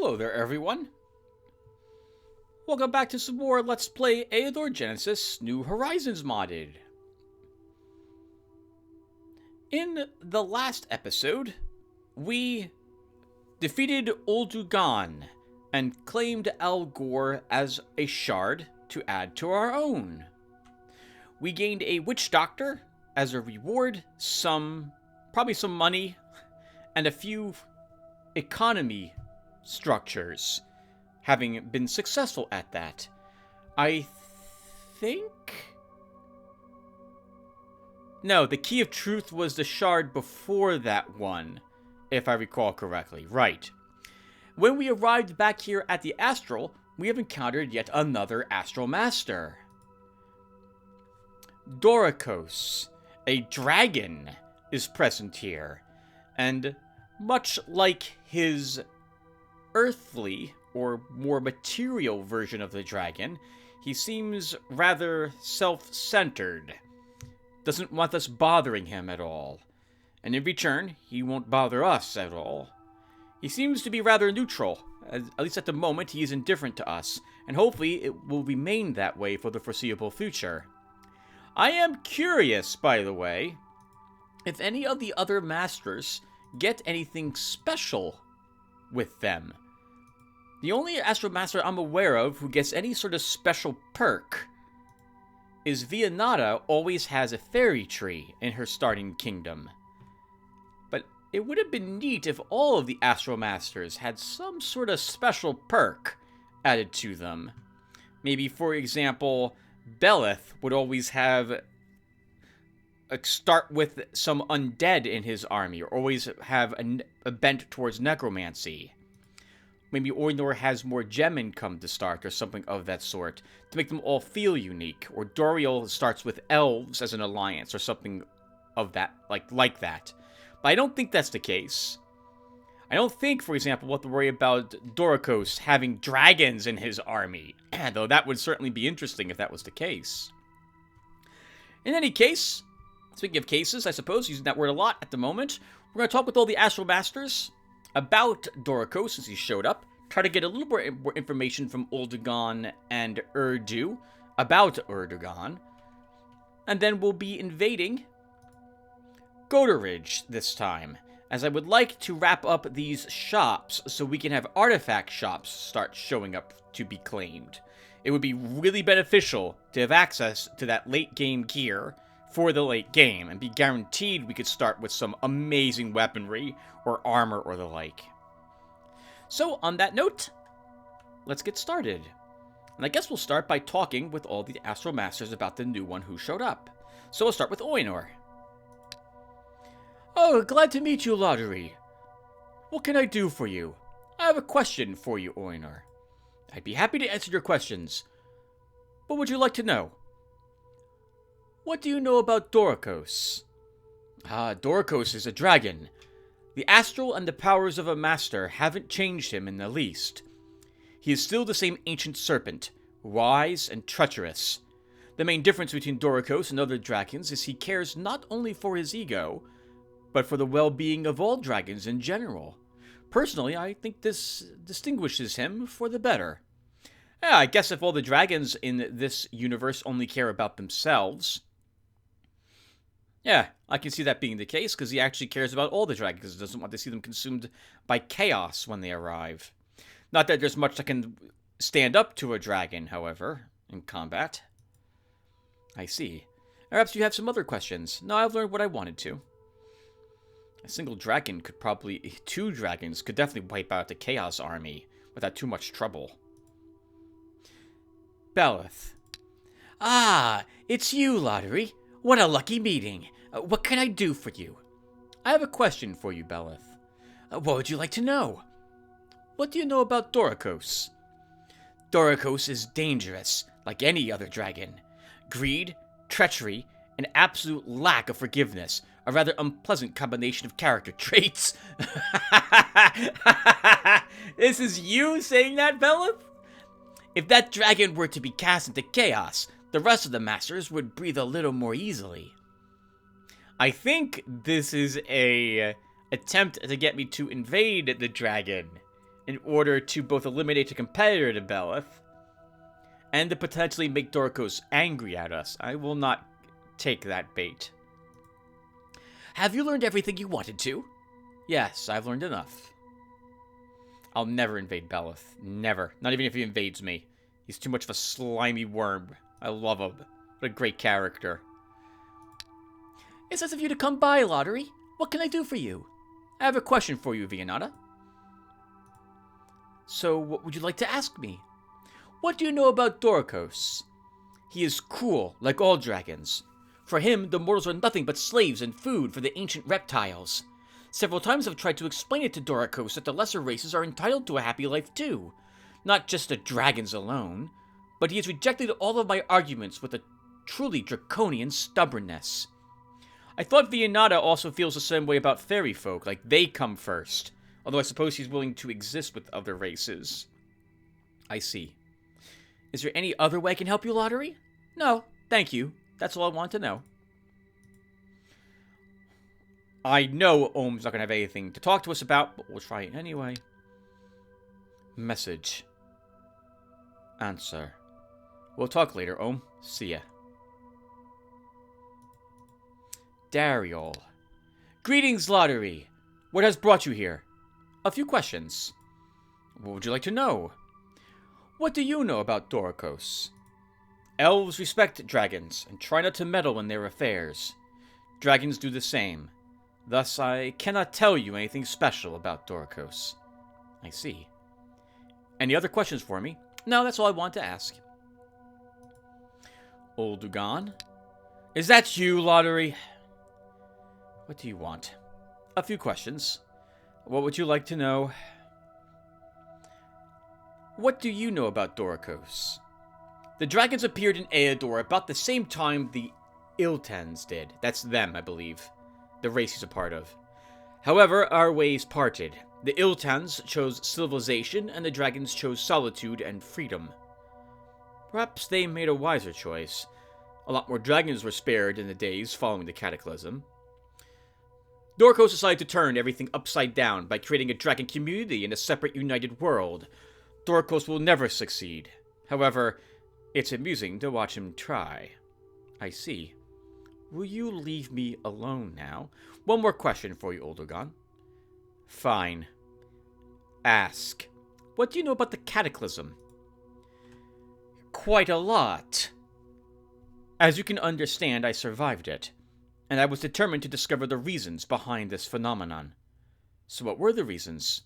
Hello there, everyone. Welcome back to some more Let's Play Eador Genesis New Horizons modded. In the last episode, we defeated Oldugan and claimed Algor as a shard to add to our own. We gained a witch doctor as a reward, probably some money, and a few economy structures, having been successful at that. I think... No, the Key of Truth was the shard before that one, if I recall correctly. Right. When we arrived back here at the Astral, we have encountered yet another Astral Master. Doricos, a dragon, is present here, and much like his earthly or more material version of the dragon, he seems rather self-centered. Doesn't want us bothering him at all. And in return, he won't bother us at all. He seems to be rather neutral. At least at the moment, he is indifferent to us, and hopefully it will remain that way for the foreseeable future. I am curious, by the way, if any of the other masters get anything special with them. The only Astral Master I'm aware of who gets any sort of special perk is Vianata always has a fairy tree in her starting kingdom. But it would have been neat if all of the Astral Masters had some sort of special perk added to them. Maybe, for example, Belith would always have start with some undead in his army, or always have a bent towards necromancy. Maybe Oinor has more gem income to start, or something of that sort, to make them all feel unique. Or Doriel starts with elves as an alliance, or something of that, like that. But I don't think that's the case. I don't think, for example, we'll have to worry about Doricos having dragons in his army, though that would certainly be interesting if that was the case. In any case, speaking of cases, I suppose, using that word a lot at the moment, we're going to talk with all the Astral Masters about Doricos since he showed up, try to get a little more information from Oldugan and Urdu about Urdugan, and then we'll be invading Go To Ridge this time, as I would like to wrap up these shops so we can have artifact shops start showing up to be claimed. It would be really beneficial to have access to that late game gear for the late game, and be guaranteed we could start with some amazing weaponry or armor or the like. So, on that note, let's get started. And I guess we'll start by talking with all the Astral Masters about the new one who showed up. So we'll start with Oinor. Oh, glad to meet you, Lotaeri. What can I do for you? I have a question for you, Oinor. I'd be happy to answer your questions. What would you like to know? What do you know about Doricos? Doricos is a dragon. The astral and the powers of a master haven't changed him in the least. He is still the same ancient serpent, wise and treacherous. The main difference between Doricos and other dragons is he cares not only for his ego, but for the well-being of all dragons in general. Personally, I think this distinguishes him for the better. Yeah, I guess if all the dragons in this universe only care about themselves... Yeah, I can see that being the case, because he actually cares about all the dragons. He doesn't want to see them consumed by chaos when they arrive. Not that there's much that can stand up to a dragon, however, in combat. I see. Perhaps you have some other questions. No, I've learned what I wanted to. A single dragon could probably... 2 dragons could definitely wipe out the Chaos army without too much trouble. Belith. Ah, it's you, Lotaeri. What a lucky meeting. What can I do for you? I have a question for you, Belith. What would you like to know? What do you know about Doricos? Doricos is dangerous, like any other dragon. Greed, treachery, and absolute lack of forgiveness. A rather unpleasant combination of character traits. This is you saying that, Belith? If that dragon were to be cast into chaos, the rest of the masters would breathe a little more easily. I think this is a attempt to get me to invade the dragon, in order to both eliminate a competitor to Belith and to potentially make Dorcos angry at us. I will not take that bait. Have you learned everything you wanted to? Yes, I've learned enough. I'll never invade Belith. Never. Not even if he invades me. He's too much of a slimy worm. I love him. What a great character. It's nice of you to come by, Lotaeri. What can I do for you? I have a question for you, Vianata. So, what would you like to ask me? What do you know about Dorcos? He is cruel, like all dragons. For him, the mortals are nothing but slaves and food for the ancient reptiles. Several times I've tried to explain it to Dorcos that the lesser races are entitled to a happy life too. Not just the dragons alone. But he has rejected all of my arguments with a truly draconian stubbornness. I thought Vianata also feels the same way about fairy folk, like they come first. Although I suppose he's willing to exist with other races. I see. Is there any other way I can help you, Lotaeri? No, thank you. That's all I want to know. I know Ohm's not going to have anything to talk to us about, but we'll try it anyway. Message. Answer. We'll talk later, Ohm. See ya. Dariel. Greetings, Lotaeri. What has brought you here? A few questions. What would you like to know? What do you know about Dorcos? Elves respect dragons and try not to meddle in their affairs. Dragons do the same. Thus, I cannot tell you anything special about Dorcos. I see. Any other questions for me? No, that's all I want to ask. Oldugan? Is that you, Lotaeri? What do you want? A few questions. What would you like to know? What do you know about Dorcos? The dragons appeared in Eador about the same time the Iltans did. That's them, I believe. The race he's a part of. However, our ways parted. The Iltans chose civilization, and the dragons chose solitude and freedom. Perhaps they made a wiser choice. A lot more dragons were spared in the days following the cataclysm. Dorcos decided to turn everything upside down by creating a dragon community in a separate united world. Dorcos will never succeed. However, it's amusing to watch him try. I see. Will you leave me alone now? One more question for you, Oldugan. Fine. Ask. What do you know about the cataclysm? Quite a lot. As you can understand, I survived it, and I was determined to discover the reasons behind this phenomenon. So what were the reasons?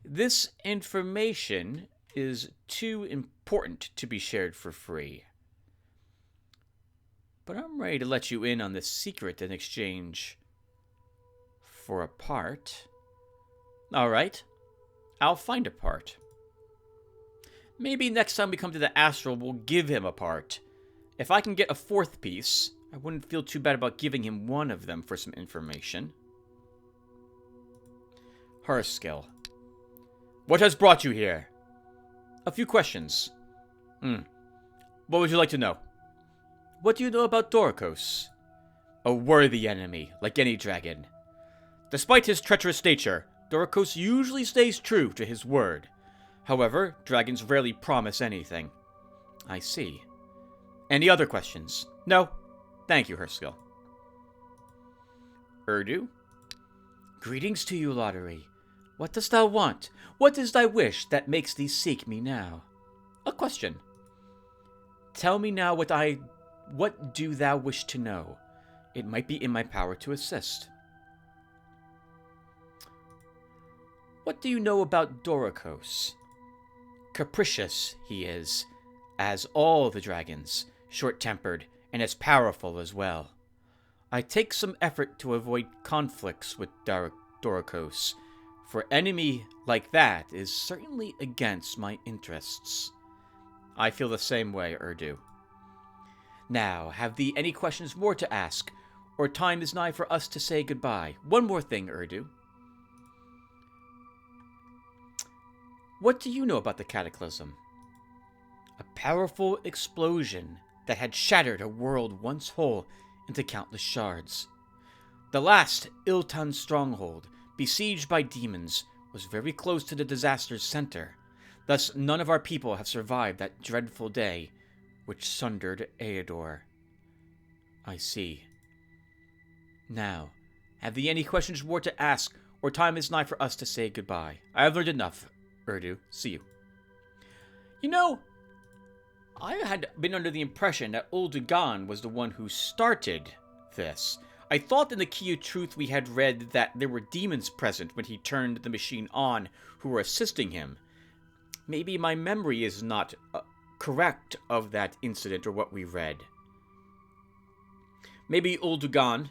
This information is too important to be shared for free. But I'm ready to let you in on this secret in exchange for a part. Alright, I'll find a part. Maybe next time we come to the astral, we'll give him a part. If I can get a fourth piece, I wouldn't feel too bad about giving him one of them for some information. Her skill. What has brought you here? A few questions. What would you like to know? What do you know about Dorcos? A worthy enemy, like any dragon. Despite his treacherous nature, Dorcos usually stays true to his word. However, dragons rarely promise anything. I see. Any other questions? No. Thank you, Herskill. Urdu? Greetings to you, Lotaeri. What dost thou want? What is thy wish that makes thee seek me now? A question. Tell me now what do thou wish to know? It might be in my power to assist. What do you know about Dorcos? Capricious he is, as all the dragons, short-tempered, and as powerful as well. I take some effort to avoid conflicts with Dorcos, for enemy like that is certainly against my interests. I feel the same way, Urdu. Now, have thee any questions more to ask, or time is nigh for us to say goodbye? One more thing, Urdu. What do you know about the cataclysm? A powerful explosion that had shattered a world once whole into countless shards. The last Iltan stronghold, besieged by demons, was very close to the disaster's center. Thus, none of our people have survived that dreadful day which sundered Eador. I see. Now, have ye any questions more to ask, or time is nigh for us to say goodbye? I have learned enough, Urdu. See you. You know, I had been under the impression that Oldugan was the one who started this. I thought in the Key of Truth we had read that there were demons present when he turned the machine on who were assisting him. Maybe my memory is not correct of that incident or what we read. Maybe Oldugan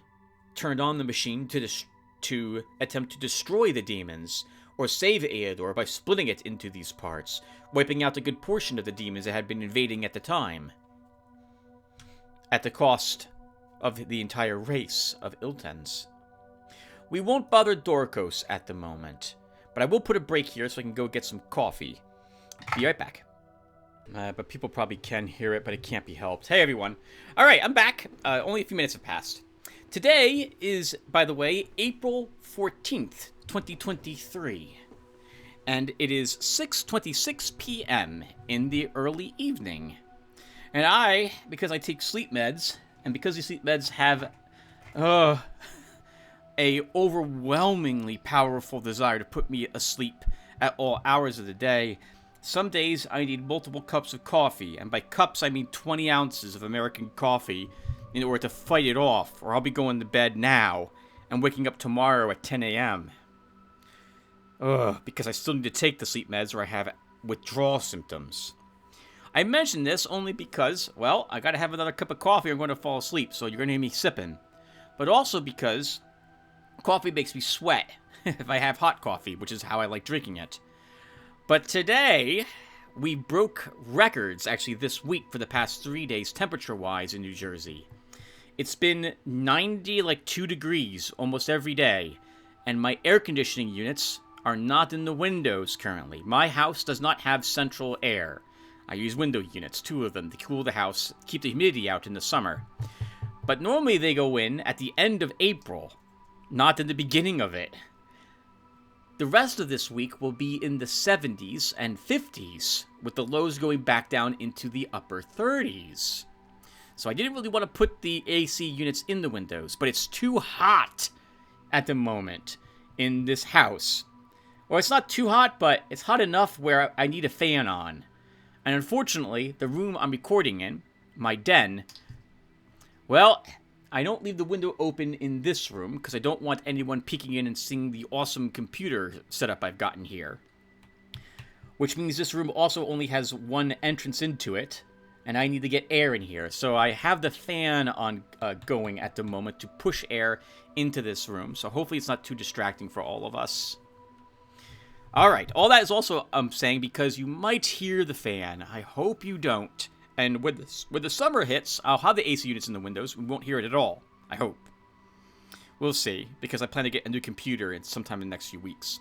turned on the machine to attempt to destroy the demons, or save Eador by splitting it into these parts, wiping out a good portion of the demons that had been invading at the time, at the cost of the entire race of Iltens. We won't bother Dorcos at the moment, but I will put a break here so I can go get some coffee. Be right back. But people probably can hear it, but it can't be helped. Hey, everyone. All right, I'm back. Only a few minutes have passed. Today is, by the way, April 14th, 2023. And it is 6:26 p.m. in the early evening. And I, because I take sleep meds, and because these sleep meds have a overwhelmingly powerful desire to put me asleep at all hours of the day, some days I need multiple cups of coffee, and by cups I mean 20 ounces of American coffee in order to fight it off, or I'll be going to bed now and waking up tomorrow at 10 a.m. Because I still need to take the sleep meds or I have withdrawal symptoms. I mention this only because, well, I gotta have another cup of coffee or I'm going to fall asleep, so you're going to hear me sipping. But also because coffee makes me sweat if I have hot coffee, which is how I like drinking it. But today, we broke records, actually, this week for the past 3 days, temperature-wise, in New Jersey. It's been 90, like 2 degrees, almost every day. And my air conditioning units are not in the windows currently. My house does not have central air. I use window units, 2 of them, to cool the house, keep the humidity out in the summer. But normally they go in at the end of April, not in the beginning of it. The rest of this week will be in the 70s and 50s, with the lows going back down into the upper 30s. So I didn't really want to put the AC units in the windows, but it's too hot at the moment in this house. Well, it's not too hot, but it's hot enough where I need a fan on. And unfortunately, the room I'm recording in, my den, well, I don't leave the window open in this room because I don't want anyone peeking in and seeing the awesome computer setup I've gotten here. Which means this room also only has one entrance into it, and I need to get air in here. So I have the fan on going at the moment to push air into this room. So hopefully it's not too distracting for all of us. Alright, all that is also, I'm saying, because you might hear the fan. I hope you don't. And when the summer hits, I'll have the AC units in the windows. We won't hear it at all. I hope. We'll see, because I plan to get a new computer sometime in the next few weeks.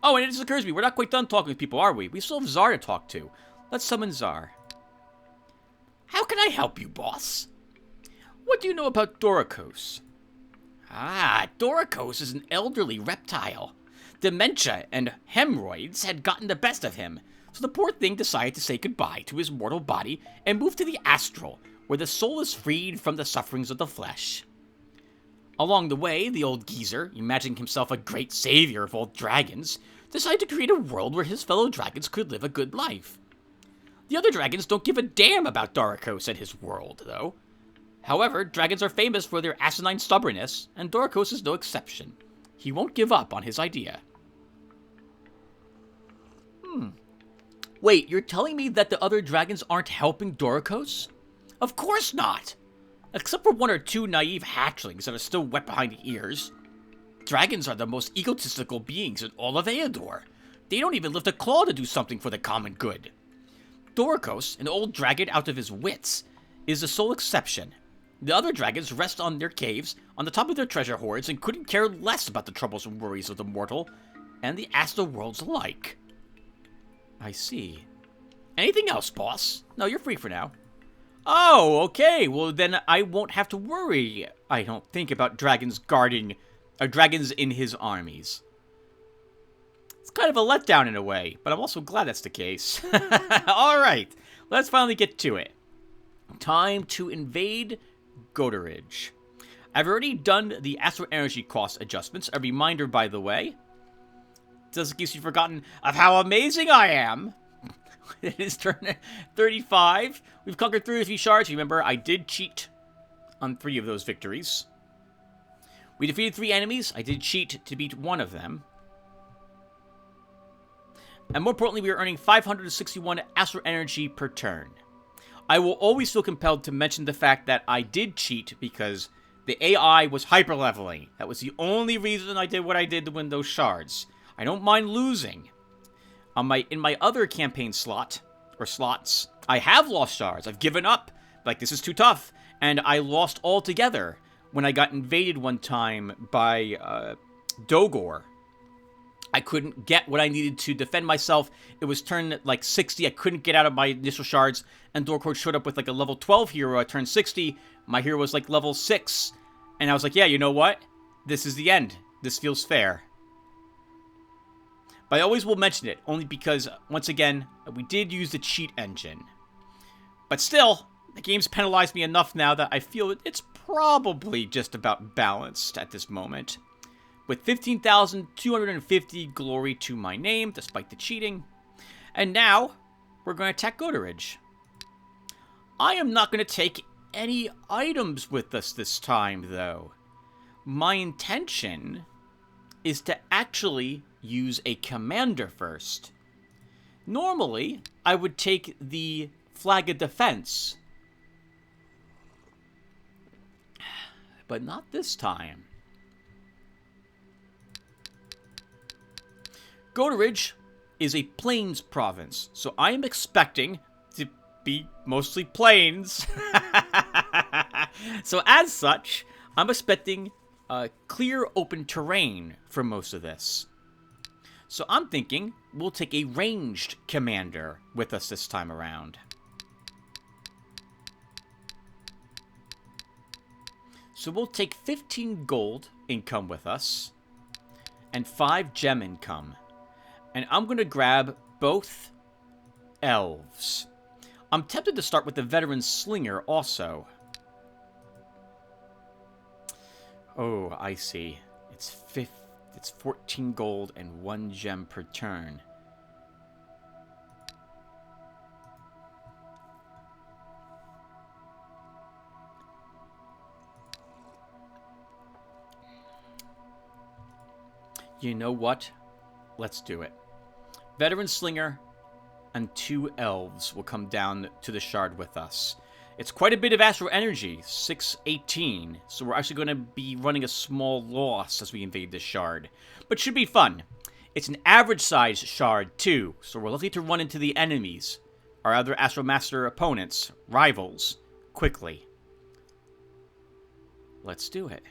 Oh, and it just occurs to me, we're not quite done talking with people, are we? We still have Zar to talk to. Let's summon Zar. How can I help you, boss? What do you know about Doricos? Ah, Doricos is an elderly reptile. Dementia and hemorrhoids had gotten the best of him, so the poor thing decided to say goodbye to his mortal body and move to the astral, where the soul is freed from the sufferings of the flesh. Along the way, the old geezer, imagining himself a great savior of all dragons, decided to create a world where his fellow dragons could live a good life. The other dragons don't give a damn about Doricos and his world, though. However, dragons are famous for their asinine stubbornness, and Doricos is no exception. He won't give up on his idea. Wait, you're telling me that the other dragons aren't helping Doricos? Of course not! Except for 1 or 2 naive hatchlings that are still wet behind the ears. Dragons are the most egotistical beings in all of Eador. They don't even lift a claw to do something for the common good. Doricos, an old dragon out of his wits, is the sole exception. The other dragons rest on their caves, on the top of their treasure hoards, and couldn't care less about the troubles and worries of the mortal, and the astral worlds alike. I see. Anything else, boss? No, you're free for now. Oh, okay. Well, then I won't have to worry, I don't think, about dragons guarding... dragons in his armies. It's kind of a letdown in a way, but I'm also glad that's the case. Alright, let's finally get to it. Time to invade Go To Ridge. I've already done the astral energy cost adjustments. A reminder, by the way, just in case you've forgotten of how amazing I am. It is turn 35. We've conquered 33 shards. Remember, I did cheat on 3 of those victories. We defeated 3 enemies. I did cheat to beat 1 of them. And more importantly, we are earning 561 astral energy per turn. I will always feel compelled to mention the fact that I did cheat because the AI was hyper-leveling. That was the only reason I did what I did to win those shards. I don't mind losing. In my other campaign slots, I have lost shards. I've given up. Like, this is too tough. And I lost altogether when I got invaded one time by Dogor. I couldn't get what I needed to defend myself. It was turn like 60. I couldn't get out of my initial shards. And Dorkord showed up with like a level 12 hero at turn 60. My hero was like level 6. And I was like, yeah, you know what? This is the end. This feels fair. But I always will mention it, only because, once again, we did use the cheat engine. But still, the game's penalized me enough now that I feel it's probably just about balanced at this moment. With 15,250 glory to my name, despite the cheating. And now, we're going to attack Go To Ridge. I am not going to take any items with us this time, though. My intention is to actually use a commander first. Normally, I would take the Flag of Defense. But not this time. Go To Ridge is a plains province, so I am expecting to be mostly plains. So as such, I'm expecting clear open terrain for most of this. So I'm thinking we'll take a ranged commander with us this time around. So we'll take 15 gold income with us and 5 gem income. And I'm going to grab both elves. I'm tempted to start with the veteran slinger also. Oh, I see. It's 14 gold and 1 gem per turn. You know what? Let's do it. Veteran Slinger and 2 elves will come down to the shard with us. It's quite a bit of astral energy, 618, so we're actually going to be running a small loss as we invade this shard. But should be fun. It's an average-sized shard, too, so we're likely to run into the enemies, our other Astral Master opponents, rivals, quickly. Let's do it.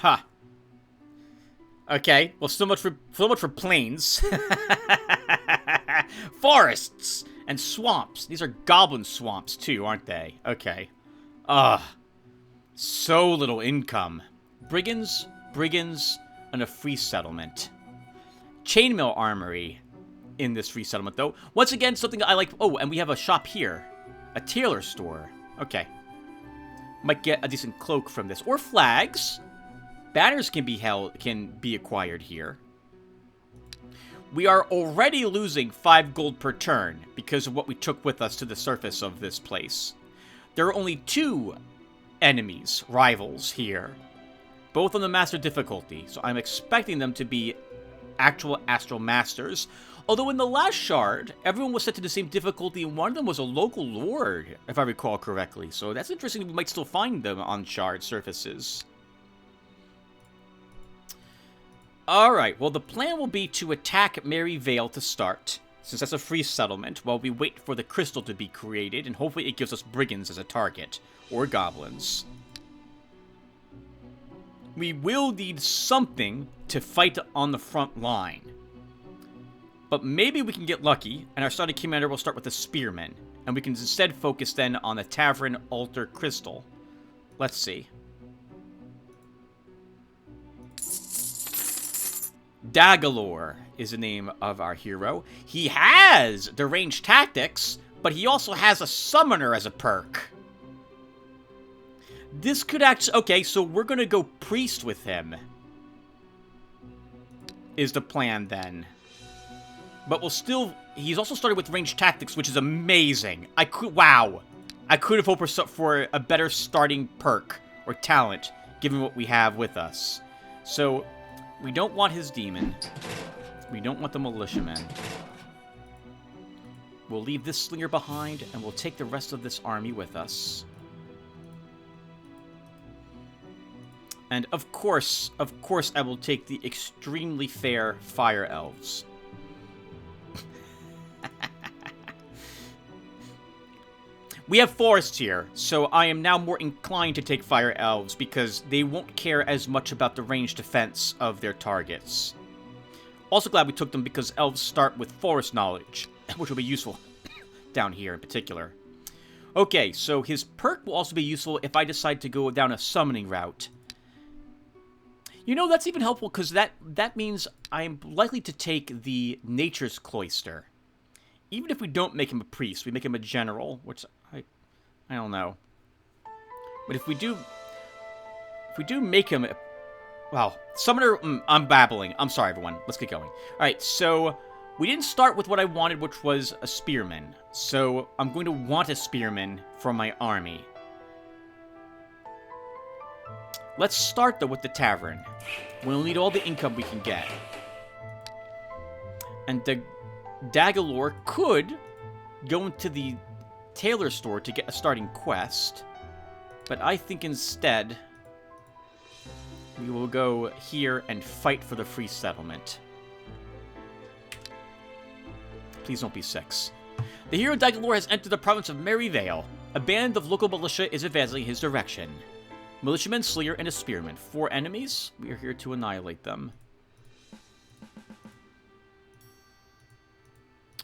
Ha. Okay. Well, so much for plains. Forests and swamps. These are goblin swamps too, aren't they? Okay. So little income. Brigands, and a free settlement. Chainmail armory in this free settlement, though. Once again, something I like. Oh, and we have a shop here, a tailor store. Okay. Might get a decent cloak from this, or flags. Banners can be acquired here. We are already losing 5 gold per turn because of what we took with us to the surface of this place. There are only 2 enemies, rivals here, both on the master difficulty, so I'm expecting them to be actual astral masters. Although in the last shard, everyone was set to the same difficulty, and one of them was a local lord, if I recall correctly. So that's interesting. We might still find them on shard surfaces. Alright, well the plan will be to attack Mary Vale to start, since that's a free settlement, while we wait for the crystal to be created, and hopefully it gives us brigands as a target, or goblins. We will need something to fight on the front line. But maybe we can get lucky, and our starting commander will start with the Spearman. And we can instead focus then on the Tavern Altar Crystal. Let's see. Dagalor is the name of our hero. He has the ranged tactics, but he also has a summoner as a perk. This could actually... Okay, so we're going to go priest with him. Is the plan then. But we'll still... He's also started with ranged tactics, which is amazing. Wow. I could have hoped for a better starting perk or talent, given what we have with us. So, we don't want his demon. We don't want the militiamen. We'll leave this slinger behind, and we'll take the rest of this army with us. And of course, I will take the extremely fair fire elves. We have forests here, so I am now more inclined to take fire elves because they won't care as much about the ranged defense of their targets. Also glad we took them because elves start with forest knowledge, which will be useful down here in particular. Okay, so his perk will also be useful if I decide to go down a summoning route. You know, that's even helpful because that means I'm likely to take the Nature's Cloister. Even if we don't make him a priest, we make him a general, which I don't know. But if we do make him, well, summoner, I'm babbling. I'm sorry, everyone. Let's get going. All right, so we didn't start with what I wanted, which was a spearman. So I'm going to want a spearman for my army. Let's start, though, with the tavern. We'll need all the income we can get. And the Dagalor could go into the tailor store to get a starting quest. But I think instead, we will go here and fight for the free settlement. Please don't be 6. The hero Dagalor has entered the province of Merryvale. A band of local militia is advancing in his direction. Militiamen, Slayer, and a Spearman. 4 enemies. We are here to annihilate them.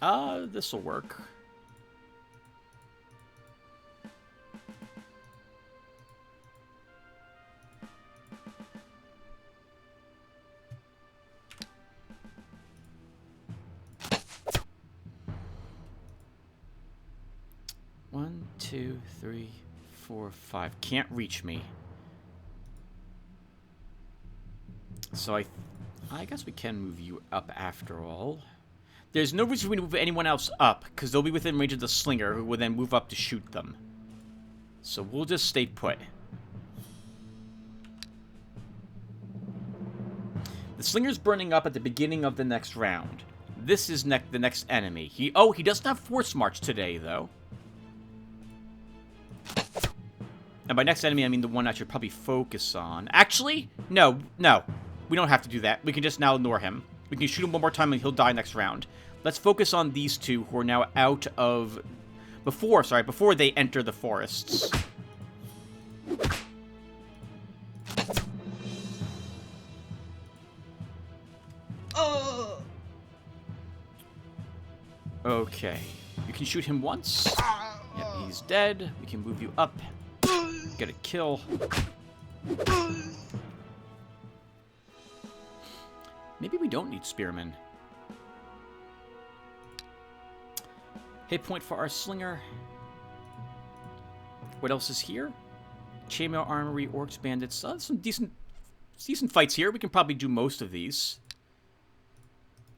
This'll work. One, 2, 3, 4, 5. Can't reach me. So I guess we can move you up after all. There's no reason for me to move anyone else up, because they'll be within range of the slinger, who will then move up to shoot them. So we'll just stay put. The slinger's burning up at the beginning of the next round. This is the next enemy. He doesn't have force march today, though. And by next enemy, I mean the one I should probably focus on. Actually, no. We don't have to do that. We can just now ignore him. We can shoot him one more time and he'll die next round. Let's focus on these two who are now out of... Before they enter the forests. Okay. You can shoot him once. Yep, he's dead. We can move you up. Get a kill. Maybe we don't need spearmen. Hit point for our slinger. What else is here? Chainmail Armory, Orcs, Bandits. Some decent fights here. We can probably do most of these.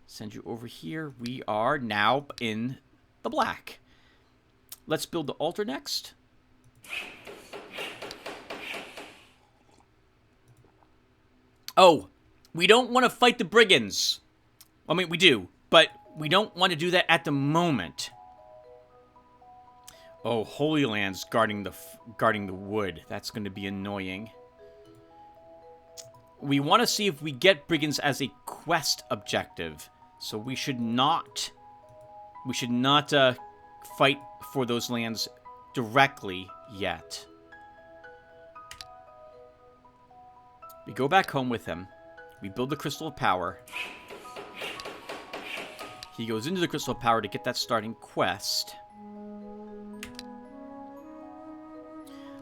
Send you over here. We are now in the black. Let's build the altar next. Oh, we don't want to fight the brigands. I mean, we do, but we don't want to do that at the moment. Oh, Holy Land's guarding the wood. That's going to be annoying. We want to see if we get brigands as a quest objective. So we should not fight for those lands directly yet. We go back home with him. We build the Crystal of Power. He goes into the Crystal Power to get that starting quest.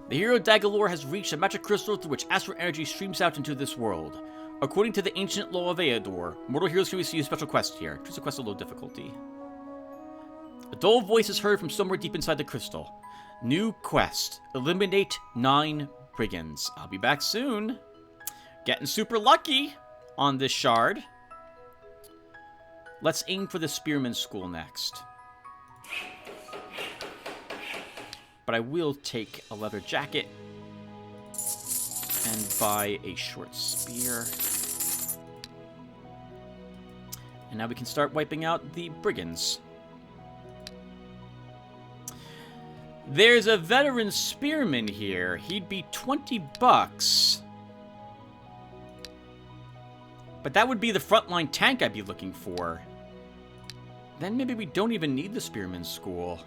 The hero Dagalore has reached a magic crystal through which astral energy streams out into this world. According to the ancient law of Eador, mortal heroes can receive a special quest here. Choose a quest of low difficulty. A dull voice is heard from somewhere deep inside the crystal. New quest. Eliminate 9 brigands. I'll be back soon. Getting super lucky on this shard. Let's aim for the Spearman School next. But I will take a leather jacket and buy a short spear. And now we can start wiping out the brigands. There's a veteran spearman here. He'd be 20 bucks. But that would be the frontline tank I'd be looking for. Then maybe we don't even need the Spearman School.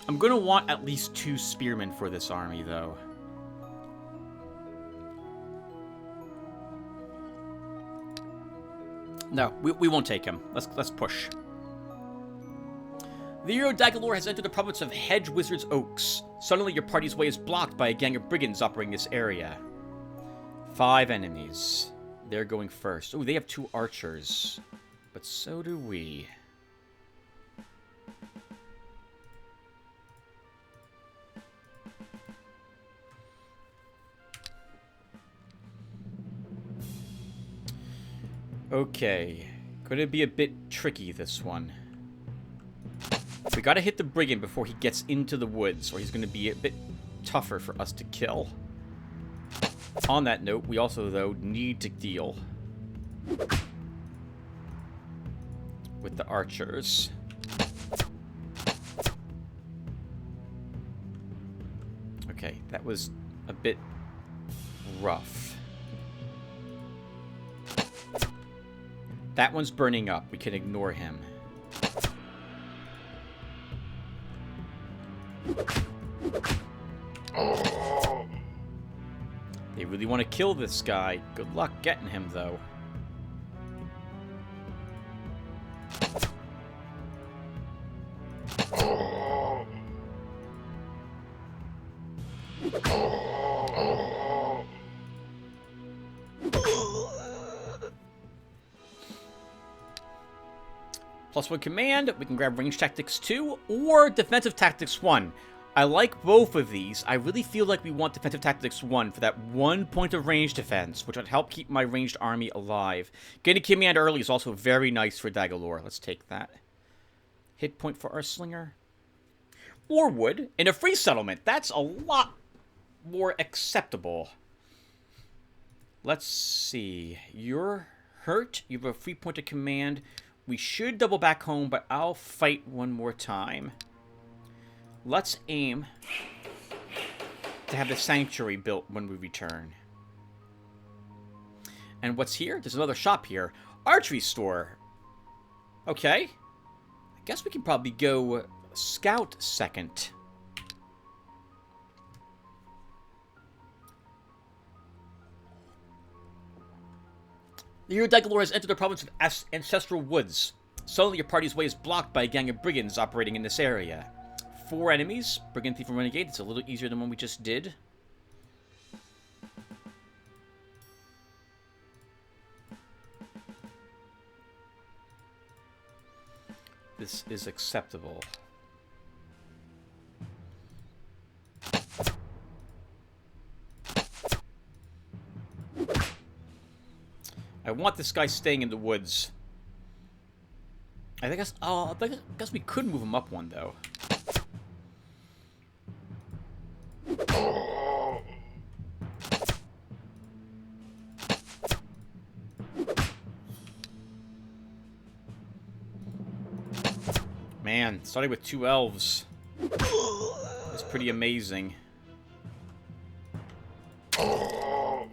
I'm gonna want at least 2 spearmen for this army, though. No, we won't take him. Let's push. The hero Dagalore has entered the province of Hedge Wizard's Oaks. Suddenly, your party's way is blocked by a gang of brigands operating this area. 5 enemies. They're going first. Oh, they have 2 archers. But so do we. Okay. Could it be a bit tricky, this one? We gotta hit the brigand before he gets into the woods, or he's gonna be a bit tougher for us to kill. On that note, we also, though, need to deal with the archers. Okay, that was a bit rough. That one's burning up. We can ignore him. They really want to kill this guy. Good luck getting him, though. +1 command, we can grab range tactics 2 or defensive tactics 1. I like both of these. I really feel like we want defensive tactics 1 for that 1 point of range defense, which would help keep my ranged army alive. Getting command early is also very nice for Dagalore. Let's take that. Hit point for our slinger. Or wood in a free settlement. That's a lot more acceptable. Let's see. You're hurt. You have a free point of command. We should double back home, but I'll fight one more time. Let's aim to have the sanctuary built when we return. And what's here? There's another shop here. Archery store. Okay. I guess we can probably go scout second. The hero Dagalore has entered the province of Ancestral Woods. Suddenly your party's way is blocked by a gang of brigands operating in this area. 4 enemies. Brigand, Thief, and Renegade. It's a little easier than one we just did. This is acceptable. I want this guy staying in the woods. I guess we could move him up one, though. Man, starting with 2 elves is pretty amazing. A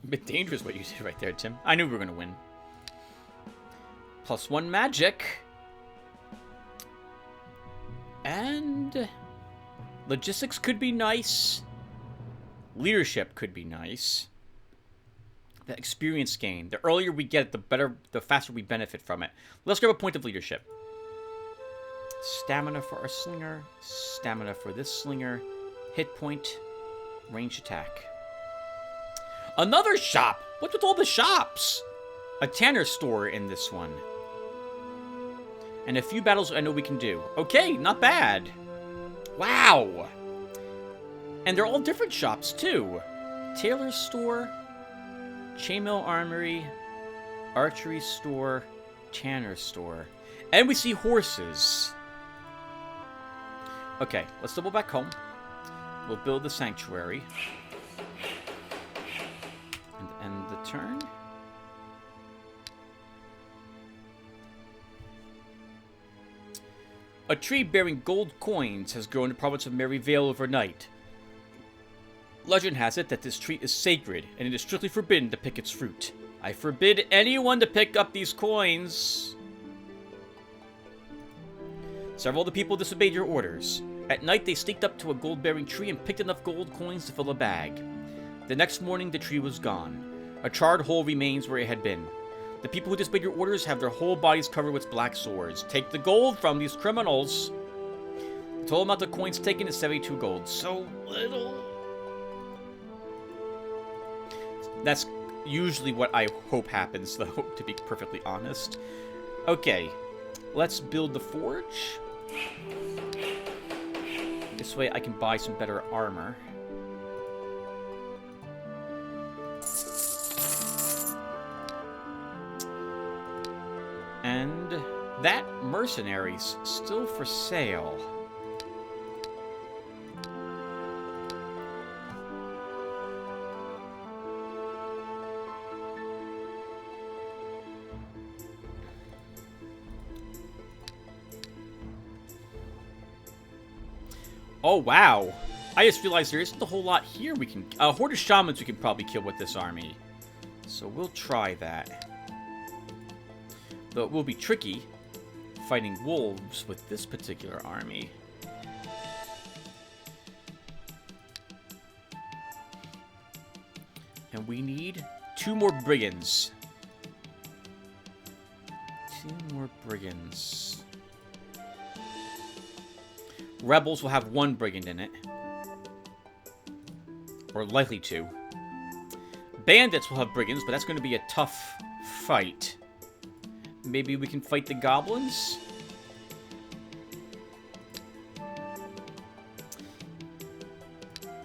bit dangerous what you did right there, Tim. I knew we were going to win. +1 magic. And logistics could be nice. Leadership could be nice. The experience gain. The earlier we get it, the faster we benefit from it. Let's grab a point of leadership. Stamina for our slinger. Stamina for this slinger. Hit point. Range attack. Another shop! What's with all the shops? A tanner store in this one. And a few battles I know we can do. Okay, not bad. Wow! And they're all different shops, too. Tailor's store. Chainmail Armory, Archery Store, Tanner Store. And we see horses. Okay, let's double back home. We'll build the sanctuary. And end the turn. A tree bearing gold coins has grown in the province of Maryvale overnight. Legend has it that this tree is sacred, and it is strictly forbidden to pick its fruit. I forbid anyone to pick up these coins. Several of the people disobeyed your orders. At night, they sneaked up to a gold-bearing tree and picked enough gold coins to fill a bag. The next morning, the tree was gone. A charred hole remains where it had been. The people who disobeyed your orders have their whole bodies covered with black swords. Take the gold from these criminals. The total amount of coins taken is 72 gold. So little. That's usually what I hope happens, though, to be perfectly honest. Okay, let's build the forge. This way I can buy some better armor. And that mercenary's still for sale. Oh, wow. I just realized there isn't a whole lot here we can... A horde of shamans we can probably kill with this army. So we'll try that. Though it will be tricky fighting wolves with this particular army. And we need 2 more brigands. 2 more brigands. Rebels will have 1 brigand in it. Or likely to. Bandits will have brigands, but that's going to be a tough fight. Maybe we can fight the goblins?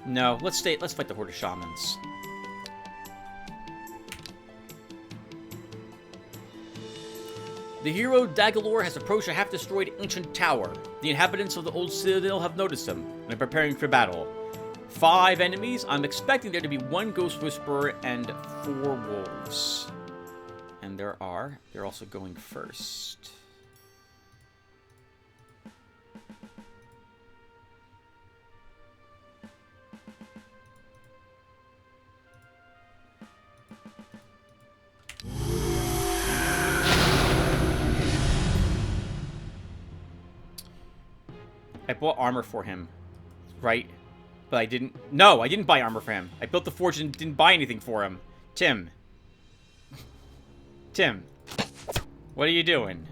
No, let's fight the horde of shamans. The hero Dagalore has approached a half-destroyed ancient tower. The inhabitants of the old citadel have noticed him and are preparing for battle. 5 enemies. I'm expecting there to be 1 ghost whisperer and 4 wolves. And there are. They're also going first. I bought armor for him, right? But I didn't... No, I didn't buy armor for him. I built the forge and didn't buy anything for him. Tim. Tim. What are you doing?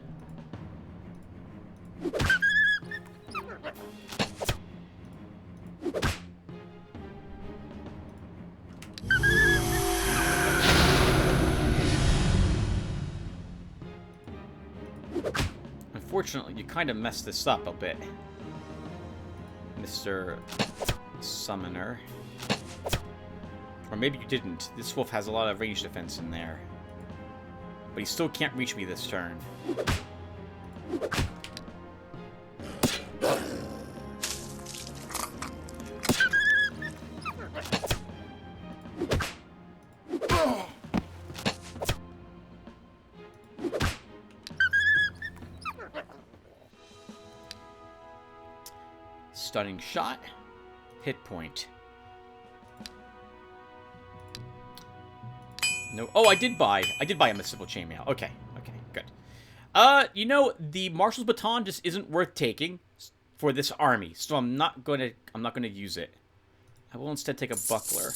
Unfortunately, you kind of messed this up a bit. Mr. Summoner. Or maybe you didn't. This wolf has a lot of range defense in there. But he still can't reach me this turn. Stunning shot. Hit point. No. Oh, I did buy a mystical chainmail. Okay. Okay, good. You know, the marshal's baton just isn't worth taking for this army, so I'm not gonna use it. I will instead take a buckler.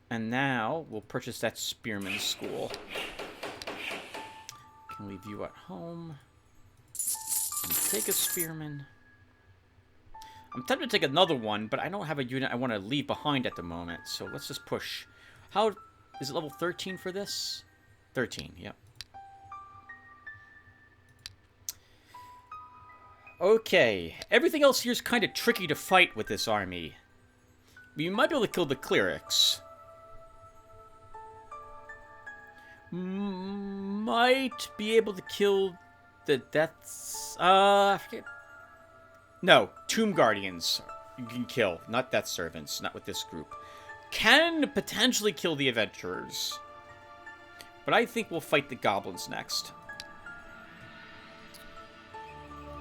And now we'll purchase that spearman school. Can leave you at home. And take a spearman. I'm tempted to take another one, but I don't have a unit I want to leave behind at the moment. So let's just push. How is it level 13 for this? 13, yep. Okay, everything else here is kind of tricky to fight with this army. You might be able to kill the clerics. Might be able to kill the deaths. I forget. No, tomb guardians you can kill, not death servants, not with this group. Can potentially kill the adventurers. But I think we'll fight the goblins next.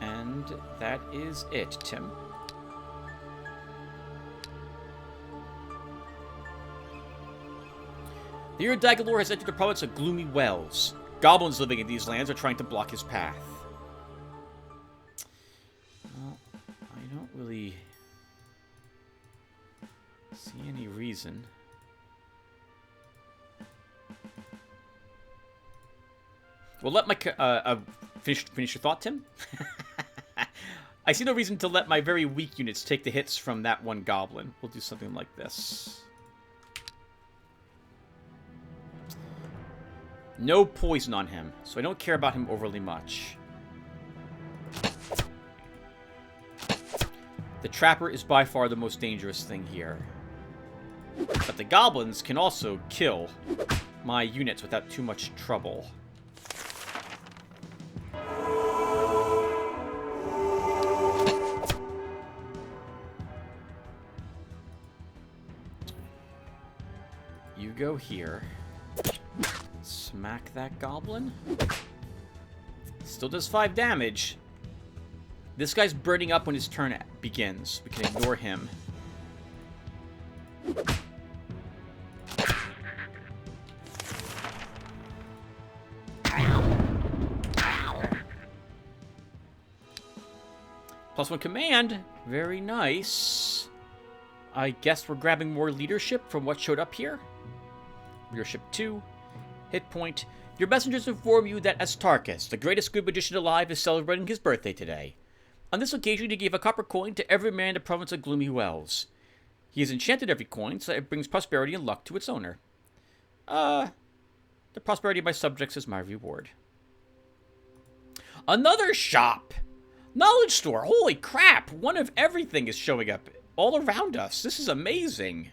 And that is it, Tim. The Eador Genesis has entered the province of Gloomy Wells. Goblins living in these lands are trying to block his path. Well, I don't really see any reason. Well, let my... finish your thought, Tim? I see no reason to let my very weak units take the hits from that one goblin. We'll do something like this. No poison on him, so I don't care about him overly much. The trapper is by far the most dangerous thing here. But the goblins can also kill my units without too much trouble. You go here. Smack that goblin. Still does 5 damage. This guy's burning up when his turn begins. We can ignore him. +1 command. Very nice. I guess we're grabbing more leadership from what showed up here. Leadership 2. Hit point. Your messengers inform you that Astarchus, the greatest good magician alive, is celebrating his birthday today. On this occasion, he gave a copper coin to every man in the province of Gloomy Wells. He has enchanted every coin so that it brings prosperity and luck to its owner. The prosperity of my subjects is my reward. Another shop! Knowledge store! Holy crap! One of everything is showing up all around us. This is amazing.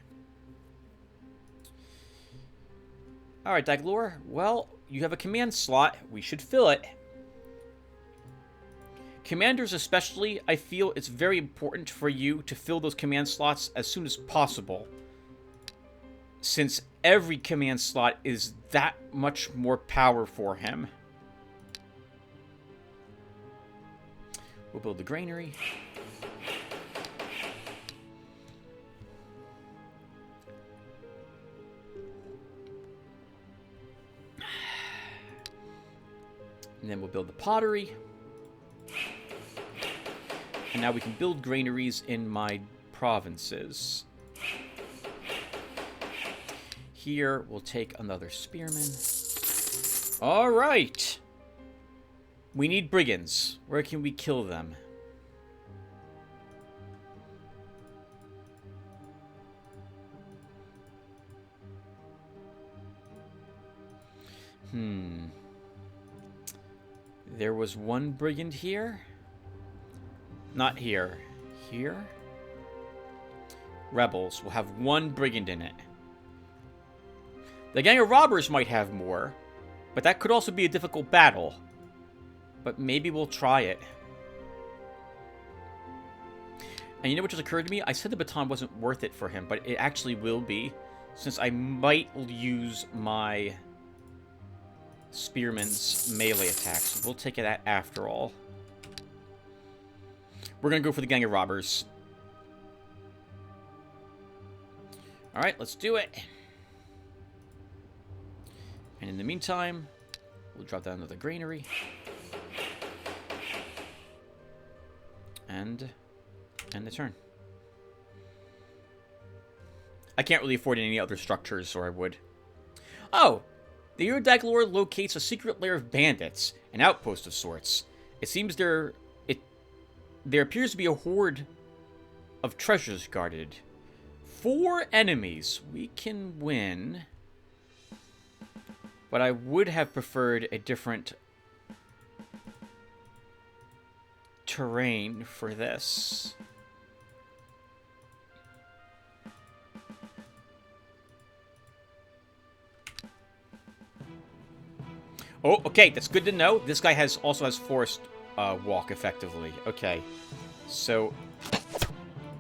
Alright, Daglor. Well, you have a command slot. We should fill it. Commanders especially, I feel it's very important for you to fill those command slots as soon as possible. Since every command slot is that much more power for him. We'll build the granary. And then we'll build the pottery. And now we can build granaries in my provinces. Here, we'll take another spearman. All right. We need brigands. Where can we kill them? There was one brigand here. Not here. Here? Rebels will have one brigand in it. The gang of robbers might have more, but that could also be a difficult battle. But maybe we'll try it. And you know what just occurred to me? I said the baton wasn't worth it for him, but it actually will be, since I might use my spearman's melee attacks. So we'll take it after all. We're going to go for the gang of robbers. Alright, let's do it. And in the meantime, we'll drop down another granary. And End the turn. I can't really afford any other structures, or I would. Oh! The Eador locates a secret lair of bandits, an outpost of sorts. It seems there appears to be a horde of treasures guarded. 4 enemies. We can win. But I would have preferred a different terrain for this. Oh, okay, that's good to know. This guy also has forest walk, effectively. Okay, so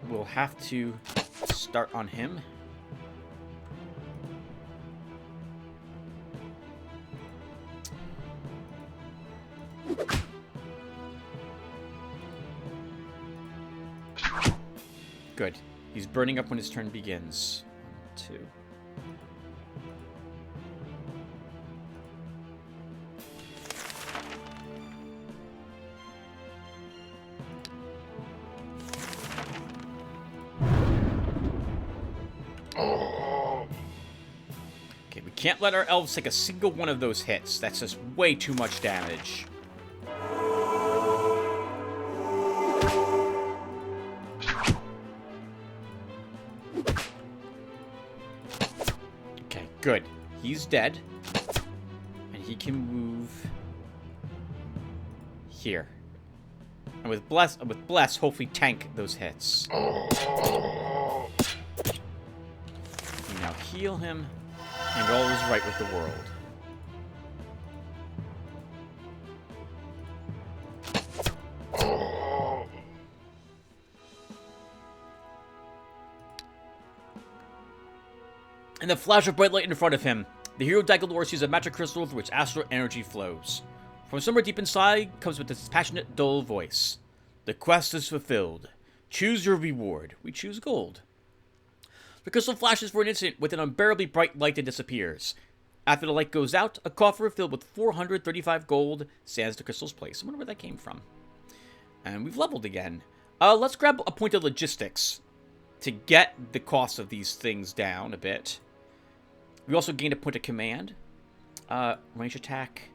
we'll have to start on him. Good. He's burning up when his turn begins. 1, 2. Okay, we can't let our elves take a single one of those hits. That's just way too much damage. Okay, good. He's dead. And he can move here. And with bless, hopefully tank those hits. You now heal him, and all is right with the world. In the flash of bright light in front of him, the hero Dagalor sees a magic crystal through which astral energy flows. From somewhere deep inside comes with this passionate, dull voice. The quest is fulfilled. Choose your reward. We choose gold. The crystal flashes for an instant with an unbearably bright light and disappears. After the light goes out, a coffer filled with 435 gold stands the crystal's place. I wonder where that came from. And we've leveled again. Let's grab a point of logistics to get the cost of these things down a bit. We also gained a point of command. Range attack.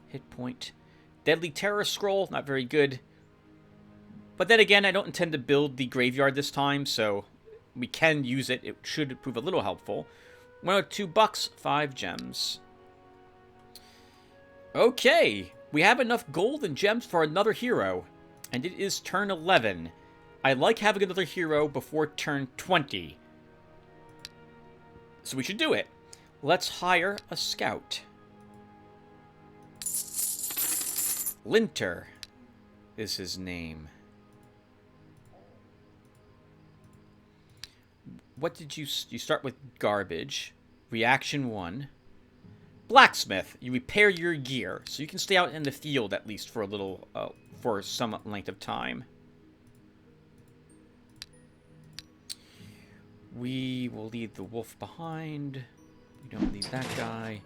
Hit point. Deadly Terror Scroll. Not very good. But then again, I don't intend to build the graveyard this time, so we can use it. It should prove a little helpful. $102, 5 gems. Okay. We have enough gold and gems for another hero. And it is turn 11. I like having another hero before turn 20. So we should do it. Let's hire a scout. Linter is his name. What did you start with? Garbage. Reaction 1. Blacksmith. You repair your gear, so you can stay out in the field at least for a little, for some length of time. We will leave the wolf behind. We don't need that guy.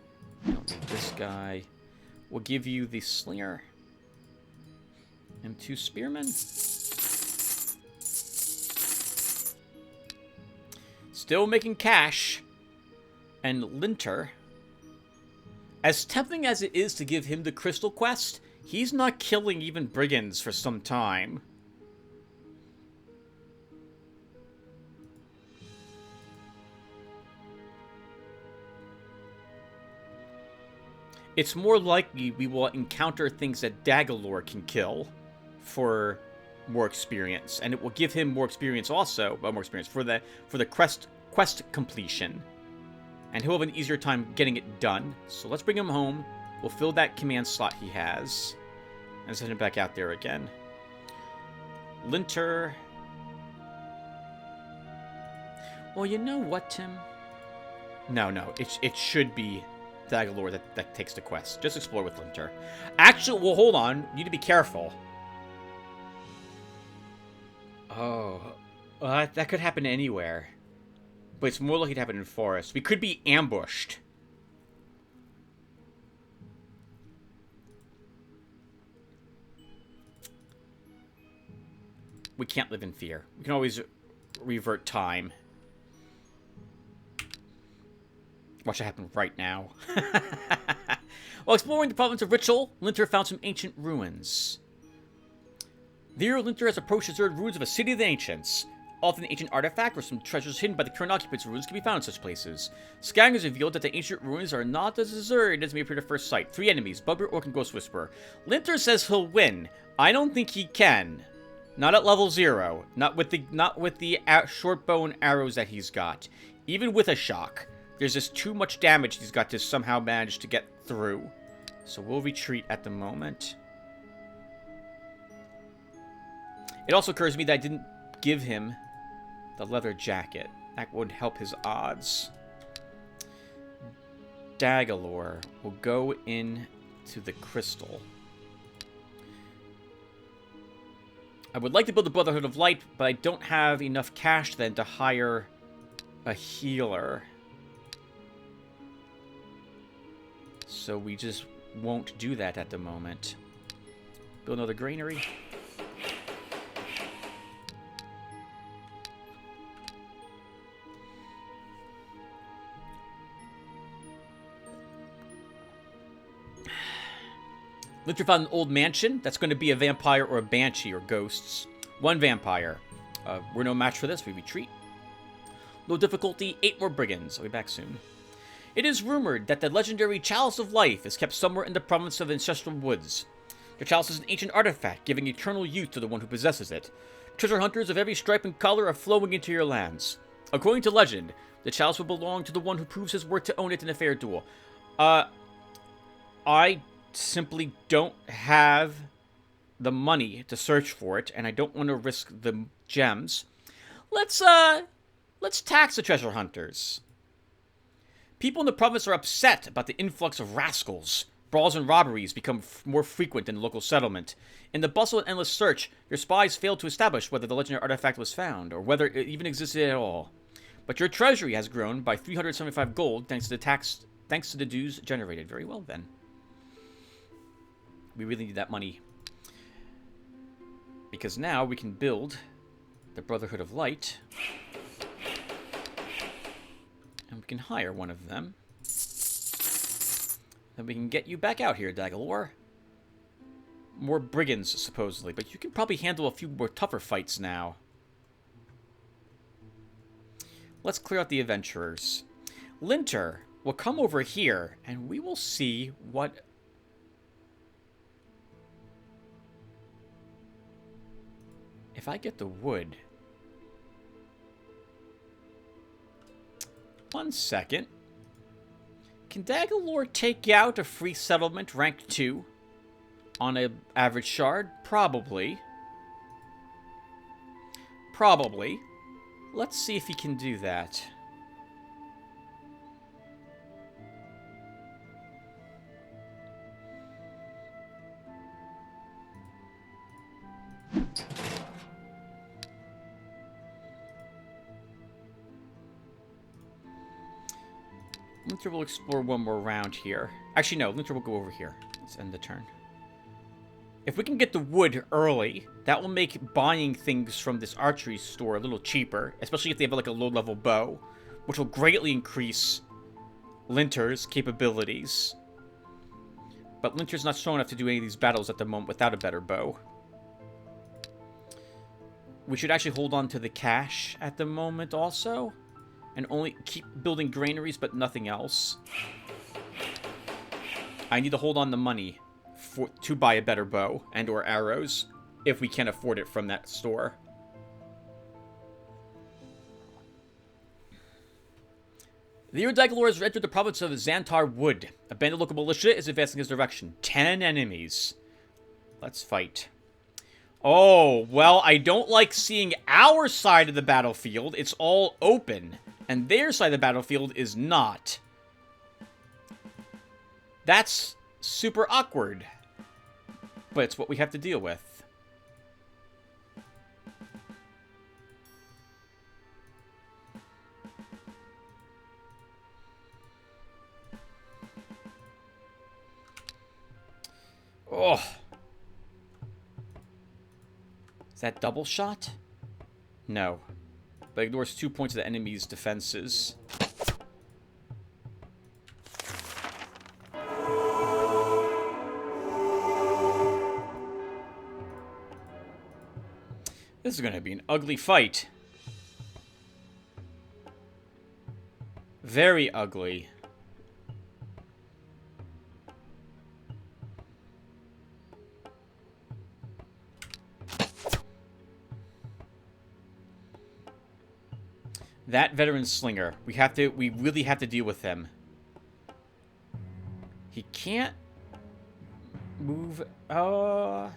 We don't need this guy. We'll give you the slinger. And 2 spearmen. Still making cash. And Linter. As tempting as it is to give him the crystal quest, he's not killing even brigands for some time. It's more likely we will encounter things that Dagalor can kill for more experience, and it will give him more experience also, well, more experience for the quest completion, and he'll have an easier time getting it done. So let's bring him home. We'll fill that command slot he has, and send him back out there again. Linter. Well, you know what, Tim? No, it should be Dagalor that takes the quest. Just explore with Linter. Actually, well, hold on. You need to be careful. Oh, that could happen anywhere. But it's more likely to happen in forest. We could be ambushed. We can't live in fear. We can always revert time. Watch it happen right now. While exploring the province of Ritual, Linter found some ancient ruins. There, Linter has approached the deserted ruins of a city of the ancients. Often an ancient artifact or some treasures hidden by the current occupants of ruins can be found in such places. Scanning has revealed that the ancient ruins are not as deserted as may appear at first sight. 3 enemies, Bugbear, Orc, and Ghost Whisperer. Linter says he'll win. I don't think he can. Not at level 0. Not with the short bow and arrows that he's got. Even with a shock. There's just too much damage he's got to somehow manage to get through. So we'll retreat at the moment. It also occurs to me that I didn't give him the leather jacket. That would help his odds. Dagalore will go into the crystal. I would like to build the Brotherhood of Light, but I don't have enough cash then to hire a healer. So we just won't do that at the moment. Build another granary. Linter found an old mansion. That's going to be a vampire or a banshee or ghosts. 1 vampire. We're no match for this. We retreat. Low difficulty, 8 more brigands. I'll be back soon. It is rumored that the legendary Chalice of Life is kept somewhere in the province of the Ancestral Woods. The chalice is an ancient artifact, giving eternal youth to the one who possesses it. Treasure hunters of every stripe and color are flowing into your lands. According to legend, the chalice will belong to the one who proves his worth to own it in a fair duel. I simply don't have the money to search for it, and I don't want to risk the gems. Let's tax the treasure hunters. People in the province are upset about the influx of rascals. Brawls and robberies become more frequent in the local settlement. In the bustle and endless search, your spies failed to establish whether the legendary artifact was found, or whether it even existed at all. But your treasury has grown by 375 gold thanks to the dues generated. Very well, then. We really need that money. Because now we can build the Brotherhood of Light. And we can hire one of them. Then we can get you back out here, Dagalore. More brigands, supposedly. But you can probably handle a few more tougher fights now. Let's clear out the adventurers. Linter will come over here, and we will see what... If I get the wood... 1 second. Can Dagalore take out a free settlement rank 2 on an average shard? Probably. Probably. Let's see if he can do that. Linter will explore one more round here. Actually, no. Linter will go over here. Let's end the turn. If we can get the wood early, that will make buying things from this archery store a little cheaper. Especially if they have like a low-level bow. Which will greatly increase Linter's capabilities. But Linter's not strong enough to do any of these battles at the moment without a better bow. We should actually hold on to the cash at the moment also. And only keep building granaries, but nothing else. I need to hold on the money to buy a better bow and or arrows, if we can afford it from that store. The year Dagalore has entered the province of Xantar Wood. A band of local militia is advancing his direction. 10 enemies. Let's fight. Oh, well, I don't like seeing our side of the battlefield. It's all open. And their side of the battlefield is not. That's super awkward. But it's what we have to deal with. Oh. Is that double shot? No. But ignores 2 points of the enemy's defenses. This is going to be an ugly fight. Very ugly. That veteran slinger. We really have to deal with him. He can't move. Our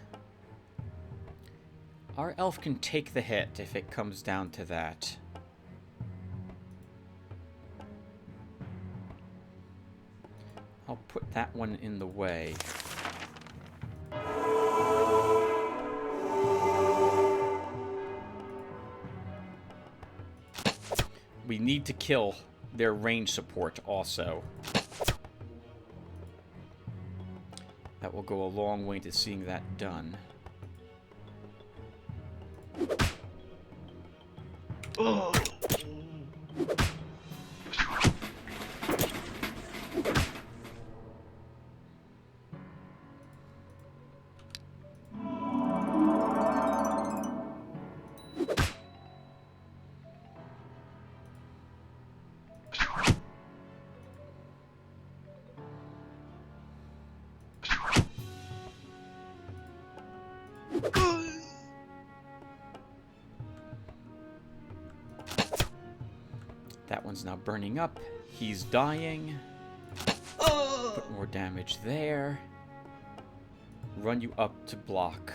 elf can take the hit if it comes down to that. I'll put that one in the way. We need to kill their range support also. That will go a long way to seeing that done. Oh. That one's now burning up. He's dying. Put more damage there. Run you up to block.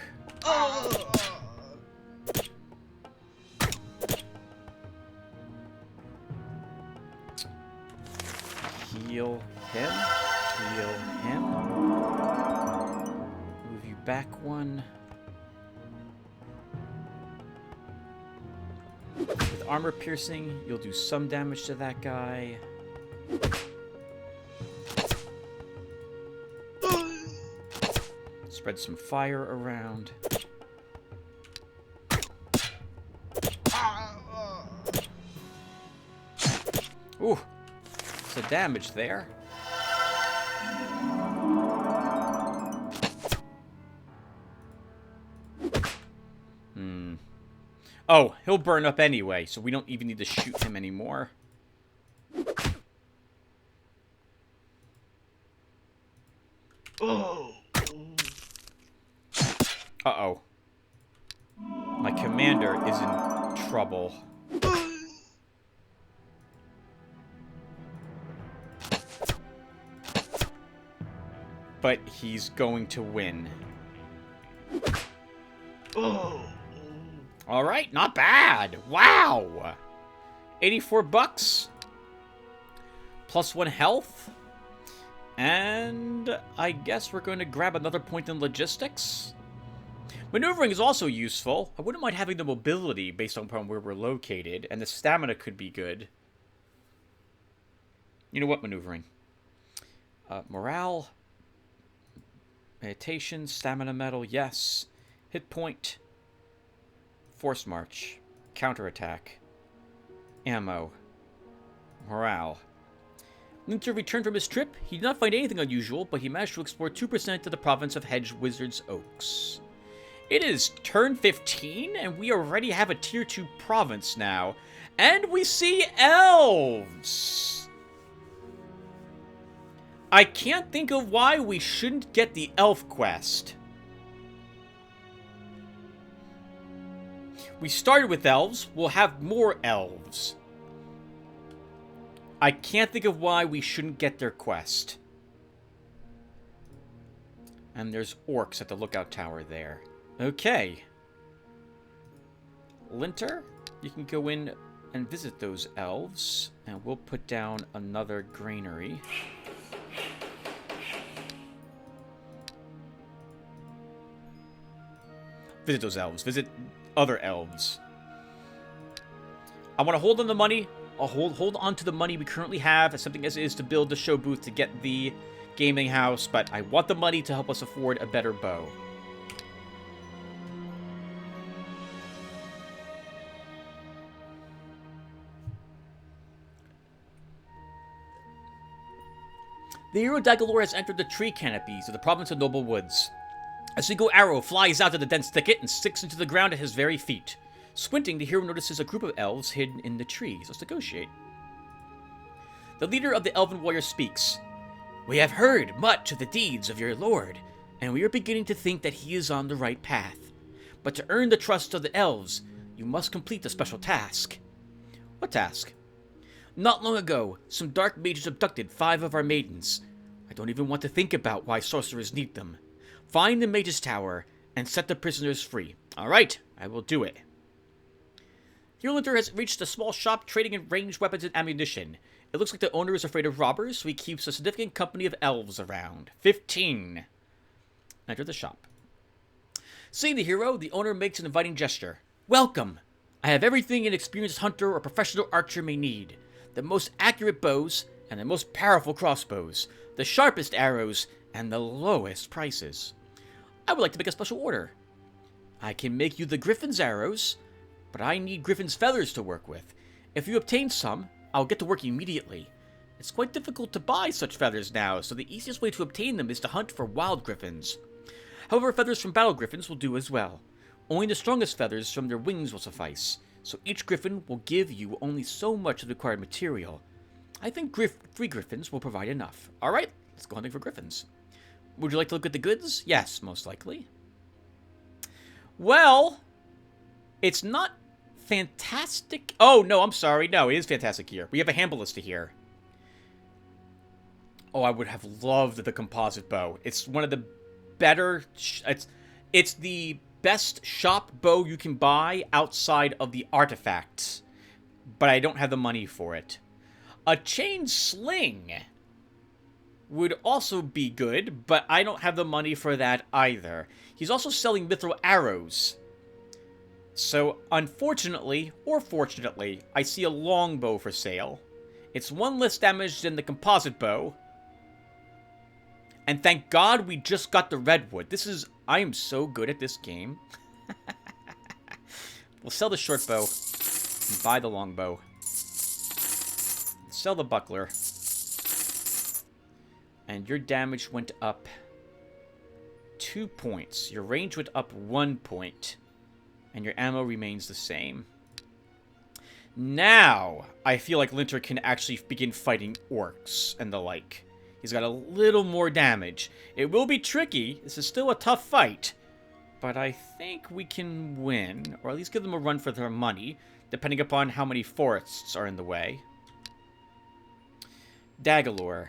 Heal him. Heal him. Move you back one. With armor piercing, you'll do some damage to that guy. Spread some fire around. Ooh, some damage there. Oh, he'll burn up anyway, so we don't even need to shoot him anymore. Uh-oh. My commander is in trouble. But he's going to win. All right, not bad. Wow. 84 bucks. +1 health. And I guess we're going to grab another point in logistics. Maneuvering is also useful. I wouldn't mind having the mobility based upon where we're located, and the stamina could be good. You know what, maneuvering? Morale. Meditation, stamina medal, yes. Hit point. Force march. Counterattack. Ammo. Morale. Linter returned from his trip. He did not find anything unusual, but he managed to explore 2% of the province of Hedge Wizards Oaks. It is turn 15, and we already have a tier 2 province now. And we see elves! I can't think of why we shouldn't get the elf quest. We started with elves, we'll have more elves. I can't think of why we shouldn't get their quest. And there's orcs at the lookout tower there. Okay. Linter, you can go in and visit those elves. And we'll put down another granary. Visit those elves. Visit other elves. I want to hold on the money. I'll hold on to the money we currently have as something as it is to build the show booth to get the gaming house, but I want the money to help us afford a better bow. The hero Dagalore has entered the tree canopies of the province of Noble Woods. A single arrow flies out of the dense thicket and sticks into the ground at his very feet. Squinting, the hero notices a group of elves hidden in the trees. Let's negotiate. The leader of the elven warrior speaks. We have heard much of the deeds of your lord, and we are beginning to think that he is on the right path. But to earn the trust of the elves, you must complete a special task. What task? Not long ago, some dark mages abducted 5 of our maidens. I don't even want to think about why sorcerers need them. Find the mage's tower and set the prisoners free. Alright, I will do it. Hero Linter has reached a small shop trading in ranged weapons and ammunition. It looks like the owner is afraid of robbers, so he keeps a significant company of elves around. 15. Enter the shop. Seeing the hero, the owner makes an inviting gesture. Welcome! I have everything an experienced hunter or professional archer may need. The most accurate bows and the most powerful crossbows. The sharpest arrows and the lowest prices. I would like to make a special order. I can make you the griffin's arrows, but I need griffin's feathers to work with. If you obtain some, I'll get to work immediately. It's quite difficult to buy such feathers now, so the easiest way to obtain them is to hunt for wild griffins. However, feathers from battle griffins will do as well. Only the strongest feathers from their wings will suffice, so each griffin will give you only so much of the required material. I think 3 griffins will provide enough. Alright, let's go hunting for griffins. Would you like to look at the goods? Yes, most likely. Well, it's not fantastic. Oh, no, I'm sorry. No, it is fantastic here. We have a handballista here. Oh, I would have loved the composite bow. It's one of the better... It's the best shop bow you can buy outside of the artifacts. But I don't have the money for it. A chain sling would also be good, but I don't have the money for that either. He's also selling mithril arrows. So, unfortunately, or fortunately, I see a longbow for sale. It's 1 less damage than the composite bow. And thank God we just got the redwood. I am so good at this game. We'll sell the short bow and buy the longbow. Sell the buckler. And your damage went up 2 points. Your range went up 1 point. And your ammo remains the same. Now, I feel like Linter can actually begin fighting orcs and the like. He's got a little more damage. It will be tricky. This is still a tough fight. But I think we can win. Or at least give them a run for their money. Depending upon how many forests are in the way. Dagalore.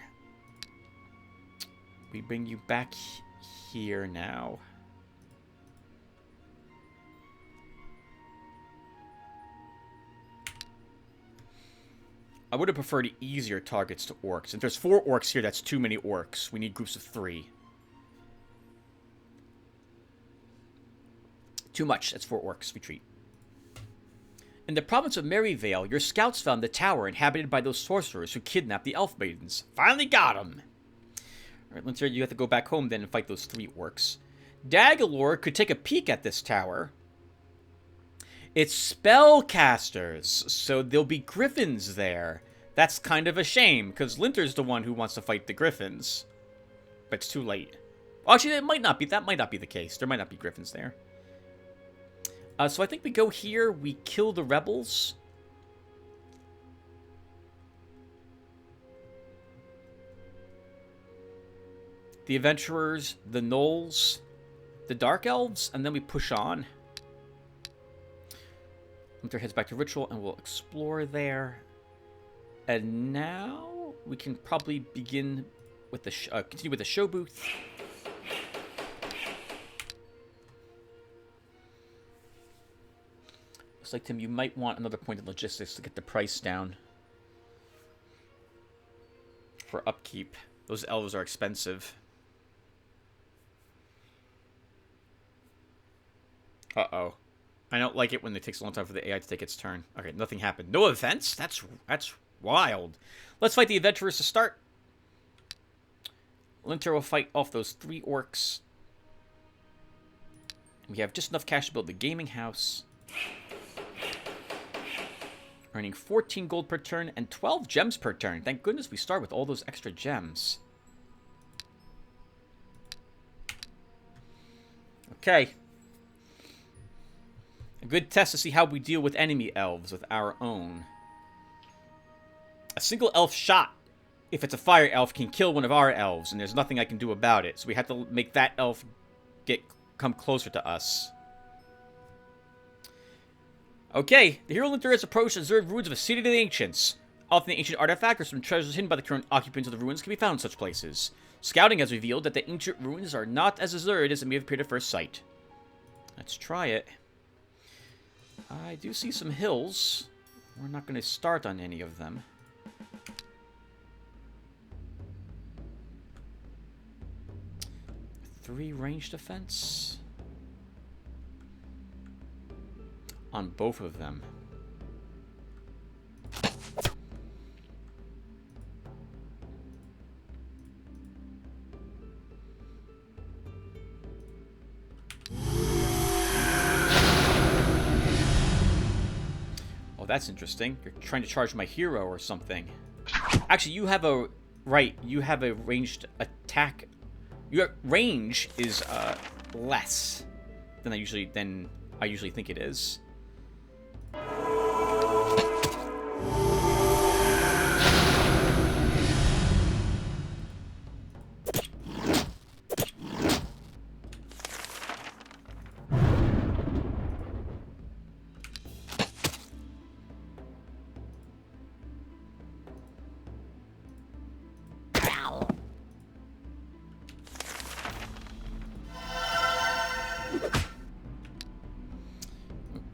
We bring you back here now. I would have preferred easier targets to orcs. If there's 4 orcs here, that's too many orcs. We need groups of 3. Too much. That's 4 orcs. Retreat. In the province of Maryvale, your scouts found the tower inhabited by those sorcerers who kidnapped the elf maidens. Finally got them! Alright, Linter, you have to go back home then and fight those 3 orcs. Dagalore could take a peek at this tower. It's spellcasters, so there'll be griffins there. That's kind of a shame, because Linter's the one who wants to fight the griffins. But it's too late. Well, actually, that might not be the case. There might not be griffins there. So I think we go here, we kill the rebels. The adventurers, the gnolls, the dark elves, and then we push on. Linter heads back to Ritual, and we'll explore there. And now we can probably begin with the continue with the show booth. Looks like, Tim, you might want another point in logistics to get the price down for upkeep. Those elves are expensive. Uh-oh. I don't like it when it takes a long time for the AI to take its turn. Okay, nothing happened. No events? That's wild. Let's fight the adventurers to start. Linter will fight off those 3 orcs. We have just enough cash to build the gaming house. Earning 14 gold per turn and 12 gems per turn. Thank goodness we start with all those extra gems. Okay. A good test to see how we deal with enemy elves with our own. A single elf shot, if it's a fire elf, can kill one of our elves, and there's nothing I can do about it. So we have to make that elf come closer to us. Okay, the hero Linter has approached the observed ruins of a city of the ancients. Often the ancient artifact or some treasures hidden by the current occupants of the ruins can be found in such places. Scouting has revealed that the ancient ruins are not as deserted as they may have appeared at first sight. Let's try it. I do see some hills. We're not going to start on any of them. Three range defense on both of them. Oh, that's interesting. You're trying to charge my hero or something. Actually, you have a... Right, you have a ranged attack. Your range is less than I usually think it is.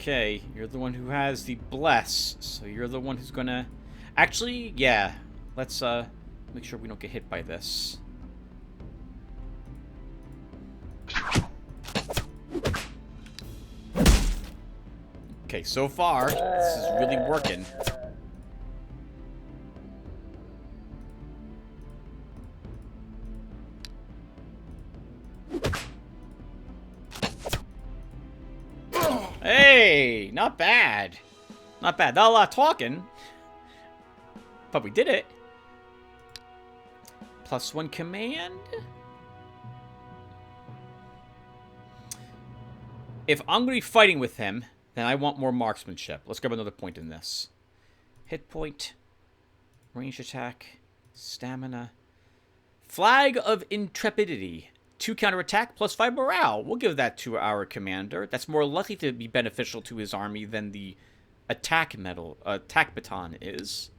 Okay, you're the one who has the bless, so you're the one who's gonna... Actually, yeah, let's make sure we don't get hit by this. Okay, so far, this is really working. Hey, not bad. Not bad. Not a lot of talking. But we did it. +1 command. If I'm going to be fighting with him, then I want more marksmanship. Let's grab another point in this. Hit point. Range attack. Stamina. Flag of Intrepidity. 2 counterattack plus 5 morale. We'll give that to our commander. That's more likely to be beneficial to his army than the attack baton is.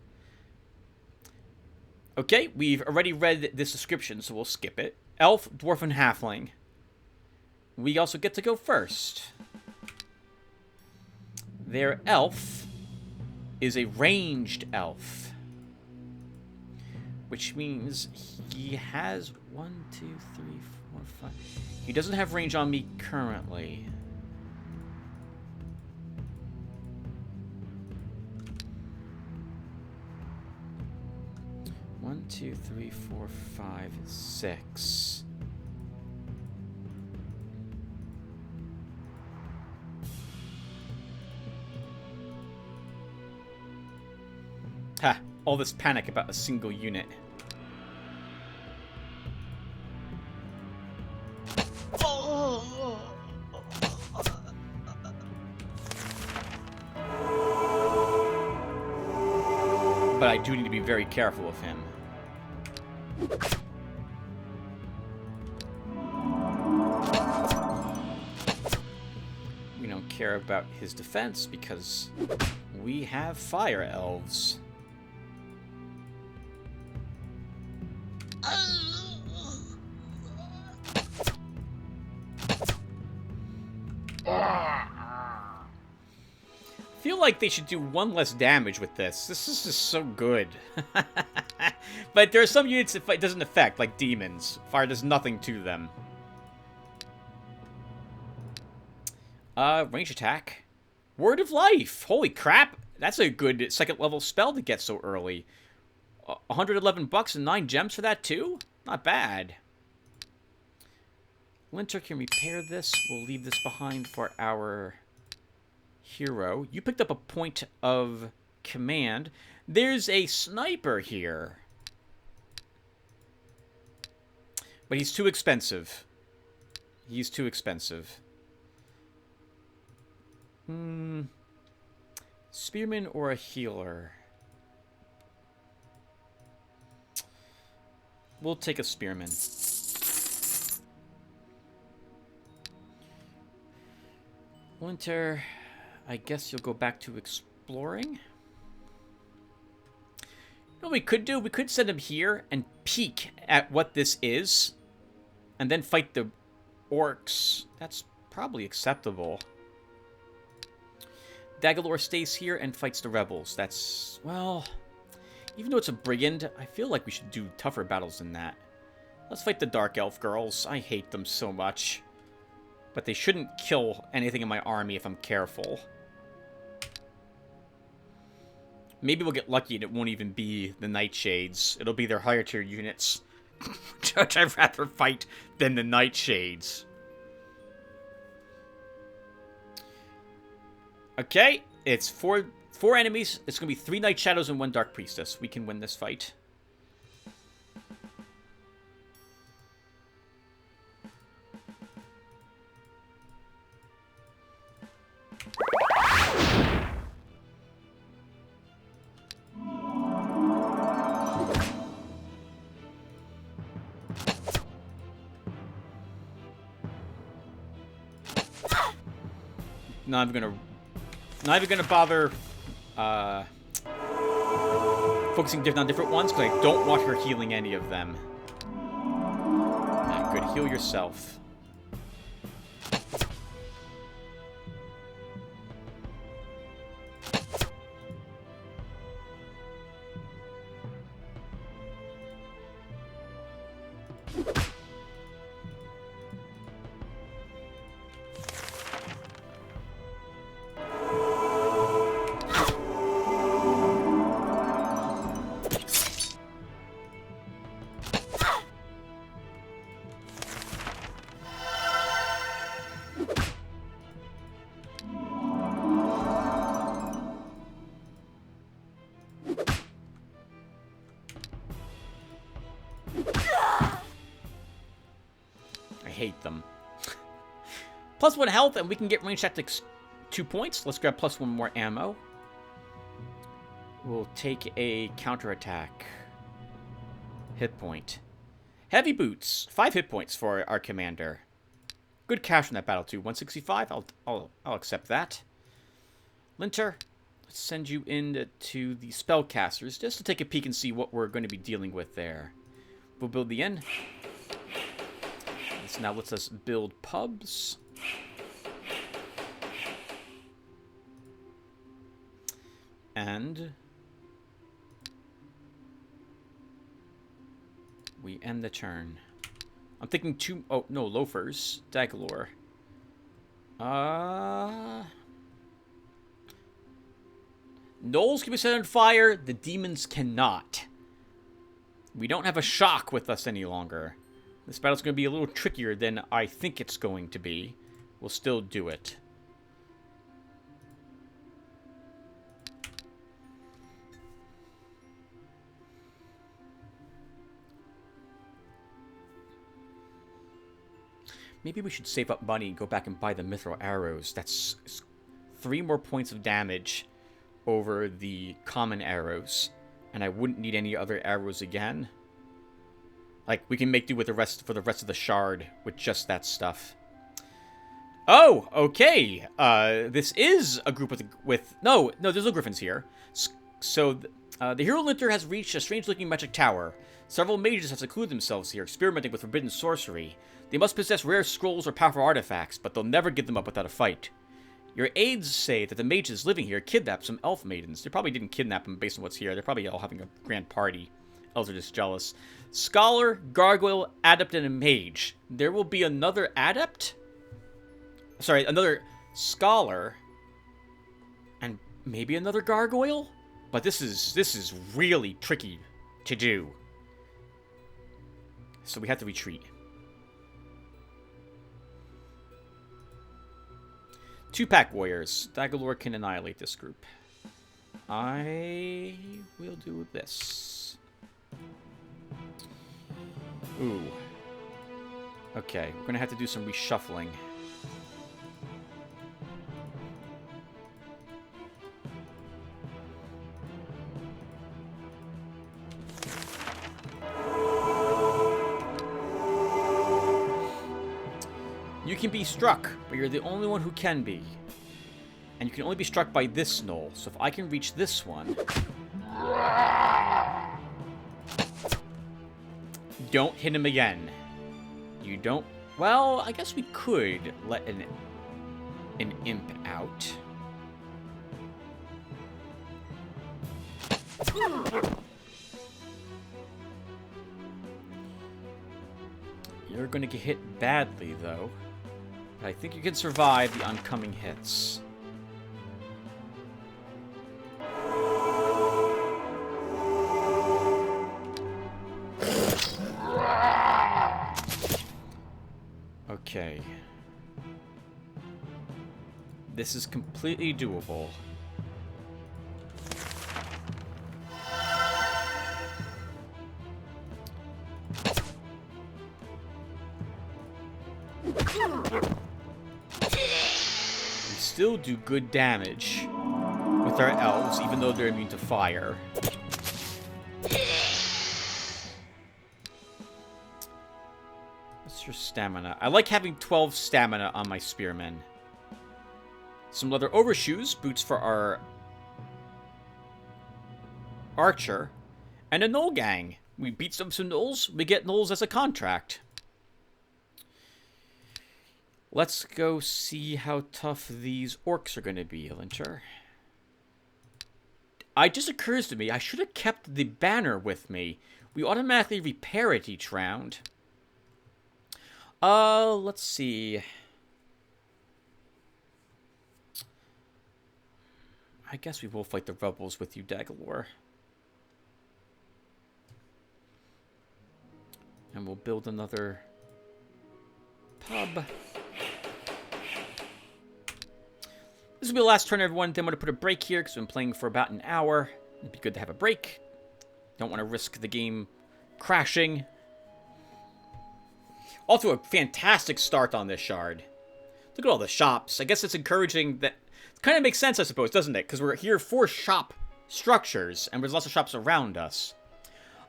Okay, we've already read this description, so we'll skip it. Elf, dwarf, and halfling. We also get to go first. Their elf is a ranged elf, which means he has 1, 2, 3, 4, 5. He doesn't have range on me currently. One, 2, 3, 4, 5, 6. Ha! All this panic about a single unit. But I do need to be very careful of him. We don't care about his defense because we have fire elves. I feel like they should do 1 less damage with this. This is just so good. But there are some units it doesn't affect, like demons. Fire does nothing to them. Range attack. Word of Life. Holy crap. That's a good 2nd level spell to get so early. 111 bucks and 9 gems for that too? Not bad. Linter can repair this. We'll leave this behind for our hero. You picked up a point of command. There's a sniper here, but he's too expensive. He's too expensive. Spearman or a healer? We'll take a spearman. Winter, I guess you'll go back to exploring? You know what we could do? We could send him here and peek at what this is. And then fight the orcs. That's probably acceptable. Dagalore stays here and fights the rebels. That's, well, even though it's a brigand, I feel like we should do tougher battles than that. Let's fight the Dark Elf girls. I hate them so much. But they shouldn't kill anything in my army if I'm careful. Maybe we'll get lucky and it won't even be the Nightshades. It'll be their higher tier units. Which I'd rather fight than the Nightshades. Okay, it's four enemies. It's going to be 3 Night Shadows and 1 Dark Priestess. We can win this fight. Not even gonna bother focusing on different ones because I don't want her healing any of them. Good, heal yourself. Hate them. +1 health, and we can get range tactics 2 points. Let's grab +1 more ammo. We'll take a counterattack. Hit point. Heavy boots. 5 hit points for our commander. Good cash in that battle too. 165. I'll accept that. Linter, let's send you into the spellcasters just to take a peek and see what we're going to be dealing with there. We'll build the inn. This now lets us build pubs. And we end the turn. I'm thinking oh, no, loafers. Dagalore. Knolls can be set on fire. The demons cannot. We don't have a shock with us any longer. This battle's going to be a little trickier than I think it's going to be. We'll still do it. Maybe we should save up money and go back and buy the mithril arrows. That's 3 more points of damage over the common arrows. And I wouldn't need any other arrows again. Like, we can make do with the rest for the rest of the shard with just that stuff. Oh, okay. This is a group with no, there's no griffins here. So, the hero Linter has reached a strange-looking magic tower. Several mages have secluded themselves here, experimenting with forbidden sorcery. They must possess rare scrolls or powerful artifacts, but they'll never give them up without a fight. Your aides say that the mages living here kidnapped some elf maidens. They probably didn't kidnap them based on what's here. They're probably all having a grand party. Elves are just jealous. Scholar, Gargoyle, Adept, and a Mage. There will be another Adept? Sorry, another Scholar. And maybe another Gargoyle? But this is really tricky to do. So we have to retreat. 2-pack warriors. Dagalore can annihilate this group. I will do this. Ooh. Okay, we're gonna have to do some reshuffling. You can be struck, but you're the only one who can be. And you can only be struck by this knoll. So if I can reach this one... Don't hit him again. You don't... Well, I guess we could let an imp out. You're going to get hit badly, though. I think you can survive the oncoming hits. Okay. This is completely doable. We still do good damage with our elves, even though they're immune to fire. What's your stamina? I like having 12 stamina on my spearmen. Some leather overshoes, boots for our archer, and a gnoll gang. We beat some gnolls, we get gnolls as a contract. Let's go see how tough these orcs are going to be, Linter. It just occurs to me, I should have kept the banner with me. We automatically repair it each round. Let's see. I guess we will fight the rebels with you, Dagalore. And we'll build another pub. This will be the last turn, everyone. Then I'm going to put a break here because I've been playing for about an hour. It'd be good to have a break. Don't want to risk the game crashing. Also, a fantastic start on this shard. Look at all the shops. I guess it's encouraging that... It kind of makes sense, I suppose, doesn't it? Because we're here for shop structures, and there's lots of shops around us.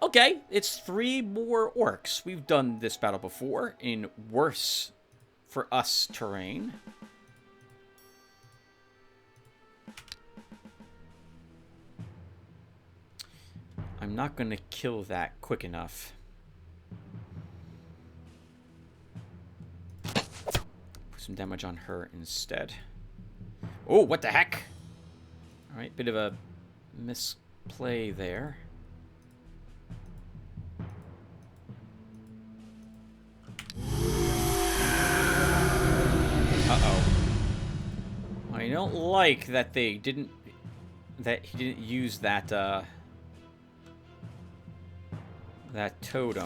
Okay, it's 3 more orcs. We've done this battle before in worse for us terrain. I'm not going to kill that quick enough. Put some damage on her instead. Oh, what the heck? Alright, bit of a misplay there. Uh-oh. I don't like that they didn't... That he didn't use that, that totem.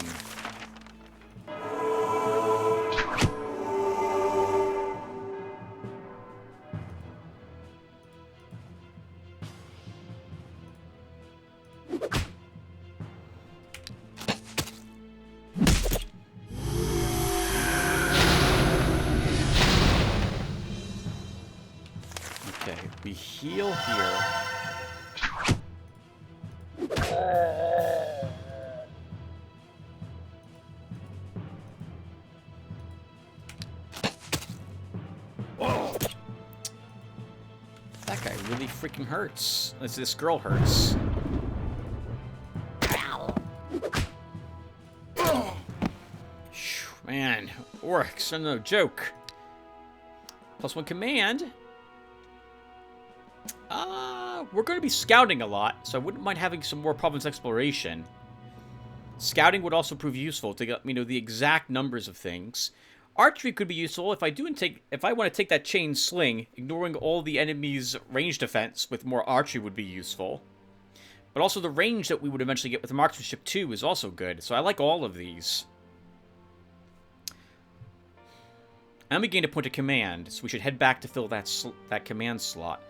Okay, we heal here. That guy really freaking hurts. This girl hurts. Man, orcs are no joke. +1 command. We're going to be scouting a lot, so I wouldn't mind having some more province exploration. Scouting would also prove useful to let me know the exact numbers of things. Archery could be useful if I want to take that chain sling. Ignoring all the enemy's range defense with more archery would be useful. But also the range that we would eventually get with the marksmanship too is also good. So I like all of these. And we gained a point of command, so we should head back to fill that command slot.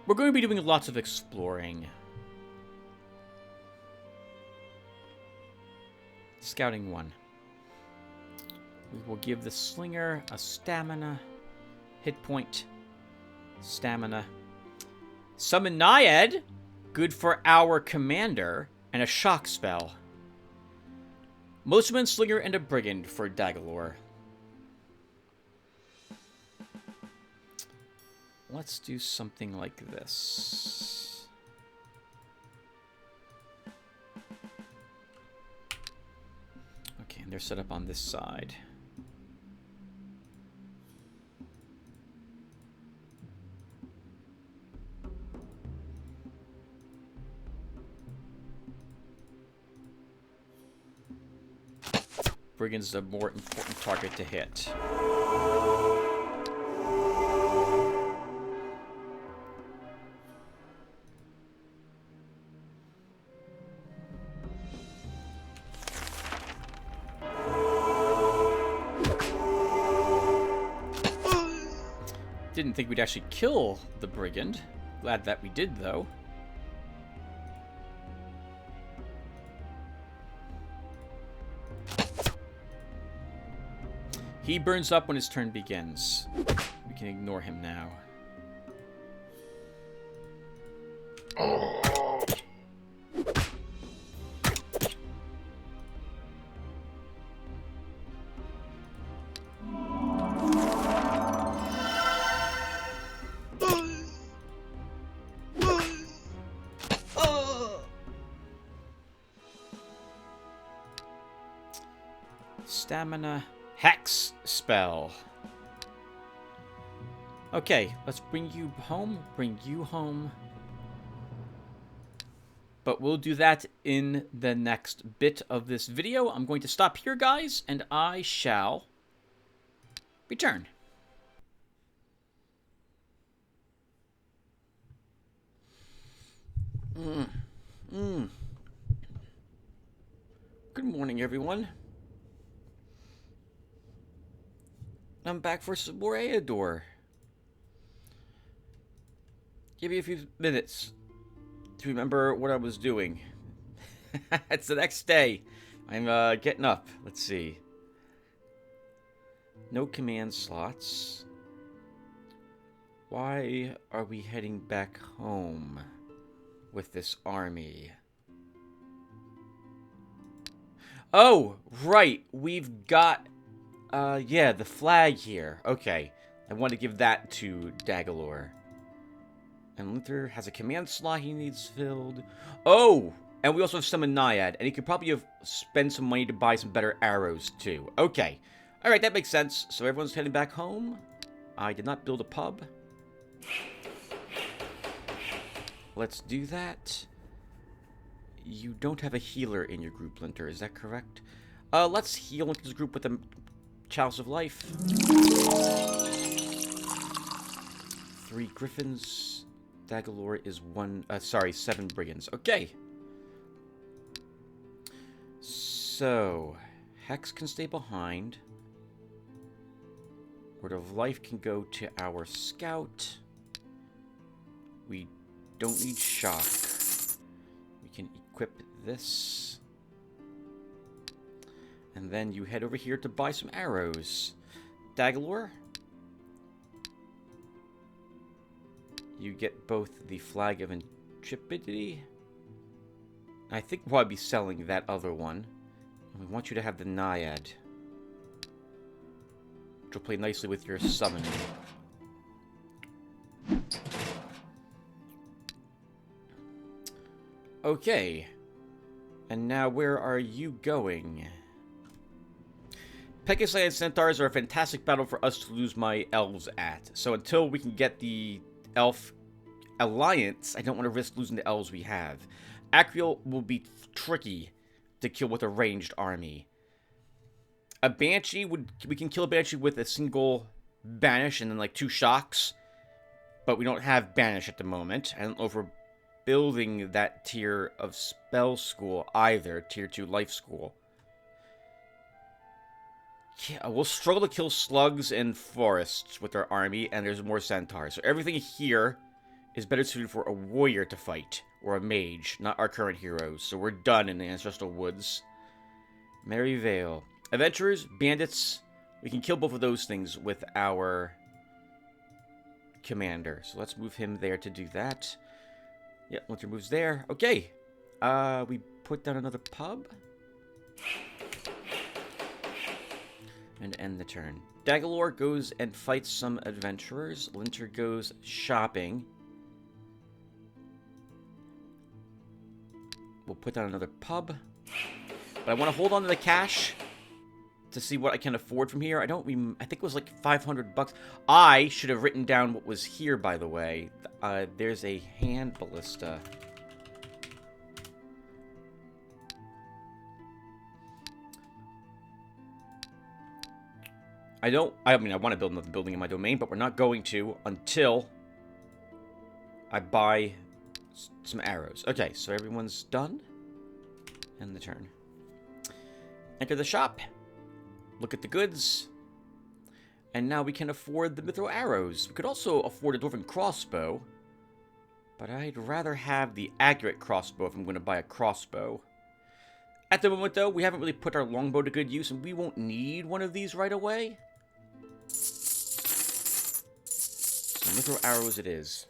We're going to be doing lots of exploring. Scouting 1. We will give the slinger a stamina, hit point, stamina. Summon Naiad, good for our commander, and a shock spell. Moslem, slinger, and a brigand for Dagalor. Let's do something like this. Okay, and they're set up on this side. Brigand's a more important target to hit. Didn't think we'd actually kill the brigand. Glad that we did, though. He burns up when his turn begins. We can ignore him now. Stamina Hex spell. Okay, let's bring you home. Bring you home. But we'll do that in the next bit of this video. I'm going to stop here, guys, and I shall return. Good morning, everyone. I'm back for some more Eador. Give me a few minutes to remember what I was doing. It's the next day. I'm getting up. Let's see. No command slots. Why are we heading back home with this army? Oh, right. We've got... yeah, the flag here. Okay. I want to give that to Dagalor. And Luther has a command slot he needs filled. Oh! And we also have Summon Naiad. And he could probably have spent some money to buy some better arrows, too. Okay. Alright, that makes sense. So everyone's heading back home. I did not build a pub. Let's do that. You don't have a healer in your group, Linter. Is that correct? Let's heal into this group with a Chalice of Life. 3 griffins. Dagalor is 7 brigands. Okay. So, Hex can stay behind. Word of Life can go to our scout. We don't need shock. We can equip this. And then you head over here to buy some arrows. Dagalor, you get both the Flag of Intrepidity. I think we'll probably be selling that other one. And we want you to have the Naiad, which will play nicely with your summoning. Okay. And now where are you going? Pegasus and Centaurs are a fantastic battle for us to lose my elves at. So until we can get the elf alliance, I don't want to risk losing the elves we have. Acriel will be tricky to kill with a ranged army. A Banshee, we can kill a Banshee with a single Banish and then like 2 shocks. But we don't have Banish at the moment. I don't know if we're building that tier of Spell School either. Tier 2 Life School. Yeah, we'll struggle to kill slugs and forests with our army, and there's more centaurs. So everything here is better suited for a warrior to fight, or a mage, not our current heroes. So we're done in the Ancestral Woods. Merry Vale. Adventurers, bandits, we can kill both of those things with our commander. So let's move him there to do that. Yep, Winter moves there. Okay. We put down another pub. And end the turn. Dagalore goes and fights some adventurers. Linter goes shopping. We'll put down another pub. But I want to hold on to the cash to see what I can afford from here. I think it was like 500 bucks. I should have written down what was here, by the way. There's a hand ballista. I want to build another building in my domain, but we're not going to until I buy some arrows. Okay, so everyone's done. End the turn. Enter the shop. Look at the goods. And now we can afford the mithril arrows. We could also afford a dwarven crossbow. But I'd rather have the accurate crossbow if I'm going to buy a crossbow. At the moment, though, we haven't really put our longbow to good use, and we won't need one of these right away. So mithril arrows it is.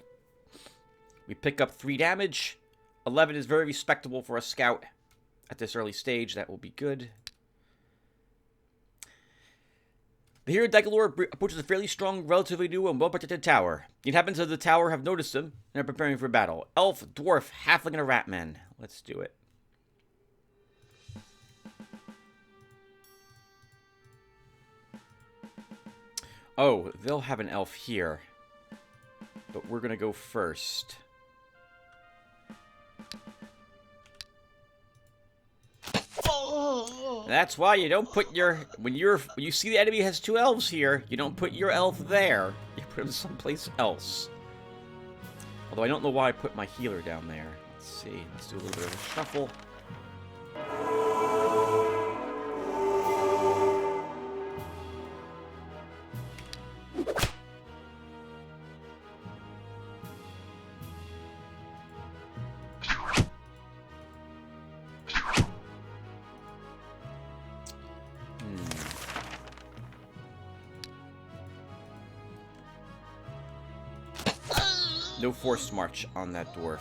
We pick up 3 damage. 11 is very respectable for a scout at this early stage. That will be good. The hero Dagalore approaches a fairly strong, relatively new, and well-protected tower. The inhabitants of the tower have noticed him and are preparing for battle. Elf, dwarf, halfling, and a ratman. Let's do it. Oh, they'll have an elf here. But we're going to go first. That's why you don't put your... When you see the enemy has 2 elves here, you don't put your elf there. You put him someplace else. Although I don't know why I put my healer down there. Let's see. Let's do a little bit of a shuffle. No forced march on that dwarf.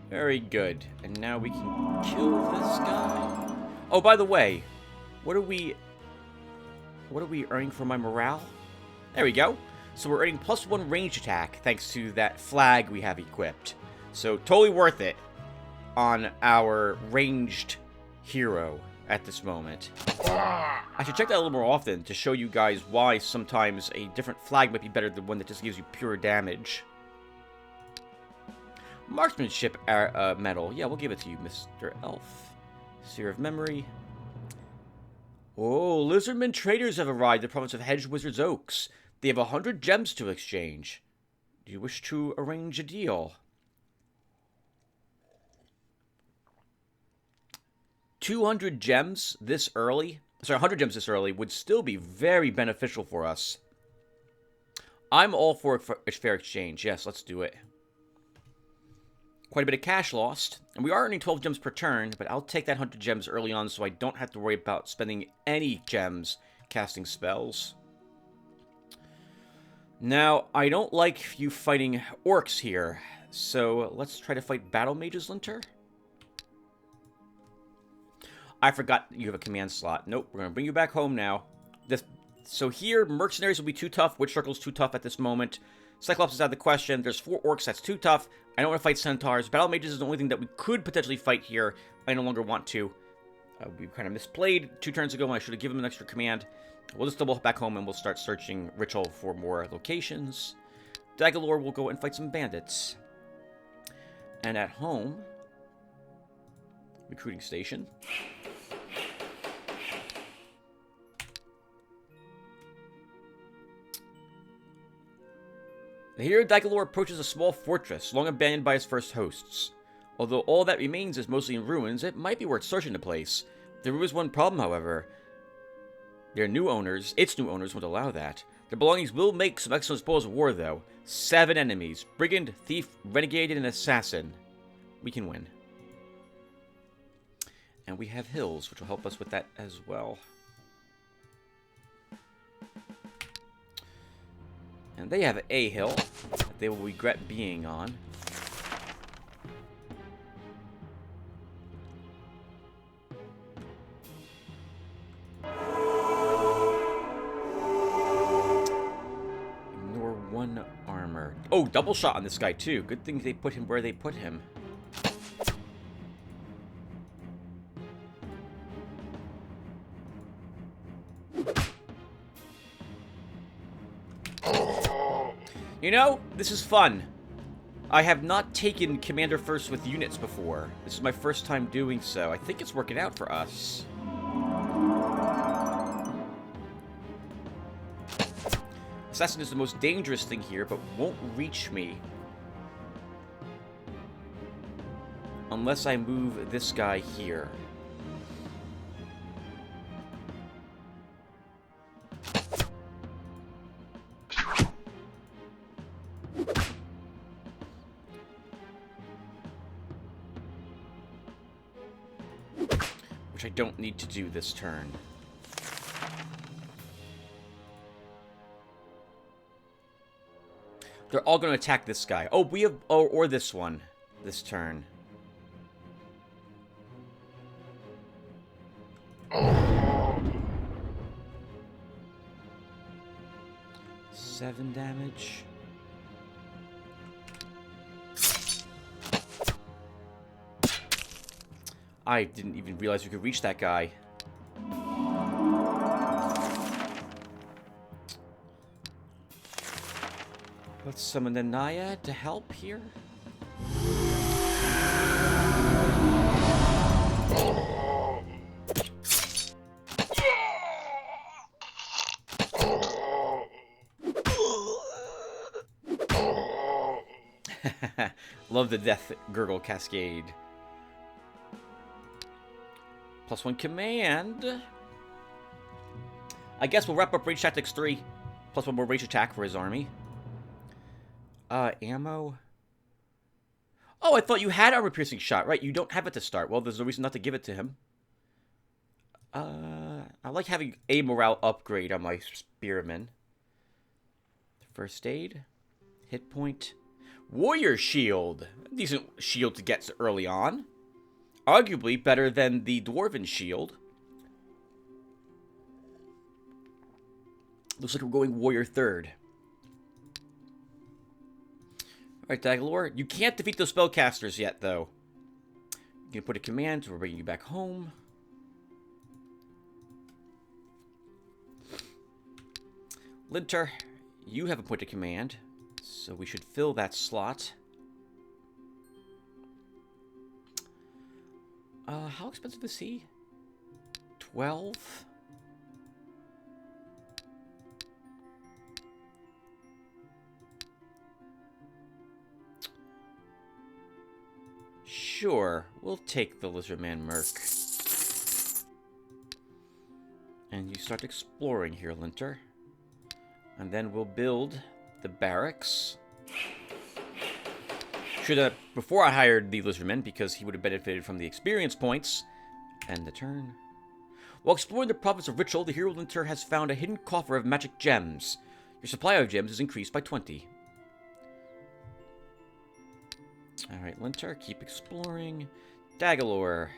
Very good. And now we can kill this guy. Oh, by the way, what are we earning for my morale? There we go. So we're earning +1 range attack thanks to that flag we have equipped. So totally worth it on our ranged hero at this moment. I should check that a little more often to show you guys why sometimes a different flag might be better than one that just gives you pure damage. Marksmanship medal. Yeah, we'll give it to you, Mr. Elf. Seer of Memory. Oh, Lizardmen traders have arrived in the province of Hedge Wizards Oaks. They have 100 gems to exchange. Do you wish to arrange a deal? 200 gems this early, sorry, 100 gems this early would still be very beneficial for us. I'm all for a fair exchange. Yes, let's do it. Quite a bit of cash lost, and we are earning 12 gems per turn, but I'll take that 100 gems early on so I don't have to worry about spending any gems casting spells. Now, I don't like you fighting orcs here, so let's try to fight battle mages, Linter. I forgot you have a command slot. Nope, we're going to bring you back home now. So here, mercenaries will be too tough. Witch Circle's too tough at this moment. Cyclops is out of the question. There's 4 orcs, that's too tough. I don't want to fight centaurs. Battle mages is the only thing that we could potentially fight here. I no longer want to. We kind of misplayed 2 turns ago when I should have given him an extra command. We'll just double back home and we'll start searching Ritual for more locations. Dagalore will go and fight some bandits. And at home, recruiting station. Here, Dagalore approaches a small fortress, long abandoned by his first hosts. Although all that remains is mostly in ruins, it might be worth searching the place. There is one problem, however. Its new owners won't allow that. Their belongings will make some excellent spoils of war, though. 7 enemies. Brigand, thief, renegade, and assassin. We can win. And we have hills, which will help us with that as well. And they have a hill that they will regret being on. Ignore 1 armor. Oh, double shot on this guy too. Good thing they put him where they put him. You know, this is fun. I have not taken Commander First with units before. This is my first time doing so. I think it's working out for us. Assassin is the most dangerous thing here, but won't reach me. Unless I move this guy here. Which I don't need to do this turn. They're all going to attack this guy. Oh, we have... Oh, or this one. This turn. Seven damage. I didn't even realize we could reach that guy. Let's summon the Naiad to help here. Love the death gurgle cascade. +1 command. I guess we'll wrap up Range Tactics 3. +1 more range attack for his army. Ammo. Oh, I thought you had armor-piercing shot. Right, you don't have it to start. Well, there's no reason not to give it to him. I like having a morale upgrade on my spearmen. First aid. Hit point. Warrior shield. Decent shield to get early on. Arguably better than the dwarven shield. Looks like we're going warrior third. Alright, Dagalor. You can't defeat those spellcasters yet, though. You can put a command, so we're bringing you back home. Linter, you have a point of command, so we should fill that slot. How expensive is he? 12? Sure, we'll take the Lizardman Merc. And you start exploring here, Linter. And then we'll build the barracks. Should have, before I hired the Lizardman, because he would have benefited from the experience points. End the turn. While exploring the province of Ritual, the hero Linter has found a hidden coffer of magic gems. Your supply of gems is increased by 20. Alright, Linter, keep exploring. Dagalor.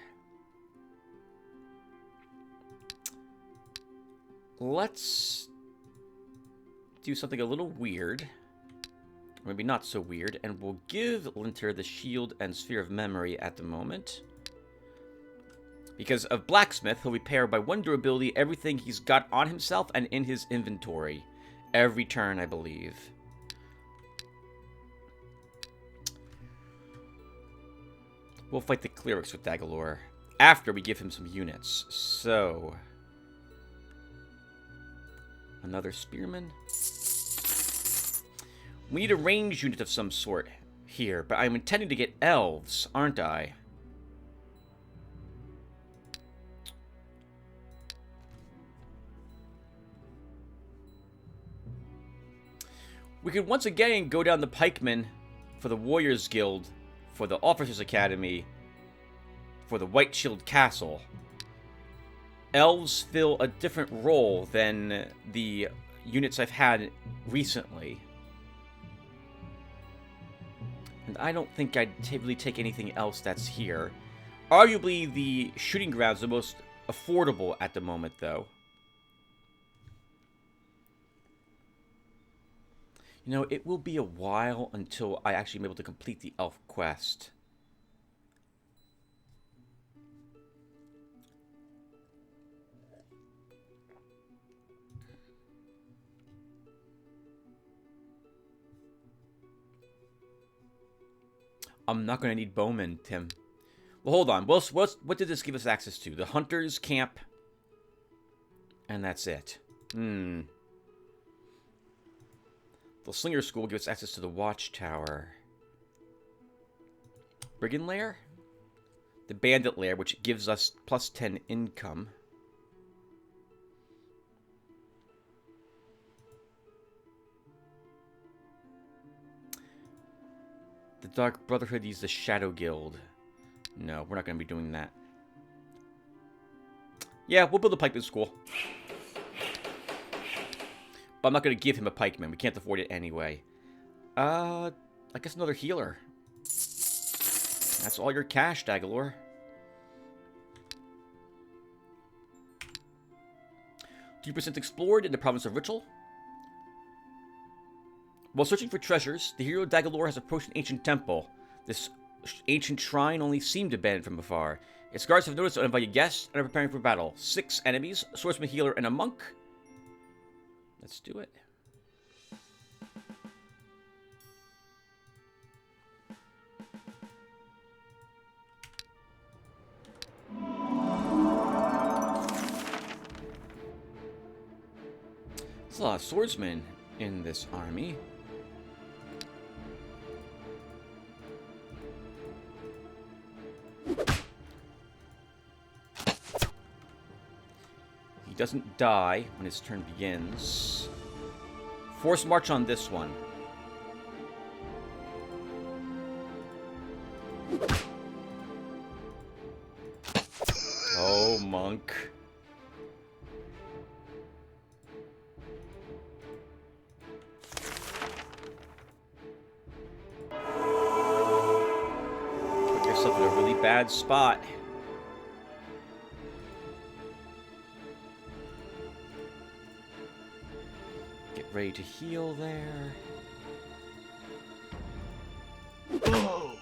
Let's do something a little weird. Maybe not so weird. And we'll give Linter the shield and sphere of memory at the moment. Because of Blacksmith, he'll repair by 1 durability everything he's got on himself and in his inventory. Every turn, I believe. We'll fight the clerics with Dagalor after we give him some units. So, another spearman. We need a range unit of some sort here, but I'm intending to get elves, aren't I? We could once again go down the pikemen for the Warriors Guild, for the Officers Academy, for the White Shield Castle. Elves fill a different role than the units I've had recently. And I don't think I'd really take anything else that's here. Arguably, the shooting grounds are the most affordable at the moment, though. You know, it will be a while until I actually am able to complete the elf quest. I'm not going to need bowmen, Tim. Well, hold on. What did this give us access to? The Hunter's Camp. And that's it. The Slinger School gives us access to the Watchtower. Brigand Lair? The Bandit Lair, which gives us plus 10 income. The Dark Brotherhood uses the Shadow Guild. No, we're not going to be doing that. Yeah, we'll build a pikeman school. But I'm not going to give him a pikeman. We can't afford it anyway. I guess another healer. That's all your cash, Dagalor. %2 explored in the province of Ritual. While searching for treasures, the hero Dagalor has approached an ancient temple. This ancient shrine only seemed abandoned from afar. Its guards have noticed uninvited guests and are preparing for battle. 6 enemies, a swordsman, healer, and a monk. Let's do it. There's a lot of swordsmen in this army. He doesn't die when his turn begins. Force march on this one. Oh, monk. Put yourself in a really bad spot. Ready to heal there. Oh.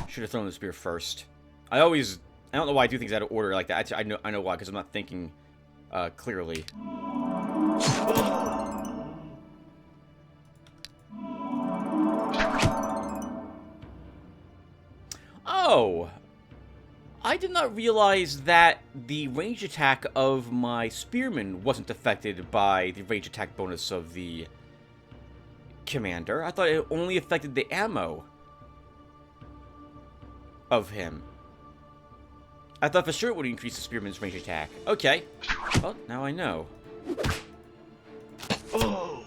Should have thrown the spear first. I don't know why I do things out of order like that. I know why, because I'm not thinking clearly. Oh, I did not realize that the range attack of my spearman wasn't affected by the range attack bonus of the commander. I thought it only affected the ammo of him. I thought for sure it would increase the spearman's range attack. Okay. Well, now I know. Oh.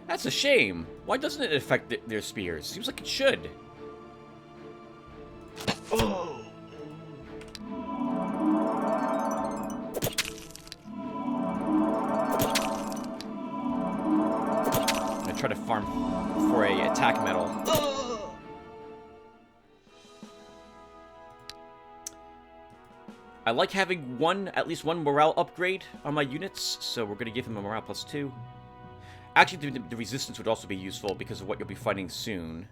That's a shame. Why doesn't it affect their spears? Seems like it should. Oh. I'm gonna try to farm for a attack medal. I like having at least one morale upgrade on my units, so we're gonna give him a morale +2. Actually, the resistance would also be useful because of what you'll be fighting soon.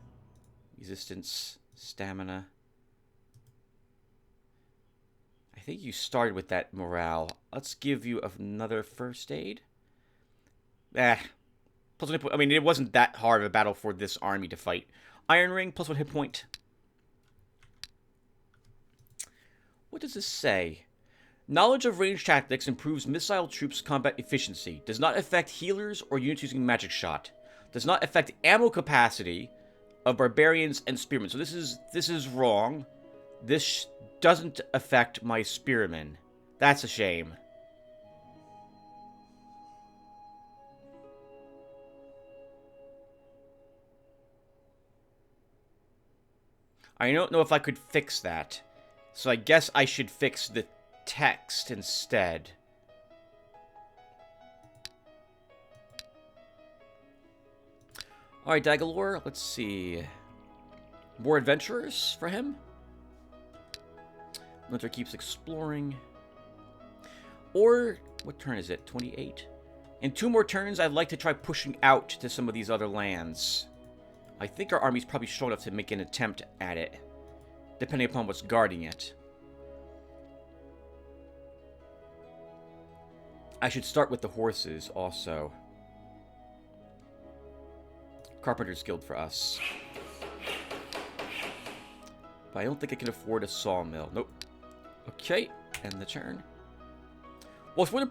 Resistance, stamina. I think you started with that morale. Let's give you another first aid. Plus 1 hit point. I mean, it wasn't that hard of a battle for this army to fight. Iron Ring, plus 1 hit point. What does this say? Knowledge of ranged tactics improves missile troops' combat efficiency. Does not affect healers or units using magic shot. Does not affect ammo capacity of barbarians and spearmen. So this is wrong. This doesn't affect my spearmen. That's a shame. I don't know if I could fix that. So I guess I should fix the text instead. Alright, Dagalore, let's see. More adventurers for him? Winter keeps exploring. Or, what turn is it? 28? In 2 more turns, I'd like to try pushing out to some of these other lands. I think our army's probably strong enough to make an attempt at it, depending upon what's guarding it. I should start with the horses, also. Carpenter's Guild for us. But I don't think I can afford a sawmill. Nope. Okay, end the turn. While exploring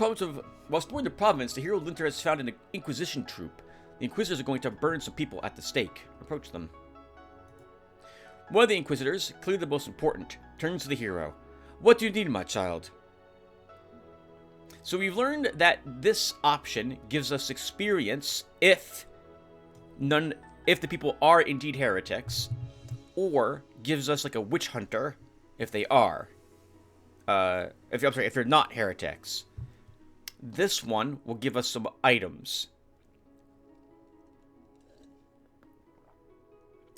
the province, the hero Linter has found an Inquisition troop. The Inquisitors are going to burn some people at the stake. Approach them. One of the Inquisitors, clearly the most important, turns to the hero. What do you need, my child? So we've learned that this option gives us experience if the people are indeed heretics, or gives us like a witch hunter if they are. If they're not heretics. This one will give us some items.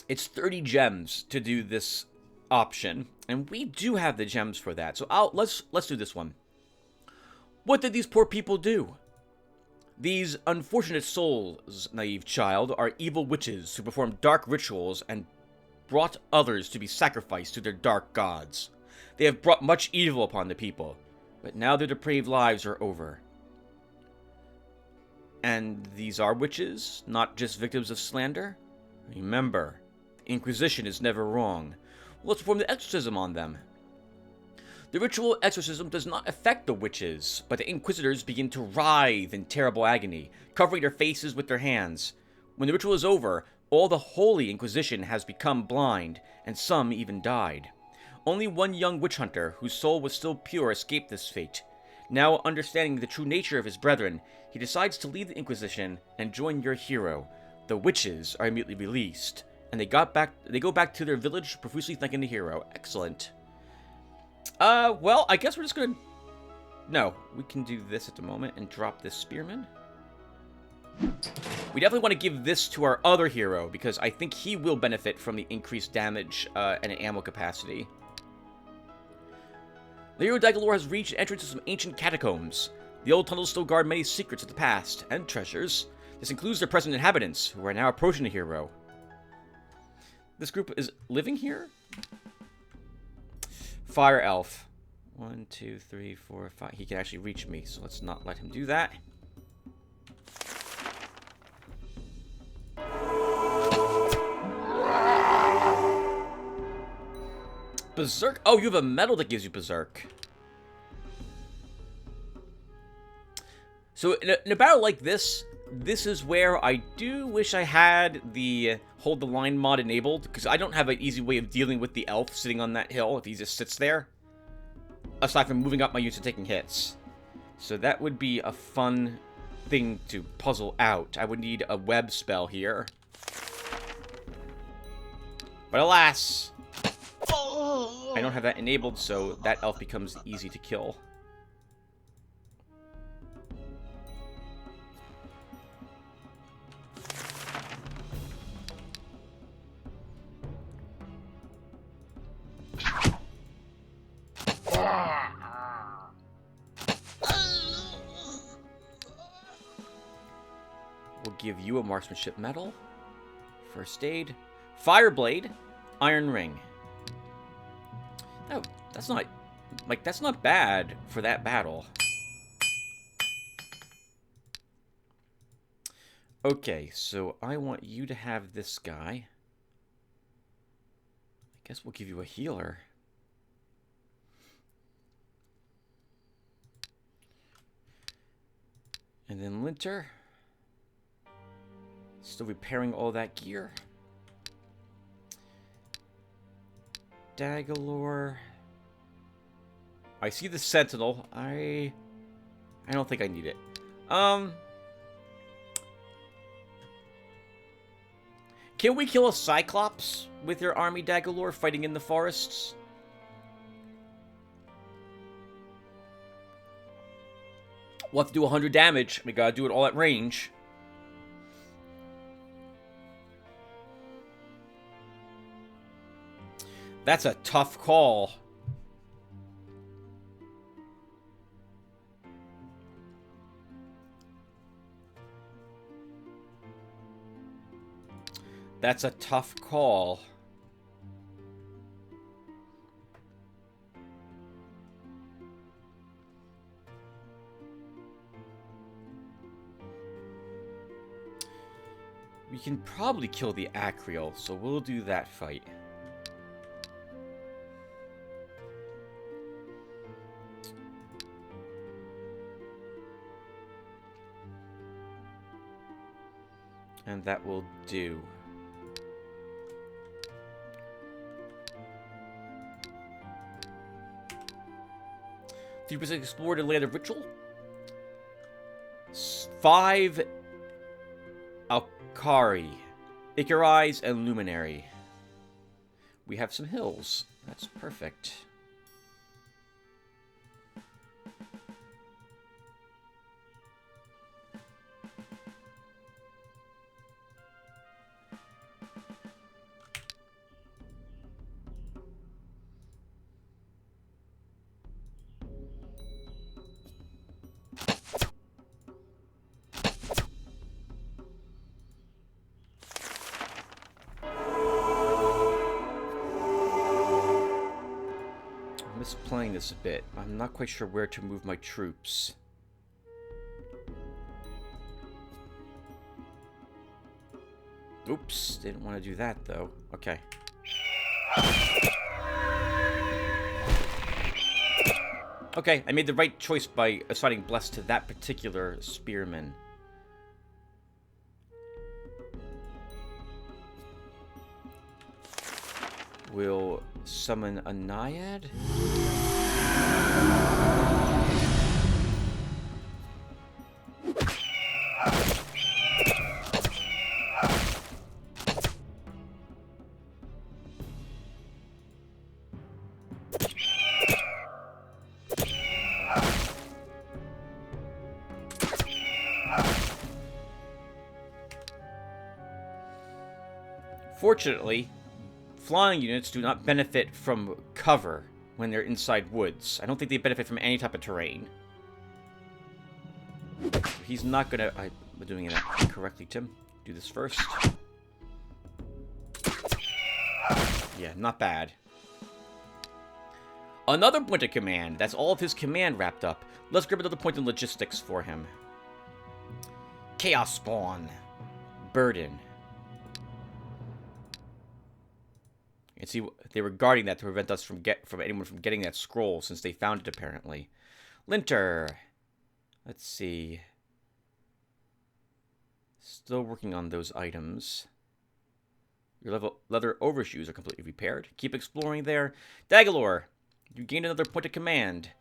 It's 30 gems to do this option, and we do have the gems for that. So let's do this one. What did these poor people do? These unfortunate souls, naive child, are evil witches who perform dark rituals and brought others to be sacrificed to their dark gods. They have brought much evil upon the people, but now their depraved lives are over. And these are witches, not just victims of slander? Remember, the Inquisition is never wrong. Let's perform the exorcism on them. The ritual exorcism does not affect the witches, but the Inquisitors begin to writhe in terrible agony, covering their faces with their hands. When the ritual is over, all the Holy Inquisition has become blind, and some even died. Only one young witch hunter, whose soul was still pure, escaped this fate. Now, understanding the true nature of his brethren, he decides to leave the Inquisition and join your hero. The witches are immediately released, and they go back to their village, profusely thanking the hero. Excellent. Well, I guess we're just gonna... No, we can do this at the moment and drop this spearman. We definitely want to give this to our other hero, because I think he will benefit from the increased damage and ammo capacity. The hero Dagalore has reached the entrance to some ancient catacombs. The old tunnels still guard many secrets of the past, and treasures. This includes their present inhabitants, who are now approaching the hero. This group is living here? Fire Elf. 1, 2, 3, 4, 5. He can actually reach me, so let's not let him do that. Berserk? Oh, you have a medal that gives you Berserk. So in a battle like this, this is where I do wish I had the Hold the Line mod enabled, because I don't have an easy way of dealing with the elf sitting on that hill if he just sits there, aside from moving up my units and taking hits. So that would be a fun thing to puzzle out. I would need a web spell here. But alas, I don't have that enabled, so that elf becomes easy to kill. We'll give you a marksmanship medal. First aid. Fireblade. Iron ring. Oh, that's not Like, that's not bad for that battle. Okay, so I want you to have this guy. I guess we'll give you a healer. And then Linter. Still repairing all that gear. Dagalore. I see the Sentinel. I don't think I need it. Can we kill a Cyclops with your army, Dagalore, fighting in the forests? We'll have to do 100 damage. We gotta do it all at range. That's a tough call. That's a tough call. We can probably kill the Acriel, so we'll do that fight. And that will do. 3% explored in Land of Ritual. 5 Alkari, Icarise, and Luminary. We have some hills. That's perfect. Misplaying this a bit. I'm not quite sure where to move my troops. Oops, didn't want to do that though. Okay. Okay, I made the right choice by assigning Bless to that particular spearman. We'll summon a Naiad. Fortunately, flying units do not benefit from cover when they're inside woods. I don't think they benefit from any type of terrain. He's not gonna... I'm doing it correctly, Tim. Do this first. Yeah, not bad. Another point of command. That's all of his command wrapped up. Let's grab another point in logistics for him. Chaos Spawn. Burden. And see, they were guarding that to prevent us from anyone from getting that scroll, since they found it apparently. Linter. Let's see. Still working on those items. Your leather overshoes are completely repaired. Keep exploring there. Dagalore, you gained another point of command.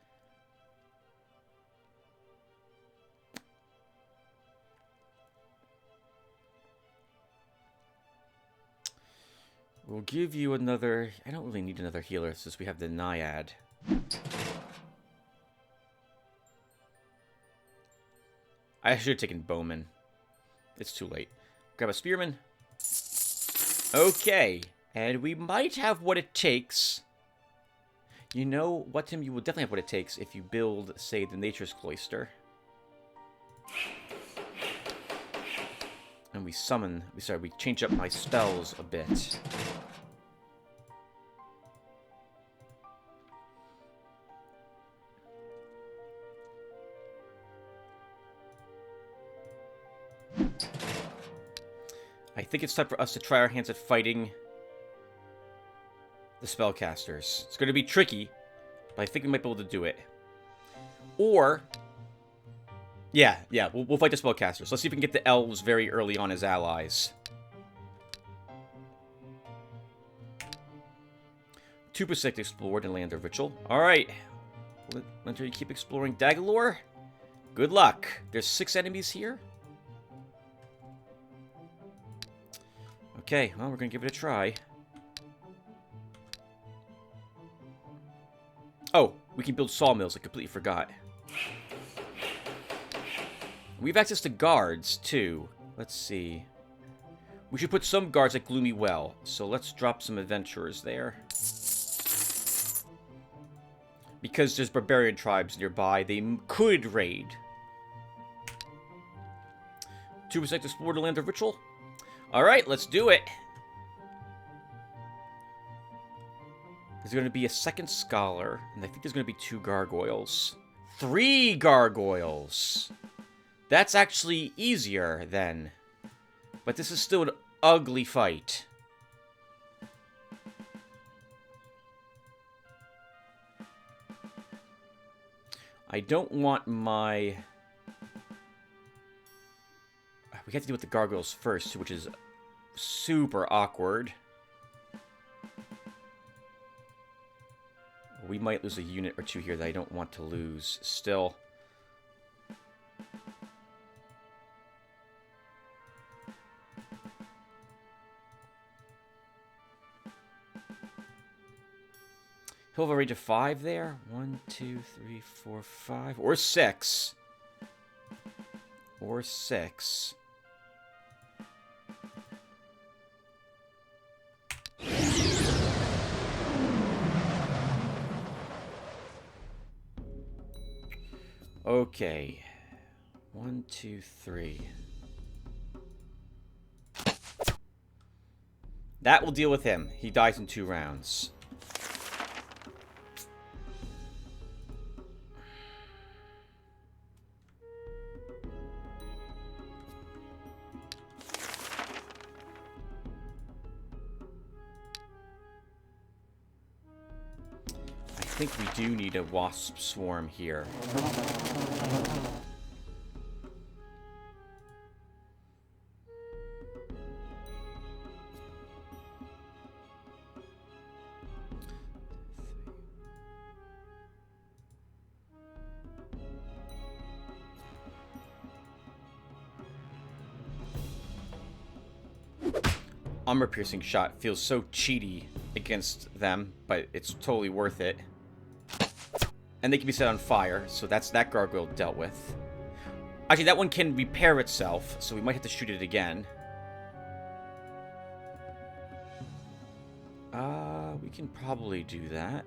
We'll give you another... I don't really need another healer since we have the Naiad. I should have taken Bowman. It's too late. Grab a Spearman. Okay. And we might have what it takes. You know what, Tim? You will definitely have what it takes if you build, say, the Nature's Cloister. And we summon... we change up my spells a bit. I think it's time for us to try our hands at fighting the spellcasters. It's going to be tricky, but I think we might be able to do it. Or... Yeah, we'll fight the spellcasters. Let's see if we can get the elves very early on as allies. 2% explored in Land of Ritual. Alright. Until you keep exploring Dagalore. Good luck. There's 6 enemies here. Okay, well, we're gonna give it a try. Oh, we can build sawmills. I completely forgot. We have access to guards, too. Let's see. We should put some guards at Gloomy Well. So let's drop some adventurers there. Because there's barbarian tribes nearby, they could raid. 2% explore the Land of Ritual. Alright, let's do it. There's going to be a second scholar, and I think there's going to be 2 gargoyles. 3 gargoyles! That's actually easier, then. But this is still an ugly fight. I don't want my... We have to deal with the gargoyles first, which is super awkward. We might lose a unit or 2 here that I don't want to lose. Still. He'll have a range of 5 there. 1, 2, 3, 4, 5. Or 6. Or 6. Okay. 1, 2, 3. That will deal with him. He dies in 2 rounds. I think we do need a wasp swarm here. Armor-piercing shot feels so cheaty against them, but it's totally worth it. And they can be set on fire, so that's that gargoyle dealt with. Actually, that one can repair itself, so we might have to shoot it again. We can probably do that.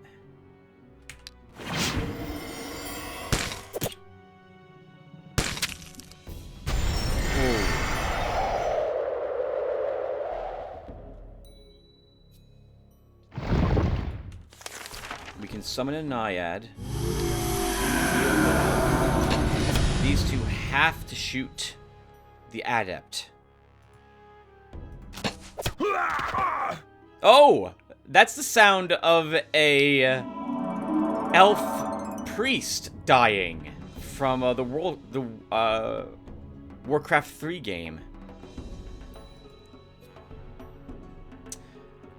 We can summon a naiad. These 2 have to shoot the adept. Oh! That's the sound of a elf priest dying from the Warcraft 3 game.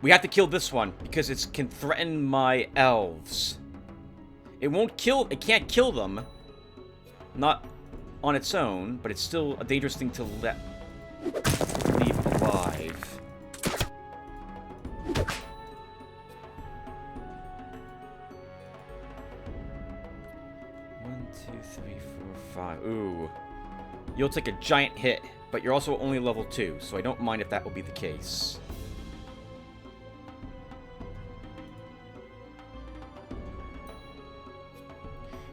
We have to kill this one because it can threaten my elves. It can't kill them. Not on its own, but it's still a dangerous thing to leave alive. One, 2, 3, 4, 5. Ooh. You'll take a giant hit, but you're also only level 2, so I don't mind if that will be the case.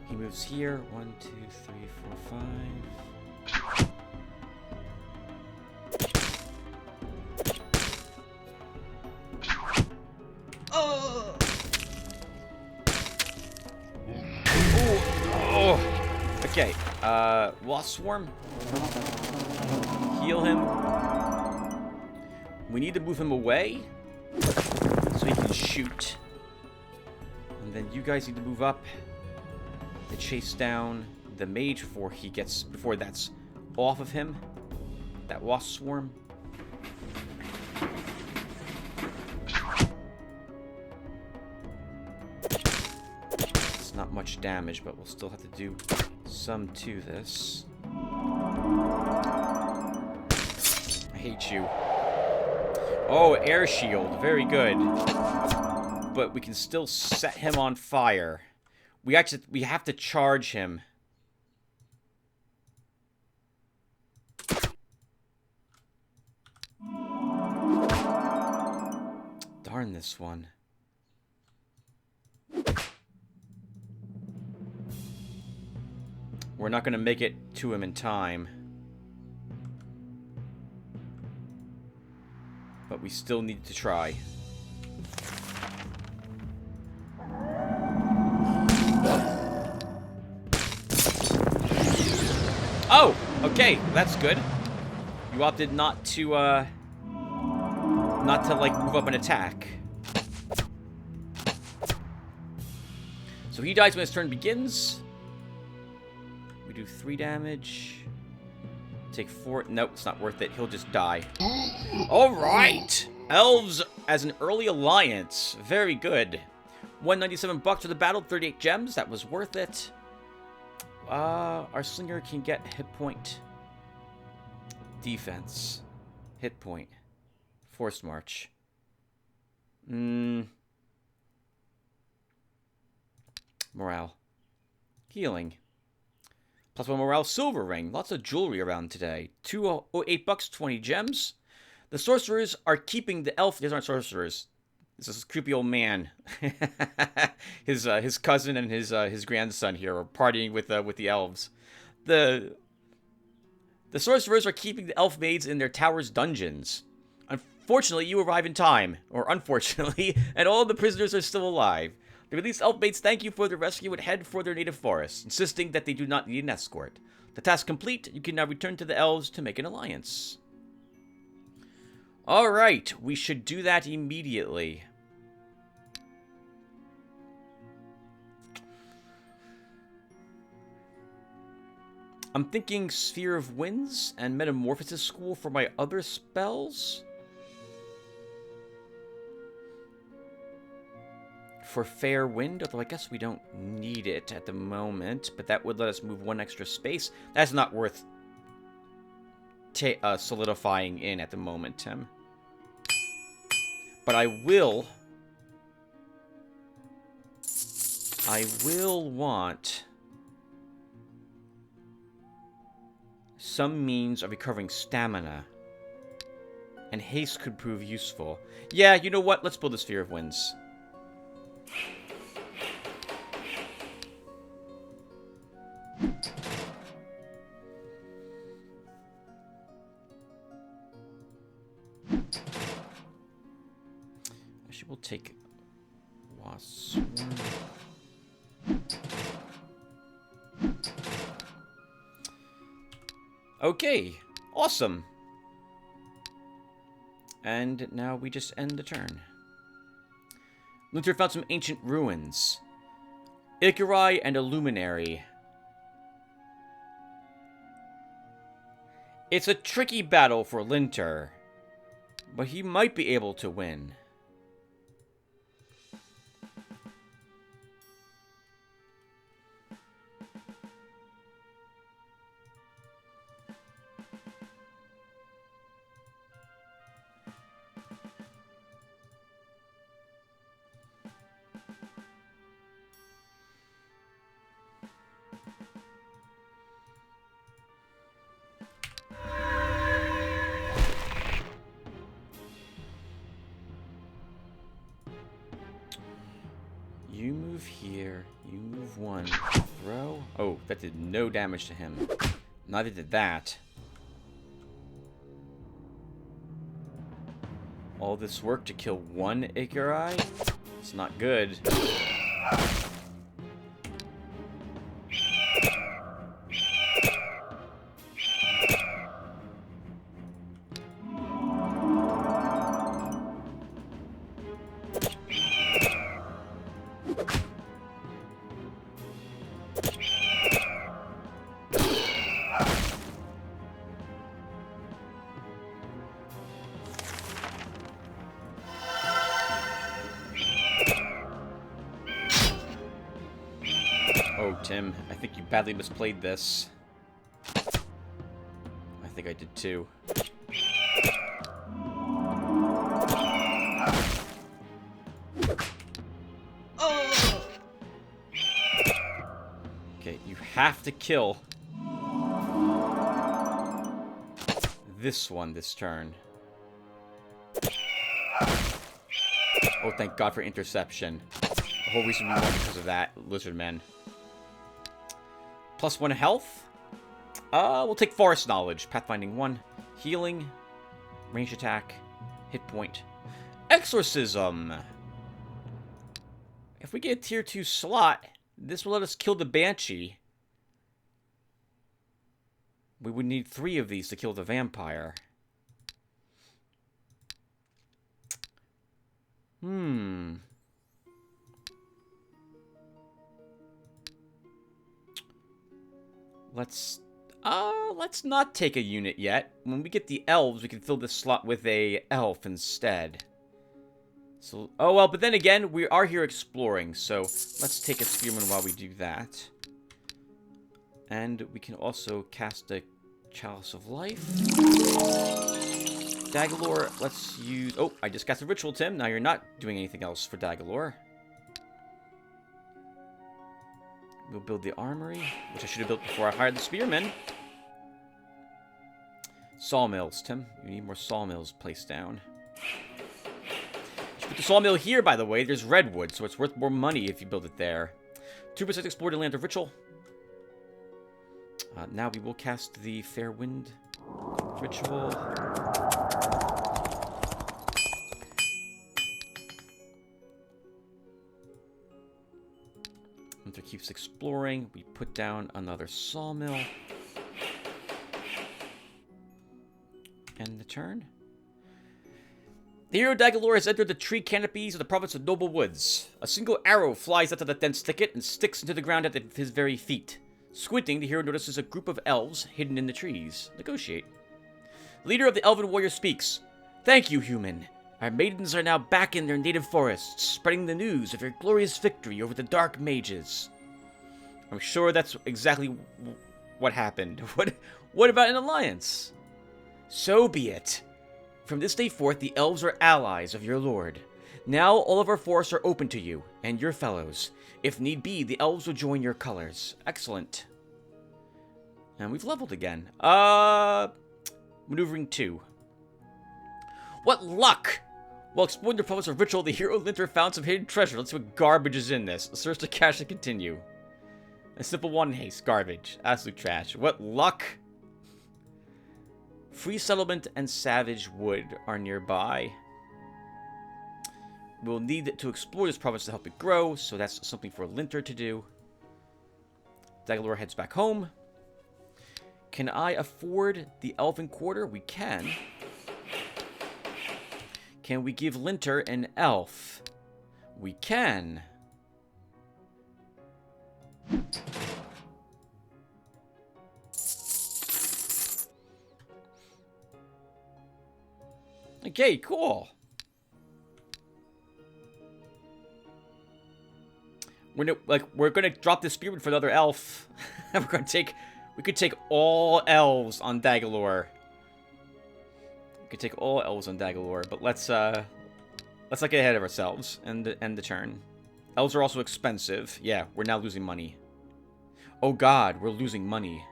He moves here. 1, 2, 3, 4, 5. Oh! Oh! Okay. Wasp Swarm. Heal him. We need to move him away so he can shoot. And then you guys need to move up to chase down the mage before that's off of him. That wasp swarm. It's not much damage, but we'll still have to do some to this. I hate you. Oh, air shield. Very good. But we can still set him on fire. We have to charge him. Darn this one. We're not going to make it to him in time. But we still need to try. Oh! Okay, that's good. You opted not to, like, move up and attack. So he dies when his turn begins. We do 3 damage. Take 4. Nope, it's not worth it. He'll just die. Alright! Elves as an early alliance. Very good. $197 for the battle, 38 gems. That was worth it. Our slinger can get hit point. Defense. Hit point. Forced march. Morale. Healing. +1 morale, silver ring. Lots of jewelry around today. $8, 20 gems. The sorcerers are keeping the elf. These aren't sorcerers. This is a creepy old man. his cousin and his grandson here are partying with the elves. The sorcerers are keeping the elf maids in their tower's dungeons. Unfortunately, you arrive in time, or unfortunately, and all the prisoners are still alive. The released elf maids thank you for the rescue and head for their native forest, insisting that they do not need an escort. The task complete, you can now return to the elves to make an alliance. Alright, we should do that immediately. I'm thinking Sphere of Winds and Metamorphosis School for my other spells. For Fair Wind, although I guess we don't need it at the moment, but that would let us move 1 extra space. That's not worth solidifying in at the moment, Tim. But I will want some means of recovering stamina. And haste could prove useful. Yeah, you know what? Let's build a Sphere of Winds. Actually, we'll take wasp swarm. Okay, awesome. And now we just end the turn. Luther found some ancient ruins. Ikarai and a luminary. It's a tricky battle for Linter, but he might be able to win. You move here. You move 1. Throw. Oh, that did no damage to him. Neither did that. All this work to kill 1 Ikarai? It's not good. Oh, Tim, I think you badly misplayed this. I think I did too. Okay, you have to kill this one this turn. Oh, thank God for interception. The whole reason we won because of that, lizardmen. +1 health. We'll take Forest Knowledge. Pathfinding 1. Healing. Range attack. Hit point. Exorcism. If we get a tier 2 slot, this will let us kill the Banshee. We would need 3 of these to kill the vampire. Let's not take a unit yet. When we get the elves, we can fill this slot with a elf instead. So, oh well, but then again, we are here exploring, so let's take a spearman while we do that. And we can also cast a Chalice of Life. Dagalore, let's use... Oh, I just cast a ritual, Tim. Now you're not doing anything else for Dagalore. We'll build the armory, which I should have built before I hired the spearmen. Sawmills, Tim. You need more sawmills placed down. You should put the sawmill here, by the way. There's redwood, so it's worth more money if you build it there. 2% explored in Land of Ritual. Now we will cast the Fair Wind Ritual. Hunter keeps exploring. We put down another sawmill. End the turn. The hero Dagalore has entered the tree canopies of the province of Noble Woods. A single arrow flies out of the dense thicket and sticks into the ground at his very feet. Squinting, the hero notices a group of elves hidden in the trees. Negotiate. Leader of the elven warrior speaks. Thank you, human. Our maidens are now back in their native forests, spreading the news of your glorious victory over the dark mages. I'm sure that's exactly what happened. What about an alliance? So be it. From this day forth, the elves are allies of your lord. Now all of our forests are open to you and your fellows. If need be, the elves will join your colors. Excellent. And we've leveled again. Maneuvering 2. What luck! While exploring the province of Ritual, the hero Linter found some hidden treasure. Let's see what garbage is in this. Search the cache and continue. A simple one in haste. Garbage. Absolute trash. What luck! Free Settlement and Savage Wood are nearby. We'll need to explore this province to help it grow, so that's something for Linter to do. Dagalore heads back home. Can I afford the Elven Quarter? We can. Can we give Linter an elf? We can. Okay, cool. We're gonna drop this spearman for another elf. We could take all elves on Dagalore. We could take all elves on Dagalore, but let's not get ahead of ourselves and end the turn. Elves are also expensive. Yeah, we're now losing money. Oh God, we're losing money.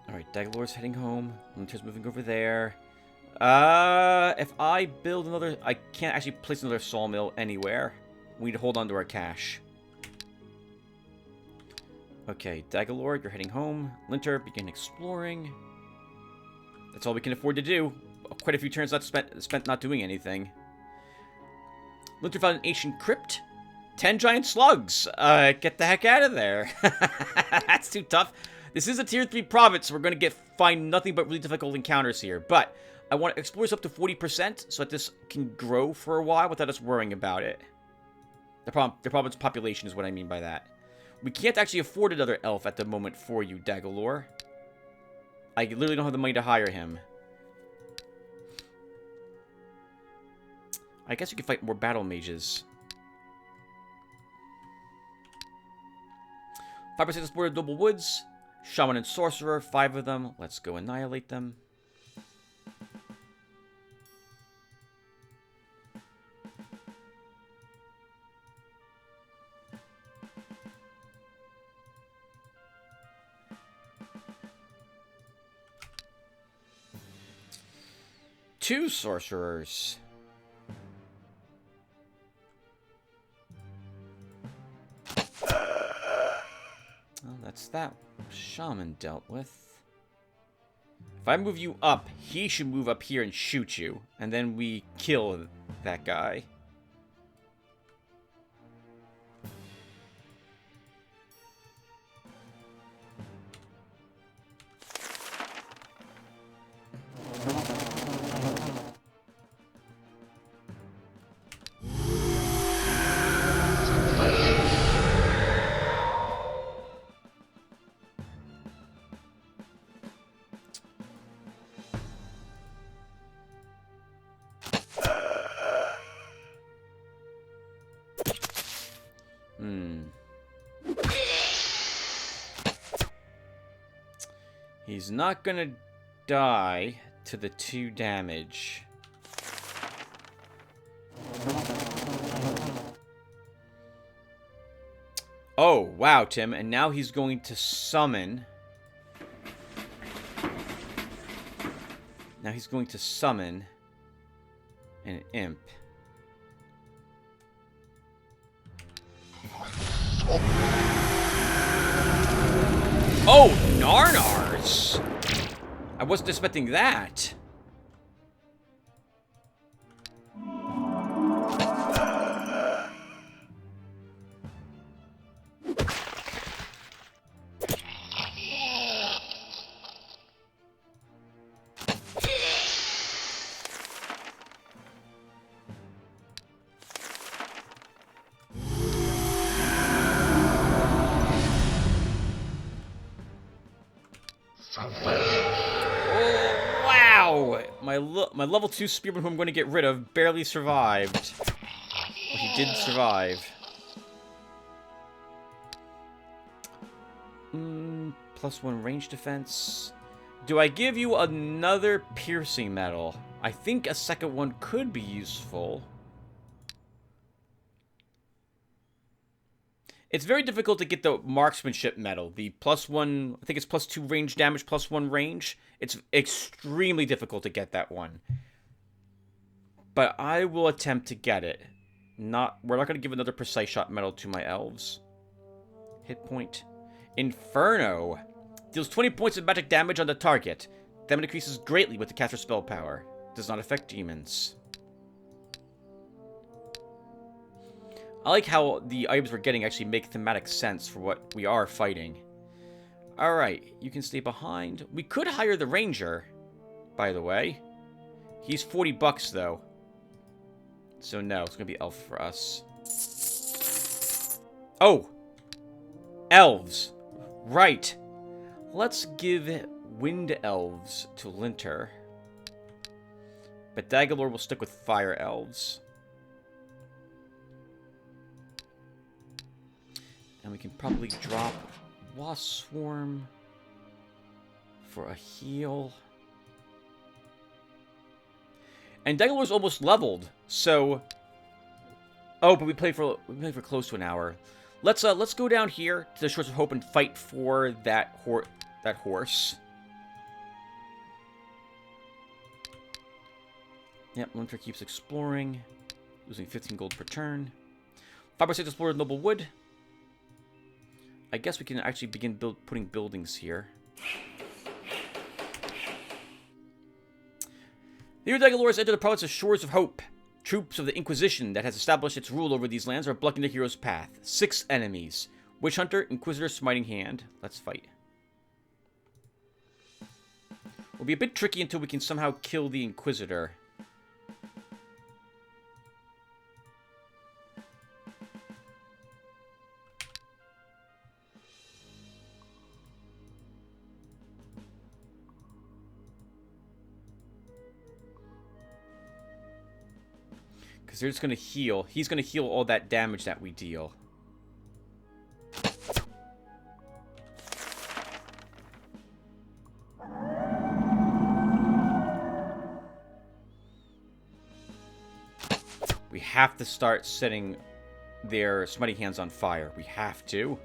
Alright, Dagalore's heading home. Winter's moving over there. If I build another... I can't actually place another sawmill anywhere. We need to hold on to our cash. Okay, Dagalore, you're heading home. Linter, begin exploring. That's all we can afford to do. Quite a few turns not spent not doing anything. Linter found an ancient crypt. 10 giant slugs. Get the heck out of there. That's too tough. This is a tier 3 province, so we're going to find nothing but really difficult encounters here. But I want to explore this up to 40% so that this can grow for a while without us worrying about it. The province population is what I mean by that. We can't actually afford another elf at the moment for you, Dagalore. I literally don't have the money to hire him. I guess we could fight more battle mages. 5% explored Noble Woods. Shaman and Sorcerer, 5 of them. Let's go annihilate them. Two sorcerers. Well, that's that shaman dealt with. If I move you up, he should move up here and shoot you. And then we kill that guy. He's not gonna die to the 2 damage. Oh, wow, Tim. And now he's going to summon... Now he's going to summon an imp. Oh, Narnars! I wasn't expecting that. Oh, wow! My level 2 spearman who I'm going to get rid of barely survived. But he did survive. +1 range defense. Do I give you another piercing medal? I think a second one could be useful. It's very difficult to get the marksmanship medal. The +1, I think it's +2 range damage, +1 range. It's extremely difficult to get that one. But I will attempt to get it. We're not going to give another precise shot medal to my elves. Hit point. Inferno. Deals 20 points of magic damage on the target. Damage increases greatly with the caster spell power. Does not affect demons. I like how the items we're getting actually make thematic sense for what we are fighting. Alright, you can stay behind. We could hire the ranger, by the way. He's 40 bucks, though. So no, it's going to be elf for us. Oh! Elves. Right. Let's give wind elves to Linter. But Dagalore will stick with fire elves. And we can probably drop Wasp Swarm for a heal. And Dagalore's almost leveled, so... Oh, but we played for close to an hour. Let's go down here to the Shores of Hope and fight for that horse. Yep, Linter keeps exploring, losing 15 gold per turn. 5% explored Noble Wood. I guess we can actually begin putting buildings here. The Dagalores enter the province of Shores of Hope. Troops of the Inquisition that has established its rule over these lands are blocking the hero's path. 6 enemies. Witch Hunter, Inquisitor, Smiting Hand. Let's fight. Will be a bit tricky until we can somehow kill the Inquisitor. Because they're just going to heal. He's going to heal all that damage that we deal. We have to start setting their smutty hands on fire. We have to.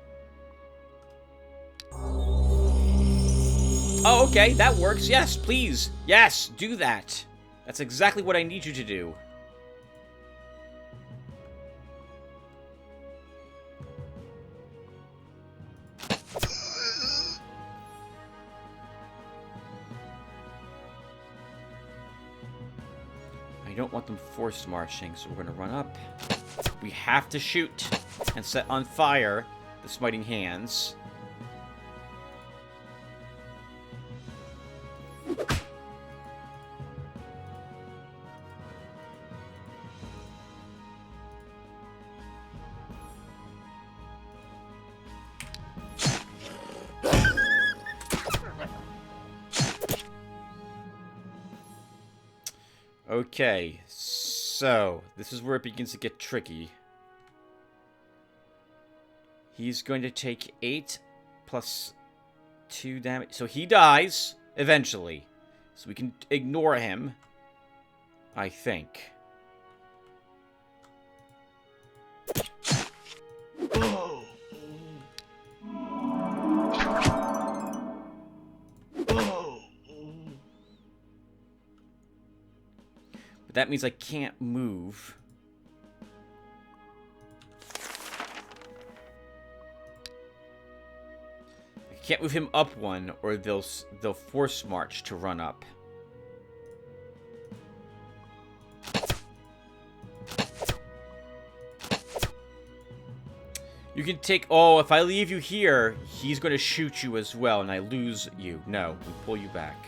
Oh, okay, that works. Yes, please. Yes, do that. That's exactly what I need you to do. I don't want them forced marching, so we're going to run up. We have to shoot and set on fire the smiting hands. Okay, so this is where it begins to get tricky. He's going to take 8 plus 2 damage. So he dies eventually. So we can ignore him, I think. That means I can't move. I can't move him up one, or they'll force march to run up. You can take... Oh, if I leave you here, he's going to shoot you as well, and I lose you. No, we pull you back.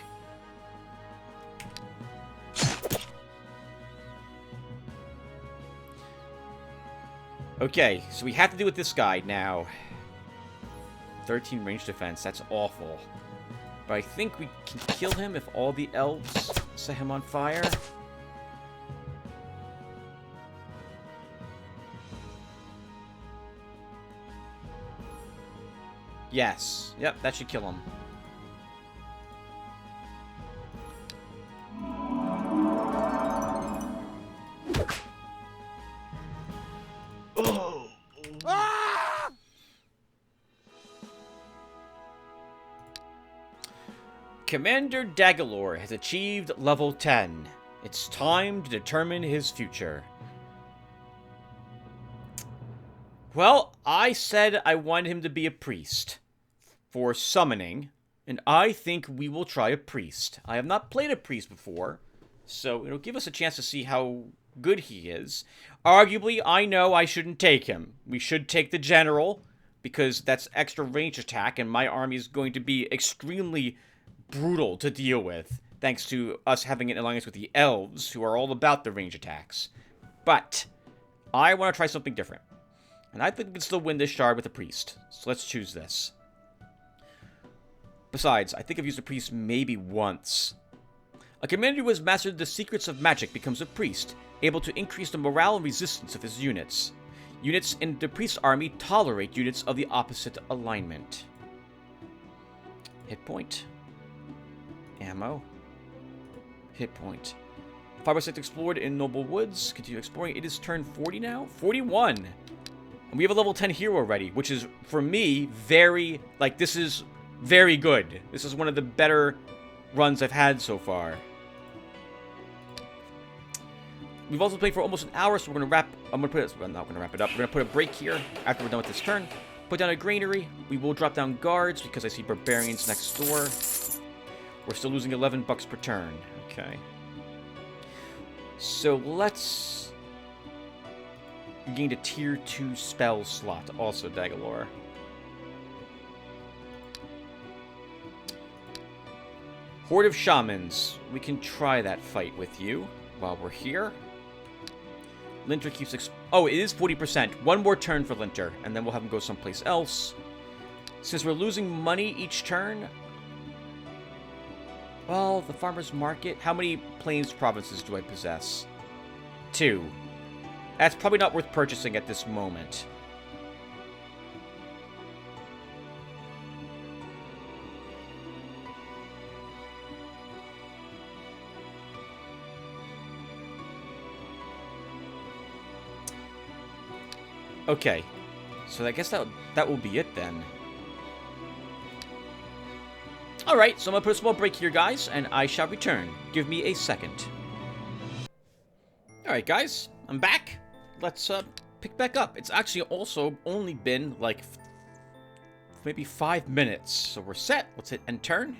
Okay, so we have to deal with this guy now. 13 range defense, that's awful. But I think we can kill him if all the elves set him on fire. Yes. Yep, that should kill him. Commander Dagalor has achieved level 10. It's time to determine his future. Well, I said I wanted him to be a priest for summoning, and I think we will try a priest. I have not played a priest before, so it'll give us a chance to see how good he is. Arguably, I know I shouldn't take him. We should take the general, because that's extra range attack, and my army is going to be extremely brutal to deal with, thanks to us having an alliance with the elves, who are all about the range attacks. But I want to try something different, and I think we can still win this shard with a priest. So let's choose this. Besides, I think I've used a priest maybe once. A commander who has mastered the secrets of magic becomes a priest, able to increase the morale and resistance of his units. Units in the priest's army tolerate units of the opposite alignment. Hit point. Ammo. Hit point. 5% explored in Noble Woods. Continue exploring. It is turn 40 now? 41! And we have a level 10 hero already, which is, for me, very... Like, this is very good. This is one of the better runs I've had so far. We've also played for almost an hour, so we're going to wrap... I'm going to put it... I'm not going to wrap it up. We're going to put a break here after we're done with this turn. Put down a granary. We will drop down guards, because I see barbarians next door. We're still losing 11 bucks per turn. Okay. So let's gain a tier 2 spell slot. Also, Dagalor. Horde of Shamans. We can try that fight with you while we're here. Linter keeps... Oh, it is 40%. One more turn for Linter, and then we'll have him go someplace else. Since we're losing money each turn... Well, the farmer's market. How many plains provinces do I possess? 2. That's probably not worth purchasing at this moment. Okay, so I guess that will be it then. Alright, so I'm going to put a small break here, guys, and I shall return. Give me a second. Alright, guys, I'm back. Let's pick back up. It's actually also only been, like, maybe 5 minutes. So we're set. Let's hit end turn.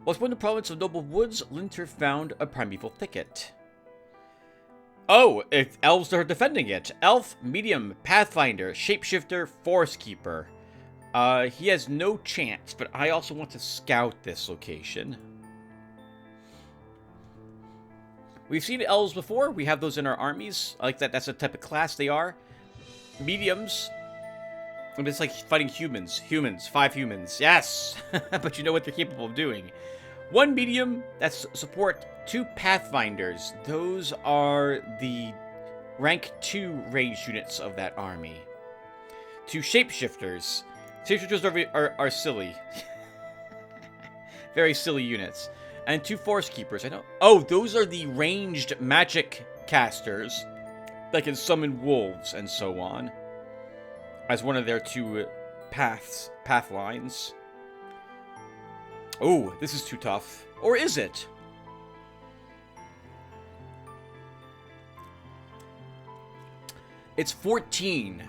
While exploring the province of Noble Woods, Linter found a primeval thicket. Oh, elves are defending it. Elf, medium, pathfinder, shapeshifter, forest keeper. He has no chance, but I also want to scout this location. We've seen elves before. We have those in our armies. I like that. That's the type of class they are. Mediums. And it's like fighting humans. Humans. 5 humans. Yes! But you know what they're capable of doing. 1 medium. That's support. 2 pathfinders. Those are the rank 2 ranged units of that army. 2 shapeshifters. Shapeshifters are silly. Very silly units. And 2 forest keepers. I know. Oh, those are the ranged magic casters that can summon wolves and so on. As one of their 2 path lines. Oh, this is too tough. Or is it? It's 14.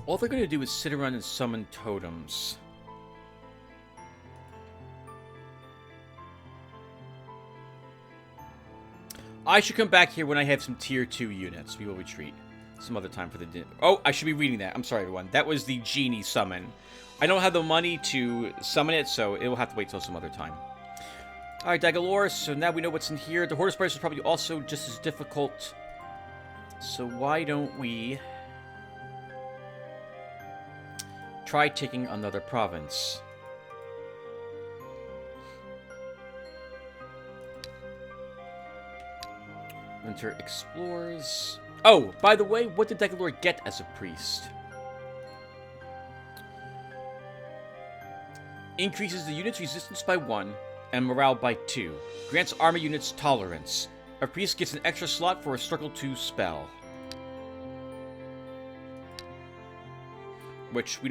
All they're going to do is sit around and summon totems. I should come back here when I have some tier 2 units. We will retreat. Some other time for the dinner. Oh, I should be reading that. I'm sorry, everyone. That was the genie summon. I don't have the money to summon it, so it will have to wait till some other time. Alright, Dagalore, so now we know what's in here. The Horde of Spiders is probably also just as difficult. So why don't we try taking another province? Winter explores. Oh, by the way, what did Dagalore get as a priest? Increases the unit's resistance by 1 and morale by 2. Grants armor units tolerance. A priest gets an extra slot for a Circle 2 spell. Which we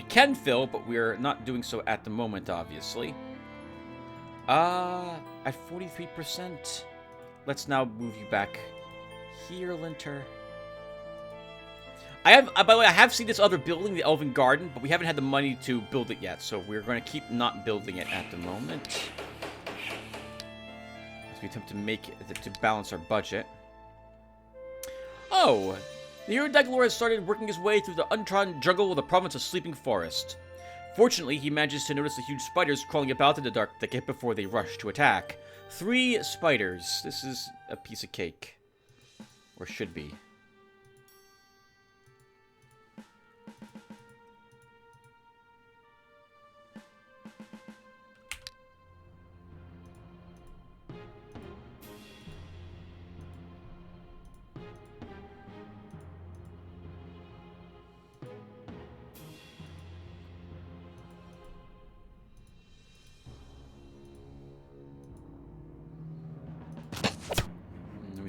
can fill, but we're not doing so at the moment, obviously. At 43%. Let's now move you back here, Linter. By the way, I have seen this other building, the Elven Garden, but we haven't had the money to build it yet, so we're going to keep not building it at the moment. As we attempt to balance our budget. Oh! The hero Dagalore has started working his way through the untrodden jungle of the province of Sleeping Forest. Fortunately, he manages to notice the huge spiders crawling about in the dark thicket before they rush to attack. 3 spiders. This is a piece of cake. Or should be.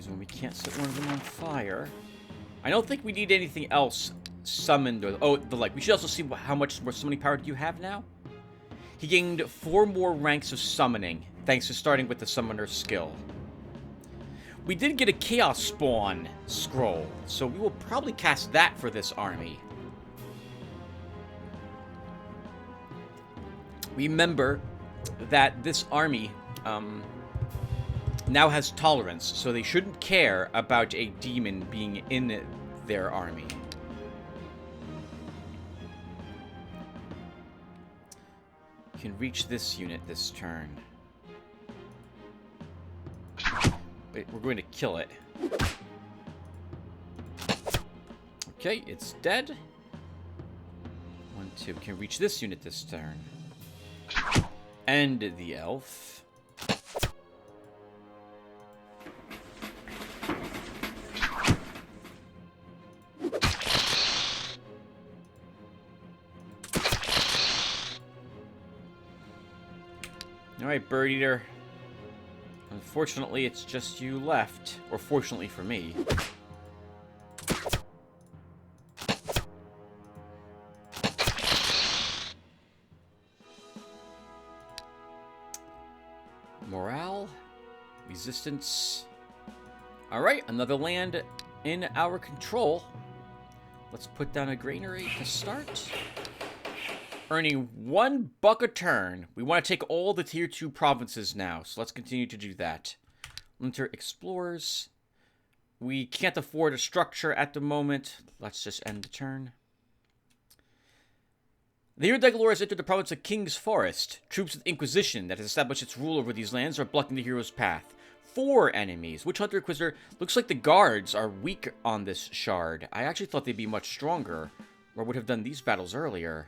When we can't set one of them on fire. I don't think we need anything else summoned. We should also see how much more summoning power do you have now? He gained 4 more ranks of summoning, thanks to starting with the summoner skill. We did get a chaos spawn scroll, so we will probably cast that for this army. Remember that this army, now has tolerance, so they shouldn't care about a demon being in their army. You can reach this unit this turn. Wait, we're going to kill it. Okay, it's dead. 1, So we can reach this unit this turn. And the elf. Alright, Bird Eater. Unfortunately, it's just you left. Or fortunately for me. Morale. Resistance. Alright, another land in our control. Let's put down a granary to start. Earning $1 a turn. We want to take all the tier 2 provinces now, so let's continue to do that. Linter explores. We can't afford a structure at the moment. Let's just end the turn. The Eador Genesis has entered the province of King's Forest. Troops of the Inquisition that has established its rule over these lands are blocking the hero's path. 4 enemies. Witch Hunter Inquisitor. Looks like the guards are weak on this shard. I actually thought they'd be much stronger, or would have done these battles earlier.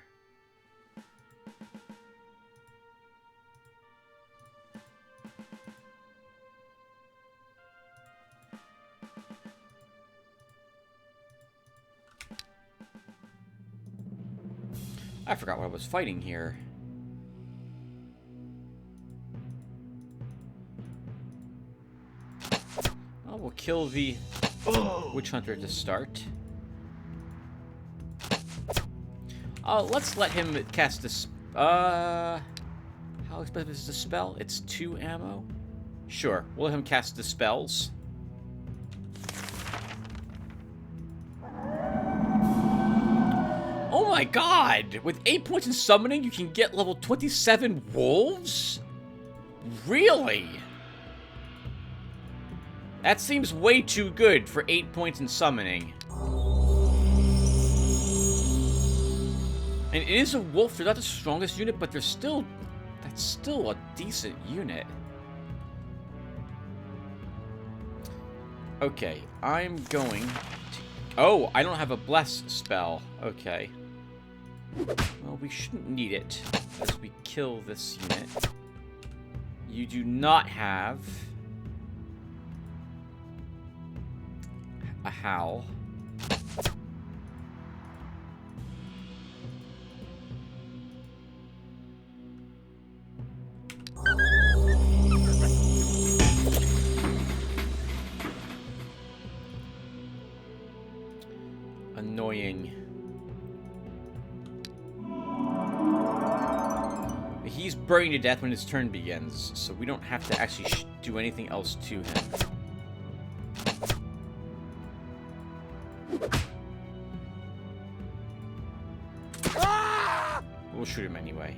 I forgot what I was fighting here. Well, we'll kill the Witch Hunter to start. Let's let him cast this. How expensive is the spell? It's 2 ammo? Sure, we'll let him cast the spells. Oh my god! With 8 points in summoning, you can get level 27 wolves? Really? That seems way too good for 8 points in summoning. And it is a wolf. They're not the strongest unit, but they're still... That's still a decent unit. Okay, I'm going to... Oh, I don't have a bless spell. Okay. Well, we shouldn't need it as we kill this unit. You do not have a howl. Annoying. He's burning to death when his turn begins, so we don't have to actually do anything else to him. Ah! We'll shoot him anyway.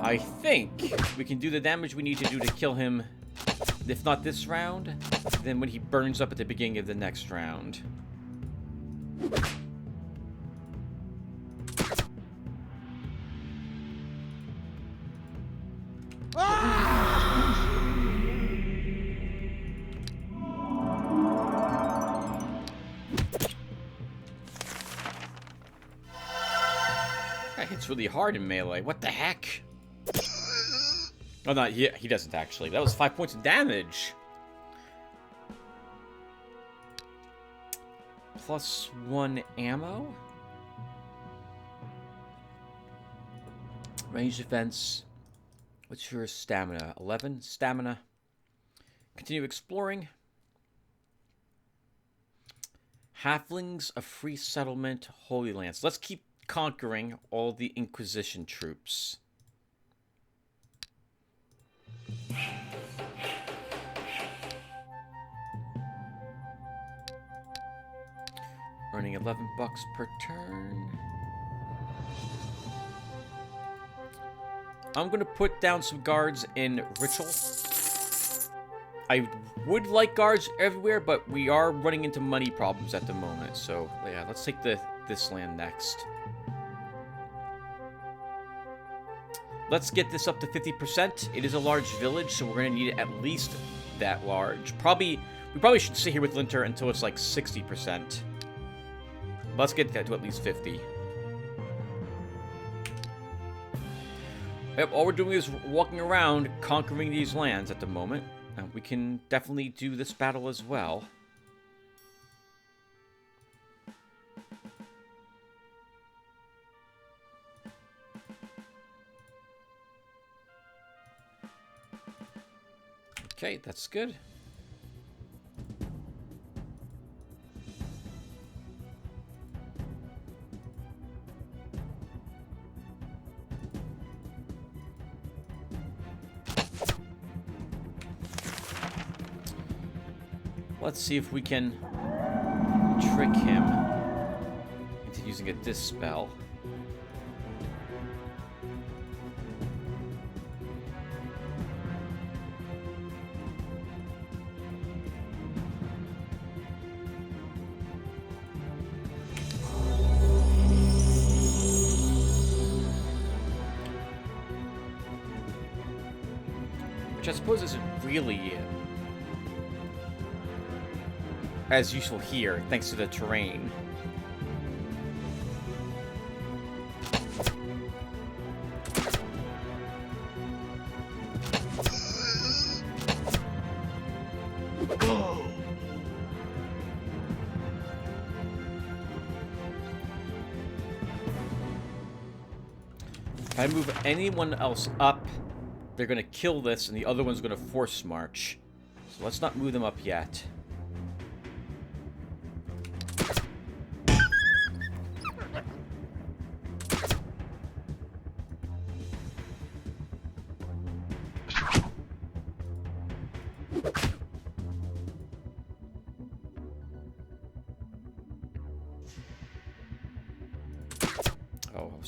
I think we can do the damage we need to do to kill him, if not this round, then when he burns up at the beginning of the next round. That hits really hard in melee. What the heck? Oh, no, he doesn't actually. That was 5 points of damage. +1 ammo. Range defense. What's your stamina? 11 stamina. Continue exploring. Halflings, a free settlement, Holy Lands. Let's keep conquering all the Inquisition troops. Earning $11 per turn. I'm going to put down some guards in Ritual. I would like guards everywhere, but we are running into money problems at the moment. So, yeah, let's take this land next. Let's get this up to 50%. It is a large village, so we're going to need at least that large. We probably should sit here with Linter until it's like 60%. Let's get that to at least 50. Yep, all we're doing is walking around, conquering these lands at the moment. And we can definitely do this battle as well. Okay, that's good. Let's see if we can trick him into using a dispel. Which I suppose isn't really as useful here, thanks to the terrain. If I move anyone else up, they're gonna kill this, and the other one's gonna force march. So let's not move them up yet.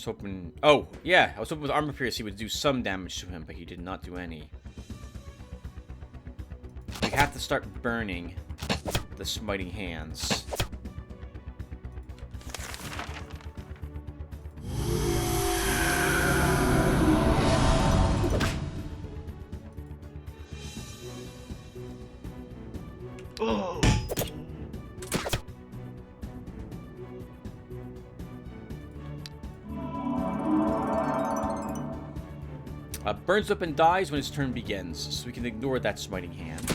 Hoping... Oh, yeah. I was hoping with Armor Pierce he would do some damage to him, but he did not do any. We have to start burning the Smiting Hands. Oh! Burns up and dies when his turn begins, so we can ignore that Smiting Hand.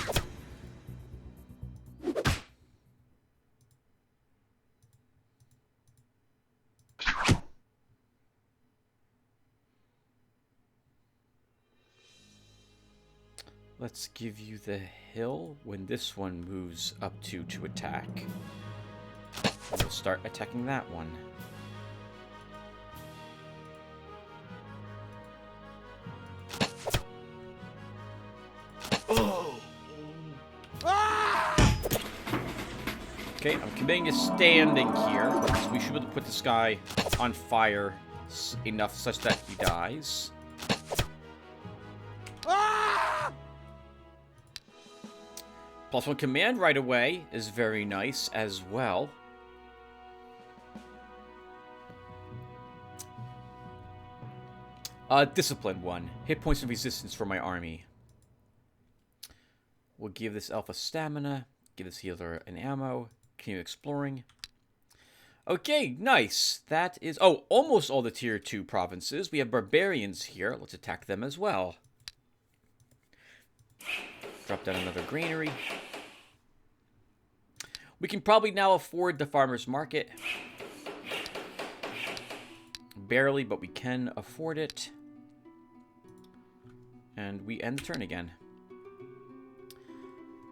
Let's give you the hill when this one moves up to attack. We'll start attacking that one. Okay, I'm committing to standing here. So we should be able to put this guy on fire enough such that he dies. +1 command right away is very nice as well. Discipline 1. Hit points and resistance for my army. We'll give this elf a stamina. Give this healer an ammo. Continue exploring. Okay, nice. That is... Oh, almost all the tier 2 provinces. We have barbarians here. Let's attack them as well. Drop down another granary. We can probably now afford the farmer's market. Barely, but we can afford it. And we end the turn again.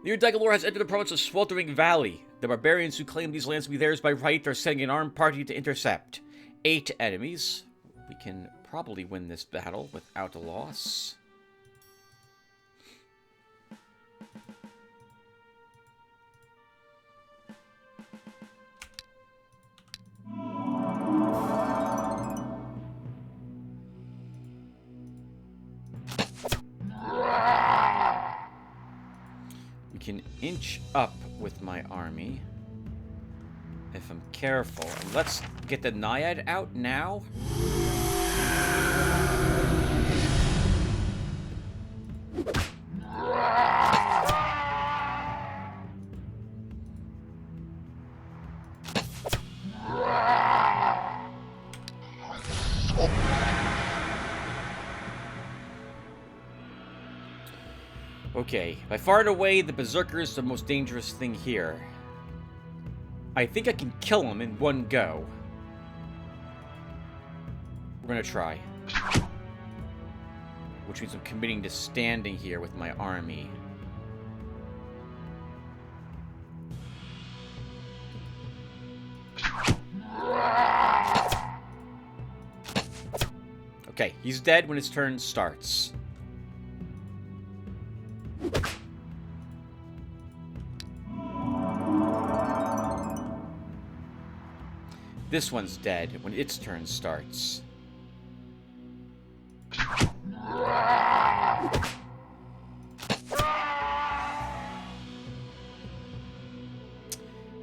The Dagalore has entered the province of Sweltering Valley. The barbarians who claim these lands to be theirs by right are sending an armed party to intercept 8 enemies. We can probably win this battle without a loss. Can inch up with my army if I'm careful. And let's get the Naiad out now. Okay, by far and away, the Berserker is the most dangerous thing here. I think I can kill him in one go. We're gonna try. Which means I'm committing to standing here with my army. Okay, he's dead when his turn starts. This one's dead when its turn starts.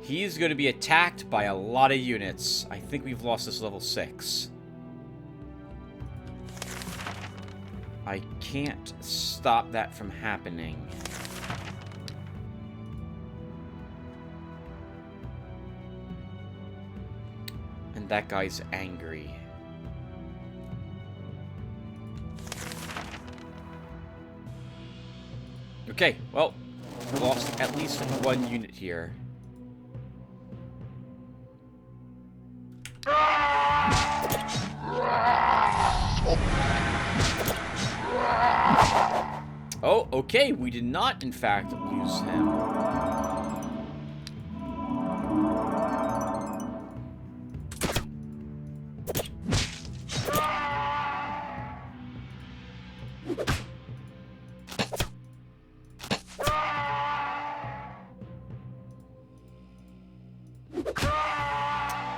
He's going to be attacked by a lot of units. I think we've lost this level 6. I can't stop that from happening. And that guy's angry. Okay, well, we lost at least one unit here. Oh, okay, we did not, in fact, lose him.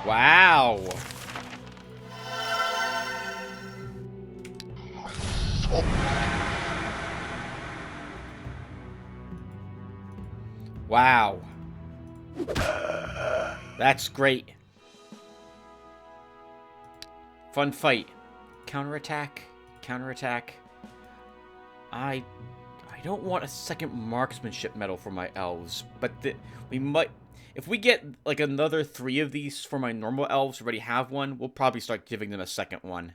Wow. Wow. That's great. Fun fight. Counterattack. Counterattack. I don't want a second marksmanship medal for my elves, but we might... If we get, like, another 3 of these for my normal elves, already have one, we'll probably start giving them a second one.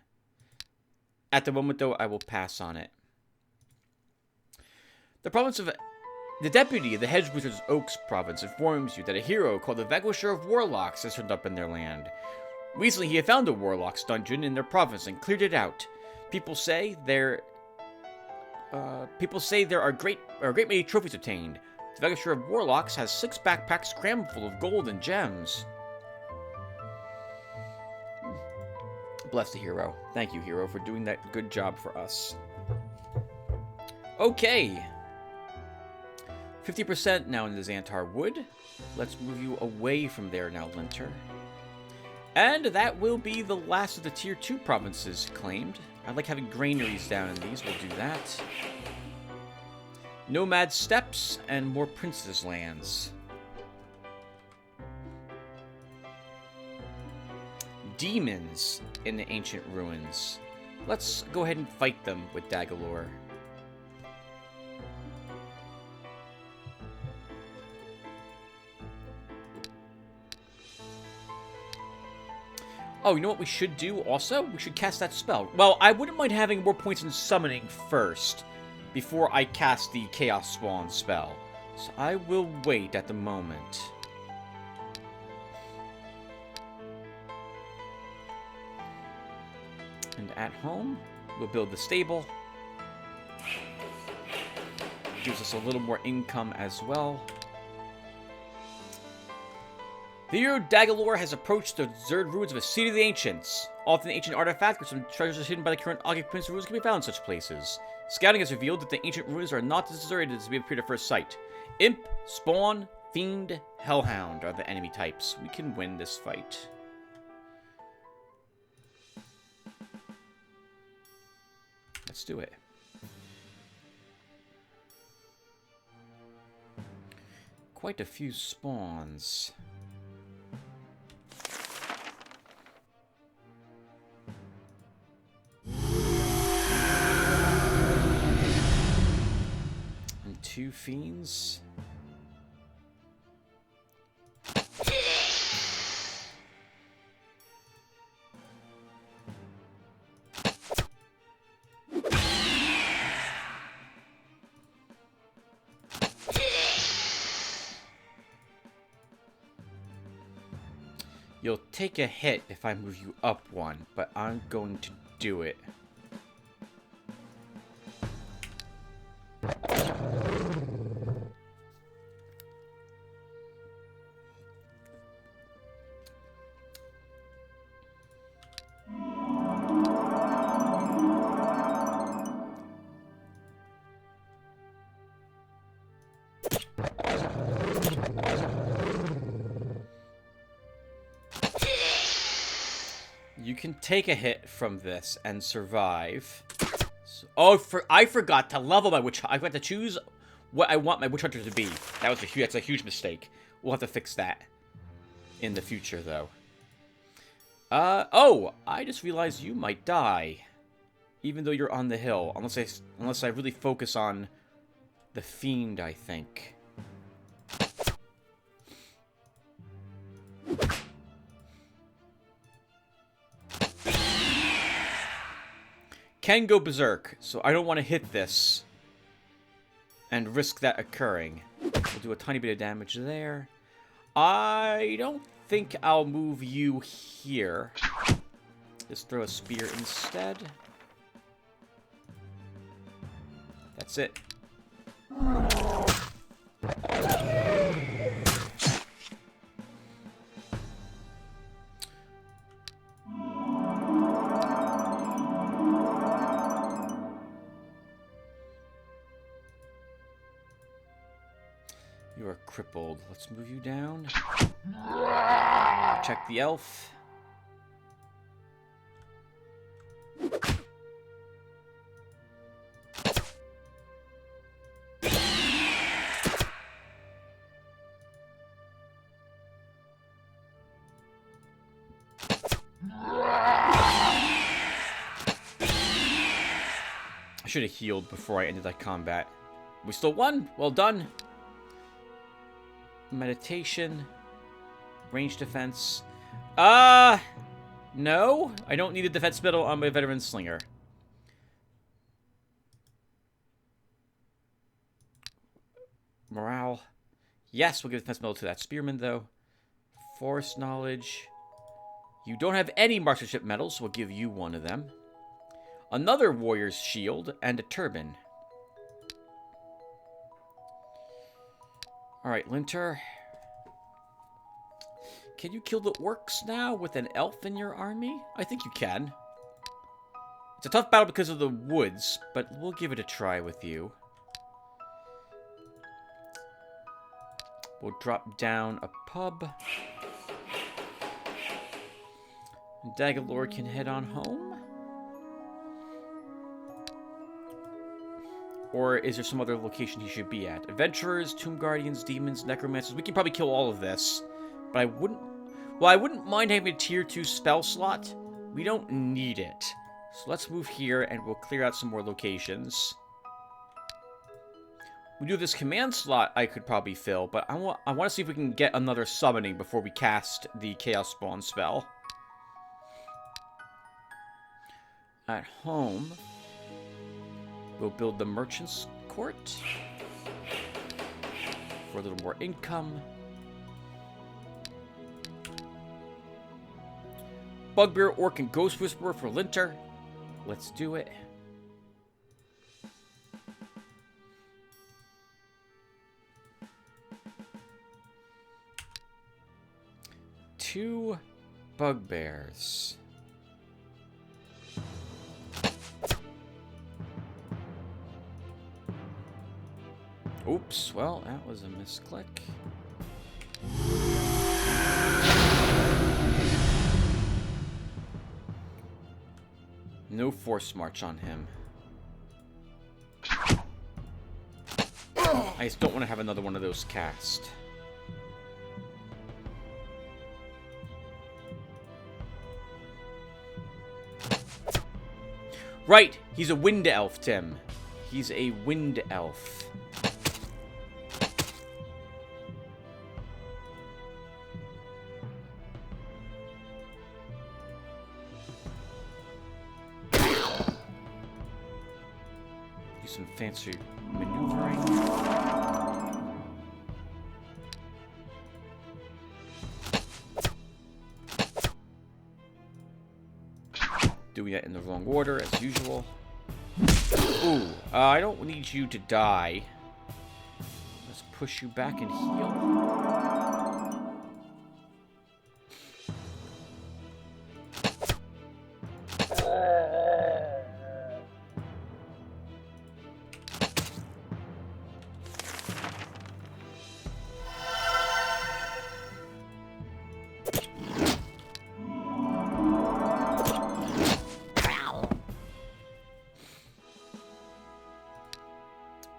At the moment, though, I will pass on it. The province of... The deputy of the Hedge Wizard's Oaks province informs you that a hero called the Vanquisher of Warlocks has turned up in their land. Recently, he had found a Warlock's dungeon in their province and cleared it out. People say there are a great many trophies obtained. The Vanquisher of Warlocks has 6 backpacks crammed full of gold and gems. Bless the hero. Thank you, hero, for doing that good job for us. Okay. 50% now in the Xantar Wood. Let's move you away from there now, Linter. And that will be the last of the Tier 2 provinces claimed. I like having granaries down in these. We'll do that. Nomad Steppes and more Princess Lands. Demons in the ancient ruins. Let's go ahead and fight them with Dagalore. Oh, you know what we should do also? We should cast that spell. Well, I wouldn't mind having more points in summoning first, before I cast the Chaos Spawn spell. So I will wait at the moment. And at home, we'll build the stable. Gives us a little more income as well. The hero Dagalore has approached the deserted ruins of a city of the ancients. Often ancient artifacts or some treasures hidden by the current occupants of ruins can be found in such places. Scouting has revealed that the ancient ruins are not as deserted as we appeared at first sight. Imp, Spawn, Fiend, Hellhound are the enemy types. We can win this fight. Let's do it. Quite a few spawns. And 2 fiends. You'll take a hit if I move you up one, but I'm going to do it. You can take a hit from this and survive. So, oh, I forgot to level my witch. I forgot to choose what I want my witch hunter to be. That's a huge mistake. We'll have to fix that in the future, though. Oh, I just realized you might die, even though you're on the hill. Unless I really focus on the fiend, I think. Can go berserk, so I don't want to hit this and risk that occurring. We'll do a tiny bit of damage there. I don't think I'll move you here. Just throw a spear instead. That's it. You are crippled. Let's move you down. Check the elf. I should have healed before I ended that combat. We still won. Well done. Meditation. Range defense. No. I don't need a defense medal on my veteran slinger. Morale. Yes, we'll give defense medal to that spearman, though. Forest knowledge. You don't have any marksmanship medals, so we'll give you one of them. Another warrior's shield and a turban. Alright, Linter. Can you kill the orcs now with an elf in your army? I think you can. It's a tough battle because of the woods, but we'll give it a try with you. We'll drop down a pub. Dagalore can head on home. Or is there some other location he should be at? Adventurers, Tomb Guardians, Demons, Necromancers. We can probably kill all of this. But I wouldn't... Well, I wouldn't mind having a tier 2 spell slot. We don't need it. So let's move here and we'll clear out some more locations. We do this command slot I could probably fill, but I want to see if we can get another summoning before we cast the Chaos Spawn spell. At home, we'll build the Merchant's Court for a little more income. Bugbear, Orc, and Ghost Whisperer for Linter. Let's do it. Two Bugbears. Oops, well, that was a misclick. No force march on him. I just don't want to have another one of those cast. Right, he's a wind elf, Tim. He's a wind elf. Some fancy maneuvering. wrong order, as usual. Ooh, I don't need you to die. Let's push you back and heal.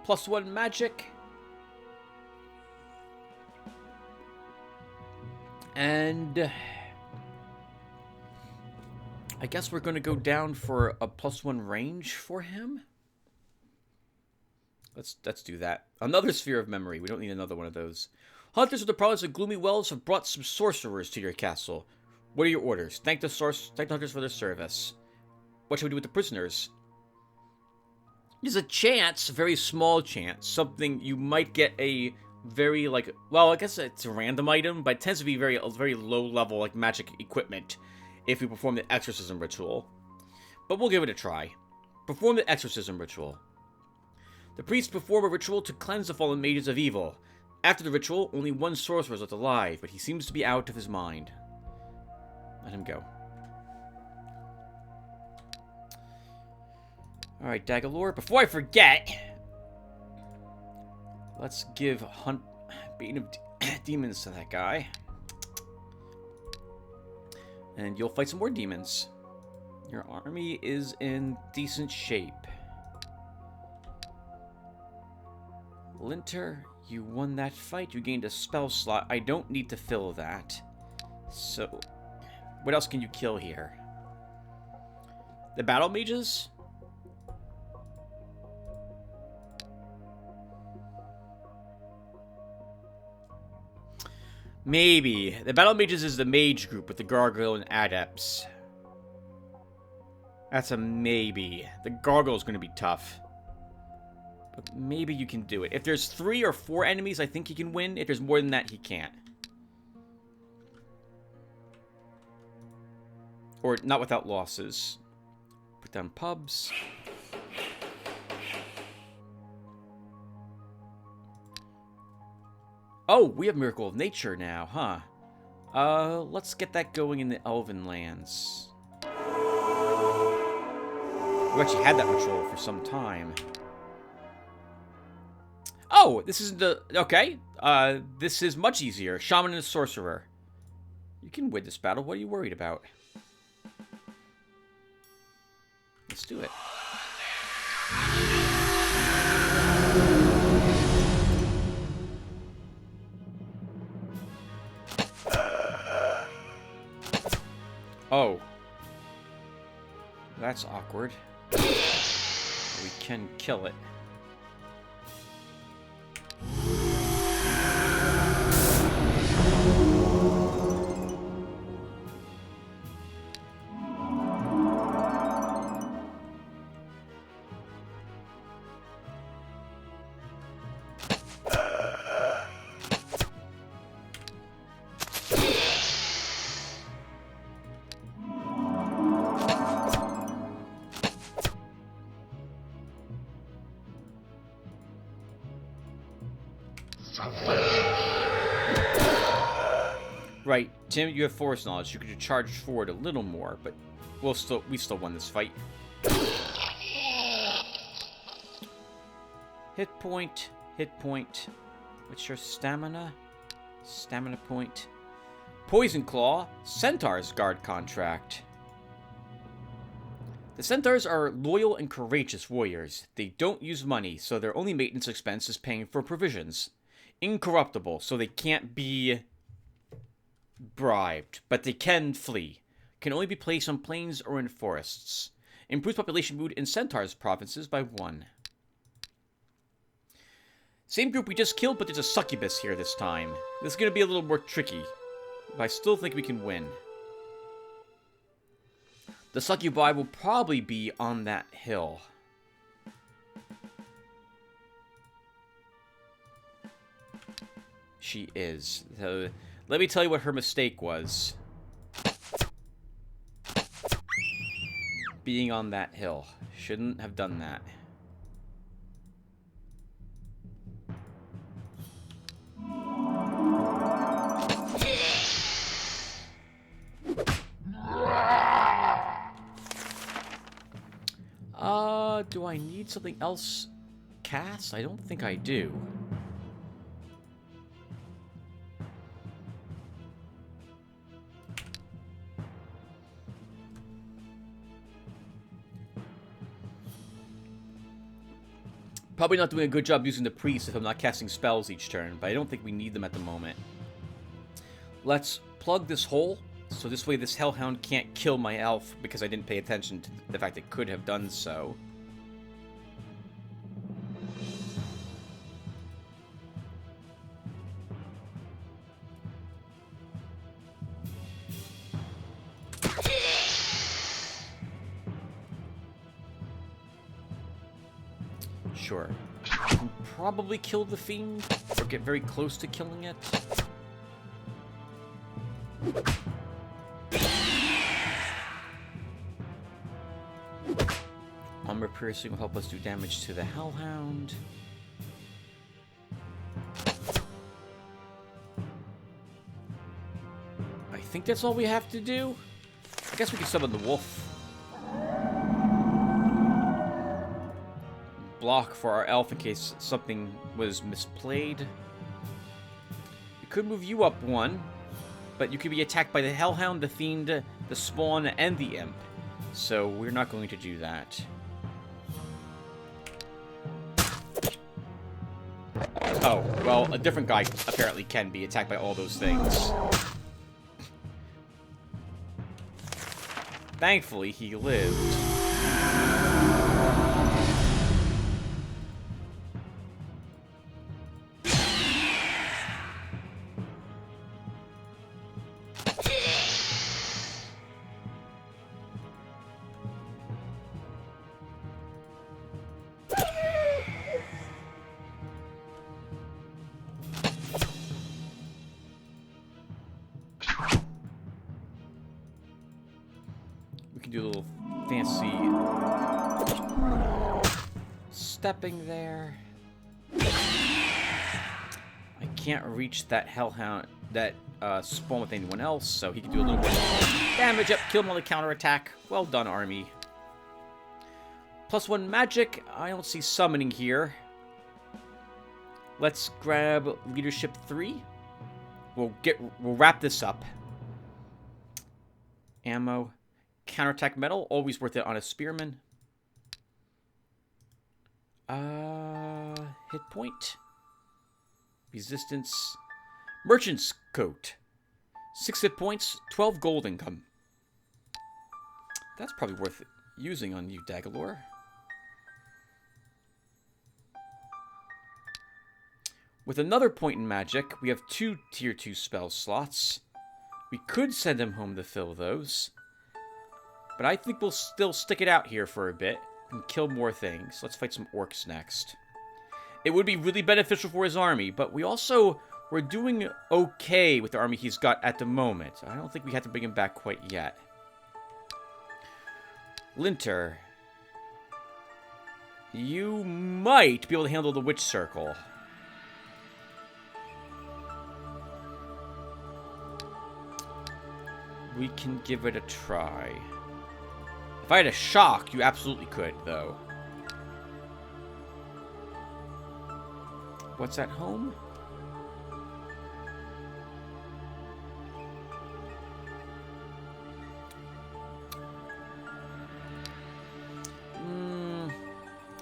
+1 magic. And I guess we're going to go down for a +1 range for him. Let's do that. Another sphere of memory. We don't need another one of those. Hunters of the province of Gloomy Wells have brought some sorcerers to your castle. What are your orders? Thank the hunters for their service. What should we do with the prisoners? There's a chance, a very small chance, something you might get a very, like, well, I guess it's a random item, but it tends to be very low level, like, magic equipment if we perform the exorcism ritual. But we'll give it a try. Perform the exorcism ritual. The priests perform a ritual to cleanse the fallen mages of evil. After the ritual, only one sorcerer is left alive, but he seems to be out of his mind. Let him go. Alright, Dagalore, before I forget, let's give Bane of Demons to that guy. And you'll fight some more demons. Your army is in decent shape. Linter, you won that fight. You gained a spell slot. I don't need to fill that. So, what else can you kill here? The battle mages? Maybe. The battle mages is the mage group with the gargoyle and adepts. That's a maybe. The gargoyle is going to be tough. But maybe you can do it. If there's 3 or 4 enemies, I think he can win. If there's more than that, he can't. Or not without losses. Put down pubs. Oh, we have Miracle of Nature now, huh? Let's get that going in the elven lands. We actually had that ritual for some time. Oh, this is the... Okay. This is much easier. Shaman and Sorcerer. You can win this battle. What are you worried about? Let's do it. Oh. That's awkward. We can kill it. Right, Tim, you have force knowledge. You could charge forward a little more, but we still won this fight. Hit point. What's your stamina? Stamina point. Poison Claw, Centaur's guard contract. The Centaurs are loyal and courageous warriors. They don't use money, so their only maintenance expense is paying for provisions. Incorruptible, so they can't be bribed, but they can flee. Can only be placed on plains or in forests. Improves population mood in Centaur's provinces by 1. Same group we just killed, but there's a succubus here this time. This is going to be a little more tricky, but I still think we can win. The succubi will probably be on that hill. She is. So, let me tell you what her mistake was. being on that hill. Shouldn't have done that. Do I need something else cast? I don't think I do. Probably not doing a good job using the priest if I'm not casting spells each turn, but I don't think we need them at the moment. Let's plug this hole, so this way this hellhound can't kill my elf because I didn't pay attention to the fact it could have done so. Sure. I can probably kill the fiend, or get very close to killing it. Armor piercing will help us do damage to the hellhound. I think that's all we have to do. I guess we can summon the wolf. Block for our elf in case something was misplayed. We could move you up one, but you could be attacked by the hellhound, the fiend, the spawn, and the imp. So we're not going to do that. Oh, well, a different guy apparently can be attacked by all those things. Thankfully, he lived. Do a little fancy stepping there. I can't reach that hellhound, that spawn with anyone else, so he can do a little bit of damage. Up, kill him on the counterattack. Well done, army. +1 magic. I don't see summoning here. Let's grab leadership 3. We'll wrap this up. Ammo. Counterattack metal, always worth it on a spearman. Hit point. Resistance. Merchant's coat. 6 hit points, 12 gold income. That's probably worth using on you, Dagalore. With another point in magic, we have 2 tier 2 spell slots. We could send him home to fill those. But I think we'll still stick it out here for a bit and kill more things. Let's fight some orcs next. It would be really beneficial for his army, but we're doing okay with the army he's got at the moment. I don't think we have to bring him back quite yet. Linter. You might be able to handle the witch circle. We can give it a try. If I had a shock, you absolutely could, though. What's at home?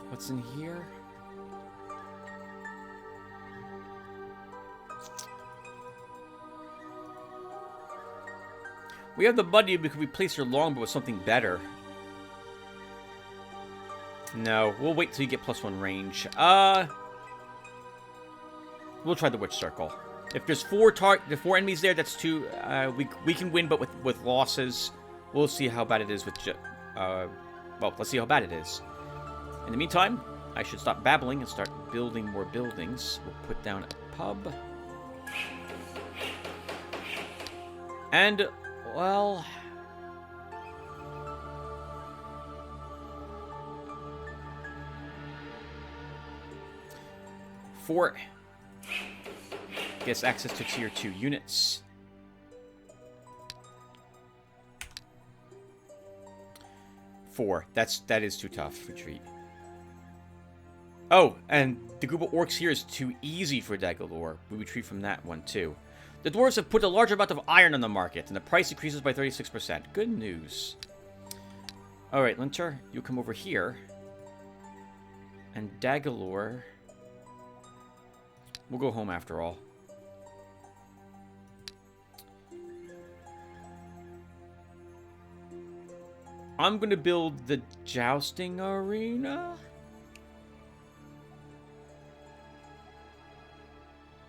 What's in here? We have the money, we could replace your longbow with something better. No, we'll wait till you get +1 range. We'll try the witch circle. If there's 4 enemies there, that's 2. We can win, but with losses. We'll see how bad it is with. Well, let's see how bad it is. In the meantime, I should stop babbling and start building more buildings. We'll put down a pub. And, well, fort. Gets access to tier 2 units. Four. That is too tough. Retreat. Oh, and the group of orcs here is too easy for Dagalore. We retreat from that one, too. The dwarves have put a large amount of iron on the market, and the price increases by 36%. Good news. Alright, Linter, you come over here. And Dagalore... We'll go home after all. I'm going to build the jousting arena.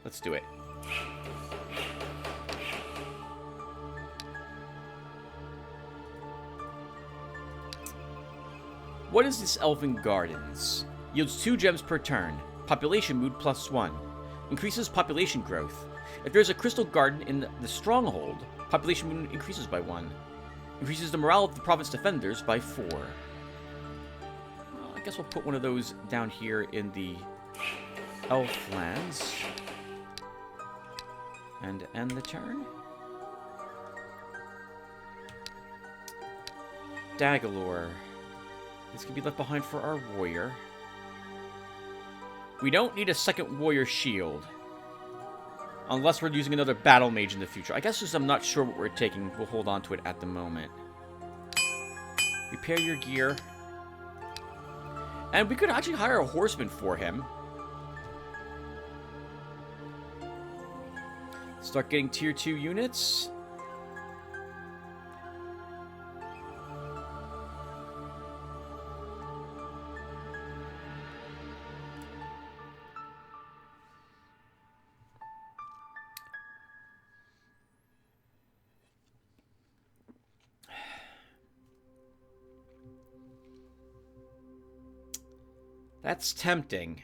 Let's do it. What is this Elven Gardens? Yields 2 gems per turn. Population mood +1. Increases population growth. If there's a crystal garden in the stronghold, population mood increases by 1. Increases the morale of the province defenders by 4. Well, I guess we'll put one of those down here in the elf lands. And end the turn. Dagalore. This can be left behind for our warrior. We don't need a second warrior shield. Unless we're using another battle mage in the future. I guess just I'm not sure what we're taking. We'll hold on to it at the moment. Repair your gear. And we could actually hire a horseman for him. Start getting tier 2 units. That's tempting.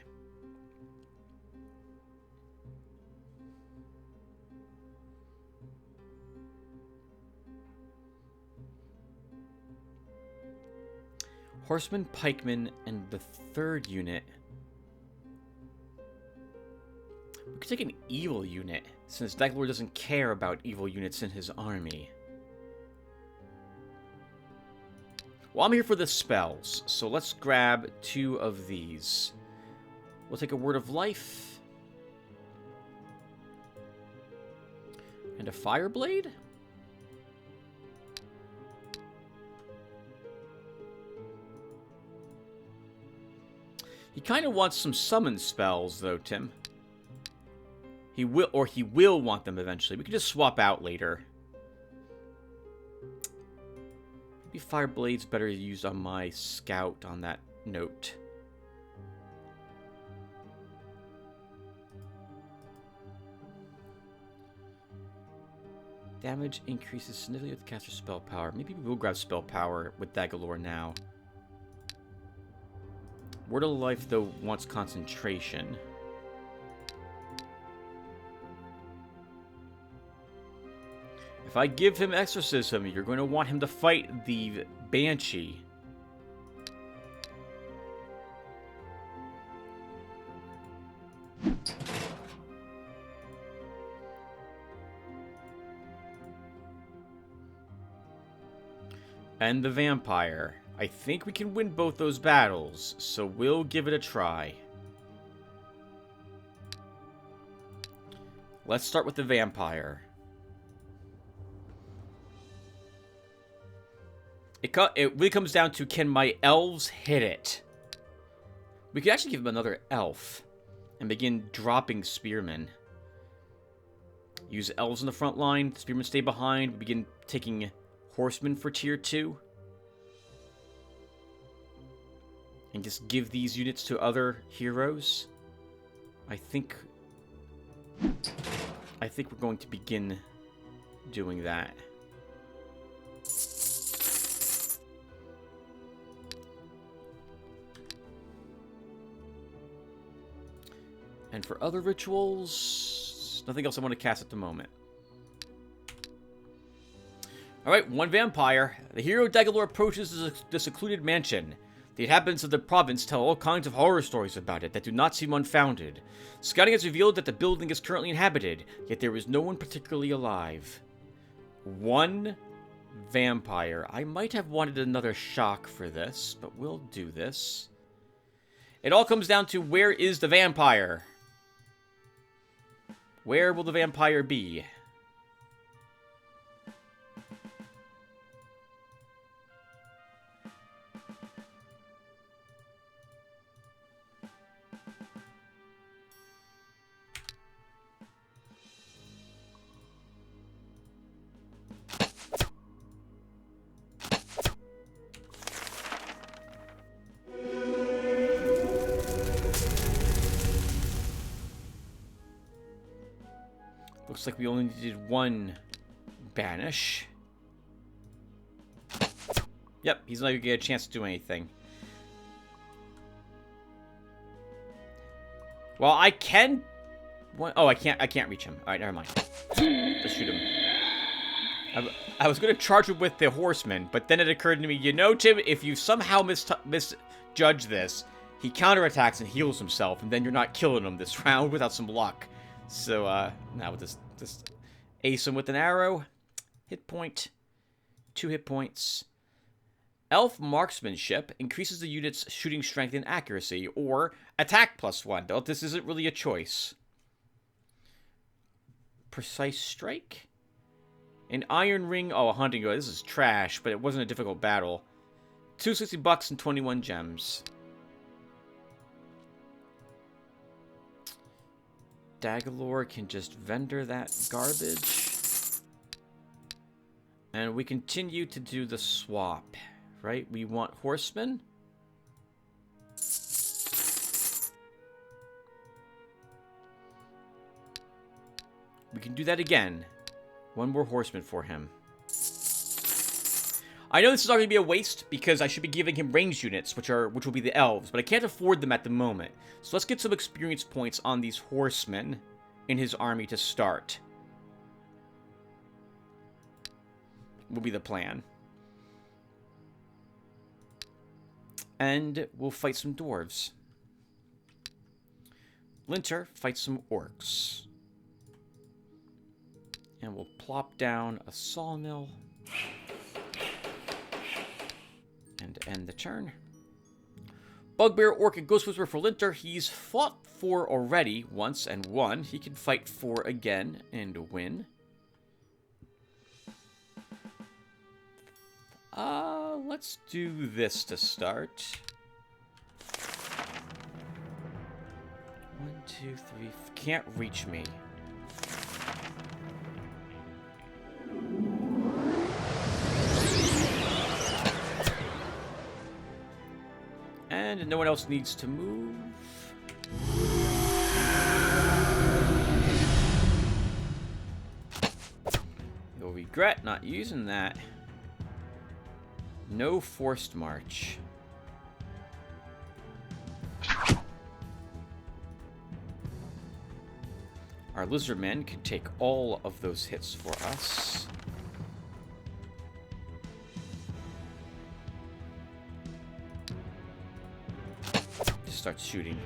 Horseman, pikeman, and the 3rd unit. We could take an evil unit, since Dagalore doesn't care about evil units in his army. Well, I'm here for the spells, so let's grab 2 of these. We'll take a Word of Life. And a Fireblade? He kind of wants some summon spells, though, Tim. He will want them eventually. We can just swap out later. Maybe Fireblade's better used on my scout on that note. Damage increases significantly with caster spell power. Maybe we'll grab spell power with Dagalore now. Word of Life, though, wants concentration. If I give him Exorcism, you're going to want him to fight the Banshee. And the Vampire. I think we can win both those battles, so we'll give it a try. Let's start with the Vampire. It really comes down to, can my elves hit it? We could actually give him another elf and begin dropping spearmen. Use elves in the front line, spearmen stay behind. We begin taking horsemen for tier 2. And just give these units to other heroes. I think we're going to begin doing that. And for other rituals, nothing else I want to cast at the moment. Alright, 1 vampire. The hero Dagalore approaches the secluded mansion. The inhabitants of the province tell all kinds of horror stories about it that do not seem unfounded. Scouting has revealed that the building is currently inhabited, yet there is no one particularly alive. One vampire. I might have wanted another shock for this, but we'll do this. It all comes down to, where is the vampire? Where will the vampire be? Looks like we only needed one banish. Yep, he's not gonna get a chance to do anything. Well, I can... Oh, I can't reach him. Alright, never mind. Just shoot him. I was gonna charge him with the horseman, but then it occurred to me, you know, Tim, if you somehow misjudge this, he counterattacks and heals himself, and then you're not killing him this round without some luck. So, now we'll just ace him with an arrow. Hit point. 2 hit points. Elf marksmanship increases the unit's shooting strength and accuracy, or attack +1. Though this isn't really a choice. Precise strike. An iron ring. Oh, a hunting gun. This is trash, but it wasn't a difficult battle. $260 and 21 gems. Dagalore can just vendor that garbage. And we continue to do the swap, right? We want horsemen. We can do that again. One more horseman for him. I know this is not going to be a waste because I should be giving him ranged units, which will be the elves, but I can't afford them at the moment. So let's get some experience points on these horsemen in his army to start. Will be the plan. And we'll fight some dwarves. Linter fights some orcs. And we'll plop down a sawmill. And end the turn. Bugbear, Orc, and Ghost Whisperer for Linter. He's fought 4 already, once and won. He can fight 4 again and win. Let's do this to start. 1, 2, 3. Can't reach me. And no one else needs to move. You'll regret not using that. No forced march. Our lizardmen can take all of those hits for us. Just start shooting.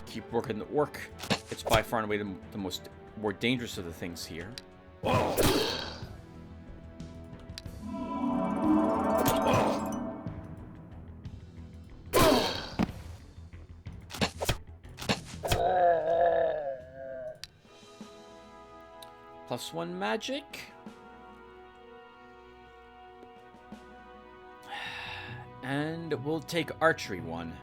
Keep working the orc. It's by far and away the more dangerous of the things here. +1 magic. And we'll take archery 1.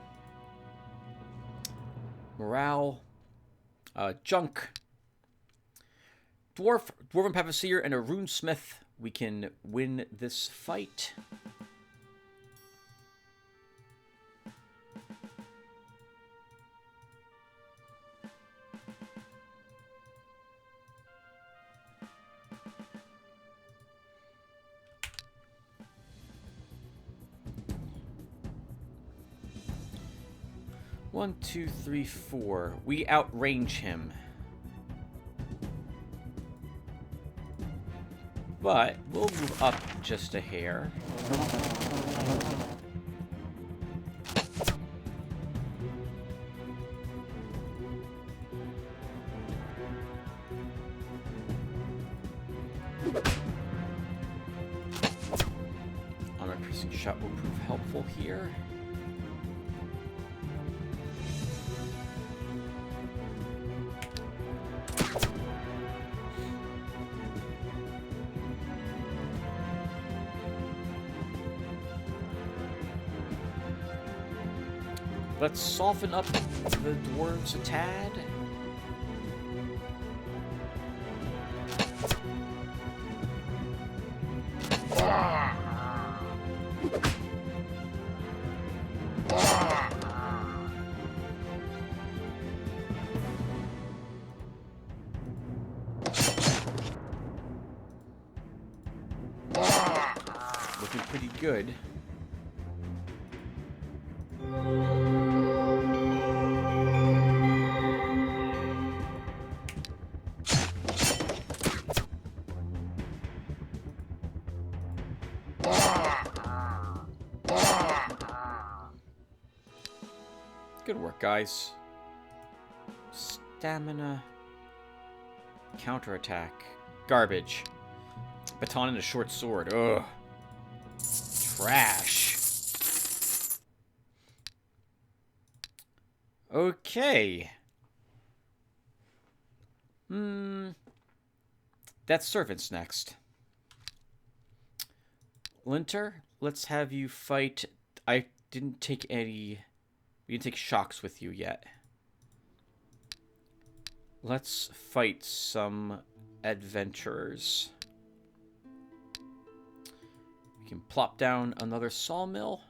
Morale. Junk. Dwarven Papaseer and a Runesmith. We can win this fight. 1, 2, 3, 4. We outrange him. But we'll move up just a hair. Armor-piercing shot will prove helpful here. Let's soften up the dwarves a tad. Looking pretty good. Good work, guys. Stamina. Counterattack. Garbage. Baton and a short sword. Ugh. Trash. Okay. That's servants next. Linter, let's have you fight. I didn't take any... We didn't take shocks with you yet. Let's fight some adventurers. We can plop down another sawmill.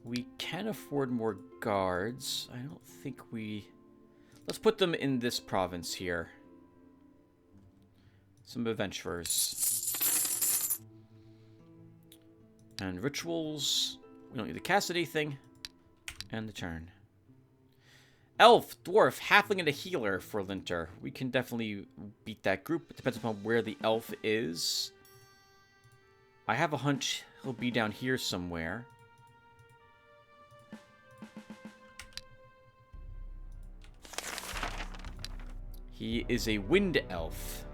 We can afford more guards. I don't think we... Let's put them in this province here. Some adventurers. And rituals. We don't need to cast anything. And the turn. Elf, dwarf, halfling, and a healer for Linter. We can definitely beat that group. It depends upon where the elf is. I have a hunch he'll be down here somewhere. He is a wind elf.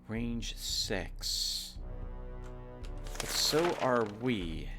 Range 6. But so are we.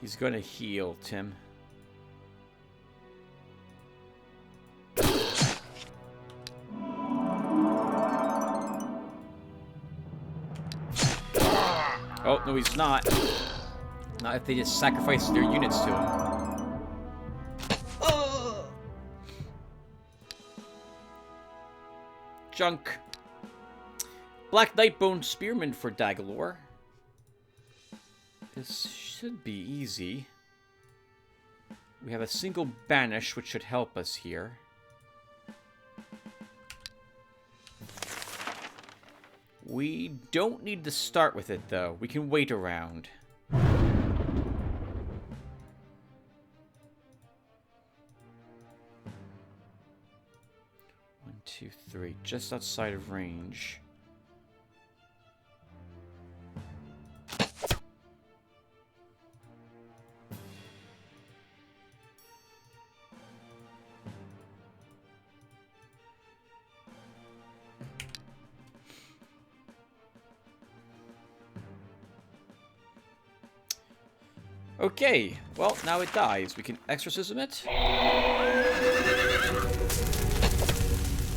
He's gonna heal, Tim. Oh, no, he's not. Not if they just sacrifice their units to him. Junk. Black Nightbone Spearman for Dagalore. This should be easy. We have a single banish, which should help us here. We don't need to start with it, though. We can wait around. 1, 2, 3. Just outside of range. Okay, well, now it dies. We can exorcism it.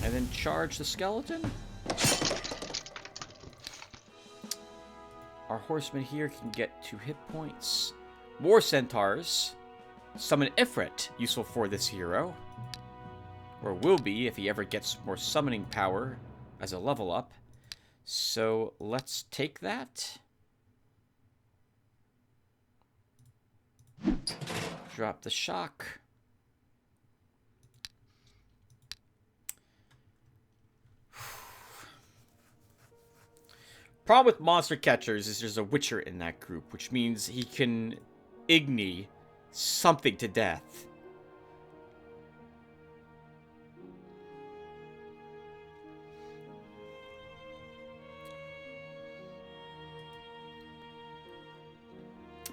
And then charge the skeleton. Our horseman here can get 2 hit points. More centaurs. Summon Ifrit, useful for this hero. Or will be if he ever gets more summoning power as a level up. So let's take that. Drop the shock. Problem with monster catchers is there's a witcher in that group, which means he can igni something to death.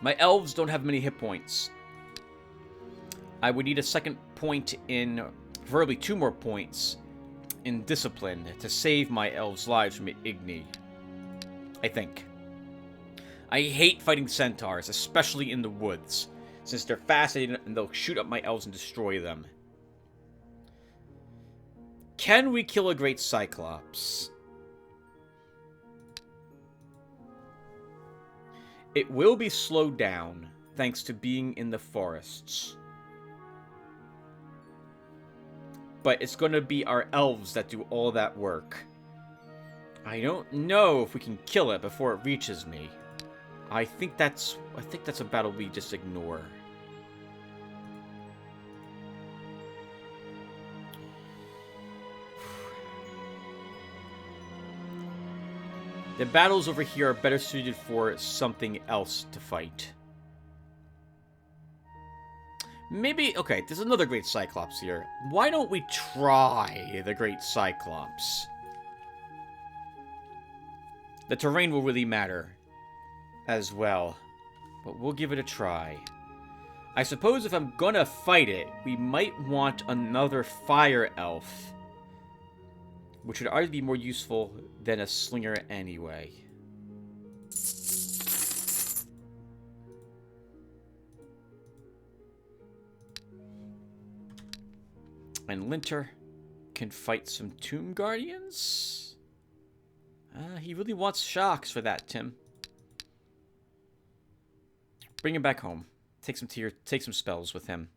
My elves don't have many hit points. I would need a second point in, preferably 2 more points, in discipline to save my elves' lives from igni. I think. I hate fighting centaurs, especially in the woods, since they're fascinating and they'll shoot up my elves and destroy them. Can we kill a great cyclops? It will be slowed down, thanks to being in the forests. But it's going to be our elves that do all that work. I don't know if we can kill it before it reaches me. I think that's a battle we just ignore. The battles over here are better suited for something else to fight. Maybe, okay, there's another Great Cyclops here. Why don't we try the Great Cyclops? The terrain will really matter as well, but we'll give it a try. I suppose if I'm gonna fight it, we might want another fire elf, which would already be more useful than a slinger anyway. And Linter can fight some Tomb Guardians. He really wants shocks for that, Tim. Bring him back home. Take some spells with him.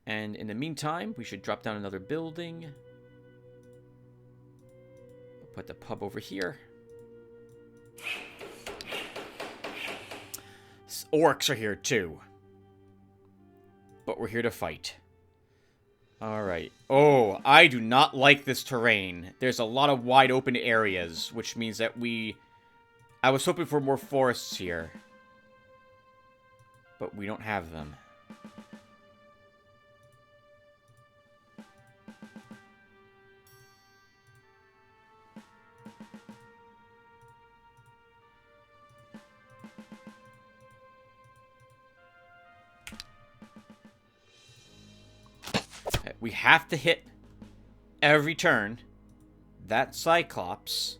And in the meantime, we should drop down another building. Put the pub over here. Orcs are here too. But we're here to fight. Alright. Oh, I do not like this terrain. There's a lot of wide open areas, which means that I was hoping for more forests here. But we don't have them. We have to hit every turn that Cyclops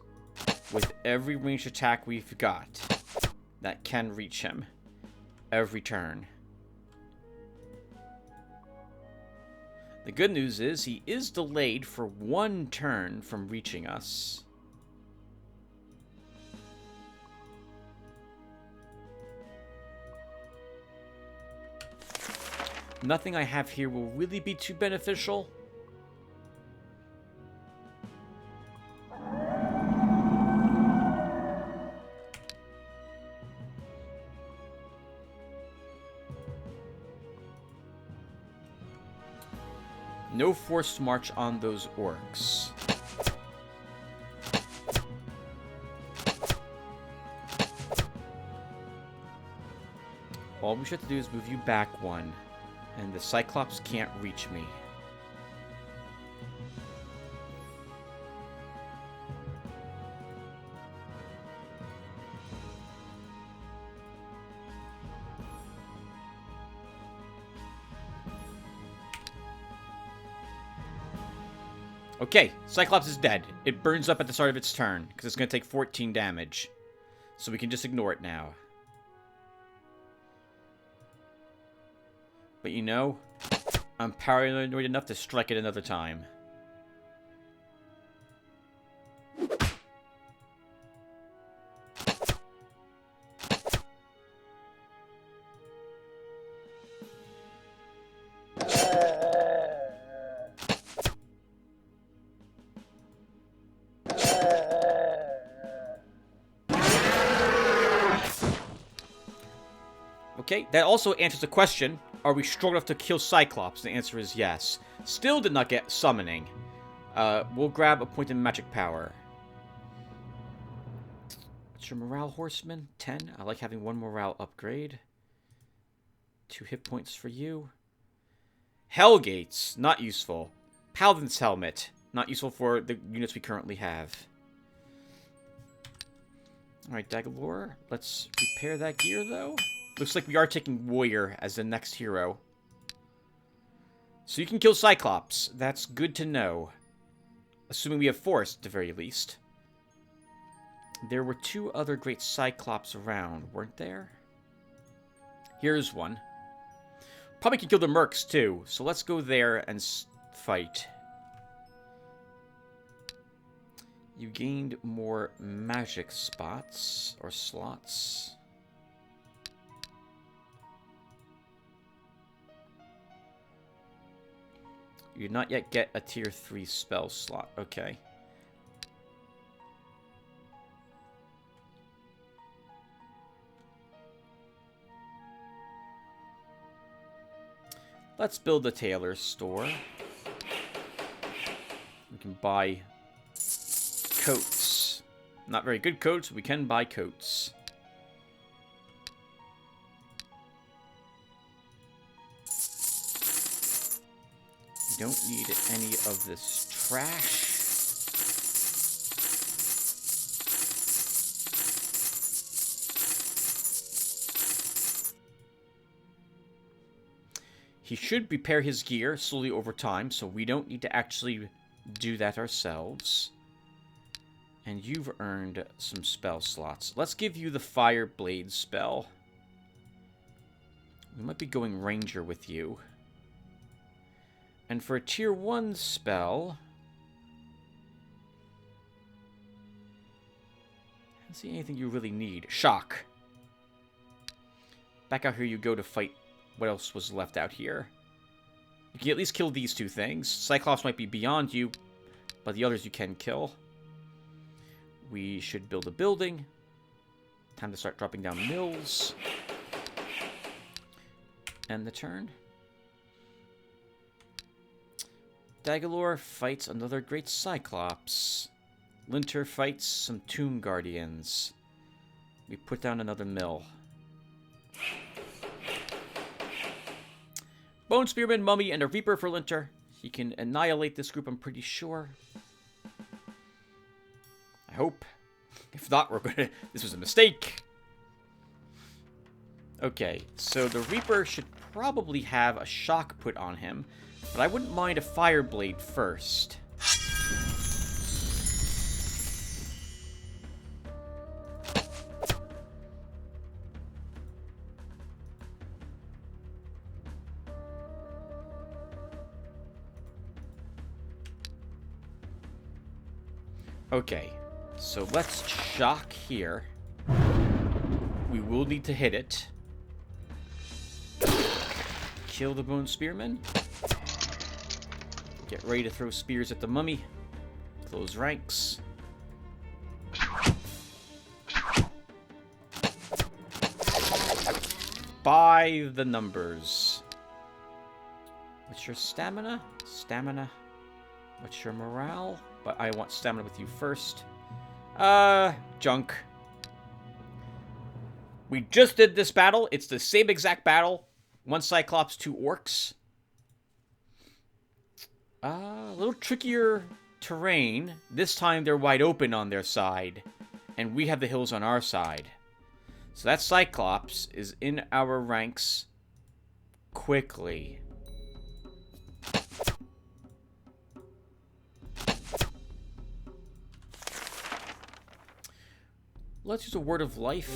with every ranged attack we've got that can reach him every turn. The good news is he is delayed for 1 turn from reaching us. Nothing I have here will really be too beneficial. No forced march on those orcs. All we should have to do is move you back 1. And the Cyclops can't reach me. Okay, Cyclops is dead. It burns up at the start of its turn, because it's going to take 14 damage. So we can just ignore it now. But you know, I'm paranoid enough to strike it another time. Okay, that also answers the question, are we strong enough to kill Cyclops? The answer is yes. Still did not get summoning. We'll grab a point in magic power. What's your morale, Horseman? 10. I like having one morale upgrade. 2 hit points for you. Hellgates, not useful. Paladin's Helmet, not useful for the units we currently have. Alright, Dagalore, let's repair that gear, though. Looks like we are taking Warrior as the next hero. So you can kill Cyclops. That's good to know. Assuming we have Force, at the very least. There were 2 other great Cyclops around, weren't there? Here's one. Probably can kill the Mercs, too. So let's go there and fight. You gained more magic spots, or slots. You did not yet get a tier 3 spell slot. Okay. Let's build the tailor's store. We can buy coats. Not very good coats, but we can buy coats. Don't need any of this trash. He should repair his gear slowly over time, so we don't need to actually do that ourselves. And you've earned some spell slots. Let's give you the Fire Blade spell. We might be going Ranger with you. And for a tier 1 spell, I don't see anything you really need. Shock. Back out here you go to fight what else was left out here. You can at least kill these 2 things. Cyclops might be beyond you, but the others you can kill. We should build a building. Time to start dropping down mills. End the turn. Dagalore fights another great Cyclops. Linter fights some Tomb Guardians. We put down another mill. Bone Spearman, Mummy, and a Reaper for Linter. He can annihilate this group, I'm pretty sure. I hope. If not, we're gonna... This was a mistake. Okay, so the Reaper should probably have a shock put on him. But I wouldn't mind a Fire Blade first. Okay, so let's shock here. We will need to hit it. Kill the Bone Spearman. Get ready to throw spears at the mummy. Close ranks. By the numbers. What's your stamina? Stamina. What's your morale? But I want stamina with you first. Junk. We just did this battle. It's the same exact battle. 1 Cyclops, 2 Orcs. A little trickier terrain. This time they're wide open on their side. And we have the hills on our side. So that Cyclops is in our ranks quickly. Let's use a Word of Life.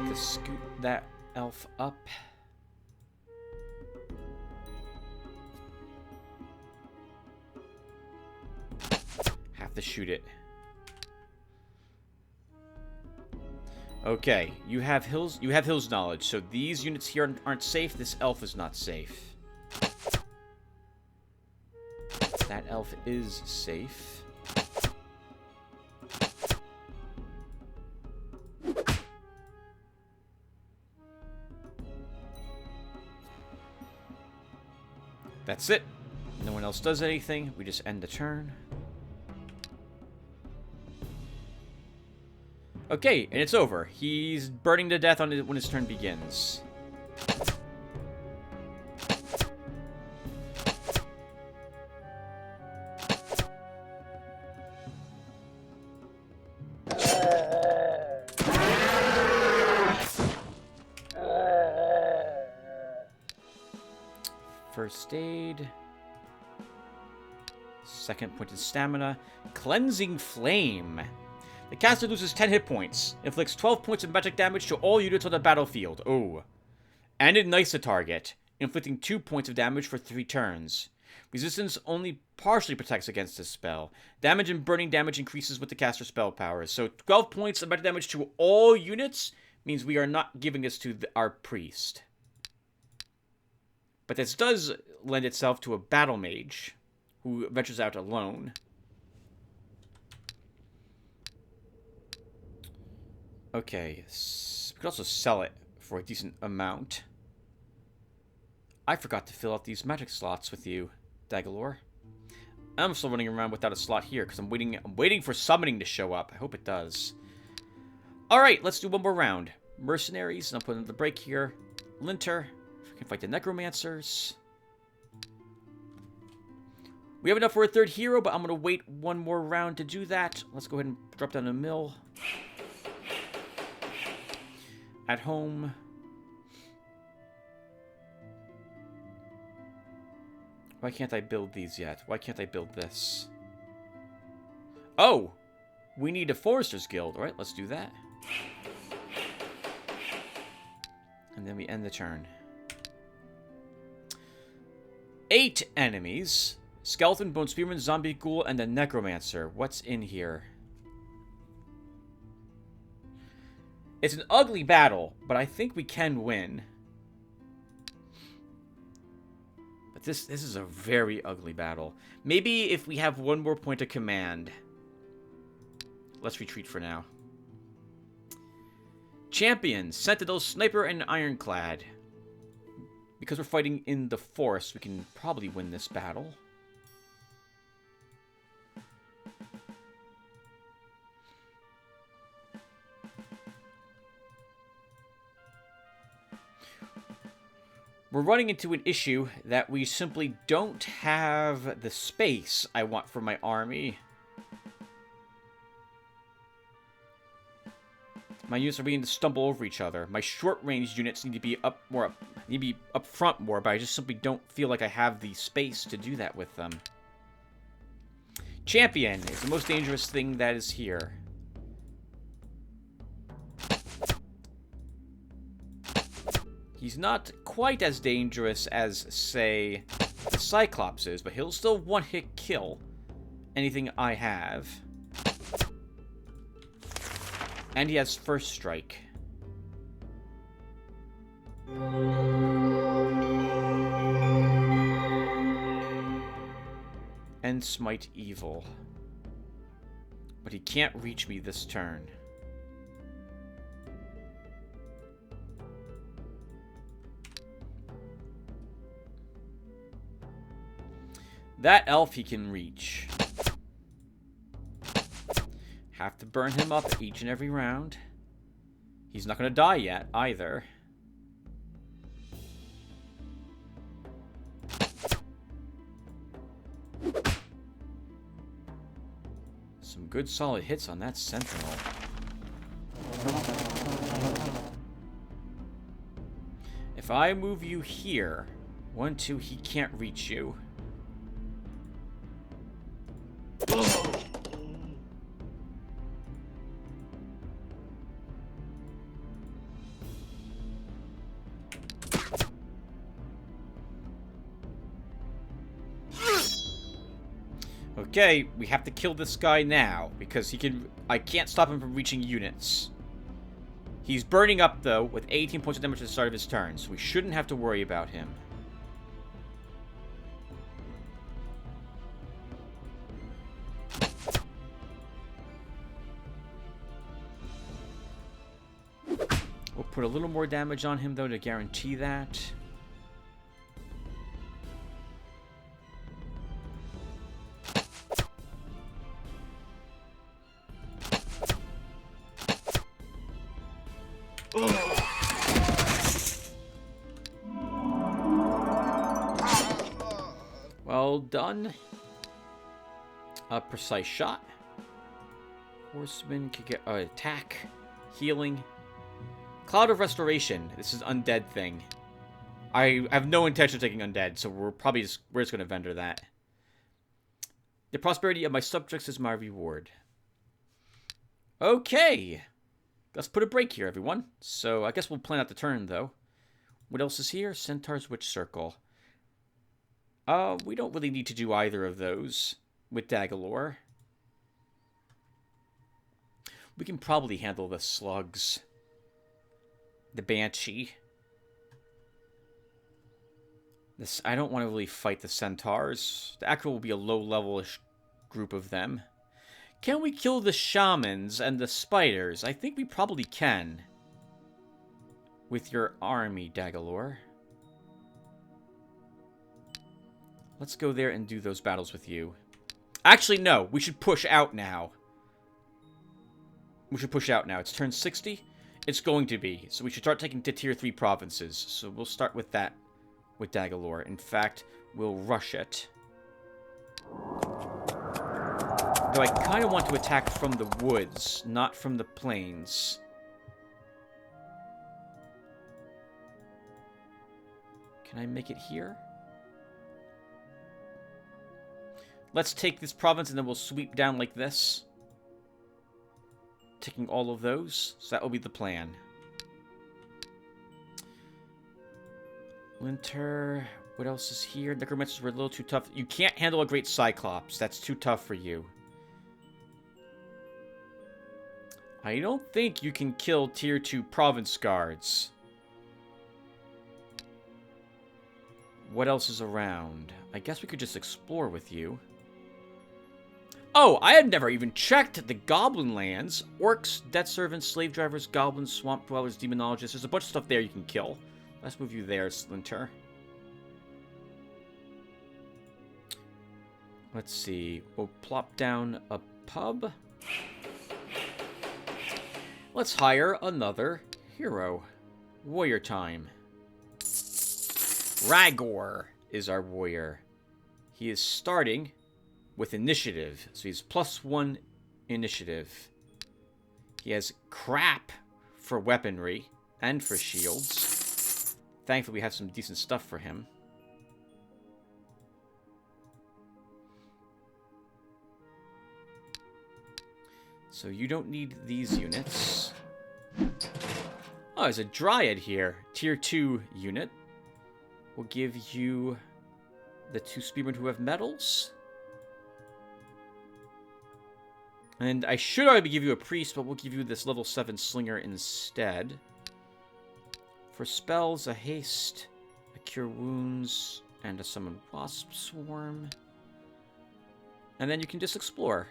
To scoot that elf up. Have to shoot it. Okay, you have hills knowledge, so these units here aren't safe. This elf is not safe. That elf is safe. That's it. No one else does anything. We just end the turn. Okay, and it's over. He's burning to death when his turn begins. First aid. Second point is stamina. Cleansing Flame. The caster loses 10 hit points. Inflicts 12 points of magic damage to all units on the battlefield. Oh. And ignites the target, inflicting 2 points of damage for 3 turns. Resistance only partially protects against this spell. Damage and burning damage increases with the caster's spell powers. So 12 points of magic damage to all units means we are not giving this to our priest. But this does lend itself to a battle mage who ventures out alone. Okay, we could also sell it for a decent amount. I forgot to fill out these magic slots with you, Dagalore. I'm still running around without a slot here because I'm waiting for summoning to show up. I hope it does. Alright, let's do one more round. Mercenaries, and I'll put in the break here. Linter. We can fight the necromancers. We have enough for a third hero, but I'm going to wait one more round to do that. Let's go ahead and drop down a mill. At home. Why can't I build these yet? Why can't I build this? Oh! We need a Forester's Guild. Alright, let's do that. And then we end the turn. 8 enemies. Skeleton, Bone Spearman, Zombie Ghoul, and the Necromancer. What's in here? It's an ugly battle, but I think we can win. But this is a very ugly battle. Maybe if we have one more point of command. Let's retreat for now. Champions, Sentinel, Sniper, and Ironclad. Because we're fighting in the forest, we can probably win this battle. We're running into an issue that we simply don't have the space I want for my army. My units are beginning to stumble over each other. My short-range units need to be up front more, but I just simply don't feel like I have the space to do that with them. Champion is the most dangerous thing that is here. He's not quite as dangerous as, say, the Cyclops is, but he'll still one-hit kill anything I have. And he has First Strike. And Smite Evil. But he can't reach me this turn. That elf he can reach. Have to burn him up each and every round. He's not going to die yet, either. Some good solid hits on that Sentinel. If I move you here, 1, 2, he can't reach you. Okay, we have to kill this guy now, because he can... I can't stop him from reaching units. He's burning up, though, with 18 points of damage at the start of his turn, so we shouldn't have to worry about him. We'll put a little more damage on him, though, to guarantee that. Well done. A precise shot. Horseman could get attack, healing. Cloud of Restoration. This is undead thing. I have no intention of taking undead, so we're just going to vendor that. The prosperity of my subjects is my reward. Okay. Let's put a break here, everyone. So I guess we'll plan out the turn, though. What else is here? Centaur's Witch Circle. We don't really need to do either of those with Dagalore. We can probably handle the slugs. The Banshee. I don't want to really fight the centaurs. The Acro will be a low-level-ish group of them. Can we kill the shamans and the spiders? I think we probably can. With your army, Dagalore. Let's go there and do those battles with you. Actually, no. We should push out now. We should push out now. It's turn 60. It's going to be. So we should start taking to tier 3 provinces. So we'll start with that with Dagalore. In fact, we'll rush it. Though I kind of want to attack from the woods, not from the plains. Can I make it here? Let's take this province and then we'll sweep down like this. Taking all of those. So that will be the plan. Winter. What else is here? Necromancers were a little too tough. You can't handle a great Cyclops. That's too tough for you. I don't think you can kill tier 2 province guards. What else is around? I guess we could just explore with you. Oh, I had never even checked the goblin lands. Orcs, death servants, slave drivers, goblins, swamp dwellers, demonologists. There's a bunch of stuff there you can kill. Let's move you there, Splinter. Let's see. We'll plop down a pub. Let's hire another hero. Warrior time. Ragor is our warrior. He is starting with initiative. So he's +1 initiative. He has crap for weaponry and for shields. Thankfully, we have some decent stuff for him. So you don't need these units. Oh, there's a Dryad here. Tier 2 unit. We'll give you the 2 spearmen who have medals. And I should already give you a priest, but we'll give you this level 7 slinger instead. For spells, a haste, a cure wounds, and a summon wasp swarm. And then you can just explore.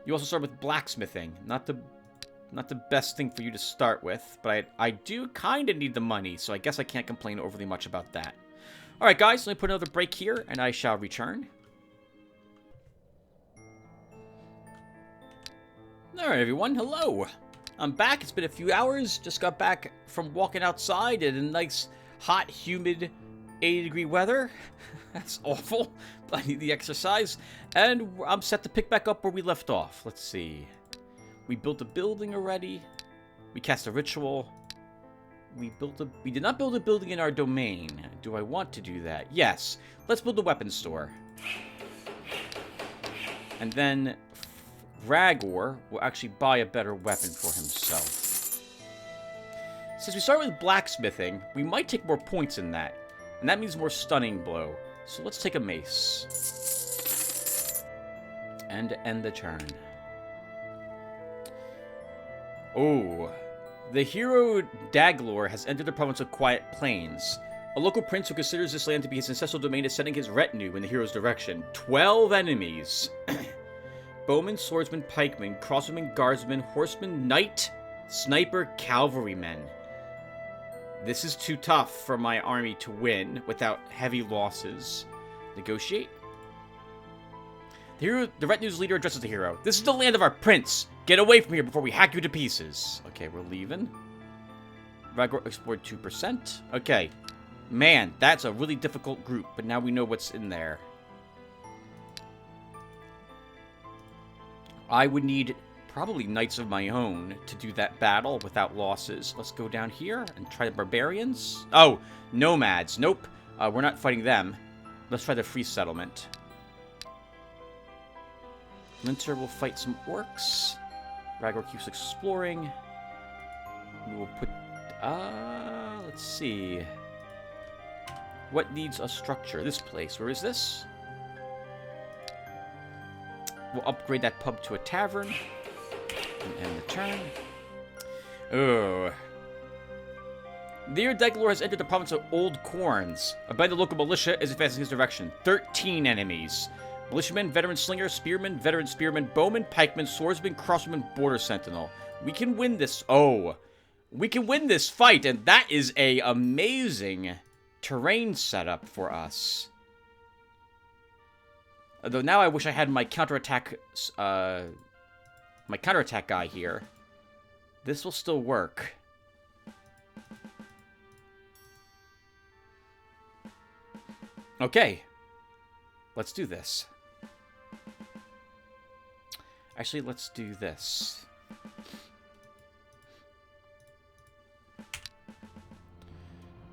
You also start with blacksmithing. Not the best thing for you to start with, but I do kind of need the money, so I guess I can't complain overly much about that. Alright guys, let me put another break here, and I shall return. Alright everyone, hello! I'm back, it's been a few hours, just got back from walking outside in a nice, hot, humid, 80-degree weather. That's awful, but I need the exercise. And I'm set to pick back up where we left off. Let's see. We built a building already. We cast a ritual. We did not build a building in our domain. Do I want to do that? Yes. Let's build a weapon store. And then Ragor will actually buy a better weapon for himself. Since we started with blacksmithing, we might take more points in that. And that means more stunning blow. So let's take a mace. And end the turn. Oh. The hero Daglor has entered the province of Quiet Plains. A local prince who considers this land to be his ancestral domain is sending his retinue in the hero's direction. 12 enemies. Bowmen, swordsmen, pikemen, crossbowmen, guardsmen, horsemen, knight, sniper, cavalrymen. This is too tough for my army to win without heavy losses. Negotiate. The retinue's leader addresses the hero. This is the land of our prince. Get away from here before we hack you to pieces. Okay, we're leaving. Ragor explored 2%. Okay. Man, that's a really difficult group, but now we know what's in there. I would need probably knights of my own to do that battle without losses. Let's go down here and try the barbarians. Oh, nomads. Nope. We're not fighting them. Let's try the free settlement. Linter will fight some orcs. Ragor keeps exploring. We will put... let's see. What needs a structure? This place. Where is this? We'll upgrade that pub to a tavern. And end the turn. Oh. The hero Daglor has entered the province of Old Corns. Abandoned the local militia is advancing his direction. 13 enemies. Militiamen, veteran slinger, spearman, veteran spearman, bowman, pikeman, swordsman, crossman, border sentinel. We can win this. Oh. We can win this fight, and that is a amazing terrain setup for us. Although now I wish I had my counterattack, guy here. This will still work. Okay. Let's do this. Actually, let's do this.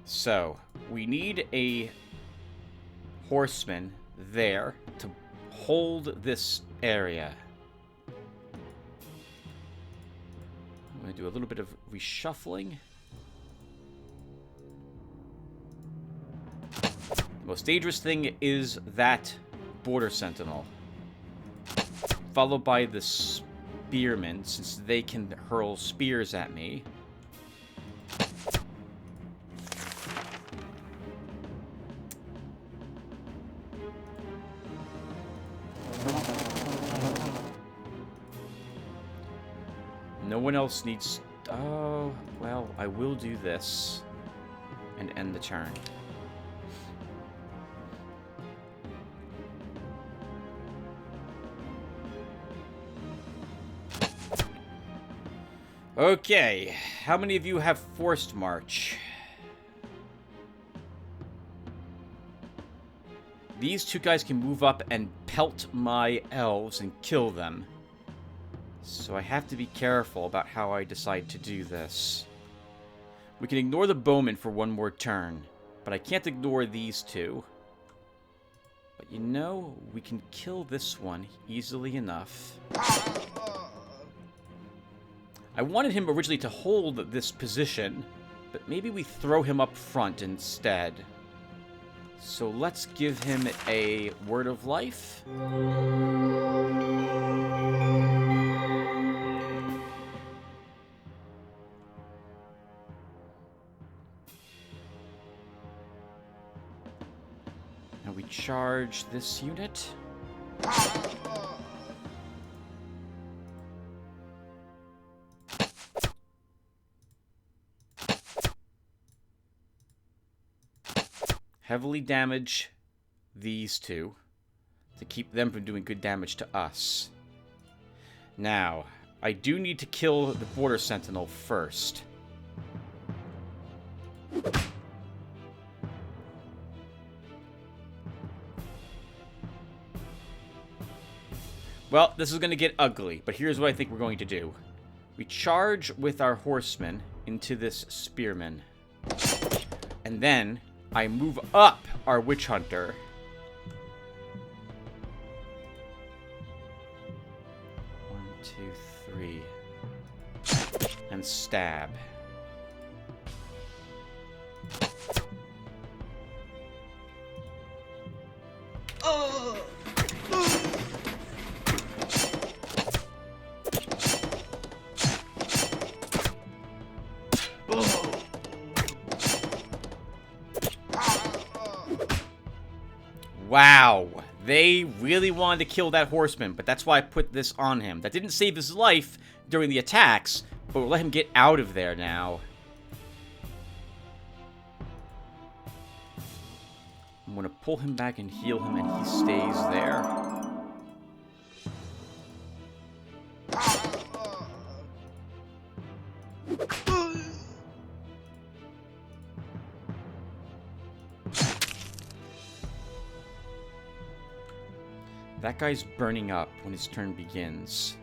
So, we need a horseman there to hold this area. I'm going to do a little bit of reshuffling. The most dangerous thing is that border sentinel, followed by the spearmen, since they can hurl spears at me. No one else needs... Oh, well, I will do this and end the turn. Okay, how many of you have forced march? These two guys can move up and pelt my elves and kill them. So I have to be careful about how I decide to do this. We can ignore the bowmen for one more turn, but I can't ignore these two. But you know, we can kill this one easily enough. I wanted him originally to hold this position, but maybe we throw him up front instead. So let's give him a word of life. Now we charge this unit. Heavily damage these two to keep them from doing good damage to us. Now, I do need to kill the border sentinel first. Well, this is going to get ugly, but here's what I think we're going to do. We charge with our horsemen into this spearman. And then I move up our witch hunter. One, two, three. And stab. Wow. They really wanted to kill that horseman, but that's why I put this on him. That didn't save his life during the attacks, but we'll let him get out of there now. I'm going to pull him back and heal him, and he stays there. That guy's burning up when his turn begins.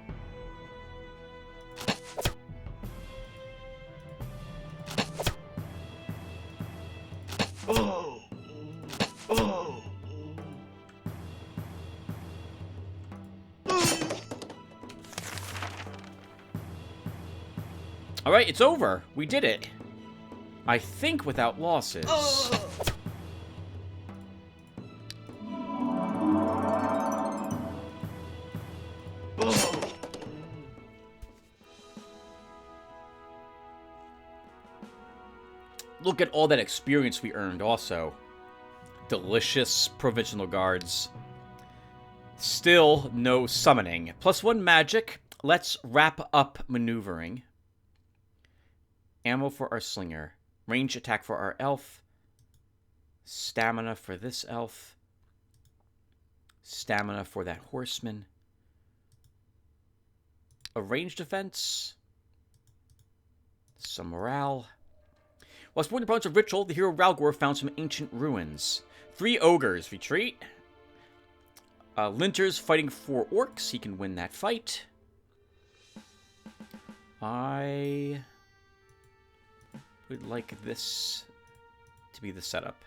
Alright, it's over. We did it. I think without losses. Look at all that experience we earned also. Delicious provincial guards. Still no summoning. +1 magic. Let's wrap up maneuvering. Ammo for our slinger. Range attack for our elf. Stamina for this elf. Stamina for that horseman. A range defense. Some morale. While exploring the province of Ritual, the hero Ralgor found some ancient ruins. 3 ogres retreat. Linter's fighting 4 orcs. He can win that fight. I would like this to be the setup.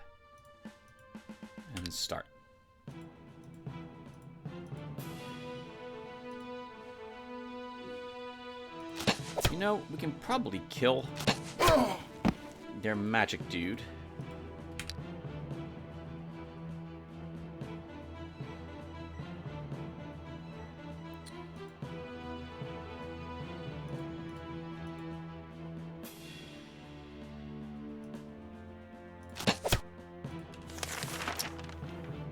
And start. You know, we can probably kill their magic dude.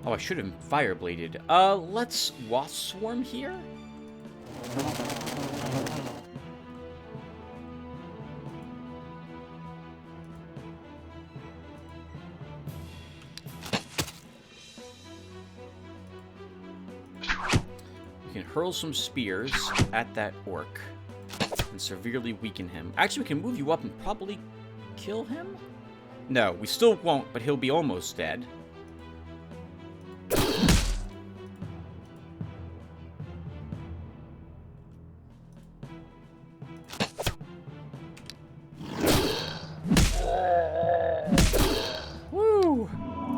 Oh, I should have firebladed. Let's wasp swarm here. We can hurl some spears at that orc and severely weaken him. Actually, we can move you up and probably kill him? No, we still won't, but he'll be almost dead. Woo!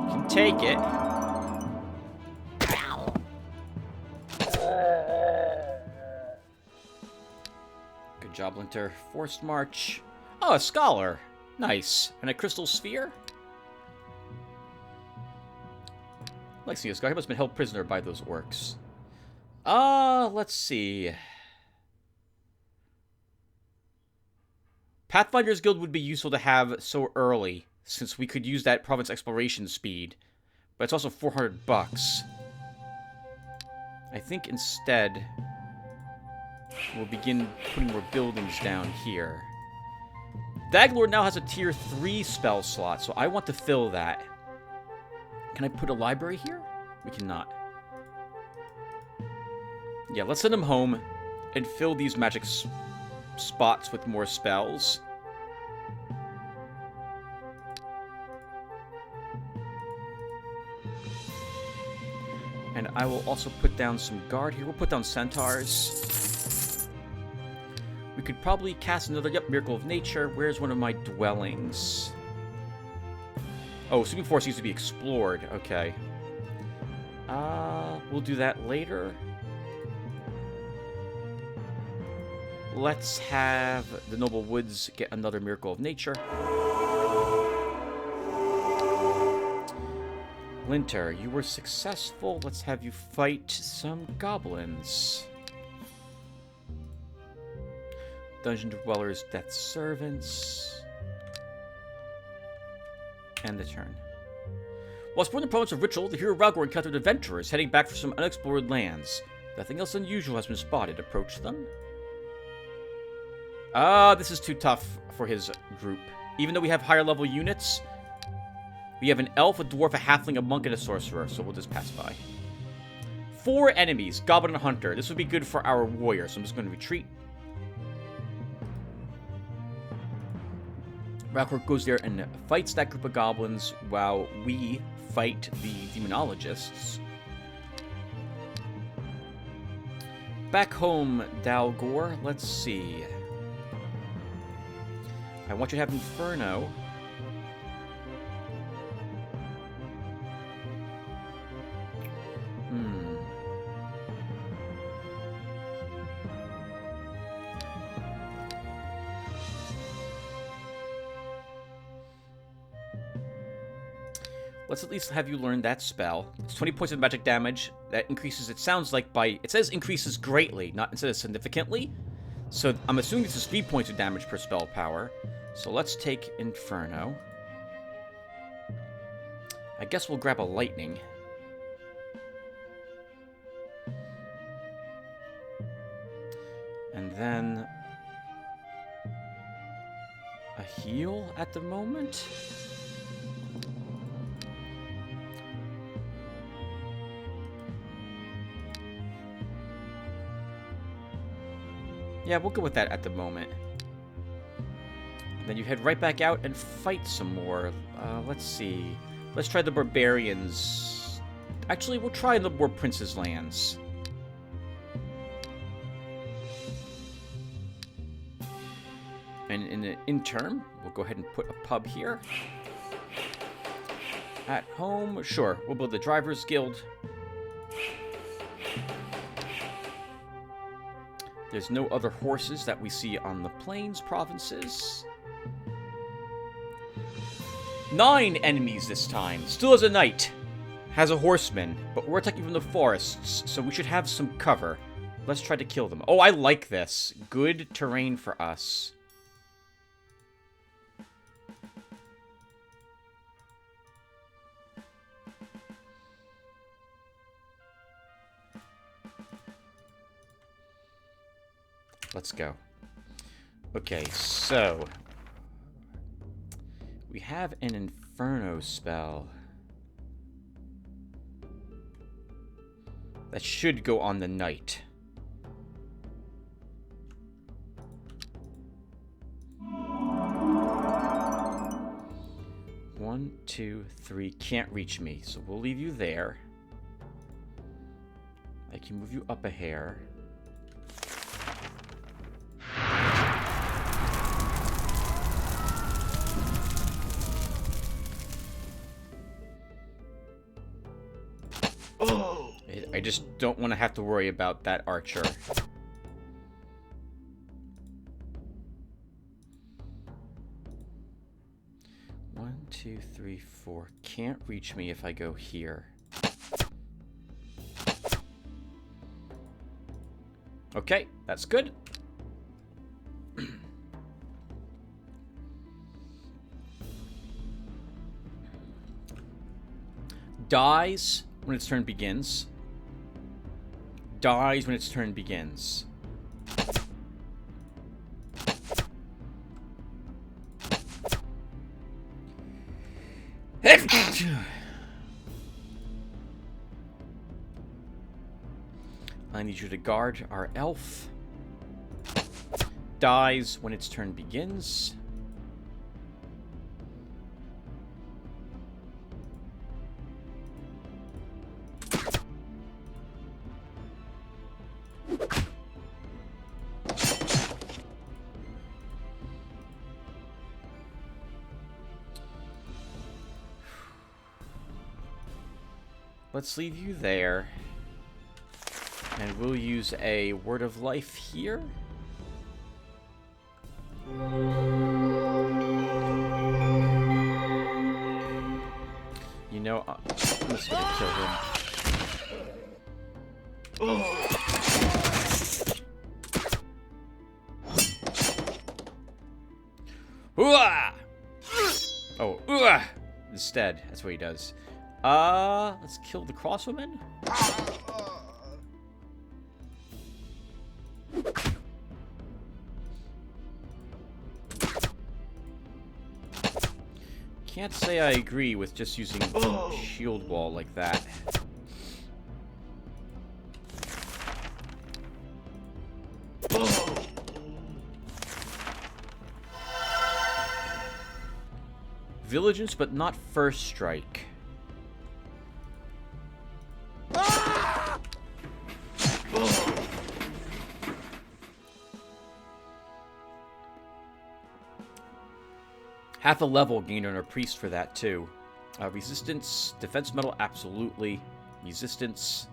Can take it. Good job, Linter. Forced march. Oh, a scholar. Nice. And a crystal sphere? Lexius guy must have been held prisoner by those orcs. Let's see. Pathfinder's Guild would be useful to have so early, since we could use that province exploration speed. But it's also 400 bucks. I think instead we'll begin putting more buildings down here. Daglord now has a tier 3 spell slot, so I want to fill that. Can I put a library here? We cannot. Yeah, let's send him home and fill these magic spots with more spells. And I will also put down some guard here. We'll put down centaurs. We could probably cast another, Miracle of Nature. Where's one of my dwellings? Oh, Sweeping Force needs to be explored. Okay. We'll do that later. Let's have the Noble Woods get another Miracle of Nature. Linter, you were successful. Let's have you fight some goblins. Dungeon Dwellers, Death Servants. And the turn. While exploring the province of Ritual, the hero Ralgor encountered adventurers heading back for some unexplored lands. Nothing else unusual has been spotted. Approach them. This is too tough for his group. Even though we have higher level units, we have an elf, a dwarf, a halfling, a monk, and a sorcerer, so we'll just pass by. 4 enemies, goblin and hunter. This would be good for our warrior, so I'm just going to retreat. Ralgor goes there and fights that group of goblins while we fight the demonologists. Back home, Dalgor. Let's see. I want you to have Inferno. Let's at least have you learn that spell. It's 20 points of magic damage. That increases, it sounds like by... It says increases greatly, not instead of significantly. So I'm assuming this is 3 points of damage per spell power. So let's take Inferno. I guess we'll grab a Lightning. And then... a heal at the moment? Yeah, we'll go with that at the moment. And then you head right back out and fight some more. Let's see. Let's try the barbarians. Actually, we'll try the War Prince's lands. And in the interim, we'll go ahead and put a pub here. At home, sure. We'll build the Drivers Guild. There's no other horses that we see on the plains provinces. 9 enemies this time. Still has a knight. Has a horseman. But we're attacking from the forests, so we should have some cover. Let's try to kill them. Oh, I like this. Good terrain for us. Let's go. Okay, so... we have an Inferno spell. That should go on the knight. One, two, three. Can't reach me, so we'll leave you there. I can move you up a hair. I just don't want to have to worry about that archer. One, two, three, four. Can't reach me if I go here. Okay, that's good. Dies when its turn begins. Dies when its turn begins. I need you to guard our elf. Dies when its turn begins. Let's leave you there. And we'll use a Word of Life here. You know, I'm just gonna kill him. Oh, instead, that's what he does. Let's kill the crosswoman. Can't say I agree with just using shield wall like that. Vigilance, but not first strike. Half a level gained on our priest for that, too. Resistance, defense metal, absolutely. Resistance,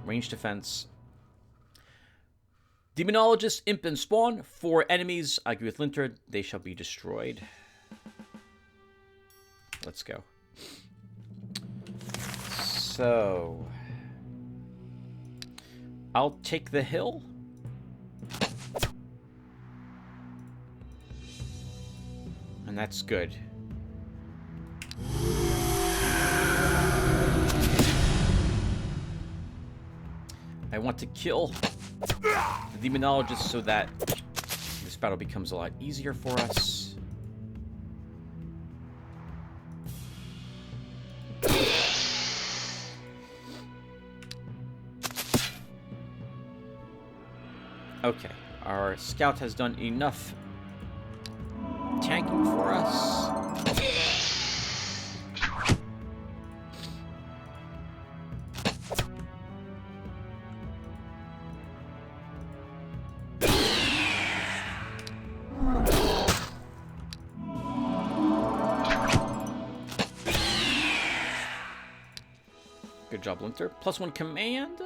range defense. Demonologist, imp, and spawn. 4 enemies. I agree with Linter. They shall be destroyed. Let's go. So, I'll take the hill. And that's good. I want to kill the demonologist so that this battle becomes a lot easier for us. Okay, our scout has done enough tanking for us. Good job, Linter. +1 command.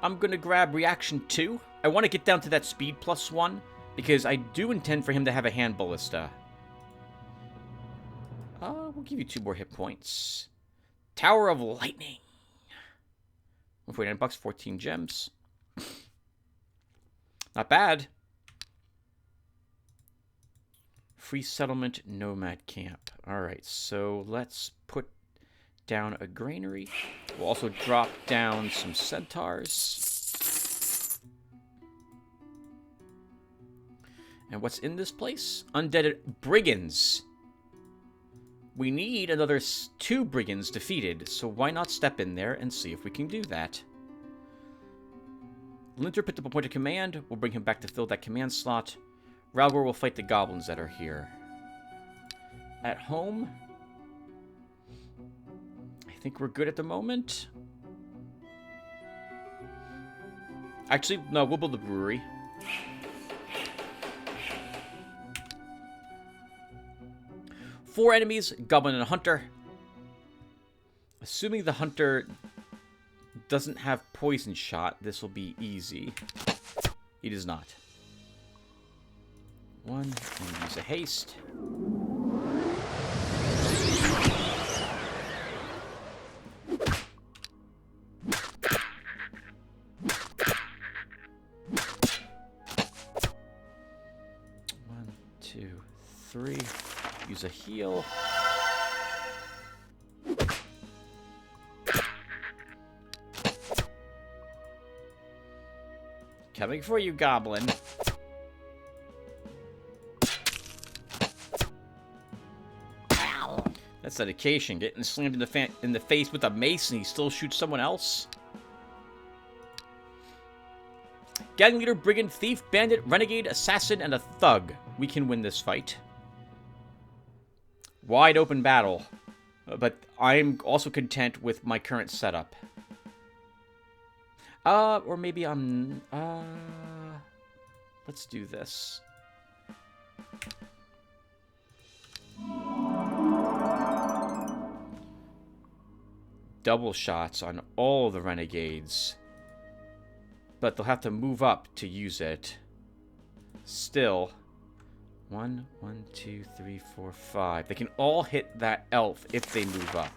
I'm gonna grab reaction 2. I want to get down to that speed +1 because I do intend for him to have a hand ballista. We'll give you 2 more hit points. Tower of Lightning. 149 bucks, 14 gems. Not bad. Free settlement, nomad camp. Alright, so let's put down a granary. We'll also drop down some centaurs. And what's in this place? Undead brigands. We need another 2 brigands defeated, so why not step in there and see if we can do that? Linter picked up a point of command. We'll bring him back to fill that command slot. Ralgor will fight the goblins that are here. At home, I think we're good at the moment. Actually, no, we'll build a brewery. Four enemies, Goblin and a Hunter. Assuming the Hunter doesn't have poison shot, this will be easy. He does not. 1, and use a haste. One, 2, 3. Use a heal. Coming for you, Goblin. That's dedication. Getting slammed in the face with a mace and he still shoots someone else. Gang leader, brigand, thief, bandit, renegade, assassin, and a thug. We can win this fight. Wide open battle. But I'm also content with my current setup. Or maybe I'm... let's do this. Double shots on all the renegades. But they'll have to move up to use it. Still. 1, 2, 3, 4, 5. They can all hit that elf if they move up.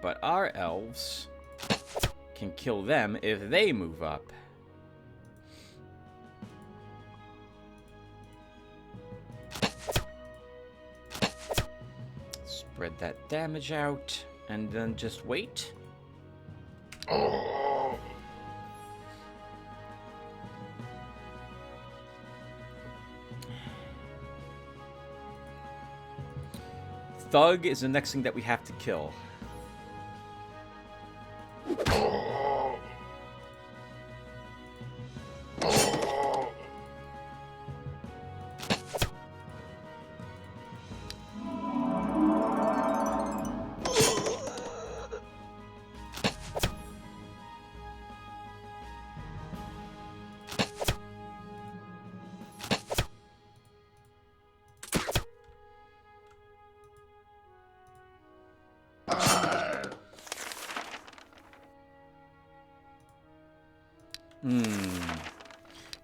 But our elves can kill them if they move up. Spread that damage out, and then just wait. Thug is the next thing that we have to kill.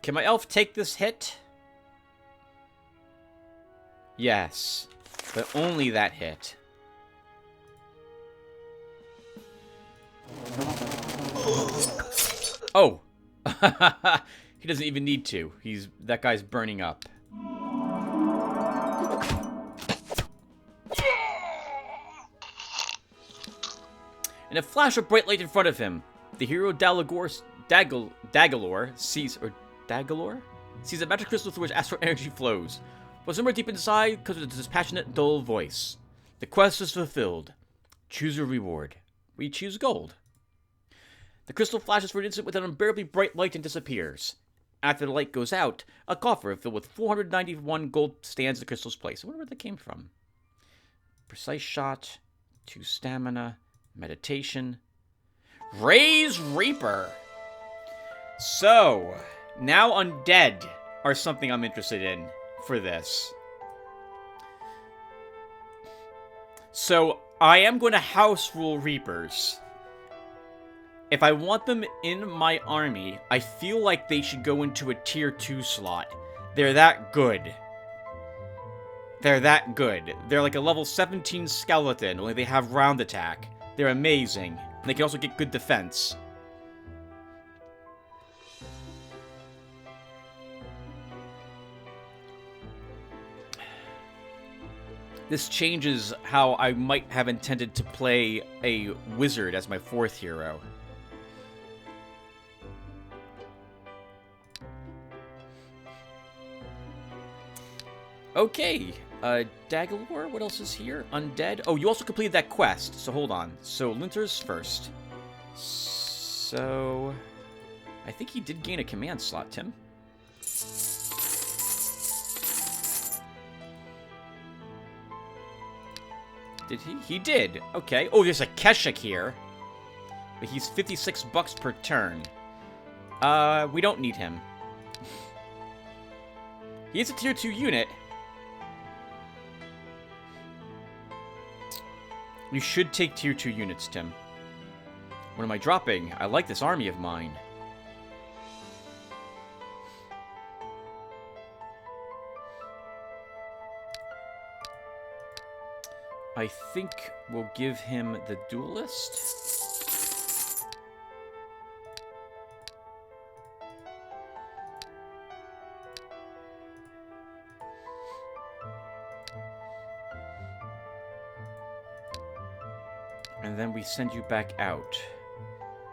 Can my elf take this hit? Yes, but only that hit. Oh! He doesn't even need to. That guy's burning up. In a flash of bright light in front of him, the hero Dagalor sees a magic crystal through which astral energy flows. But somewhere deep inside comes a dispassionate, dull voice. The quest is fulfilled. Choose your reward. We choose gold. The crystal flashes for an instant with an unbearably bright light and disappears. After the light goes out, a coffer filled with 491 gold stands in the crystal's place. I wonder where that came from. Precise shot, 2 stamina, meditation. Raise Reaper! So, now undead are something I'm interested in for this. So, I am going to house rule Reapers. If I want them in my army, I feel like they should go into a tier 2 slot. They're that good. They're that good. They're like a level 17 skeleton, only they have round attack. They're amazing. And they can also get good defense. This changes how I might have intended to play a wizard as my 4th hero. Okay, Dagalor, what else is here? Undead. Oh, you also completed that quest, so hold on. So, Linter's first. So, I think he did gain a command slot, Tim. Did he? He did. Okay. Oh, there's a Keshik here. But he's 56 bucks per turn. We don't need him. He is a tier 2 unit. You should take tier 2 units, Tim. What am I dropping? I like this army of mine. I think we'll give him the duelist. And then we send you back out.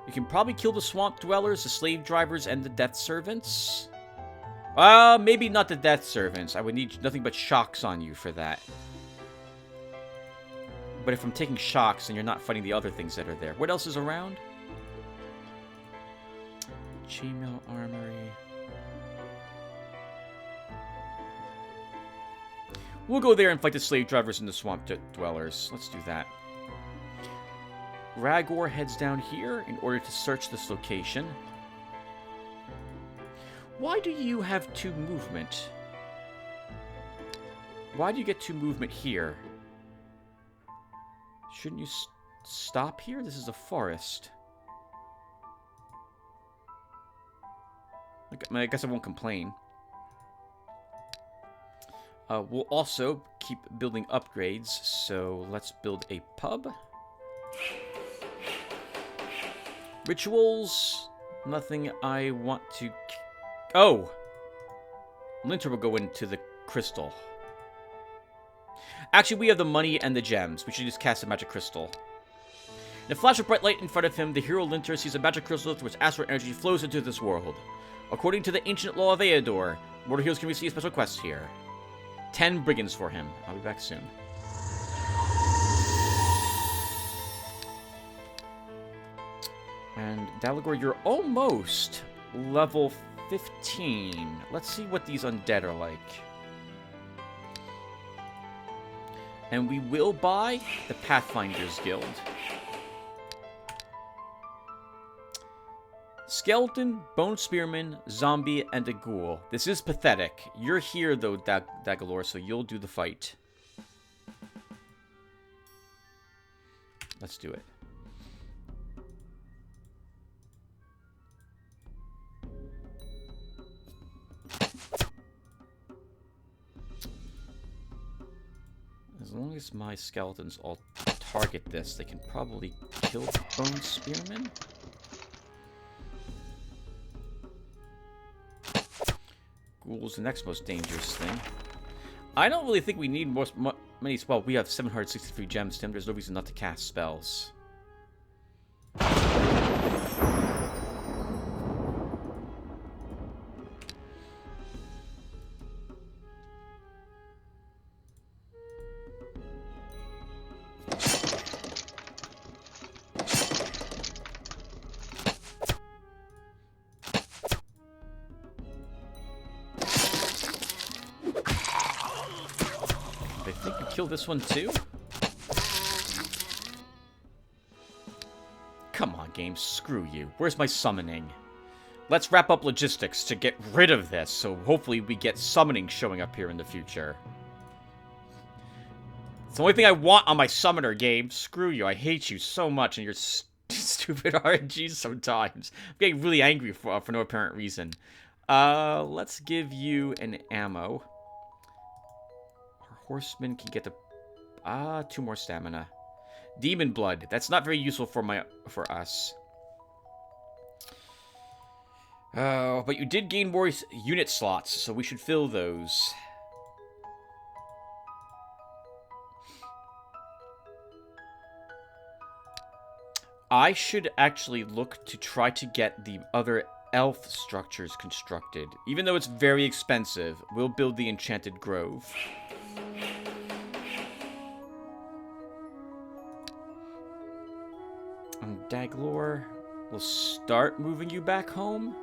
You can probably kill the swamp dwellers, the slave drivers, and the death servants. Maybe not the death servants. I would need nothing but shocks on you for that. But if I'm taking shocks, then you're not fighting the other things that are there. What else is around? Chainmail Armory. We'll go there and fight the slave drivers and the swamp dwellers. Let's do that. Ragor heads down here in order to search this location. Why do you have 2 movement? Why do you get 2 movement here? Shouldn't you stop here? This is a forest. I guess I won't complain. We'll also keep building upgrades, so let's build a pub. Rituals. Nothing I want to... Oh! Linter will go into the crystal. Actually, we have the money and the gems. We should just cast a magic crystal. In a flash of bright light in front of him, the hero Linter sees a magic crystal through which astral energy flows into this world. According to the ancient law of Eador, mortal heroes can receive special quests here. 10 brigands for him. I'll be back soon. And Dalagor, you're almost level 15. Let's see what these undead are like. And we will buy the Pathfinders Guild. Skeleton, Bone Spearman, Zombie, and a Ghoul. This is pathetic. You're here, though, Dagalor, so you'll do the fight. Let's do it. As long as my skeletons all target this, they can probably kill the Bone Spearman. Ghoul's the next most dangerous thing. I don't really think we need many spells. We have 763 gems, Tim. There's no reason not to cast spells. Kill this one too? Come on, game. Screw you. Where's my summoning? Let's wrap up logistics to get rid of this, so hopefully we get summoning showing up here in the future. It's the only thing I want on my summoner game. Screw you. I hate you so much and your stupid RNGs sometimes. I'm getting really angry for no apparent reason. Let's give you an ammo. Horseman can get the 2 more stamina. Demon blood. That's not very useful for us. But you did gain more unit slots, so we should fill those. I should actually look to try to get the other elf structures constructed. Even though it's very expensive, we'll build the Enchanted Grove. And Daglor, we'll start moving you back home.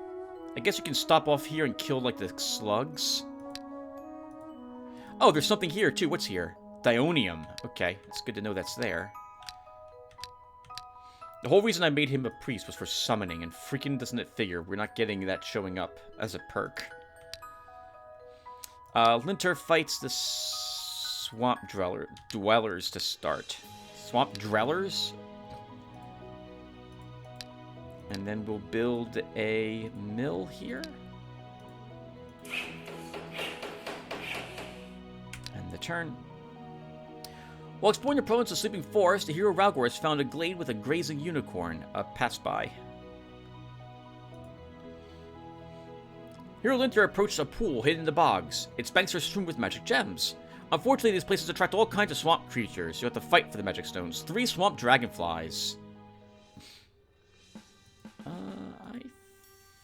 I guess you can stop off here and kill, like, the slugs. Oh, there's something here, too. What's here? Dionium. Okay, it's good to know that's there. The whole reason I made him a priest was for summoning, and freaking doesn't it figure we're not getting that showing up as a perk. Linter fights the swamp dwellers to start. Swamp dwellers? And then we'll build a mill here. And the turn. While exploring the province of Sleeping Forest, the hero Ralgor has found a glade with a grazing unicorn. Passed by. Hero Linter approached a pool hidden in the bogs. Its banks are strewn with magic gems. Unfortunately, these places attract all kinds of swamp creatures. You have to fight for the magic stones. 3 swamp dragonflies. I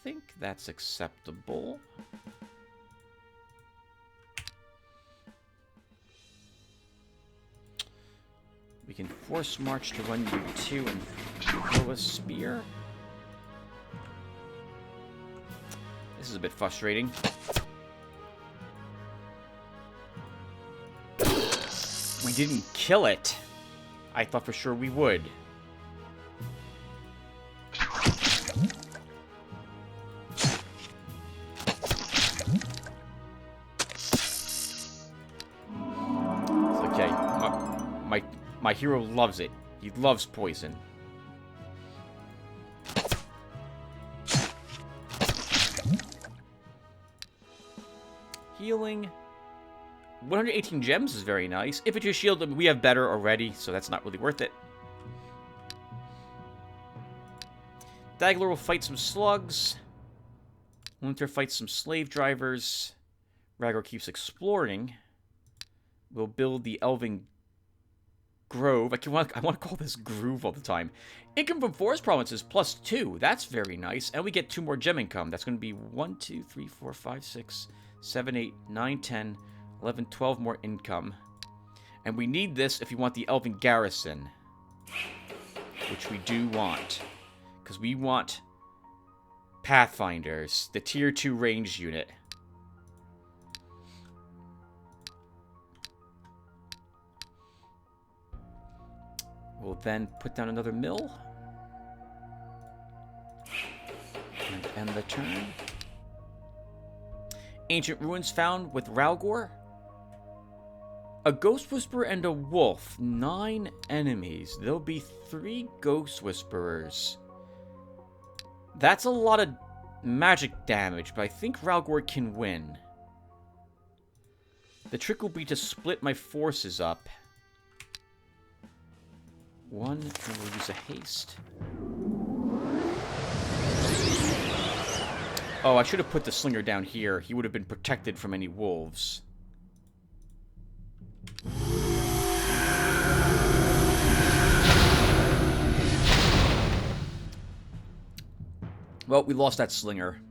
think that's acceptable. We can force march to run you 2 and throw a spear. This is a bit frustrating. We didn't kill it. I thought for sure we would. My hero loves it. He loves poison. Healing. 118 gems is very nice. If it's your shield, we have better already, so that's not really worth it. Daglor will fight some slugs. Linter fights some slave drivers. Ragor keeps exploring. We'll build the elven grove. I want to call this groove all the time. Income from forest provinces +2. That's very nice. And we get 2 more gem income. That's going to be 1, 2, 3, 4, 5, 6, 7, 8, 9, 10, 11, 12 more income. And we need this if you want the elven garrison. Which we do want. Because we want Pathfinders. The tier 2 range unit. We'll then put down another mill. And end the turn. Ancient ruins found with Ralgor. A ghost whisperer and a wolf. 9 enemies. There'll be 3 ghost whisperers. That's a lot of magic damage, but I think Ralgor can win. The trick will be to split my forces up. 1, and we'll use a haste. Oh, I should have put the slinger down here. He would have been protected from any wolves. Well, we lost that slinger.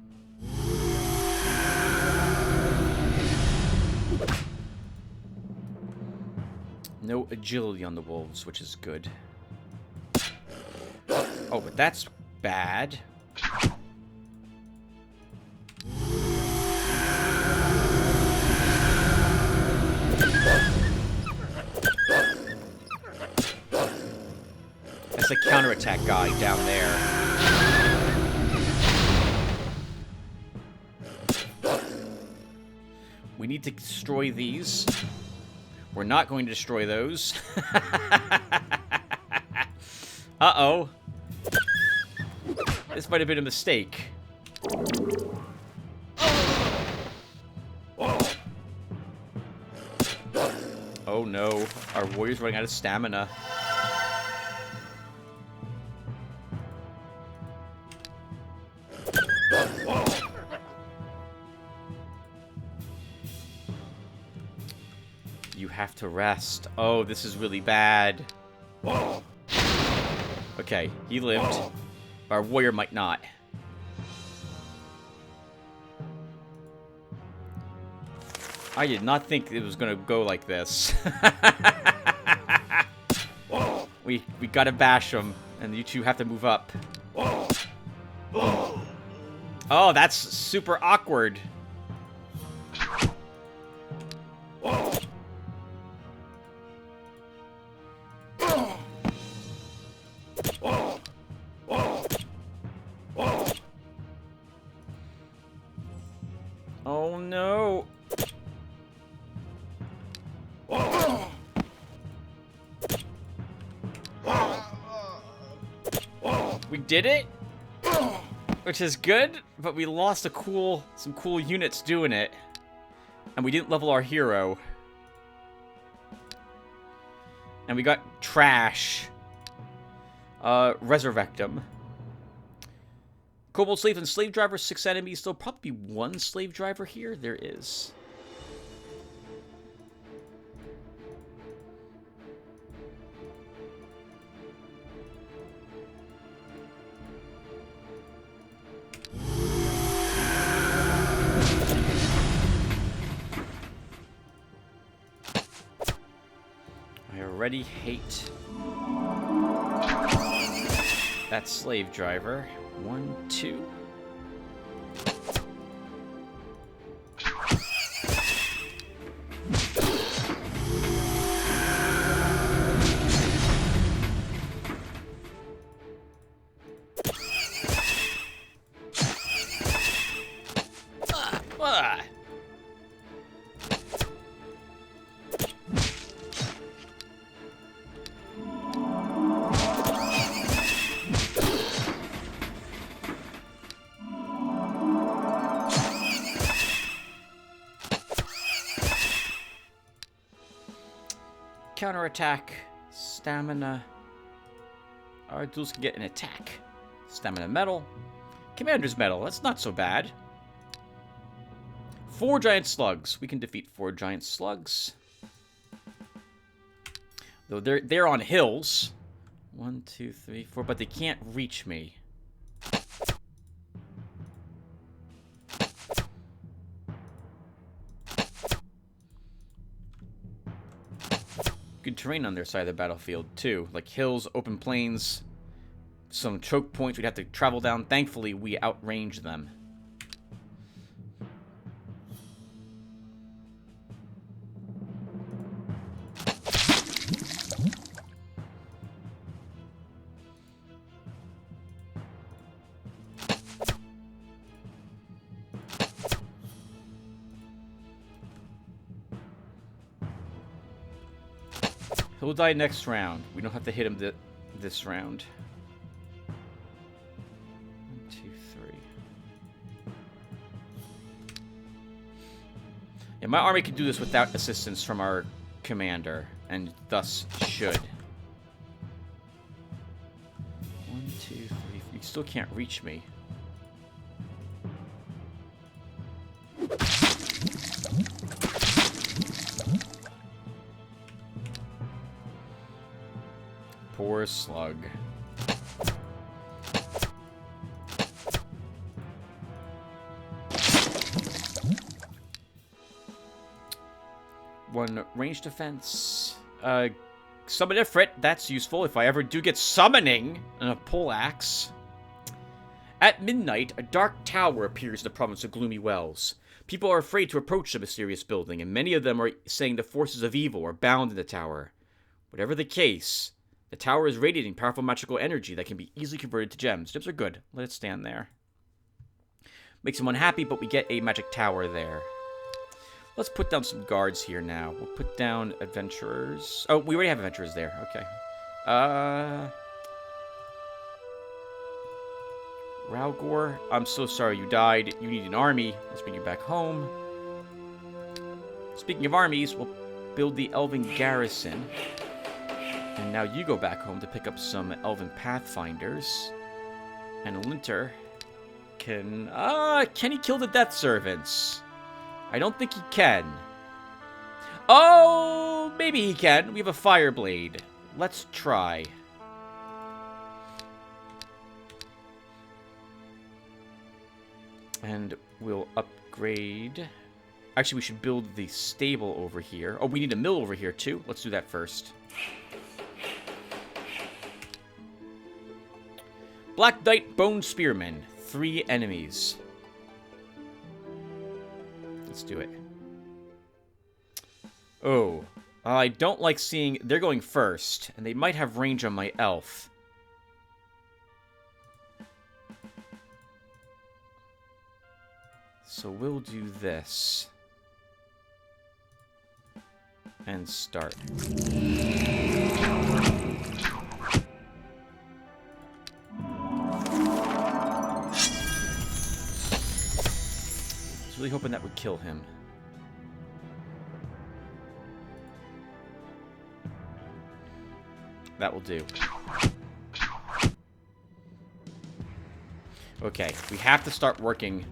No agility on the wolves, which is good. Oh, but that's bad. That's the counterattack guy down there. We need to destroy these. We're not going to destroy those. Uh-oh. This might have been a mistake. Oh no, our warrior's running out of stamina. You have to rest. Oh, this is really bad. Okay, he lived. Our warrior might not. I did not think it was going to go like this. We gotta bash him, and you two have to move up. Oh, that's super awkward. Oh no. We did it, which is good, but we lost some cool units doing it, and we didn't level our hero, and we got trash. Resurrect him. Kobold slave and slave driver, 6 enemies. There'll probably be 1 slave driver here. There is. I already hate that slave driver. 1, 2. Counterattack, stamina. Our duels can get an attack. Stamina medal. Commander's medal, that's not so bad. 4 giant slugs. We can defeat 4 giant slugs. Though they're on hills. 1, 2, 3, 4, but they can't reach me. Good terrain on their side of the battlefield, too. Like hills, open plains, some choke points we'd have to travel down. Thankfully, we outrange them. He'll die next round. We don't have to hit him this round. 1, 2, 3. Yeah, my army can do this without assistance from our commander, and thus should. 1, 2, 3. You still can't reach me. Poor slug. One range defense. Summon Ifrit. That's useful if I ever do get summoning and a poleaxe. At midnight, a dark tower appears in the province of Gloomy Wells. People are afraid to approach the mysterious building, and many of them are saying the forces of evil are bound in the tower. Whatever the case, the tower is radiating powerful magical energy that can be easily converted to gems. Gems are good. Let it stand there. Makes him unhappy, but we get a magic tower there. Let's put down some guards here now. We'll put down adventurers. Oh, we already have adventurers there. Okay. Ralgor, I'm so sorry you died. You need an army. Let's bring you back home. Speaking of armies, we'll build the elven garrison. And now you go back home to pick up some elven pathfinders. And Linter can he kill the death servants? I don't think he can. Oh, maybe he can. We have a fire blade. Let's try. And we'll upgrade. Actually, we should build the stable over here. Oh, we need a mill over here, too. Let's do that first. Black Knight Bone Spearman. 3 enemies. Let's do it. Oh. I don't like seeing... They're going first. And they might have range on my elf. So we'll do this. And start. I was really hoping that would kill him. That will do. Okay, we have to start working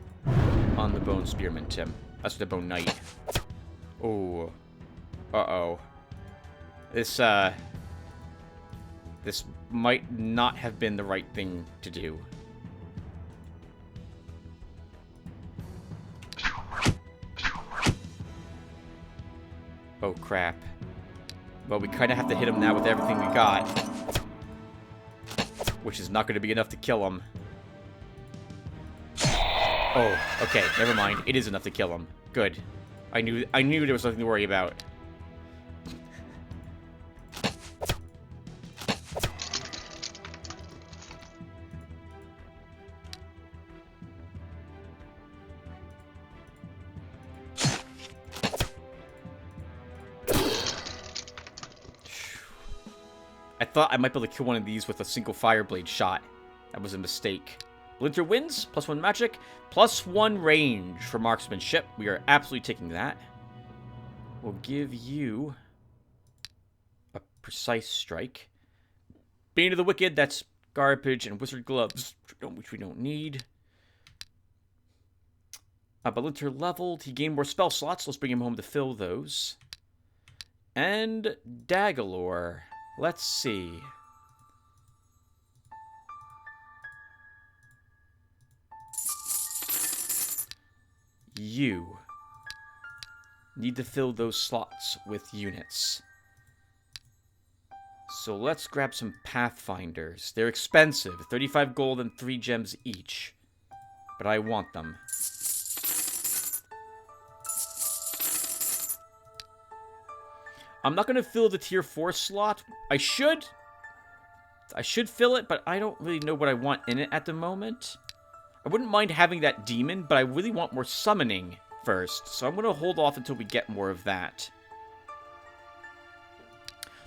on the Bone Spearman, Tim. That's the Bone Knight. Oh. Uh-oh. This might not have been the right thing to do. Oh, crap. Well, we kind of have to hit him now with everything we got. Which is not going to be enough to kill him. Oh, okay, never mind. It is enough to kill him. Good. I knew there was something to worry about. I thought I might be able to kill one of these with a single Fireblade shot. That was a mistake. Linter wins, +1 magic, +1 range for marksmanship. We are absolutely taking that. We'll give you a precise strike. Bane of the Wicked, that's garbage, and Wizard Gloves, which we don't need. But Linter leveled. He gained more spell slots. Let's bring him home to fill those. And Dagalore. Let's see. You need to fill those slots with units. So let's grab some Pathfinders. They're expensive, 35 gold and 3 gems each. But I want them. I'm not going to fill the tier 4 slot. I should fill it, but I don't really know what I want in it at the moment. I wouldn't mind having that demon, but I really want more summoning first. So I'm going to hold off until we get more of that.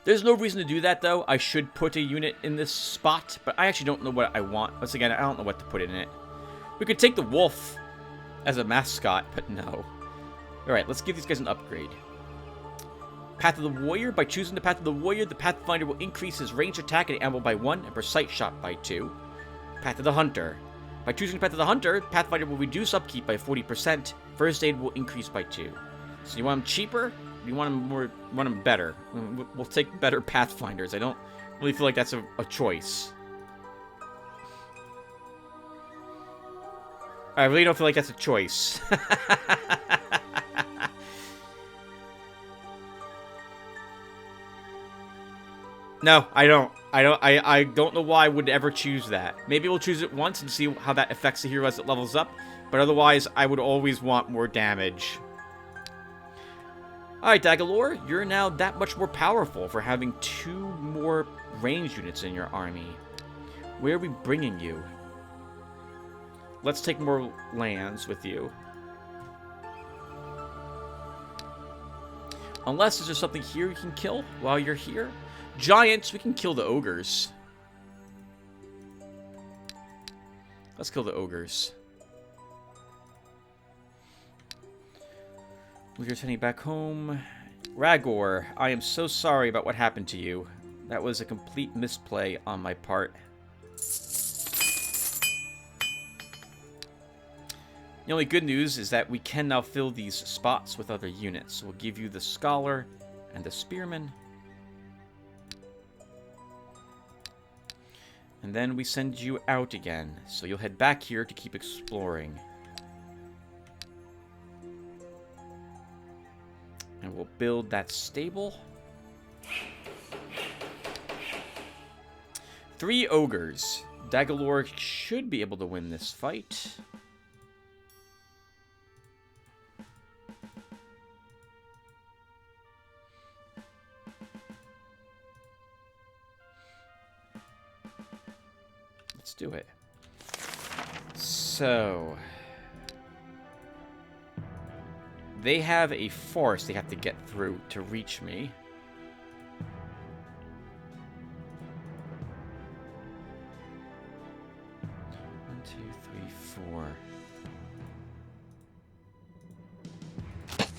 There's no reason to do that, though. I should put a unit in this spot, but I actually don't know what I want. Once again, I don't know what to put in it. We could take the wolf as a mascot, but no. Alright, let's give these guys an upgrade. Path of the Warrior. By choosing the Path of the Warrior, the Pathfinder will increase his range attack and ammo by 1 and precise shot by 2. Path of the Hunter. By choosing the Path of the Hunter, Pathfinder will reduce upkeep by 40%. First aid will increase by 2. So you want him cheaper? You want him more? Want him better? We'll take better Pathfinders. I don't really feel like that's a choice. I really don't feel like that's a choice. No, I don't. I don't know why I would ever choose that. Maybe we'll choose it once and see how that affects the hero as it levels up. But otherwise, I would always want more damage. Alright, Dagalore, you're now that much more powerful for having 2 more range units in your army. Where are we bringing you? Let's take more lands with you. Unless there's something here you can kill while you're here. Giants, we can kill the ogres. Let's kill the ogres. We're returning back home. Ragor, I am so sorry about what happened to you. That was a complete misplay on my part. The only good news is that we can now fill these spots with other units. We'll give you the Scholar and the Spearman. And then we send you out again. So you'll head back here to keep exploring. And we'll build that stable. 3 ogres. Dagalore should be able to win this fight. Let's do it. So they have a forest they have to get through to reach me. One, two, three, 4.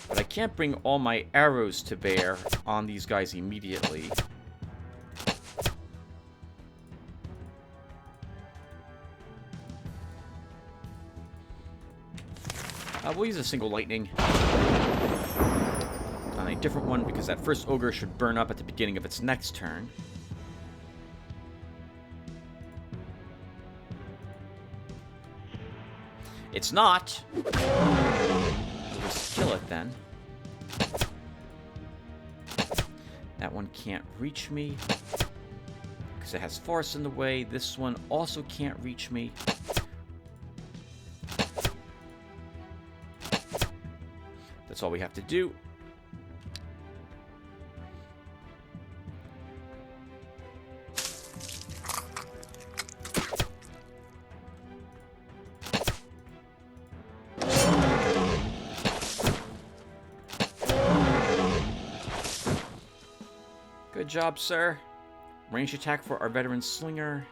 But I can't bring all my arrows to bear on these guys immediately. We'll use a single lightning on a different one because that first ogre should burn up at the beginning of its next turn. It's not. We'll just kill it then. That one can't reach me because it has forest in the way. This one also can't reach me. That's all we have to do. Good job, sir. Range attack for our veteran slinger.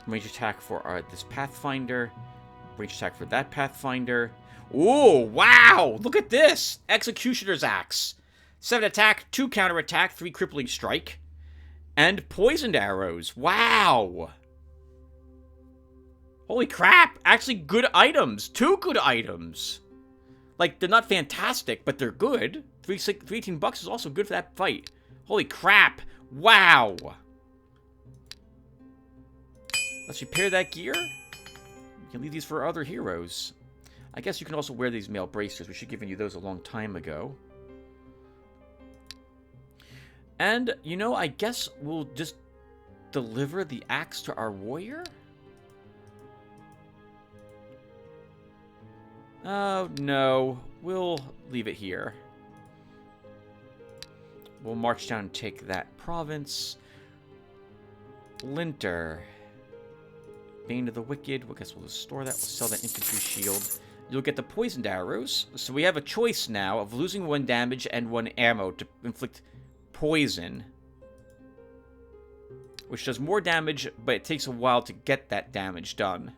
Range attack for this Pathfinder. Range attack for that Pathfinder. Ooh, wow! Look at this! Executioner's Axe. 7 attack, 2 counter attack, 3 crippling strike. And poisoned arrows. Wow! Holy crap! Actually good items. 2 good items. Like, they're not fantastic, but they're good. $318 is also good for that fight. Holy crap! Wow! Let's repair that gear. You can leave these for other heroes. I guess you can also wear these male bracers. We should have given you those a long time ago. And, you know, I guess we'll just deliver the axe to our warrior? Oh, no. We'll leave it here. We'll march down and take that province. Linter. Bane of the Wicked. I guess we'll just store that. We'll sell that infantry shield. You'll get the poisoned arrows. So we have a choice now of losing 1 damage and 1 ammo to inflict poison. Which does more damage, but it takes a while to get that damage done.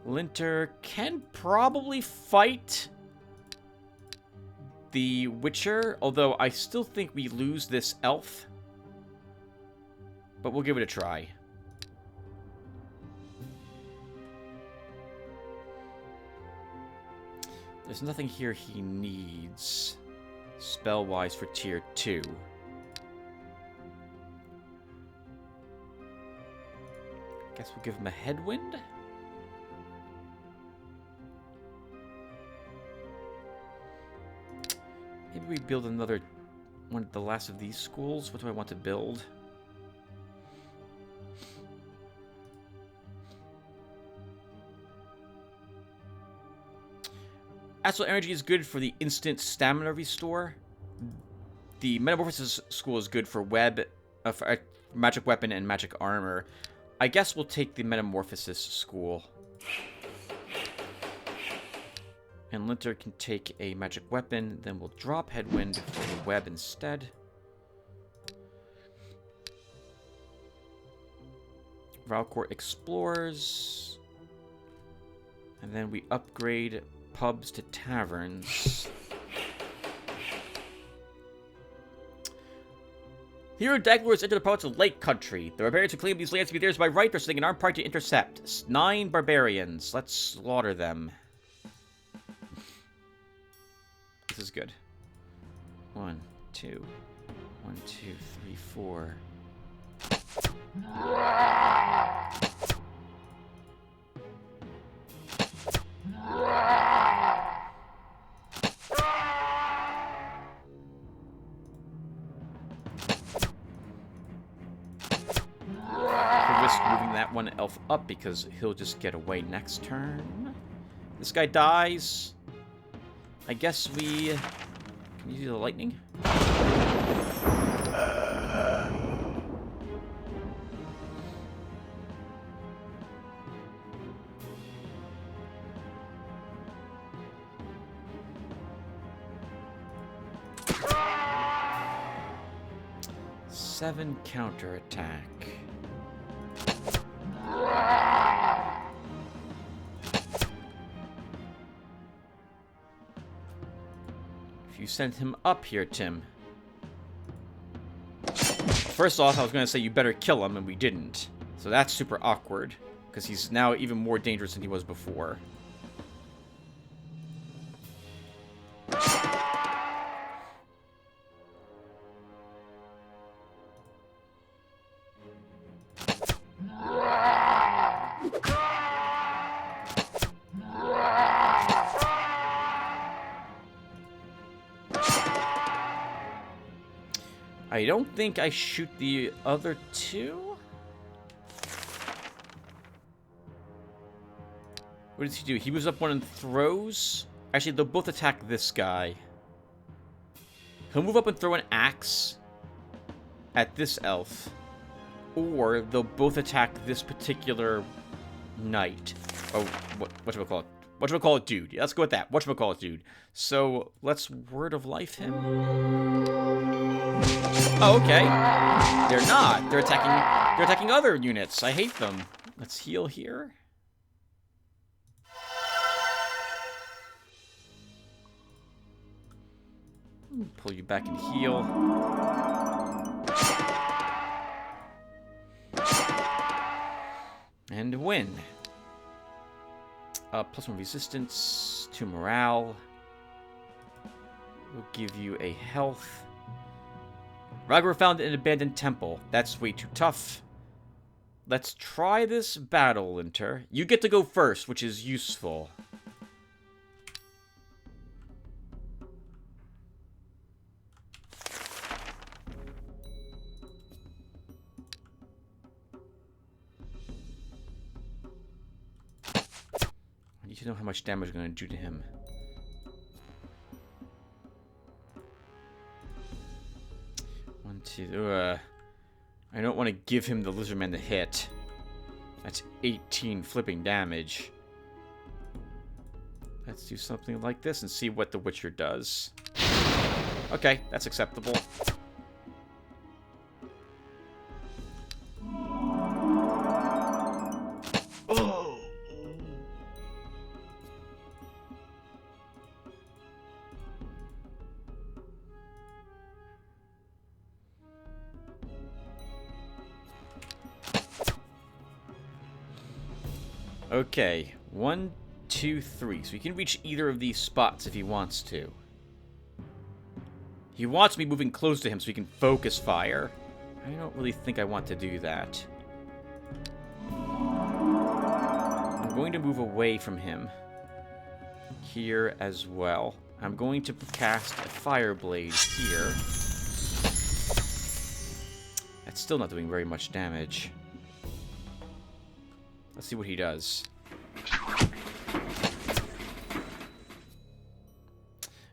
Linter can probably fight the Witcher, although I still think we lose this elf. But we'll give it a try. There's nothing here he needs, spell-wise, for tier 2. Guess we'll give him a headwind? Maybe we build another one of the last of these schools. What do I want to build? Astral energy is good for the instant stamina restore. The metamorphosis school is good for for magic weapon and magic armor. I guess we'll take the metamorphosis school. And Linter can take a magic weapon, then we'll drop Headwind for the web instead. Valcourt explores. And then we upgrade pubs to taverns. Hero Daglors enter the province of Lake Country. The barbarians who claim these lands to be theirs by right are sending an armed party to intercept. 9 barbarians. Let's slaughter them. This is good. 1, 2. 1, 2, 3, 4. Moving that one elf up because he'll just get away next turn. This guy dies. I guess we... Can you do the lightning? Seven counterattack. If you sent him up here, Tim. First off, I was going to say you better kill him, and we didn't. So that's super awkward, because he's now even more dangerous than he was before. I don't think I shoot the other two. What does he do? He moves up one and throws. Actually, they'll both attack this guy. He'll move up and throw an axe at this elf. Or they'll both attack this particular knight. Oh, whatchamacallit? Whatchamacallit, dude. Yeah, let's go with that. Whatchamacallit, dude. So, let's Word of Life him. Oh, okay. They're not. They're attacking other units. I hate them. Let's heal here. Pull you back and heal. And win. +1 resistance 2 morale. We'll give you a health. Ragor found an abandoned temple. That's way too tough. Let's try this battle, Linter. You get to go first, which is useful. I need to know how much damage I'm going to do to him. I don't want to give him the Lizardman to hit. That's 18 flipping damage. Let's do something like this and see what the Witcher does. Okay, that's acceptable. Oh. Okay, 1, 2, 3. So he can reach either of these spots if he wants to. He wants me moving close to him so he can focus fire. I don't really think I want to do that. I'm going to move away from him. Here as well. I'm going to cast a fire blade here. That's still not doing very much damage. Let's see what he does.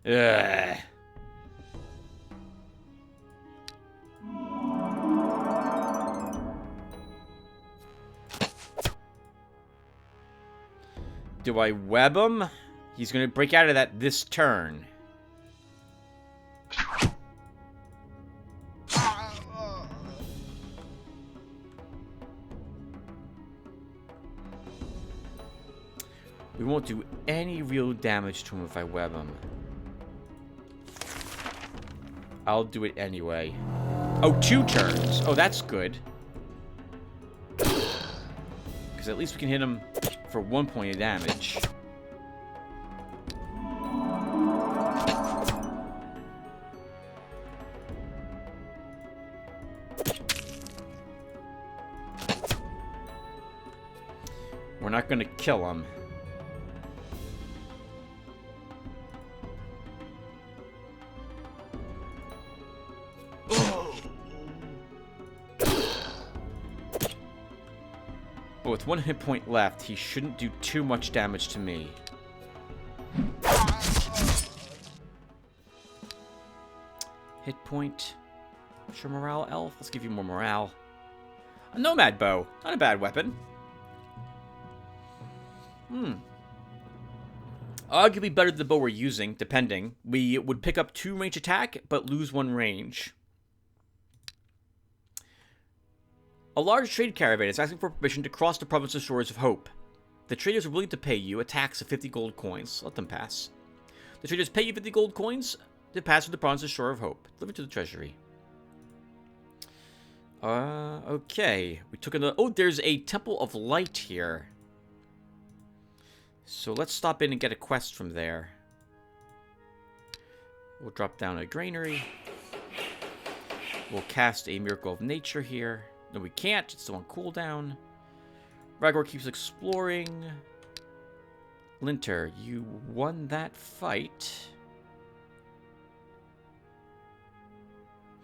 Ugh. Do I web him? He's going to break out of that this turn. We won't do any real damage to him if I web him. I'll do it anyway. Oh, 2 turns. Oh, that's good. Because at least we can hit him for 1 point of damage. We're not going to kill him. But with 1 hit point left, he shouldn't do too much damage to me. Hit point. What's your morale, elf? Let's give you more morale. A nomad bow. Not a bad weapon. Arguably better than the bow we're using, depending. We would pick up 2 range attack, but lose 1 range. A large trade caravan is asking for permission to cross the province's shores of Hope. The traders are willing to pay you a tax of 50 gold coins. Let them pass. The traders pay you 50 gold coins to pass through the province's shore of Hope. Deliver to the treasury. Okay. We took another... Oh, there's a Temple of Light here. So let's stop in and get a quest from there. We'll drop down a granary. We'll cast a Miracle of Nature here. No, we can't. It's still on cooldown. Ragor keeps exploring. Linter, you won that fight.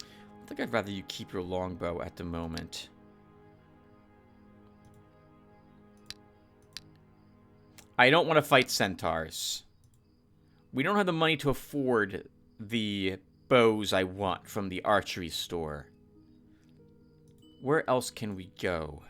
I think I'd rather you keep your longbow at the moment. I don't want to fight centaurs. We don't have the money to afford the bows I want from the archery store. Where else can we go?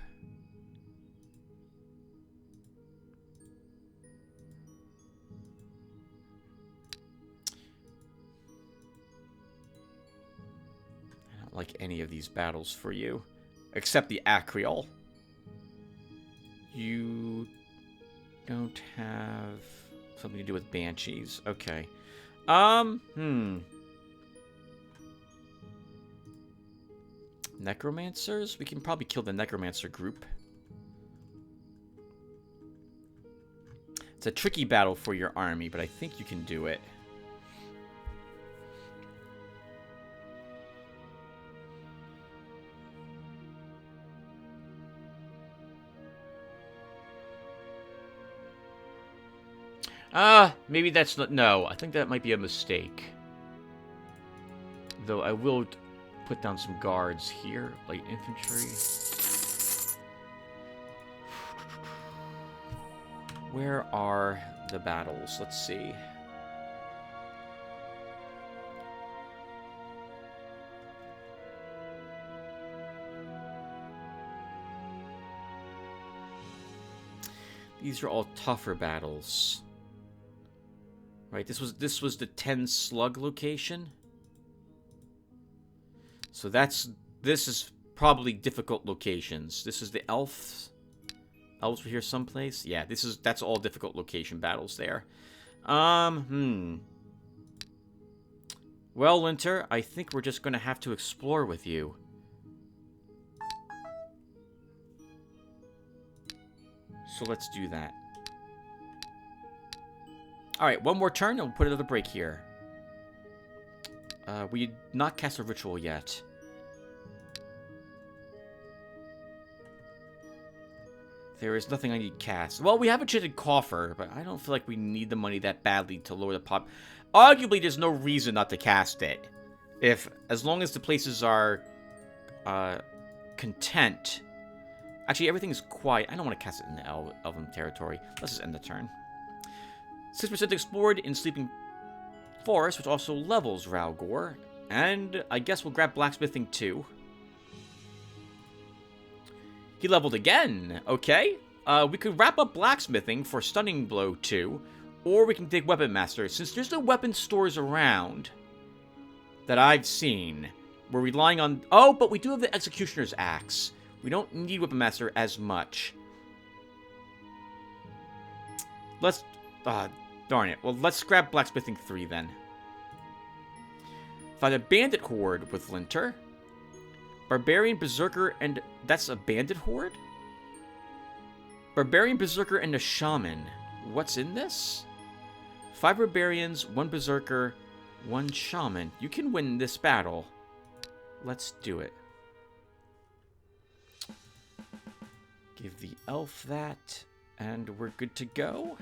I don't like any of these battles for you. Except the Acreal. You don't have something to do with banshees. Okay. Necromancers? We can probably kill the necromancer group. It's a tricky battle for your army, but I think you can do it. Maybe that's not... No, I think that might be a mistake. Though I will put down some guards here. Light infantry. Where are the battles? Let's see. These are all tougher battles. Right, this was the 10 slug location. So this is probably difficult locations. This is the elves. Elves were here someplace. Yeah, that's all difficult location battles there. Well, Winter, I think we're just gonna have to explore with you. So let's do that. Alright, one more turn, and we'll put another break here. We did not cast a ritual yet. There is nothing I need cast. Well, we have a enchanted coffer, but I don't feel like we need the money that badly to lower the pop. Arguably, there's no reason not to cast it. As long as the places are content. Actually, everything is quiet. I don't want to cast it in the elven territory. Let's just end the turn. 6% explored in Sleeping Forest, which also levels Ralgor. And I guess we'll grab blacksmithing too. He leveled again. Okay. We could wrap up blacksmithing for Stunning Blow 2. Or we can take Weapon Master. Since there's no weapon stores around that I've seen, we're relying on... Oh, but we do have the Executioner's Axe. We don't need Weapon Master as much. Let's... darn it. Well, let's grab Blacksmithing 3 then. Find a Bandit Horde with Linter. Barbarian, Berserker, and... That's a Bandit Horde? Barbarian, Berserker, and a Shaman. What's in this? 5 Barbarians, 1 Berserker, 1 Shaman. You can win this battle. Let's do it. Give the elf that, and we're good to go.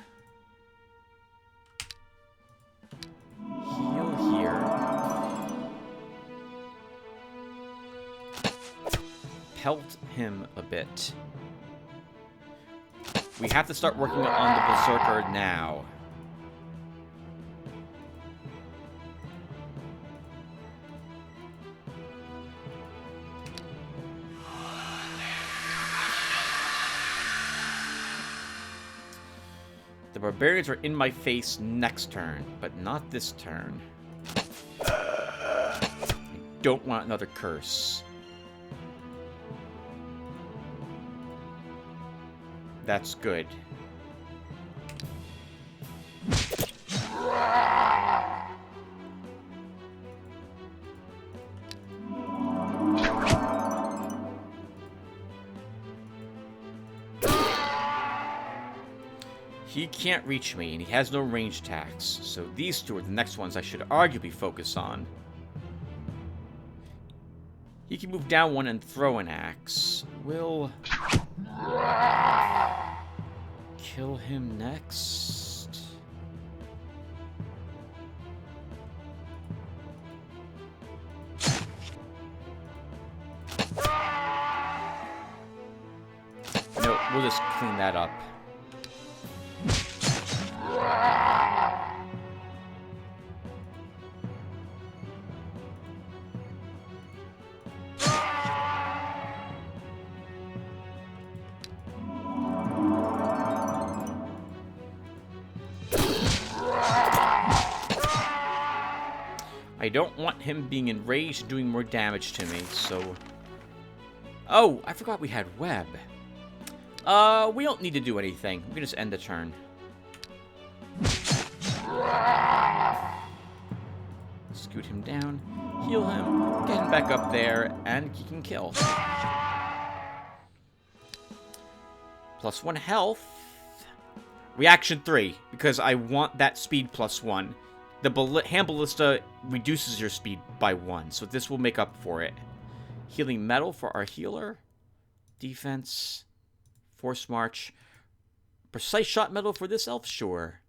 Heal here. Pelt him a bit. We have to start working on the Berserker now. The Barbarians are in my face next turn, but not this turn. I don't want another curse. That's good. He can't reach me, and he has no range attacks, so these two are the next ones I should arguably focus on. He can move down one and throw an axe. We'll kill him next. No, we'll just clean that up. I don't want him being enraged and doing more damage to me, so... Oh, I forgot we had web. We don't need to do anything. We can just end the turn. Scoot him down, heal him, get him back up there, and he can kill. +1 health. Reaction 3, because I want that speed +1. The hand ballista reduces your speed by 1, so this will make up for it. Healing metal for our healer. Defense. Force march. Precise shot metal for this elf, sure.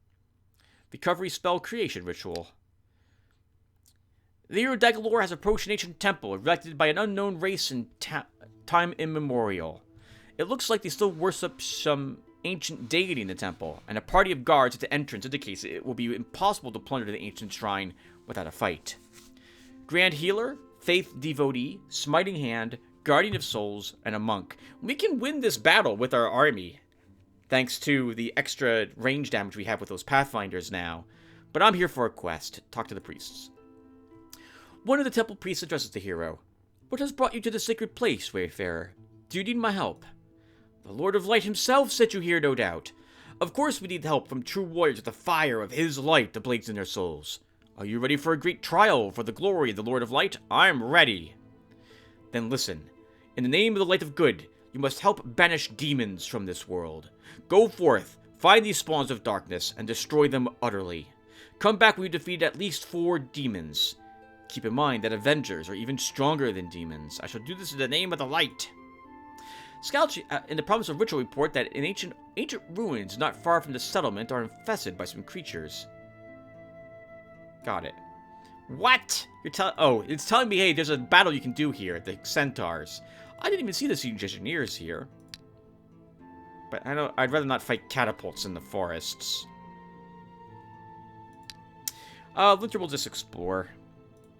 Recovery spell creation ritual. The Eador has approached an ancient temple erected by an unknown race in time immemorial. It looks like they still worship some ancient deity in the temple, and a party of guards at the entrance indicates it will be impossible to plunder the ancient shrine without a fight. Grand Healer, Faith Devotee, Smiting Hand, Guardian of Souls, and a Monk. We can win this battle with our army, thanks to the extra range damage we have with those Pathfinders now. But I'm here for a quest. Talk to the priests. One of the temple priests addresses the hero. What has brought you to the sacred place, Wayfarer? Do you need my help? The Lord of Light himself sent you here, no doubt. Of course we need help from true warriors with the fire of his light that blazes in their souls. Are you ready for a great trial for the glory of the Lord of Light? I'm ready. Then listen. In the name of the Light of Good, you must help banish demons from this world. Go forth, find these spawns of darkness, and destroy them utterly. Come back when you defeat at least 4 demons. Keep in mind that Avengers are even stronger than demons. I shall do this in the name of the light. Scouts in the province of Ritual report that in ancient ruins not far from the settlement are infested by some creatures. Got it. What? It's telling me, hey, there's a battle you can do here, the centaurs. I didn't even see the siege engineers here. But I'd rather not fight catapults in the forests. Winter will just explore,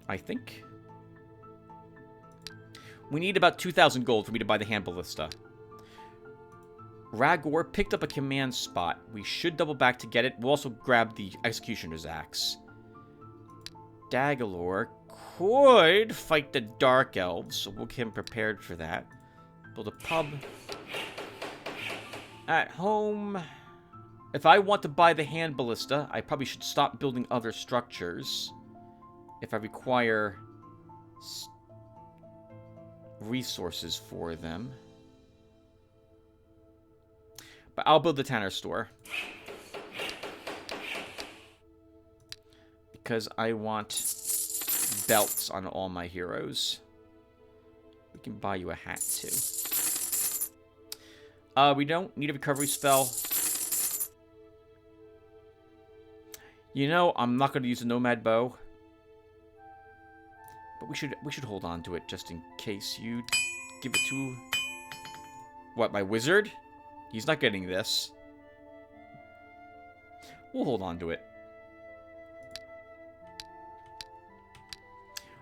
I think. We need about 2,000 gold for me to buy the hand ballista. Ragor picked up a command spot. We should double back to get it. We'll also grab the Executioner's Axe. Dagalor could fight the Dark Elves, so we'll get him prepared for that. Build a pub. At home. If I want to buy the hand ballista, I probably should stop building other structures. If I require resources for them. But I'll build the Tanner store. Because I want belts on all my heroes. We can buy you a hat too. We don't need a recovery spell. You know, I'm not going to use a nomad bow. But we should hold on to it just in case you give it to... What, my wizard? He's not getting this. We'll hold on to it.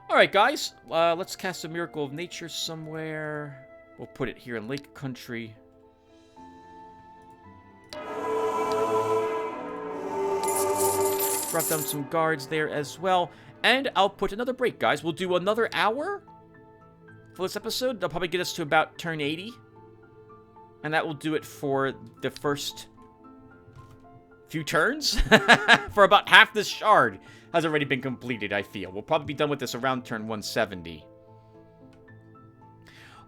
Alright, guys. Let's cast a Miracle of Nature somewhere. We'll put it here in Lake Country. Brought down some guards there as well. And I'll put another break, guys. We'll do another hour for this episode. That'll probably get us to about turn 80. And that will do it for the first few turns. For about half this shard has already been completed, I feel. We'll probably be done with this around turn 170.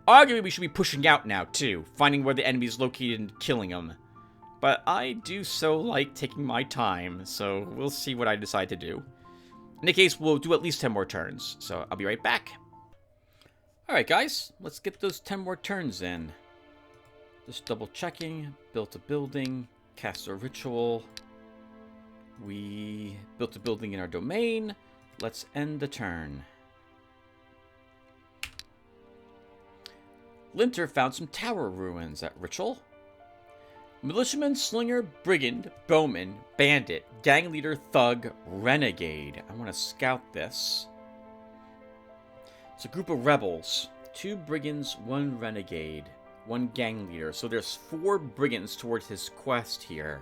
Arguably, we should be pushing out now, too. Finding where the enemy is located and killing them. But I do so like taking my time, so we'll see what I decide to do. In any case, we'll do at least 10 more turns, so I'll be right back. Alright guys, let's get those 10 more turns in. Just double checking, built a building, cast a ritual. We built a building in our domain. Let's end the turn. Linter found some tower ruins at Ritual. Militiaman, Slinger, Brigand, Bowman, Bandit, Gang Leader, Thug, Renegade. I want to scout this. It's a group of rebels. 2 Brigands, 1 Renegade, 1 Gang Leader. So there's 4 Brigands towards his quest here.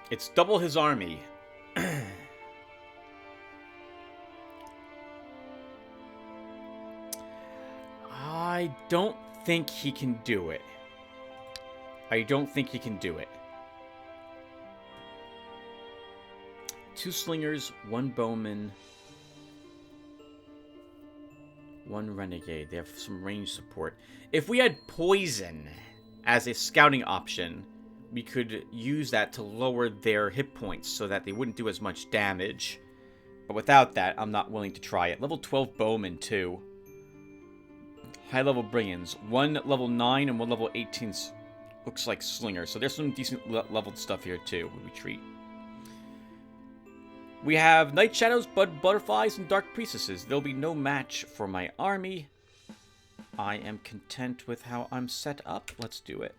It's double his army. I don't think he can do it. I don't think he can do it. 2 slingers, 1 bowman, 1 renegade. They have some range support. If we had poison as a scouting option, we could use that to lower their hit points so that they wouldn't do as much damage. But without that, I'm not willing to try it. Level 12 bowman, too. High level brigands. 1 level 9 and 1 level 18 looks like slingers. So there's some decent leveled stuff here, too. We retreat. We have Night Shadows, Butterflies, and Dark Priestesses. There'll be no match for my army. I am content with how I'm set up. Let's do it.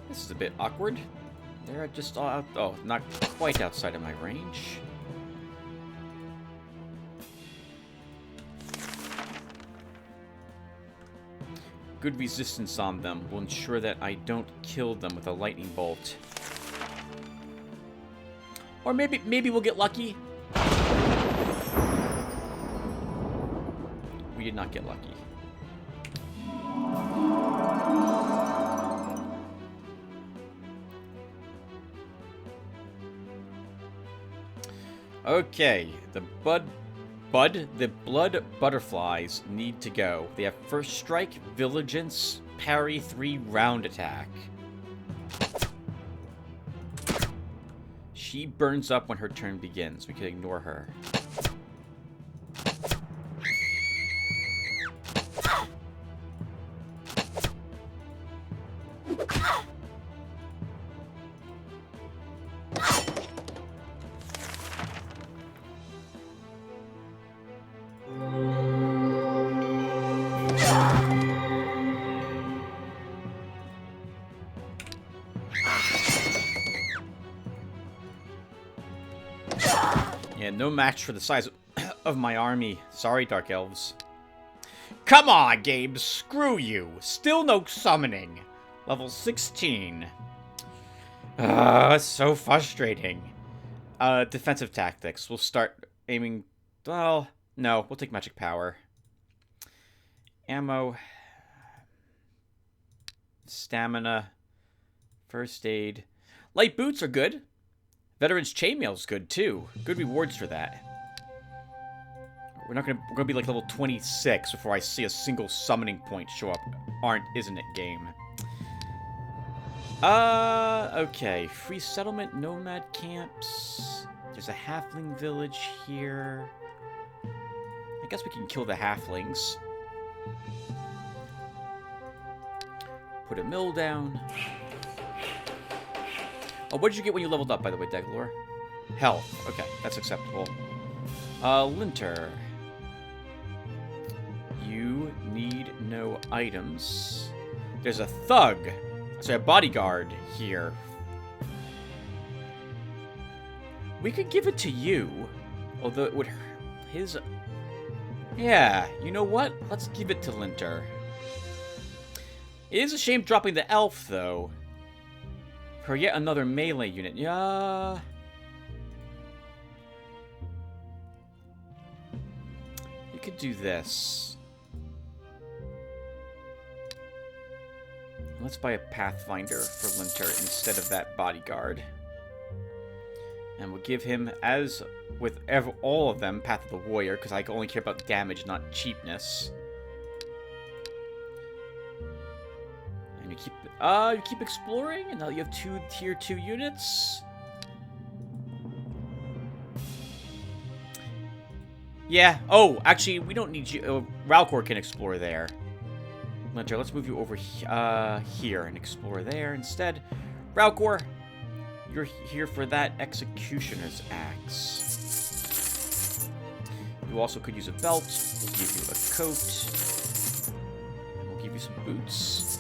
This is a bit awkward. They're just all out. Oh, not quite outside of my range. Good resistance on them will ensure that I don't kill them with a lightning bolt. Or maybe we'll get lucky. We did not get lucky. Okay, the blood butterflies need to go. They have first strike, vigilance, parry, 3 round attack. She burns up when her turn begins. We can ignore her. Yeah, no match for the size of my army. Sorry, Dark Elves. Come on, Gabe. Screw you. Still no summoning. Level 16. So frustrating. Defensive tactics. We'll start aiming... Well, no. We'll take magic power. Ammo. Stamina. First aid. Light boots are good. Veteran's chainmail's good too. Good rewards for that. We're gonna be like level 26 before I see a single summoning point show up. Isn't it, game? Okay. Free settlement, nomad camps. There's a halfling village here. I guess we can kill the halflings. Put a mill down. Oh, what did you get when you leveled up, by the way, Deglor? Health. Okay, that's acceptable. Linter. You need no items. There's a thug. So a bodyguard here. We could give it to you. Although it would... His... Yeah, you know what? Let's give it to Linter. It is a shame dropping the elf, though. For yet another melee unit. Yeah. You could do this. Let's buy a Pathfinder for Linter instead of that bodyguard. And we'll give him, as with all of them, Path of the Warrior, because I only care about damage, not cheapness. And you keep exploring, and now you have 2 tier 2 units. Yeah. Oh, actually, we don't need you. Ralcor can explore there. Linter, let's move you over here and explore there instead. Ralcor, you're here for that Executioner's Axe. You also could use a belt. We'll give you a coat. And we'll give you some boots.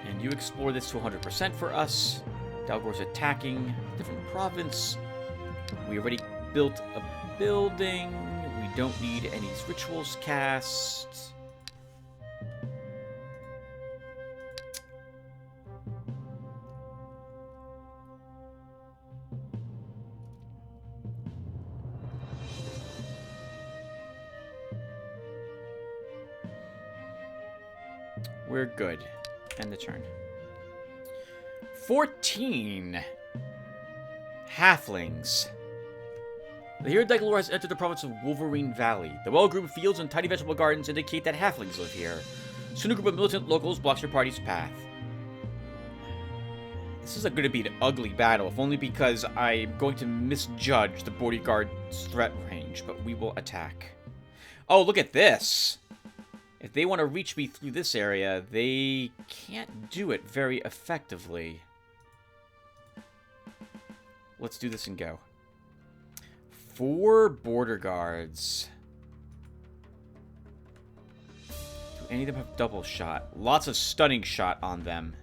And you explore this to 100% for us. Dalgor's attacking different province. We already built a building. We don't need any rituals cast. We're good. End the turn. 14. Halflings. The Eador lore has entered the province of Wolverine Valley. The well-groomed fields and tiny vegetable gardens indicate that halflings live here. Soon a group of militant locals blocks your party's path. This is going to be an ugly battle, if only because I'm going to misjudge the bodyguard's threat range, but we will attack. Oh, look at this! If they want to reach me through this area, they can't do it very effectively. Let's do this and go. 4 border guards. Do any of them have double shot? Lots of stunning shot on them.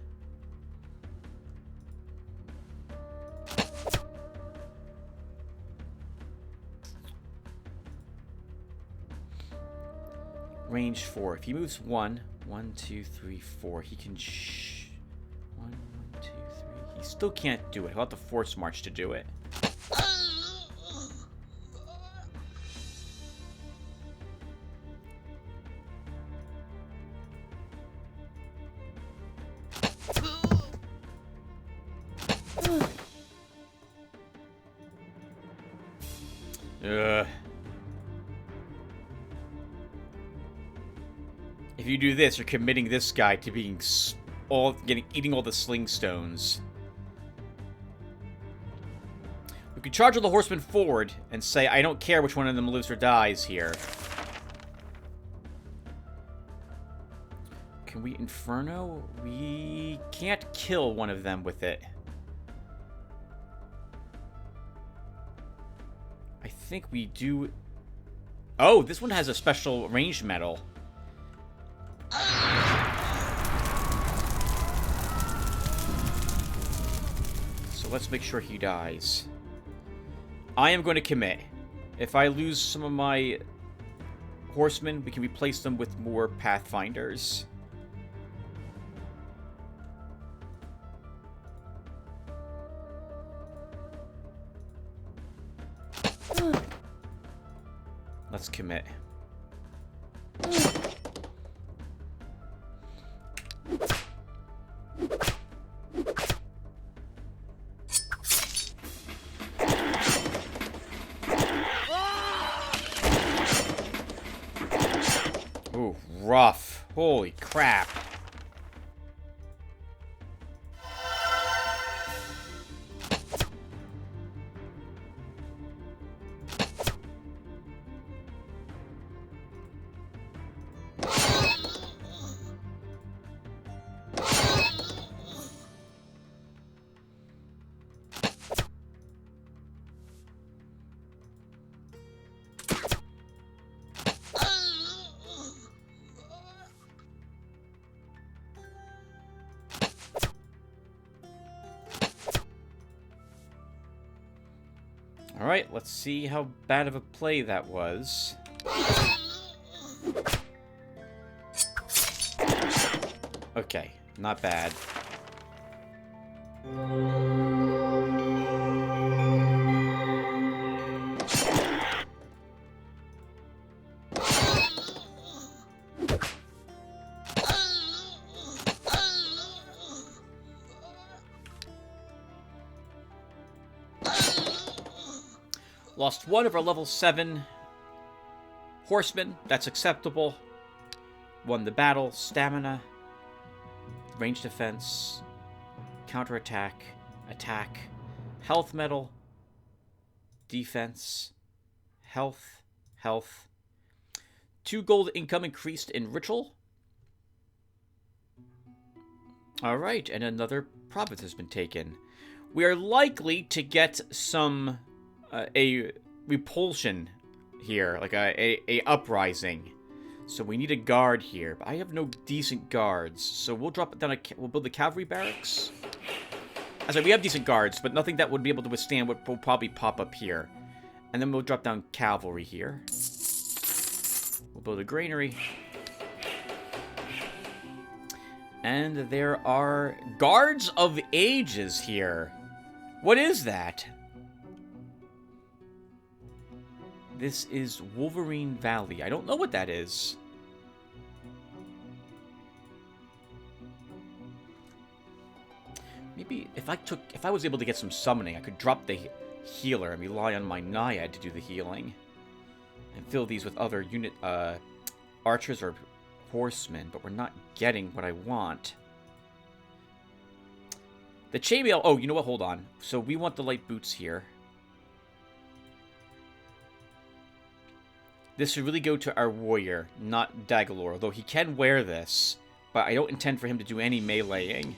Range 4. If he moves 1, 1, 2, 3, 4, he can 1, 1, 2, 3. He still can't do it. He'll have to force march to do it. If you do this, you're committing this guy to being eating all the sling stones. We can charge all the horsemen forward and say, I don't care which one of them lives or dies here. Can we Inferno? We can't kill one of them with it. I think we do... Oh, this one has a special ranged medal. So let's make sure he dies. I am going to commit. If I lose some of my horsemen, we can replace them with more Pathfinders. Let's commit. Ooh, rough. Holy crap. Alright, let's see how bad of a play that was. Okay, not bad. Lost one of our level 7 horsemen. That's acceptable. Won the battle. Stamina. Range defense. Counterattack. Attack. Health medal. Defense. Health. Health. 2 gold income increased in ritual. Alright, and another province has been taken. We are likely to get some... a repulsion here, like a uprising. So we need a guard here, but I have no decent guards. So we'll drop it down. We'll build the cavalry barracks. I said we have decent guards, but nothing that would be able to withstand what will probably pop up here. And then we'll drop down cavalry here. We'll build a granary. And there are guards of ages here. What is that? This is Wolverine Valley. I don't know what that is. Maybe if I was able to get some summoning, I could drop the healer and rely on my Naiad to do the healing. And fill these with other unit, archers or horsemen, but we're not getting what I want. The chainmail, oh, you know what, hold on. So we want the light boots here. This should really go to our warrior, not Dagalor, although he can wear this, but I don't intend for him to do any meleeing.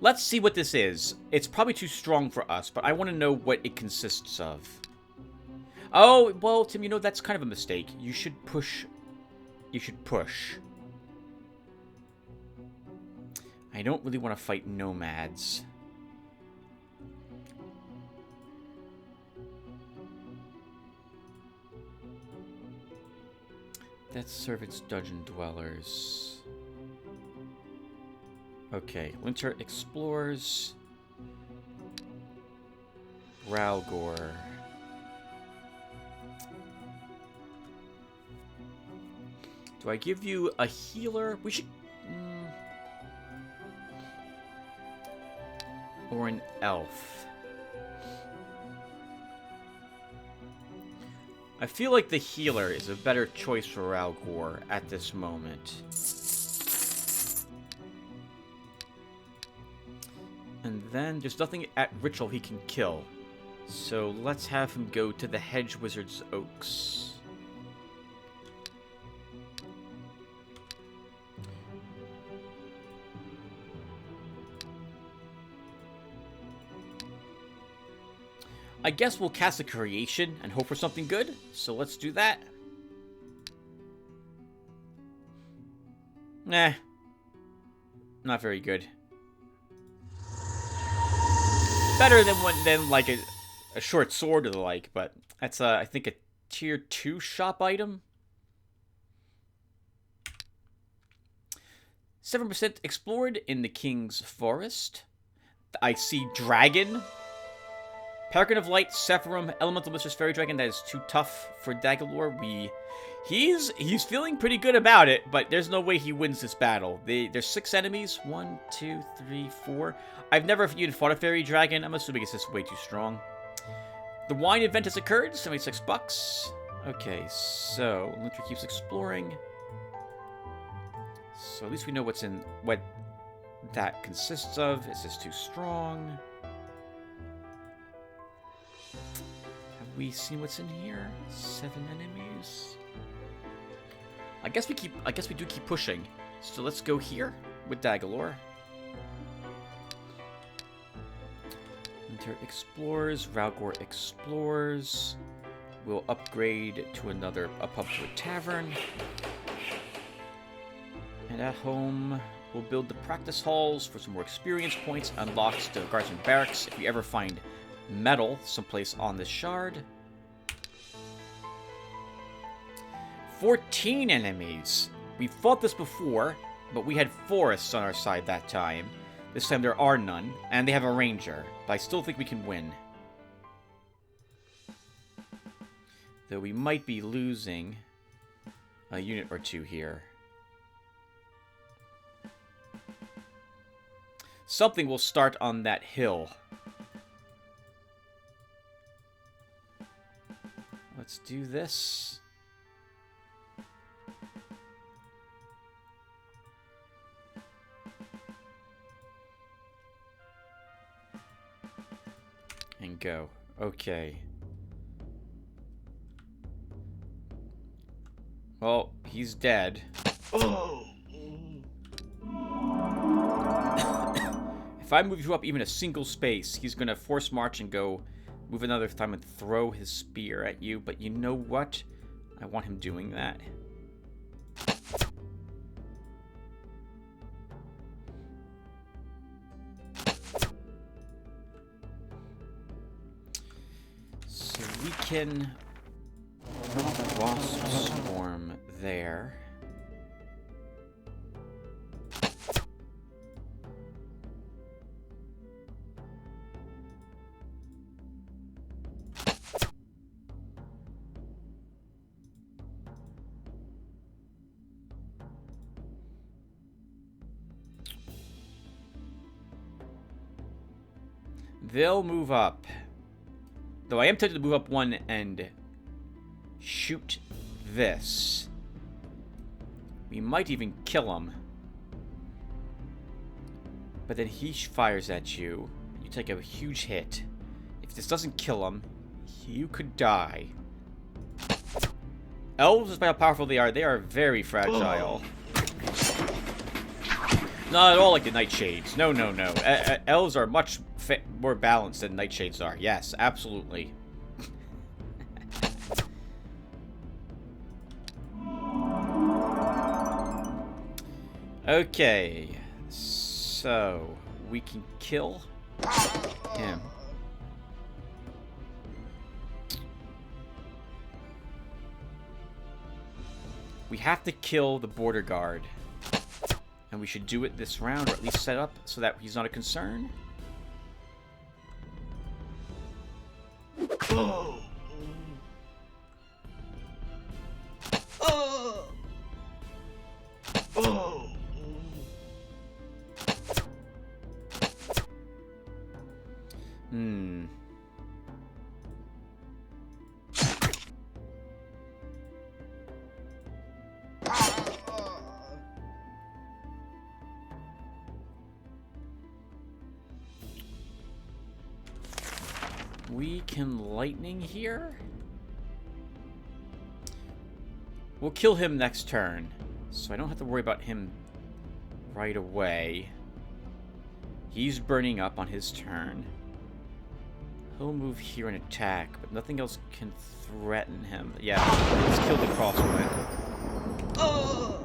Let's see what this is. It's probably too strong for us, but I want to know what it consists of. Oh, well, Tim, you know, that's kind of a mistake. You should push. You should push. I don't really want to fight nomads. Death servants, dungeon dwellers. Okay, Winter Explorers. Ralgor. Do I give you a healer? We should... Or an elf. I feel like the healer is a better choice for Ralgor at this moment. And then there's nothing at Ritual he can kill. So let's have him go to the Hedge Wizard's Oaks. I guess we'll cast a creation and hope for something good. So let's do that. Nah. Not very good. Better than like a short sword or the like, but that's I think a tier 2 shop item. 7% explored in the King's Forest. I see dragon. Paragon of Light, Sephiroth, Elemental Mistress, Fairy Dragon. That is too tough for Dagalor. He's feeling pretty good about it, but there's no way he wins this battle. There's 6 enemies. 1, 2, 3, 4. I've never even fought a Fairy Dragon. I'm assuming it's just way too strong. The wine event has occurred. $76. Okay, so Linter keeps exploring. So at least we know what that consists of. Is this too strong? Have we seen what's in here? 7 enemies. I guess we do keep pushing. So let's go here with Dagalor. Winter explores, Ralgor explores. We'll upgrade to a pub to a tavern. And at home, we'll build the practice halls for some more experience points, unlocks the guardsman barracks if we ever find metal someplace on this shard. 14 enemies. We fought this before, but we had forests on our side that time. This time there are none, and they have a ranger, but I still think we can win. Though we might be losing a unit or two here. Something will start on that hill. Let's do this. And go. Okay. Well, he's dead. Oh. If I move you up even a single space, he's going to force march and go move another time and throw his spear at you. But you know what? I want him doing that. So we can put the wasp swarm there. They'll move up. Though I am tempted to move up one and shoot this. We might even kill him. But then he fires at you. You take a huge hit. If this doesn't kill him, you could die. Elves, despite how powerful they are very fragile. Not at all like the Nightshades. No, no, no. Elves are much more balanced than Nightshades are. Yes, absolutely. Okay. So, we can kill him. We have to kill the border guard. And we should do it this round, or at least set up so that he's not a concern. Oh. Oh. Oh. We can lightning here. We'll kill him next turn, so I don't have to worry about him right away. He's burning up on his turn. He'll move here and attack, but nothing else can threaten him. Yeah, let's kill the crossbow. Oh!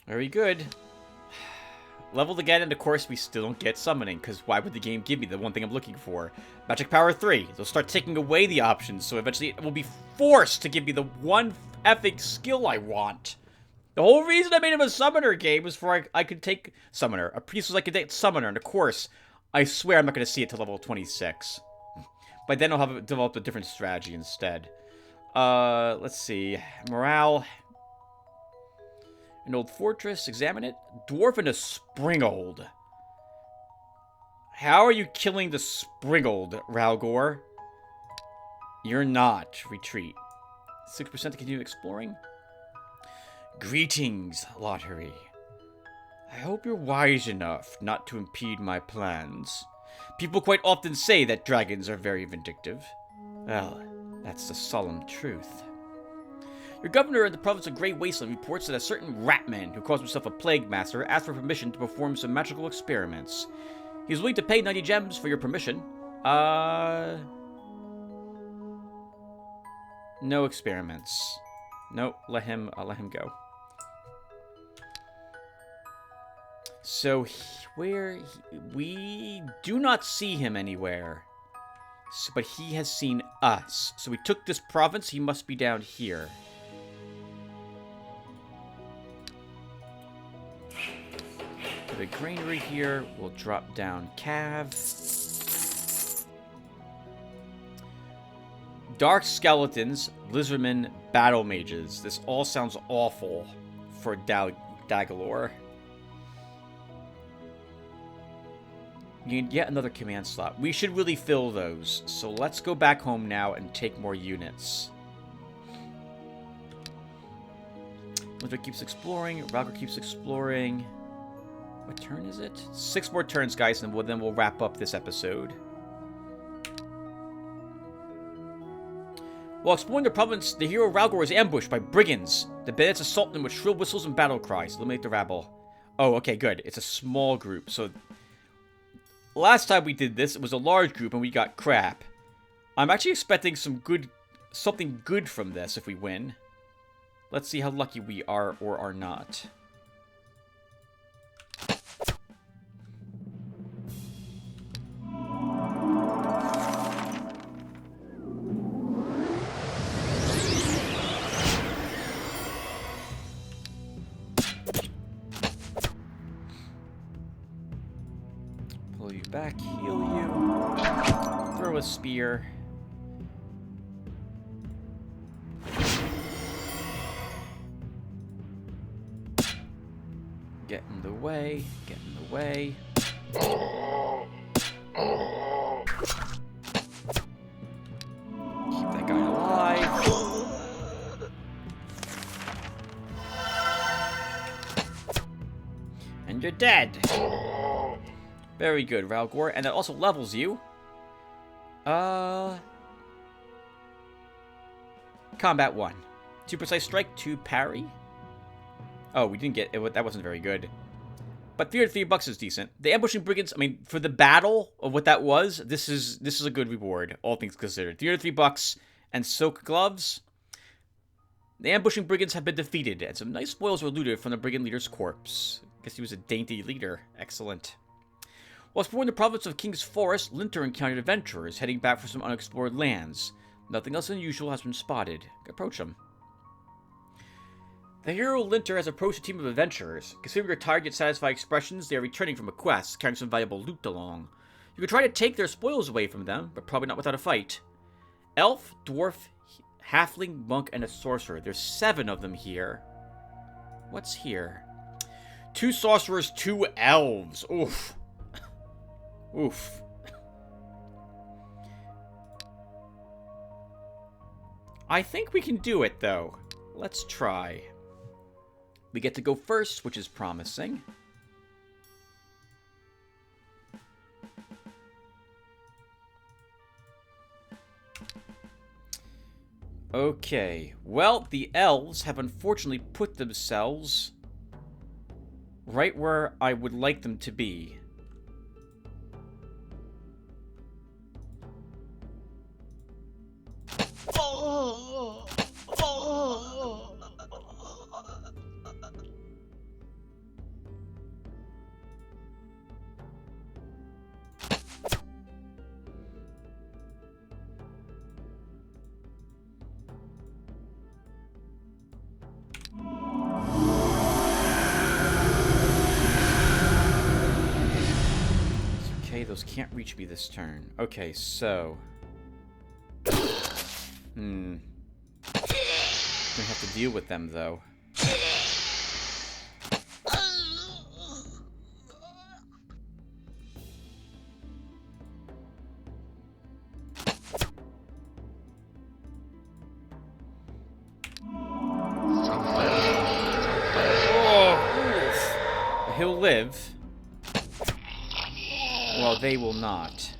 Very good. Leveled again, and of course we still don't get summoning, because why would the game give me the one thing I'm looking for? Magic Power 3. They'll start taking away the options, so eventually it will be forced to give me the one effing skill I want. The whole reason I made him a summoner game was for I could take summoner. A priest was I could take summoner, and of course, I swear I'm not going to see it till level 26. By then I'll have developed a different strategy instead. Let's see. Morale. An old fortress, examine it. Dwarf and a springold. How are you killing the springold, Ralgor? You're not. Retreat. 6% to continue exploring. Greetings, Lotaeri. I hope you're wise enough not to impede my plans. People quite often say that dragons are very vindictive. Well, that's the solemn truth. Your governor in the province of Grey Wasteland reports that a certain ratman who calls himself a plague master asked for permission to perform some magical experiments. He's willing to pay 90 gems for your permission. No experiments. Nope, let him go. So, we do not see him anywhere. So, but he has seen us. So we took this province, he must be down here. The granary here will drop down Cav. Dark skeletons, lizardmen, battle mages. This all sounds awful for Dagalore. You need yet another command slot. We should really fill those. So let's go back home now and take more units. Winter keeps exploring. Ralgor keeps exploring. What turn is it? 6 more turns, guys, and then we'll wrap up this episode. While exploring the province, the hero Ralgor is ambushed by brigands. The bandits assault them with shrill whistles and battle cries. Eliminate the rabble. Oh, okay, good. It's a small group. So, last time we did this, it was a large group, and we got crap. I'm actually expecting something good from this if we win. Let's see how lucky we are or are not. back, heal you. Throw a spear. Get in the way, get in the way. Keep that guy alive. And you're dead. Very good, Ralgor. And that also levels you. Combat 1. 2 precise strike, 2 parry. Oh, we didn't get it. That wasn't very good. But $303 is decent. The ambushing brigands, I mean, for the battle of what that was, this is a good reward, all things considered. $303 and soak gloves. The ambushing brigands have been defeated, and some nice spoils were looted from the brigand leader's corpse. Guess he was a dainty leader. Excellent. While exploring the province of King's Forest, Linter encountered adventurers heading back for some unexplored lands. Nothing else unusual has been spotted. Approach them. The hero Linter has approached a team of adventurers. Considering their tired yet satisfied expressions, they are returning from a quest, carrying some valuable loot along. You could try to take their spoils away from them, but probably not without a fight. Elf, dwarf, halfling, monk, and a sorcerer. There's 7 of them here. What's here? 2 sorcerers, 2 elves. Oof. Oof. I think we can do it, though. Let's try. We get to go first, which is promising. Okay. Well, the elves have unfortunately put themselves right where I would like them to be. Those can't reach me this turn. Okay, so... Gonna have to deal with them, though. Oh, he'll live. Well, they will not.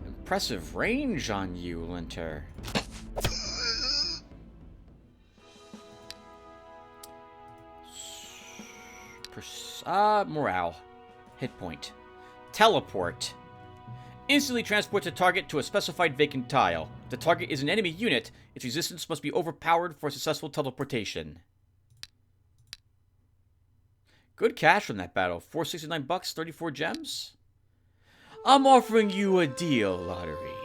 Impressive range on you, Linter. Morale. Hit point. Teleport. Instantly transport the target to a specified vacant tile. If the target is an enemy unit, its resistance must be overpowered for successful teleportation. Good cash from that battle. $469, 34 gems. I'm offering you a deal, Lotaeri.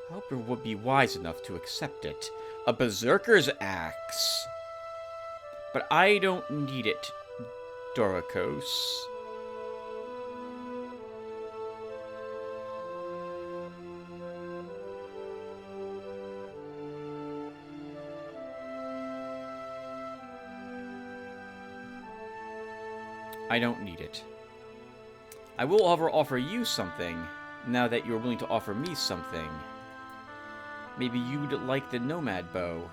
I hope you would be wise enough to accept it. A berserker's axe. But I don't need it, Doricos. I don't need it. I will offer you something, now that you're willing to offer me something. Maybe you'd like the Nomad Bow.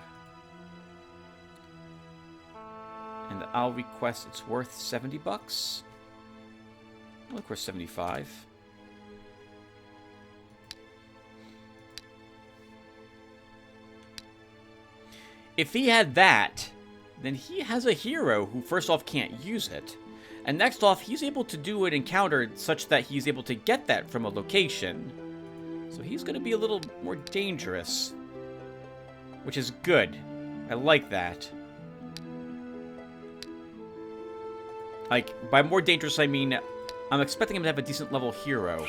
And I'll request it's worth $70. Well, of course, 75. If he had that, then he has a hero who first off can't use it. And next off, he's able to do an encounter such that he's able to get that from a location. So he's going to be a little more dangerous. Which is good. I like that. Like, by more dangerous, I mean, I'm expecting him to have a decent level hero.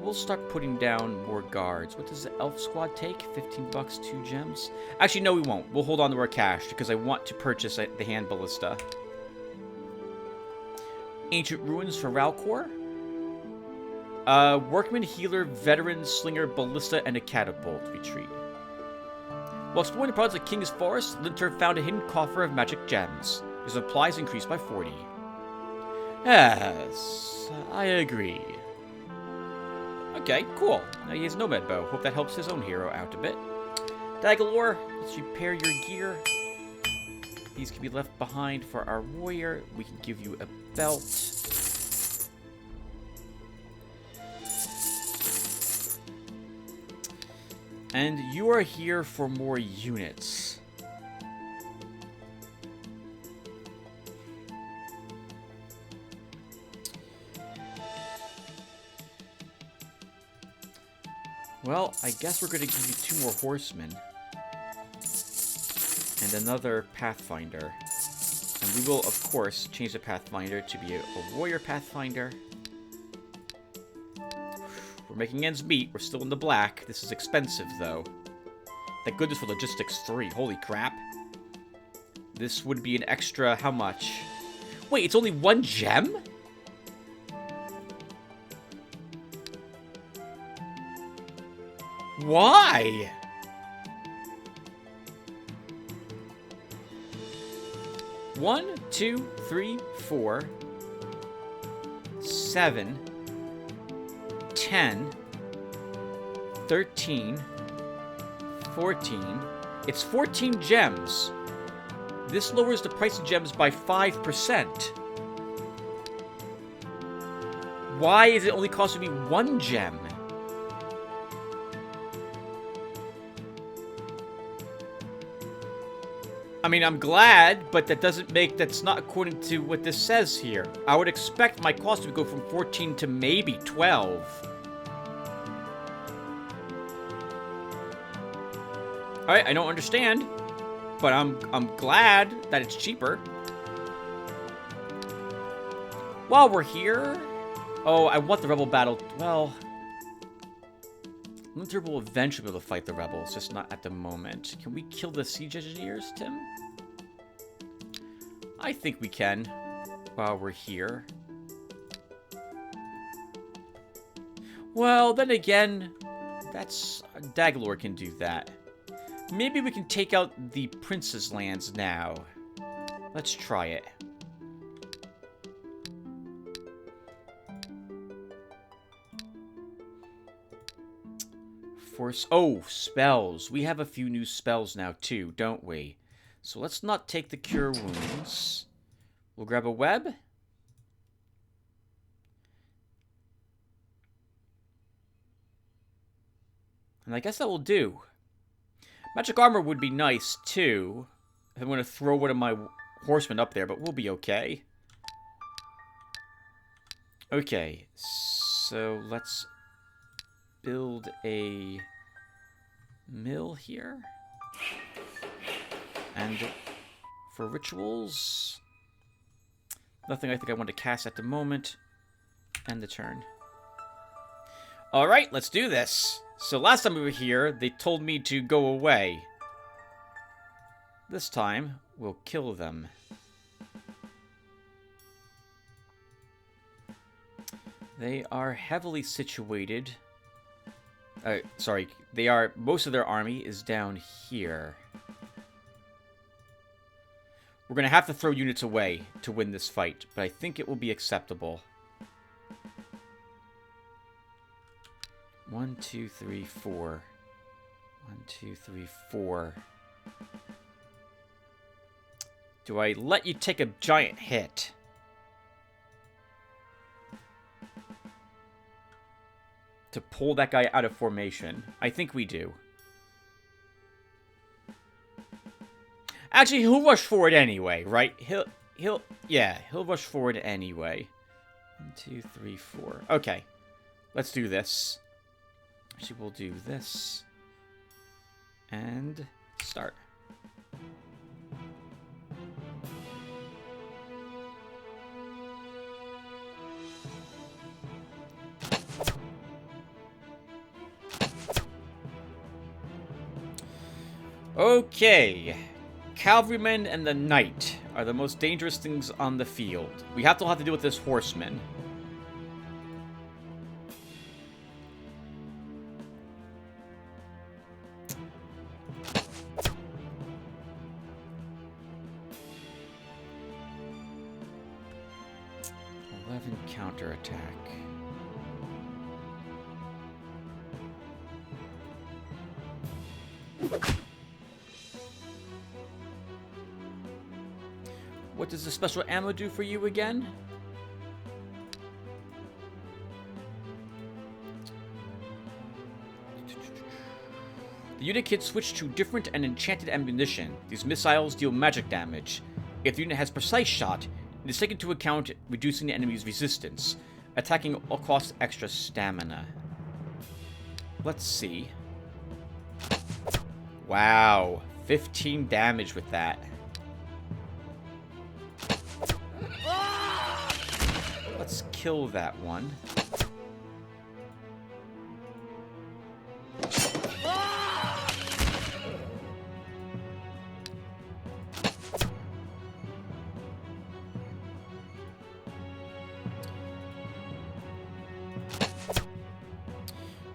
We'll start putting down more guards. What does the elf squad take? 15 bucks, 2 gems? Actually, no, we won't. We'll hold on to our cash, because I want to purchase the hand ballista. Ancient ruins for Ralcor. Workman, healer, veteran, slinger, ballista, and a catapult retreat. While exploring the parts of King's Forest, Linter found a hidden coffer of magic gems. His supplies increased by 40. Yes, I agree. Okay, cool. Now he has Nomad Bow. Hope that helps his own hero out a bit. Dagalore, let's repair your gear. These can be left behind for our warrior. We can give you a belt. And you are here for more units. Well, I guess we're going to give you 2 more horsemen. And another Pathfinder. And we will, of course, change the Pathfinder to be a warrior Pathfinder. We're making ends meet. We're still in the black. This is expensive, though. Thank goodness for Logistics 3. Holy crap. This would be an extra... how much? Wait, it's only 1 gem? Why? One, 2, 3, 4, 7, 10, 13, 14. It's 14 gems. This lowers the price of gems by 5%. Why is it only costing me 1 gem? I mean, I'm glad, but that doesn't make... that's not according to what this says here. I would expect my cost to go from 14 to maybe 12. Alright, I don't understand. But I'm glad that it's cheaper. While we're here... oh, I want the rebel battle... well... Linter will eventually be able to fight the rebels, just not at the moment. Can we kill the siege engineers, Tim? I think we can, while we're here. Well, then again, that's... Dagalore can do that. Maybe we can take out the prince's lands now. Let's try it. Oh, spells. We have a few new spells now, too, don't we? So let's not take the Cure Wounds. We'll grab a web. And I guess that will do. Magic Armor would be nice, too. I'm going to throw one of my horsemen up there, but we'll be okay. Okay, so let's build a mill here. And for rituals, nothing I think I want to cast at the moment. End the turn. Alright, let's do this. So last time we were here, they told me to go away. This time, we'll kill them. They are heavily situated. Sorry, they are... most of their army is down here. We're going to have to throw units away to win this fight, but I think it will be acceptable. 1, 2, 3, 4. 1, 2, 3, 4. Do I let you take a giant hit? To pull that guy out of formation. I think we do. Actually, he'll rush forward anyway, right? He'll rush forward anyway. 1, 2, 3, 4. Okay. Let's do this. Actually, we'll do this. And start. Okay. Cavalrymen and the knight are the most dangerous things on the field. We have to deal with this horseman. Counterattack. What does the special ammo do for you again? The unit kit switched to different and enchanted ammunition. These missiles deal magic damage. If the unit has precise shot, it is taken into account, reducing the enemy's resistance. Attacking will cost extra stamina. Let's see. Wow. 15 damage with that. Let's kill that one.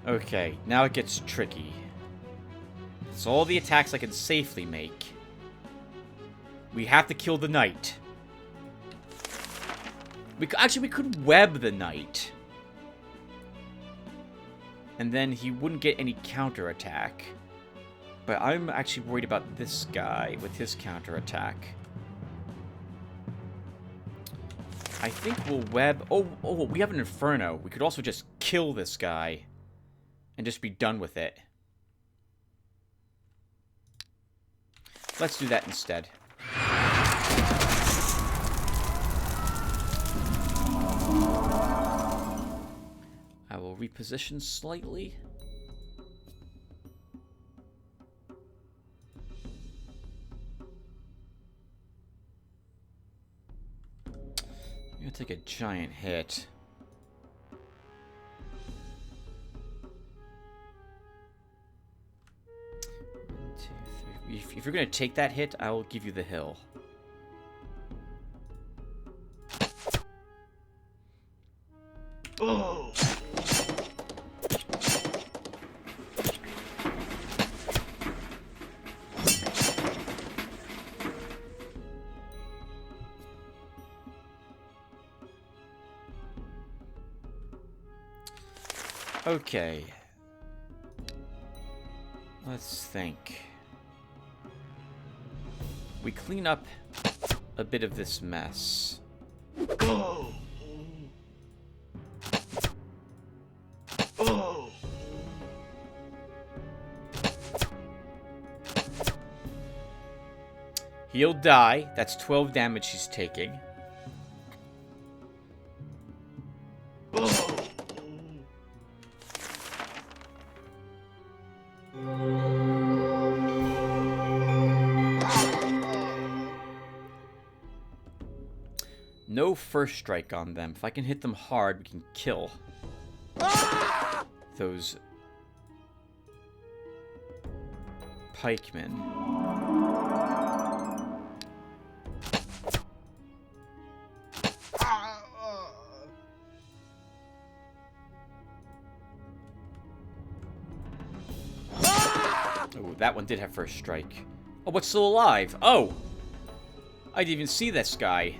Okay, now it gets tricky. It's all the attacks I can safely make. We have to kill the knight. We could web the knight. And then he wouldn't get any counterattack. But I'm actually worried about this guy with his counterattack. I think we'll web... Oh, we have an Inferno. We could also just kill this guy. And just be done with it. Let's do that instead. I will reposition slightly. I'm gonna take a giant hit. If you're going to take that hit, I will give you the hill. Oh. Okay. Let's think. We clean up a bit of this mess. Oh. Oh. He'll die. That's 12 damage he's taking. Oh. No first strike on them. If I can hit them hard, we can kill those pikemen. Oh, that one did have first strike. Oh, what's still alive? Oh! I didn't even see this guy.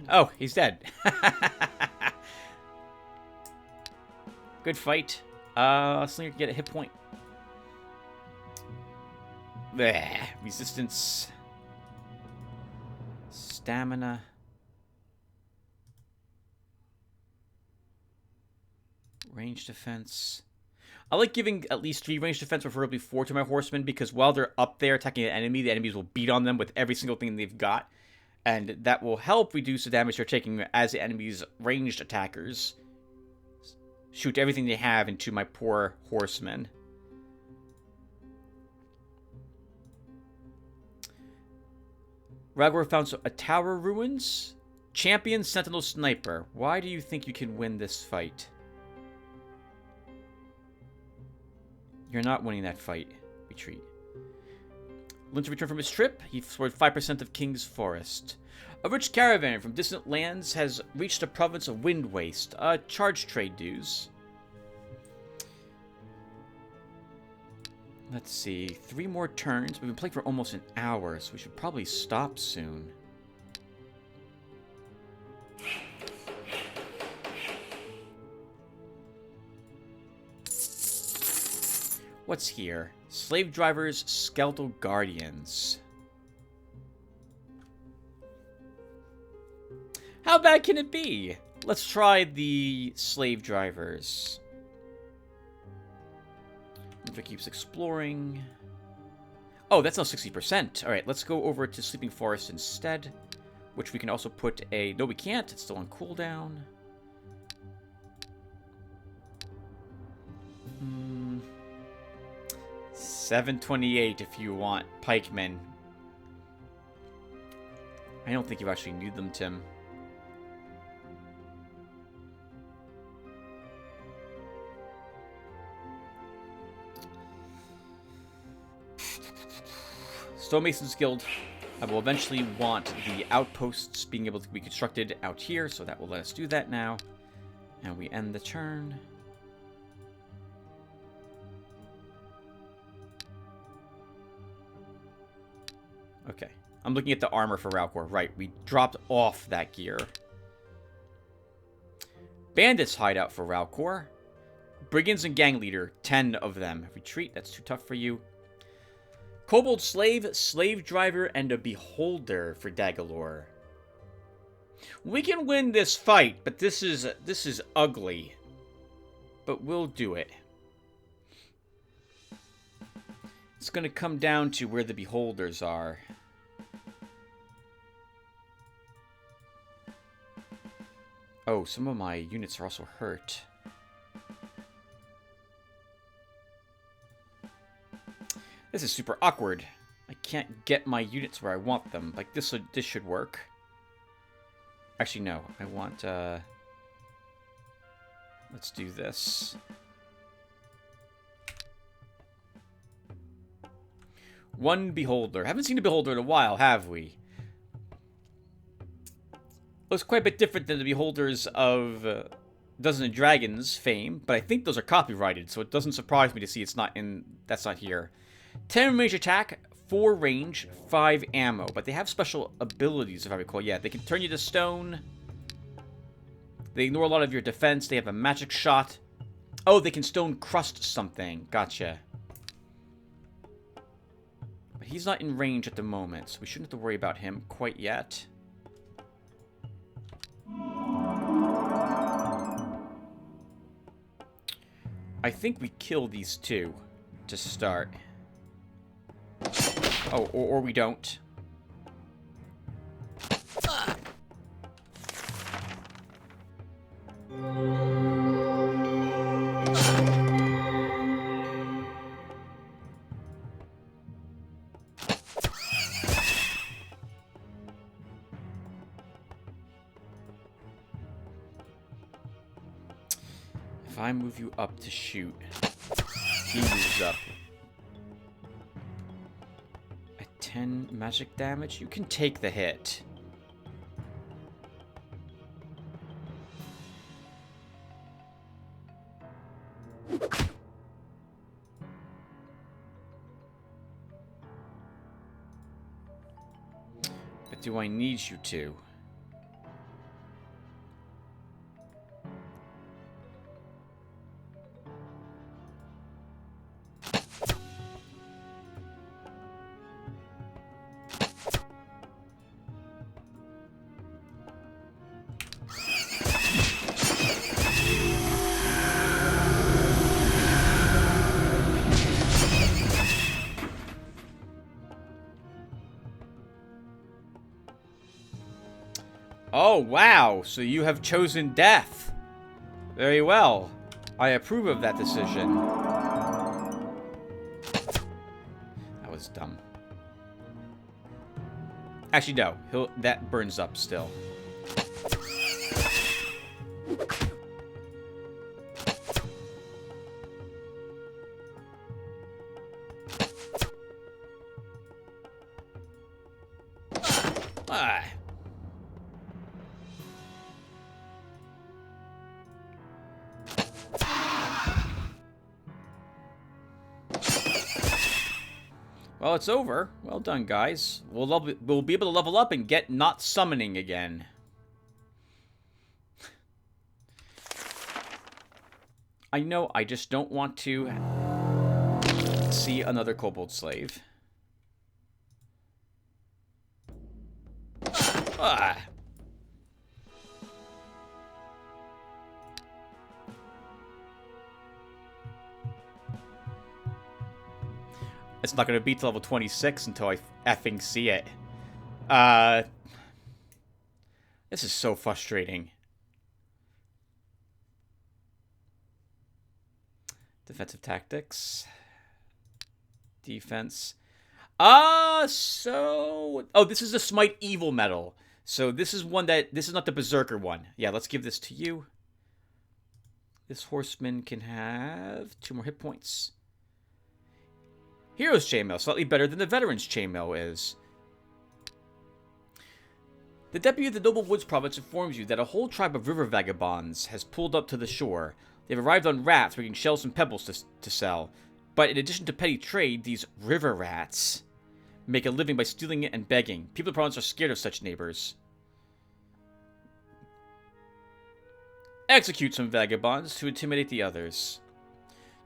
Oh, he's dead. Good fight. Slinger can get a hit point. Bleh. Resistance. Stamina. Range defense. I like giving at least 3 range defense, preferably 4 to my horsemen, because while they're up there attacking an enemy, the enemies will beat on them with every single thing they've got. And that will help reduce the damage they're taking as the enemy's ranged attackers shoot everything they have into my poor horsemen. Ragor found a tower ruins. Champion Sentinel Sniper. Why do you think you can win this fight? You're not winning that fight. Retreat. Linton returned from his trip. He explored 5% of King's Forest. A rich caravan from distant lands has reached the province of Wind Waste. Charge trade dues. Let's see. 3 more turns. We've been playing for almost an hour, so we should probably stop soon. What's here? Slave drivers, skeletal guardians. How bad can it be? Let's try the slave drivers. If it keeps exploring. Oh, that's now 60%. Alright, let's go over to Sleeping Forest instead. Which we can also put a... No, we can't. It's still on cooldown. 728 if you want pikemen. I don't think you actually need them, Tim. Stonemasons Guild. I will eventually want the outposts being able to be constructed out here, so that will let us do that now. And we end the turn. Okay. I'm looking at the armor for Ralcor. Right, we dropped off that gear. Bandits hideout for Ralcor. Brigands and gang leader, 10 of them. Retreat, that's too tough for you. Kobold slave, slave driver, and a beholder for Dagalore. We can win this fight, but this is ugly. But we'll do it. It's gonna come down to where the beholders are. Oh, some of my units are also hurt. This is super awkward. I can't get my units where I want them. Like, this should work. Actually, no. I want, let's do this. One beholder. Haven't seen a beholder in a while, have we? Looks quite a bit different than the beholders of Dungeons and Dragons fame, but I think those are copyrighted, so it doesn't surprise me to see it's not in. That's not here. 10 range attack, 4 range, 5 ammo. But they have special abilities, if I recall. Yeah, they can turn you to stone. They ignore a lot of your defense. They have a magic shot. Oh, they can stone crust something. Gotcha. But he's not in range at the moment, so we shouldn't have to worry about him quite yet. I think we kill these two to start. Oh, or we don't. If I move you up to shoot, he moves up. 10 magic damage. You can take the hit. But do I need you to? Oh, wow. So you have chosen death. Very well. I approve of that decision. That was dumb. Actually, no. That burns up still. Well, it's over. Well done, guys. We'll be able to level up and get not summoning again. I know, I just don't want to see another kobold slave. Ah. It's not going to beat to level 26 until I effing see it. This is so frustrating. Defensive tactics. Defense. Oh, this is the Smite Evil medal. So this is one that, this is not the Berserker one. Yeah, let's give this to you. This horseman can have 2 more hit points. Hero's Chainmail, slightly better than the Veteran's Chainmail is. The deputy of the Noble Woods province informs you that a whole tribe of river vagabonds has pulled up to the shore. They've arrived on rafts, bringing shells and pebbles to sell. But in addition to petty trade, these river rats make a living by stealing it and begging. People of the province are scared of such neighbors. Execute some vagabonds to intimidate the others.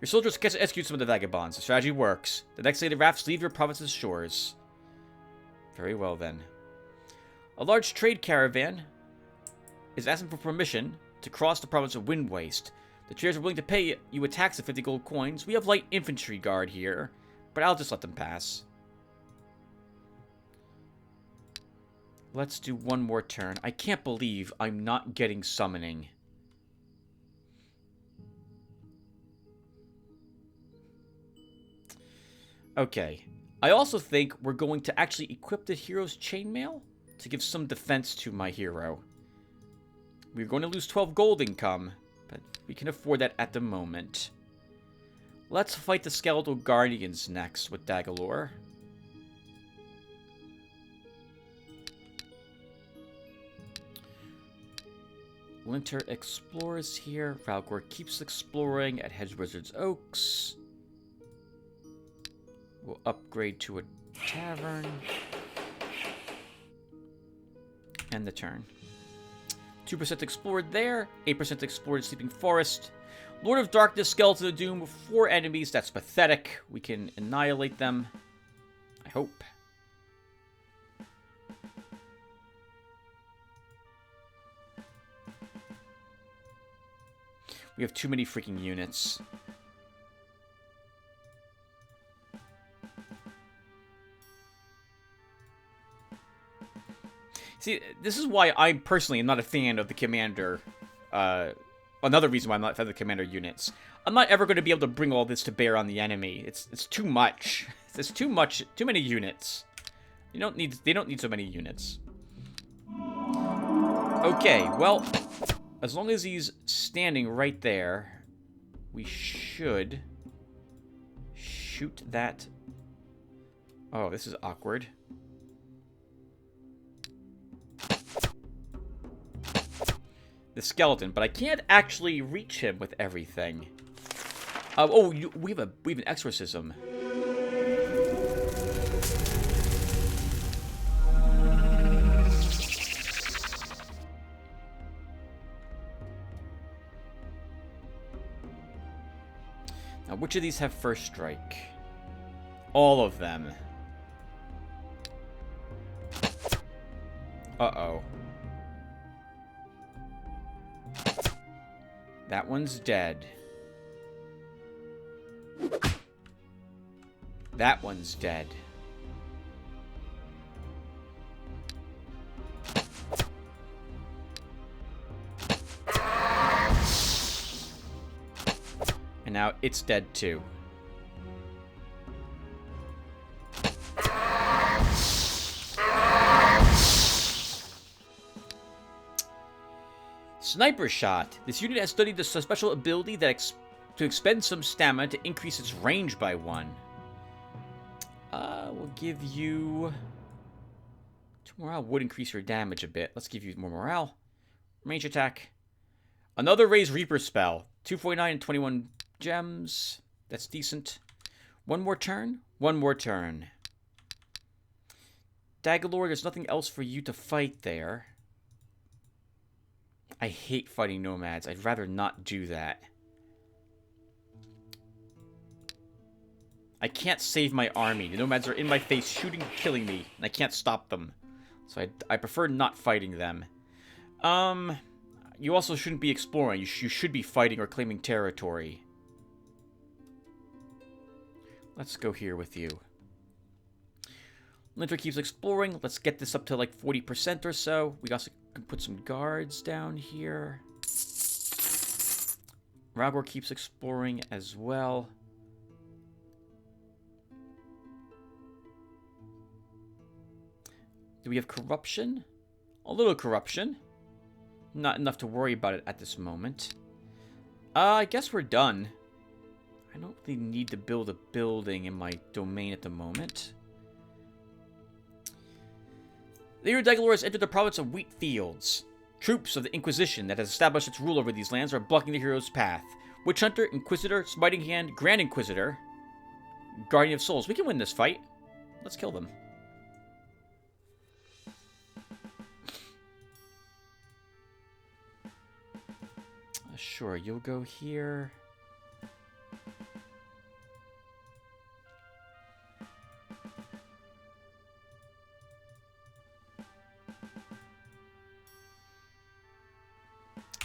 Your soldiers can execute some of the vagabonds. The strategy works. The next day, the rafts leave your province's shores. Very well, then. A large trade caravan is asking for permission to cross the province of Wind Waste. The traders are willing to pay you a tax of 50 gold coins. We have light infantry guard here, but I'll just let them pass. Let's do one more turn. I can't believe I'm not getting summoning. Okay. I also think we're going to actually equip the hero's chainmail to give some defense to my hero. We're going to lose 12 gold income, but we can afford that at the moment. Let's fight the Skeletal Guardians next with Dagalore. Linter explores here. Ralgor keeps exploring at Hedge Wizard's Oaks. We'll upgrade to a tavern. And the turn. 2% explored there. 8% explored Sleeping Forest. Lord of Darkness, Skeleton of Doom. 4 enemies. That's pathetic. We can annihilate them. I hope. We have too many freaking units. See, this is why I personally am not a fan of the commander. Another reason why I'm not a fan of the commander units. I'm not ever going to be able to bring all this to bear on the enemy. It's too much. It's too much. Too many units. They don't need so many units. Okay, well, as long as he's standing right there, we should shoot that. Oh, this is awkward. The skeleton, but I can't actually reach him with everything. We have an exorcism. Now, which of these have first strike? All of them. Uh-oh. That one's dead. That one's dead. And now it's dead too. Sniper Shot. This unit has studied this special ability that to expend some stamina to increase its range by 1. We'll give you 2 morale. Would increase your damage a bit. Let's give you more morale. Range attack. Another Raise Reaper spell. 249 and 21 gems. That's decent. One more turn. One more turn. Dagalore, there's nothing else for you to fight there. I hate fighting nomads. I'd rather not do that. I can't save my army. The nomads are in my face, shooting and killing me, and I can't stop them. So I prefer not fighting them. You also shouldn't be exploring. You should be fighting or claiming territory. Let's go here with you. Linter keeps exploring. Let's get this up to like 40% or so. We also can put some guards down here. Ragor keeps exploring as well. Do we have corruption? A little corruption. Not enough to worry about it at this moment. I guess we're done. I don't really need to build a building in my domain at the moment. The Eador Dagalore has entered the province of Wheat Fields. Troops of the Inquisition that has established its rule over these lands are blocking the hero's path. Witch Hunter, Inquisitor, Smiting Hand, Grand Inquisitor, Guardian of Souls. We can win this fight. Let's kill them. Sure, you'll go here.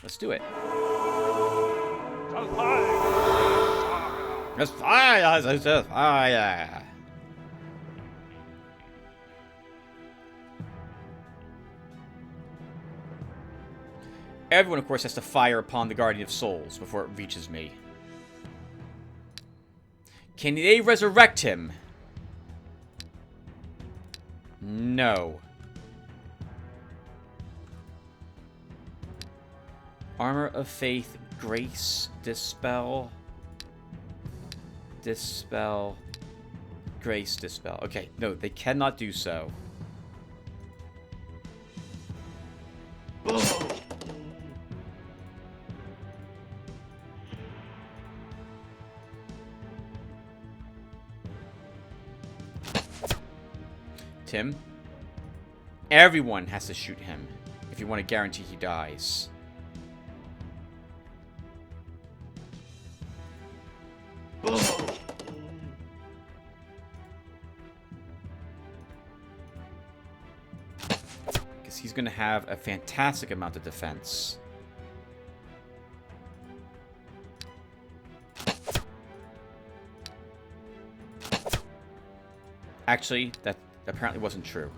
Let's do it. Just fire! Just fire! Everyone, of course, has to fire upon the Guardian of Souls before it reaches me. Can they resurrect him? No. Armor of Faith, Grace, Dispel. Dispel. Grace, Dispel. Okay, no, they cannot do so. Tim, everyone has to shoot him if you want to guarantee he dies. Because he's going to have a fantastic amount of defense. Actually, that apparently wasn't true.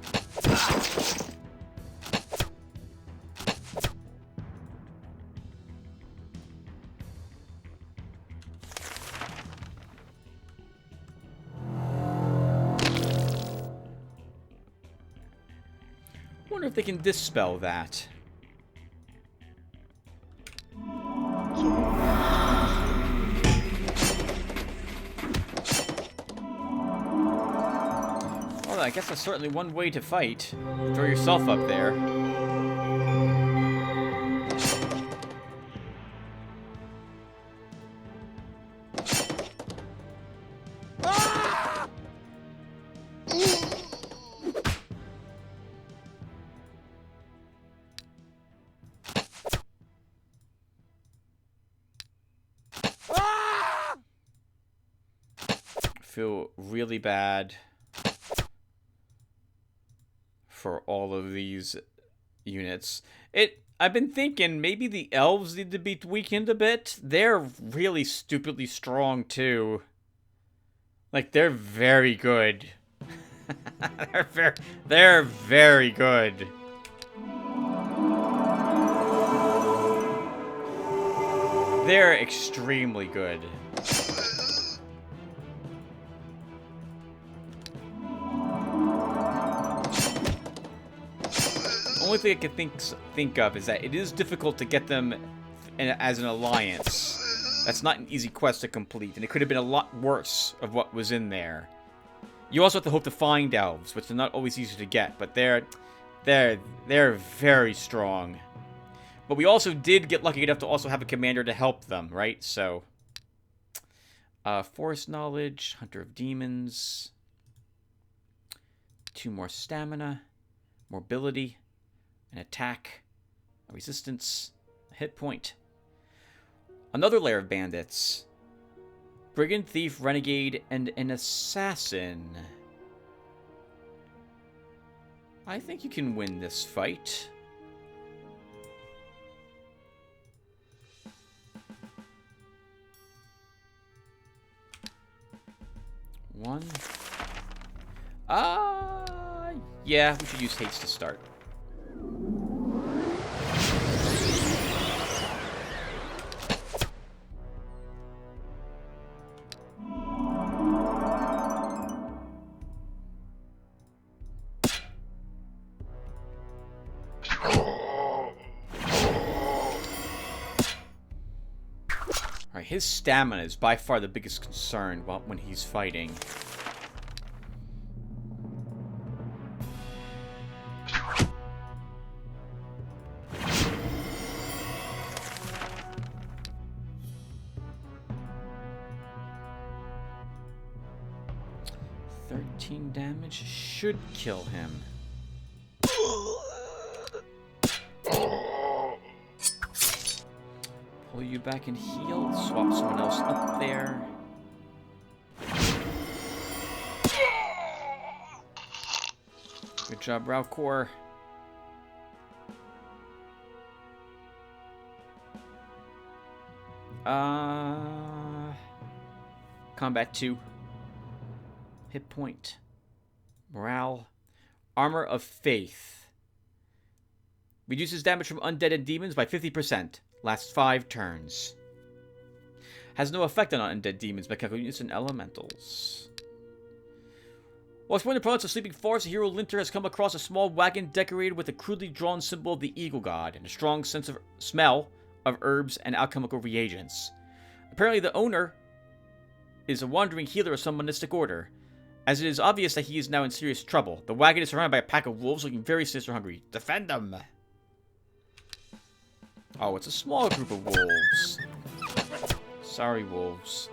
Wonder if they can dispel that. Well, I guess that's certainly one way to fight. Throw yourself up there. Feel really bad for all of these units. I've been thinking maybe the elves need to be weakened a bit. They're really stupidly strong too. Like, they're very good. they're very good. They're extremely good. The only thing I can think of is that it is difficult to get them as an alliance. That's not an easy quest to complete, and it could have been a lot worse of what was in there. You also have to hope to find elves, which are not always easy to get, but they're very strong. But we also did get lucky enough to also have a commander to help them, right? So, Forest Knowledge, Hunter of Demons, 2 more stamina, mobility, an attack, a resistance, a hit point. Another layer of bandits. Brigand, thief, renegade, and an assassin. I think you can win this fight. One. Yeah, we should use haste to start. Alright, his stamina is by far the biggest concern when he's fighting. Damage should kill him. Pull you back and heal. Swap someone else up there. Good job, Raucor. Combat 2. Hit point. Morale. Armor of Faith. Reduces damage from undead and demons by 50%. Lasts 5 turns. Has no effect on undead demons, mechanical units, and elementals. While exploring the province of Sleeping Forest, hero Linter has come across a small wagon decorated with a crudely drawn symbol of the Eagle God and a strong sense of smell of herbs and alchemical reagents. Apparently the owner is a wandering healer of some monistic order. As it is obvious that he is now in serious trouble, the wagon is surrounded by a pack of wolves looking very sinister hungry. Defend them! Oh, it's a small group of wolves. Sorry, wolves.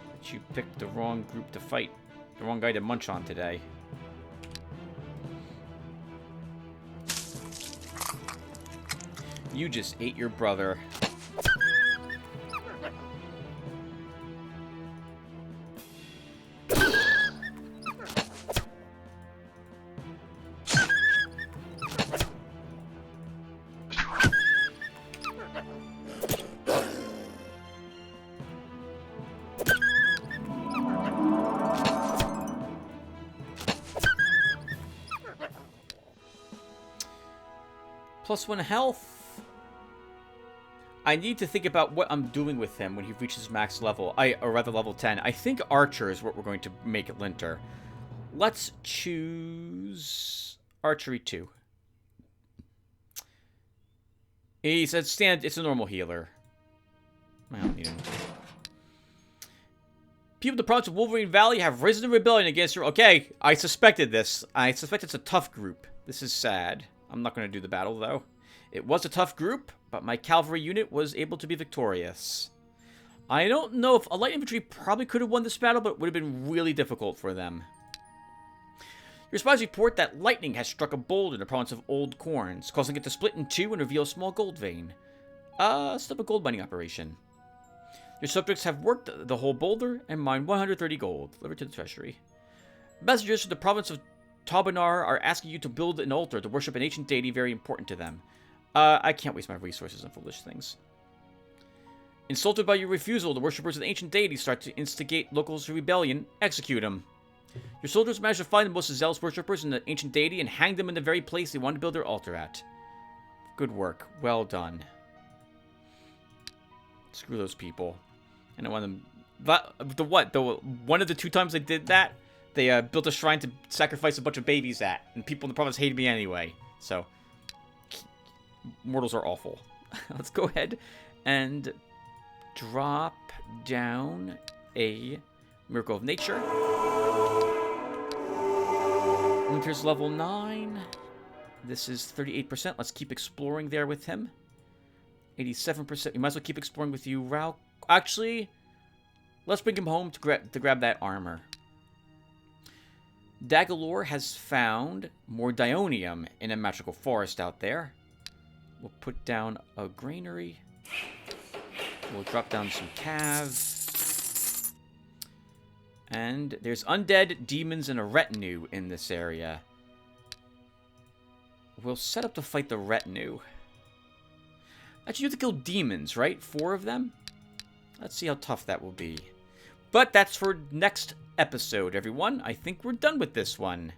But you picked the wrong group to fight. The wrong guy to munch on today. You just ate your brother. +1 health. I need to think about what I'm doing with him when he reaches max level. Or rather level 10. I think Archer is what we're going to make it Linter. Let's choose Archery 2. He said it's a normal healer. I don't need him. People of the province of Wolverine Valley have risen in rebellion against your... Okay, I suspected this. I suspect it's a tough group. This is sad. I'm not going to do the battle, though. It was a tough group, but my cavalry unit was able to be victorious. I don't know if a light infantry probably could have won this battle, but it would have been really difficult for them. Your spies report that lightning has struck a boulder in the province of Old Corns, causing it to split in two and reveal a small gold vein. Stop a gold mining operation. Your subjects have worked the whole boulder and mined 130 gold, delivered to the treasury. Messengers from the province of Taubanar are asking you to build an altar to worship an ancient deity very important to them. I can't waste my resources on foolish things. Insulted by your refusal, the worshippers of the ancient deity start to instigate locals to rebellion. Execute them. Your soldiers manage to find the most zealous worshippers in the ancient deity and hang them in the very place they want to build their altar at. Good work. Well done. Screw those people. And I want them... One of the 2 times they did that, they built a shrine to sacrifice a bunch of babies at. And people in the province hated me anyway. So, mortals are awful. Let's go ahead and drop down a Miracle of Nature. Winter's level 9. This is 38%. Let's keep exploring there with him. 87%. We might as well keep exploring with you, Rao. Actually, let's bring him home to grab that armor. Dagalore has found more Dionium in a magical forest out there. We'll put down a granary. We'll drop down some cav. And there's undead, demons, and a retinue in this area. We'll set up to fight the retinue. Actually, you have to kill demons, right? 4 of them? Let's see how tough that will be. But that's for next episode, everyone. I think we're done with this one.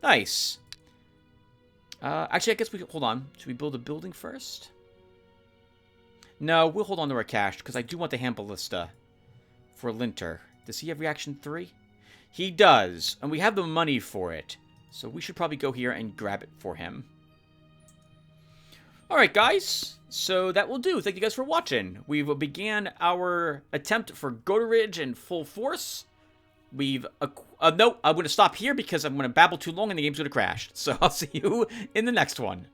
Nice. Actually, I guess we... Hold on. Should we build a building first? No, we'll hold on to our cash, because I do want the hand ballista for Linter. Does he have reaction 3? He does, and we have the money for it. So we should probably go here and grab it for him. Alright, guys. So that will do. Thank you guys for watching. We've began our attempt for Go To Ridge in full force. We've... no, I'm going to stop here because I'm going to babble too long and the game's going to crash. So I'll see you in the next one.